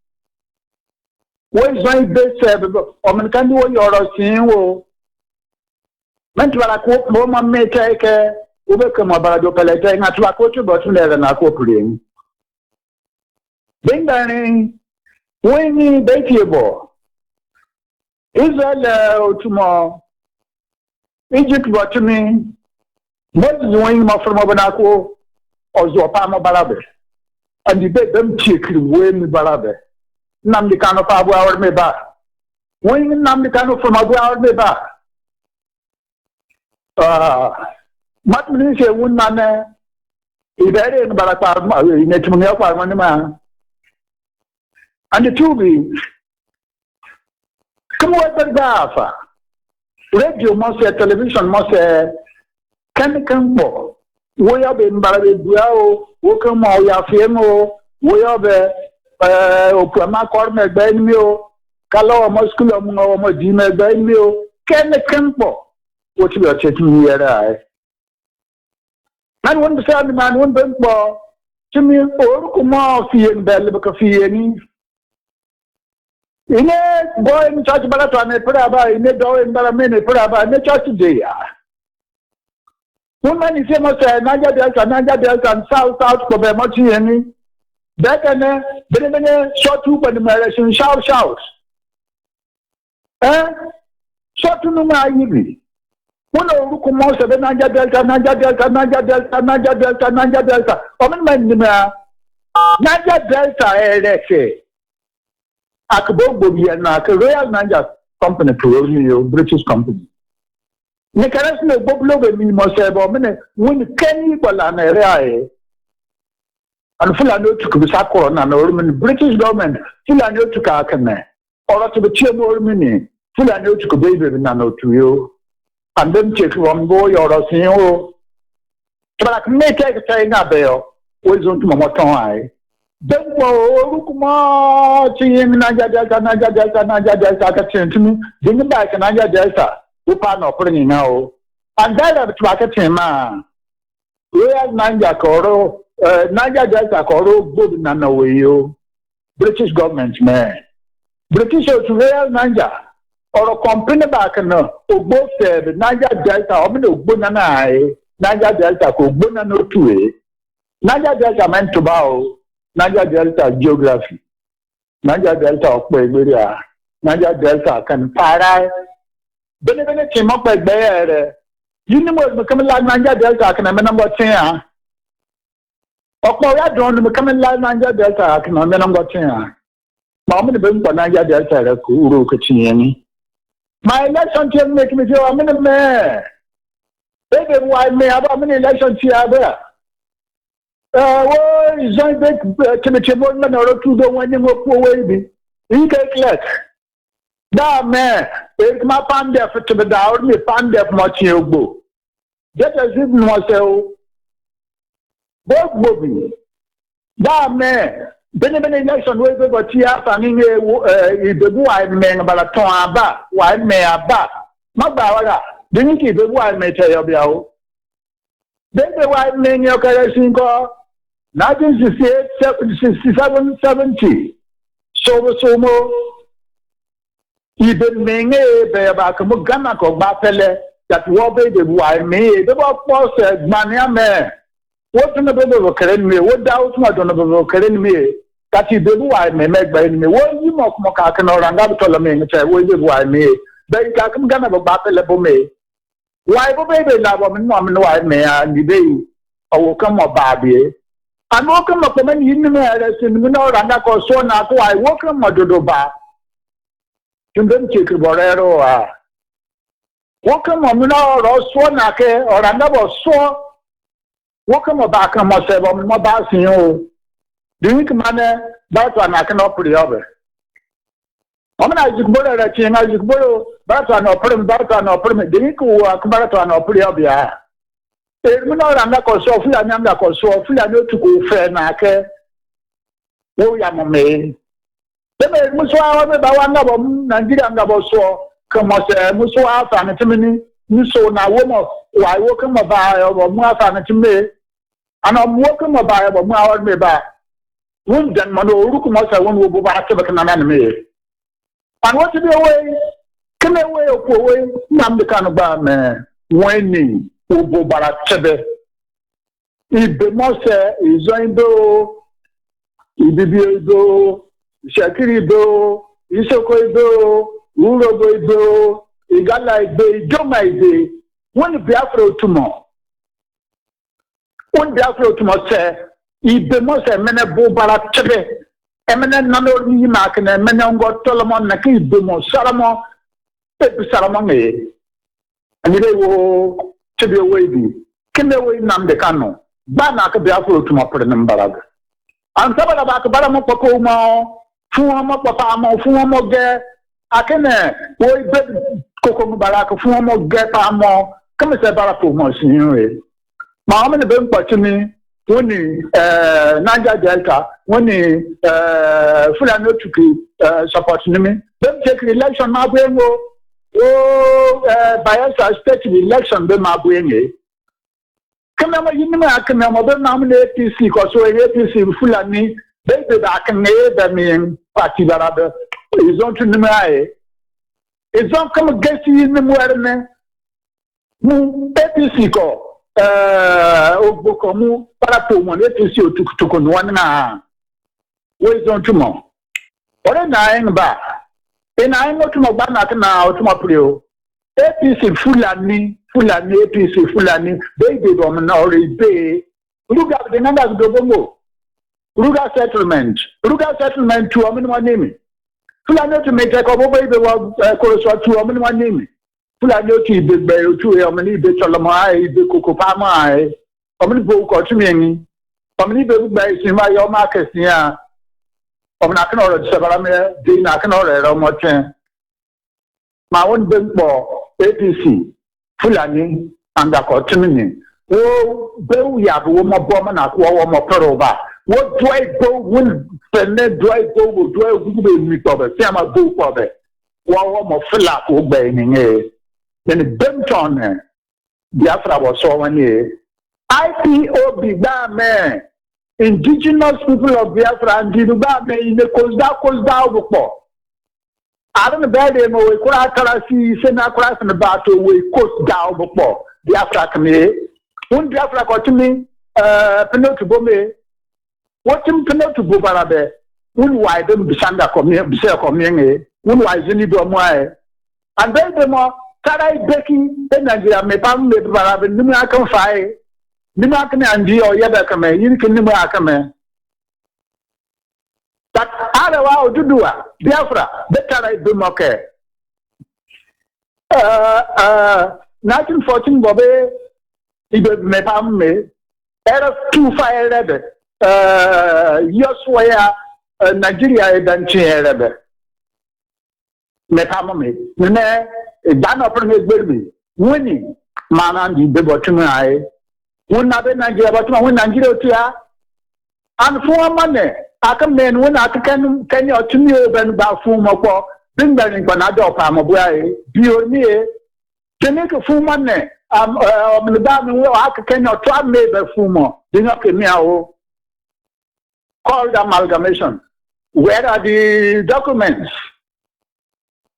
Speaker 11: What is my best or can do what you're saying wo. Meant what I quote woman may take Ubecome about your palette and at what you got to let an aquapudding. Bing burning, winny bakeable. Israel tomorrow. Egypt got to me. What is doing from Mobanako or Zopama Barabe? And debate them chickly win Barabe. Namdicano Pabu hour me back. Wing Namdicano from Abu hour me back. Mat say one man is very in Barakarma in Etmania Parmanima. And the two be come over the Bafra. Radio must say, television must say, can come for. We have been Barabuao, Wokamo, Yafiemo, we have Opama Corner Benmio, Kalo Musculum or Modima Benmio, can come for. What you are checking here? And one beside man, one bent ball, to me, or Kuma fee and Bellica fee any. In a boy in church Balatan, a Praba, in a door in Baramene, Praba, and a church today. One man is famous, Naja Delta, and South for Bermochi, any. That and a short troop and the shout. Eh? Short to no ONYIBE. One of Kumo seven Niger Delta, Niger Delta, Niger Delta, Niger Delta, Niger Delta. Niger Delta, Akabo Royal Niger Company, British company. Nicaragua no Boblo minimum sebo mene when Kenny Balan area and Fulano to Kubisako and British government Fulano to Kakane or to the Chemo Mini Fulano to Baby Nano to you and then take one boy or a senior. But make a saying a bell was on to Momoton. Then look more seeing Naja Delta, Naja Delta, Naja Delta, to me, bring back Naja Delta. Upan operating now, and that of Twakatima, Royal Niger Coro, Niger Delta Coro, good Nanawayo, British government man, British Royal Niger, or a company back and both said Niger Delta, Omino Bunanai, Niger Delta, Bunano Tue, Niger Delta meant to bow, Niger Delta geography, Niger Delta of Puebla, Niger Delta can para. Benefit came up like there. You know what becoming like Niger Delta can number 10. Or don't becoming like Niger Delta can number 10. Mamma the Bim for Niger Delta, Kuru Kachini. My election team make me feel a minute man. Baby, why may have a many elections here there? Well, is I big Timothy Mormon or to the one you walk away? You take less. Da man, it's my panda for to be down, me panda much you go. That is it myself. Both moving. Da man, Benjamin election way over Tia Fanning the boy man about a ton about, why may I back? My bower, didn't keep the boy may tell you. Then the white man your caressing call 1968, 70. So more. Even Menge, Bayabaka, Gama, Bapele, that Wobbe, the why me, the boss said, Mania man. What on the Bible of me? What doubt not on the Bible of me? That you do why me make by me. What you mock Mokakan or Angatolame, say, what you why me? They can Gama Bapele for me. Why, baby, love woman, woman, why me, and the day, or come up, Baby. And welcome up the many in the mail, in the Minor and I call so now, I welcome my Dodoba. You don't take a borero. Welcome, Mamma, or Swanake, or another swan. Welcome back on myself on my basin. Drink money, that's one I cannot put the other. I'm not just borrow that chain, I just borrow, that's one or put him back on or put him, drink or come back on or put the other. If we know I'm not so free, I'm not so free, I know to go fair, Nake. Oh, yeah, my man. Muswa ba wanga bo Nigeria ngabo so kamo se muswa afa na timini muso na womo wa wo kamo ba bo mu afa na timme ana mu kamo ba bo mu awar me ba won dan mano ruku mo sa won wo bo ba ta baka na me an what be way kame way ko way nam de kan ba me woni wo bo bara chebe ibe mo se izoindo ibibido Shakiri do, Isoko do, Urobo do, Igala do, Idoma do. When Biafra tomorrow, when Biafra tomorrow say, Ibe mo se mene bo bara chebe, emene nano ni makene, mene ngo Solomon na ki Ibe mo Salomon, Pepe Salomon e. Anile wo chebe we bi, kime we nam de kano, ba na ka Biafra tomorrow pere nambaraga. An sabala ba ka bara mo pako mo. Fuamo papa mo fuamo ge akene boy be koko mubaraka fuamo ge pa mo kama se bara fu mo sinwe ma amene be mpatimi woni Niger Delta woni Fulani Otuki support nimi dem take election ma buengo Biafra state election be ma buenge kama ma yinima akene mo be na amene APC ko so APC Fulani baby back in the mean party barada is on to Nimae. It's not come against you in the morning. APC ko Obokomu Parapomo APC to one na. Where is on tomorrow? What a nine bar. And I know to my banana now to my prio. APC Fulani Fulani APC, Fulani, baby, Onyeibe. Look at the numbers of Dobomo. Ruga settlement to one name. Fulani to make a couple baby was to one name. Fulani to be buried to Onyeibe Solomai, the Kukupama, Omnibo Cochimini, Omnibo by Simaya Marcus near Omnakan Sabarame, Dinakan or Mochen. My own big ball, APC, Fulani, and the Cochimini. Oh, though we have one more bomb and a more peroba. What do I go will spend? Do I go with Ipob? Sama go for it. One more fill up obeying it. Then it bent on Biafra was so one year. IPOB, that man, indigenous people of Biafra and Dinuba in the coast down before. I don't know about them, we could have see Sena Class and about to we coast down before Biafra come. When Biafra got to me, Pinot Bome, what him Pinot to Bubarabe, when why them Bisanda come here, Bisa come here, when why Zini Domway. And then the more Tarai Becky, then Nigeria, me pam me Barabe, Nima can fire, Nima can and or Yabakame, you can Nima Akame. But Arawa to do it, Biafra, better I do okay. 1914 Bobby. Ibe me pam me era 2 Yoswaya Nigeria dan chere me pam me ne dan opre me gberbi woni mana ndi be botun ai wona be Nigeria botun won Nigeria otua an fu amane akam men wona akakan kanya otumi oben ba fu moko bingbarin bana do pa mo buai bioni teneke fu amane called amalgamation. Where are the documents?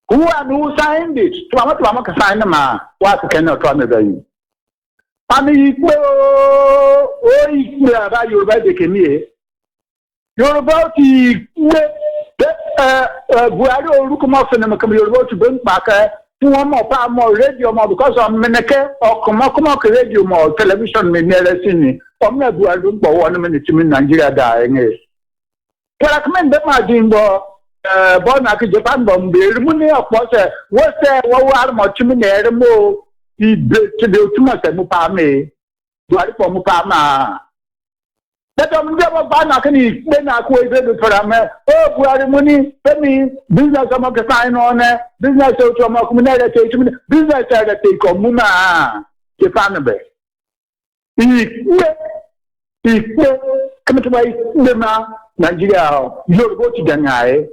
Speaker 11: Who and who signed it? To sign them. What cannot tell me you? And you're about to come here. You're about to you're about to bring back. More radio more because I'm Meneke or Komokoma radio more television me never seen. I'm not going for 1 minute in Nigeria dying. Can I commend them? I didn't go Bonaki Japan bomb the money of what's there? What are much in the more? He did to do too much at Mupame. Do I for Mupama? That I'm never banaki, then I quit the parameter. Oh, we are the money, pay me, business I'm not sign on it, business to business that take on Muna, Japanabe. Come to my Lima, Nigeria, you'll go to Danai.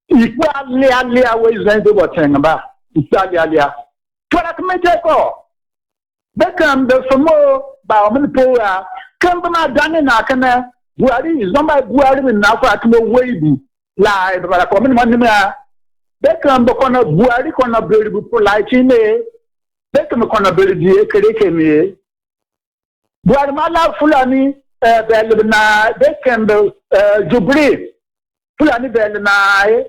Speaker 11: Equally, ways than they were saying about Italia. What I can make a call. Beckham the Samo, Baumapura. Come to my Danakana, Buari is not my Buari enough at no way live, but a common money. Beckham the corner Buari corner build with polite in me. Beckham a corner build the Kereke. Buarimala Fulani, Beckham the Jubri, Fulani Belna,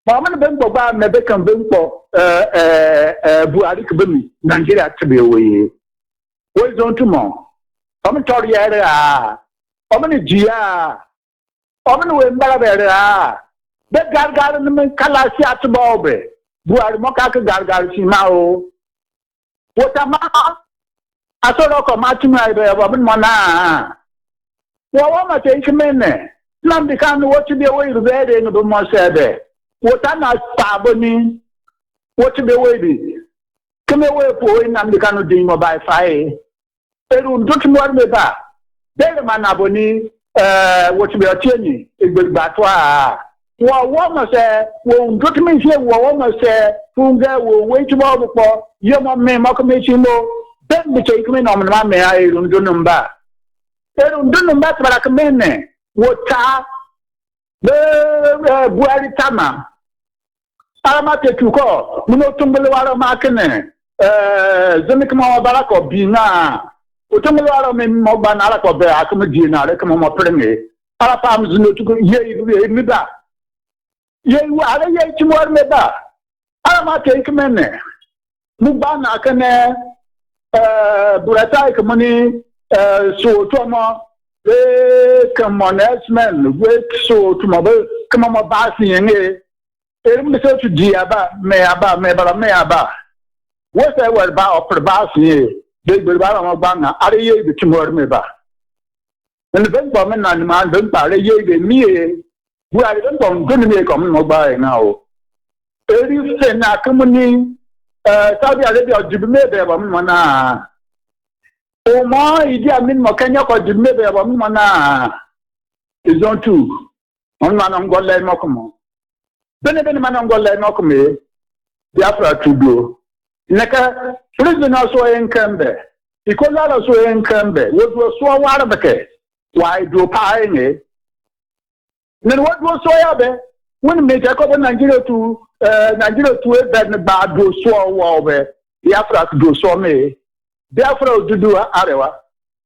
Speaker 11: Mamma Bembo Bar, Beckham Bembo, Buari Kubumi, Nigeria to be away. Where's on tomorrow? Omen Toriera, Omen Gia, Omen Wimbarabera, that Gargan Kalasia to Bobe, Buarimokaka Gargar Simao. What am I? I saw a Martina, Robin Mona. What am I taking men? None become what to be away to bed in the Mosebe. What am I Staboni? What to be away? Come away for in and the kind of dream by fire. Don't more me back. There, man, Aboni, what to be a chenny, it will batwa. Well, one must say, won't go to me here, one must say, whom there will wait tomorrow for your mom may mock me, then the take me on my may I don't do number. They don't do number, but I come in. What the Buari Tama? I'm at to call. You know, Tumbalawara Markene, Zemikama Barako Bina. Utumala me moban ala ko be akuma dina re kama mo prenge ala pam zunu to ye me ba ye wa ala ye timor me ba ala ma take mene Mubana kene buratai kamani so tomo common wait so tomorrow come on basi yenge erim so to diaba me aba what I were about for basi they be ba ma banga are ye bi tomorrow me ba and the government and man don't pare ye be mi we are don't come me come no ba now eri se na kamani Saudi Arabia jibume be ba mo na Oma Idi Amin Mokenya kwa jimbe be ba mu na izon tu on man ngolle mokomo bene man ngolle mokomo Biafra tudo naka president so enkembe ikola so enkembe wodo so wara beke why do pa ene nen wodo so ya be when me take over Nigeria to ben ba do so wo be Biafra do so me Biafra dudu arewa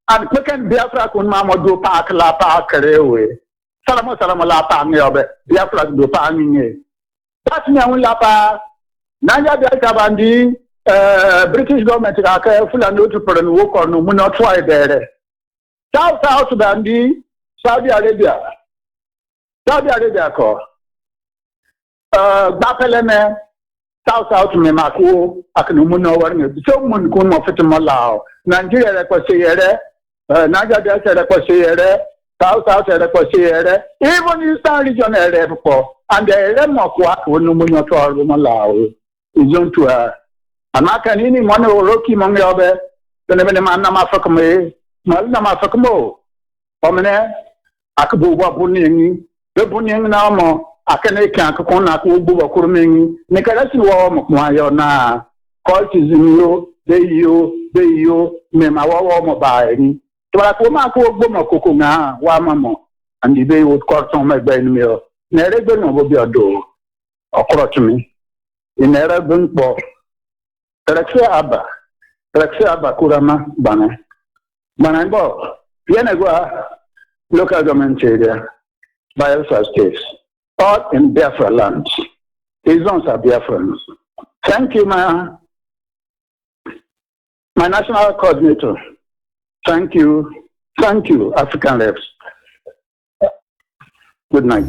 Speaker 11: and quicken Biafra kun mama do park la park rewe salama la pa nyobe Biafra do pa nyi that me un la pa nanya Biafra bandi British government ka fula no to put no ko no mu not try there south bandi Saudi Arabia ko bapeleme South me mako akno mu no war ne so mun kun mo fit mo lao Nigeria ko seyere Nigeria de ko seyere South de ko seyere even Eastern region ere ko and ere mo ko akno mu no to mo lao izon to amaka nini mo no roki mo nyobe bene man na mafaka me mal na mafaka mo omene akbu wa bunni be bunni na mo akene kan ko na ko bu ba kurmengi ne kada si wo mo ayo na cultism yo me ma wo mo ba ni to la ko ma ko gbo mo koko na wa mamo and be would court on my ben me na re gbe no bo bi odo okoro tumi in era bun bo telekse aba kurama bana bo yene gwa local government area Biafra state all in Biafra land. His ones are Biafrans. Thank you, my national coordinator. Thank you, African Reps. Good night.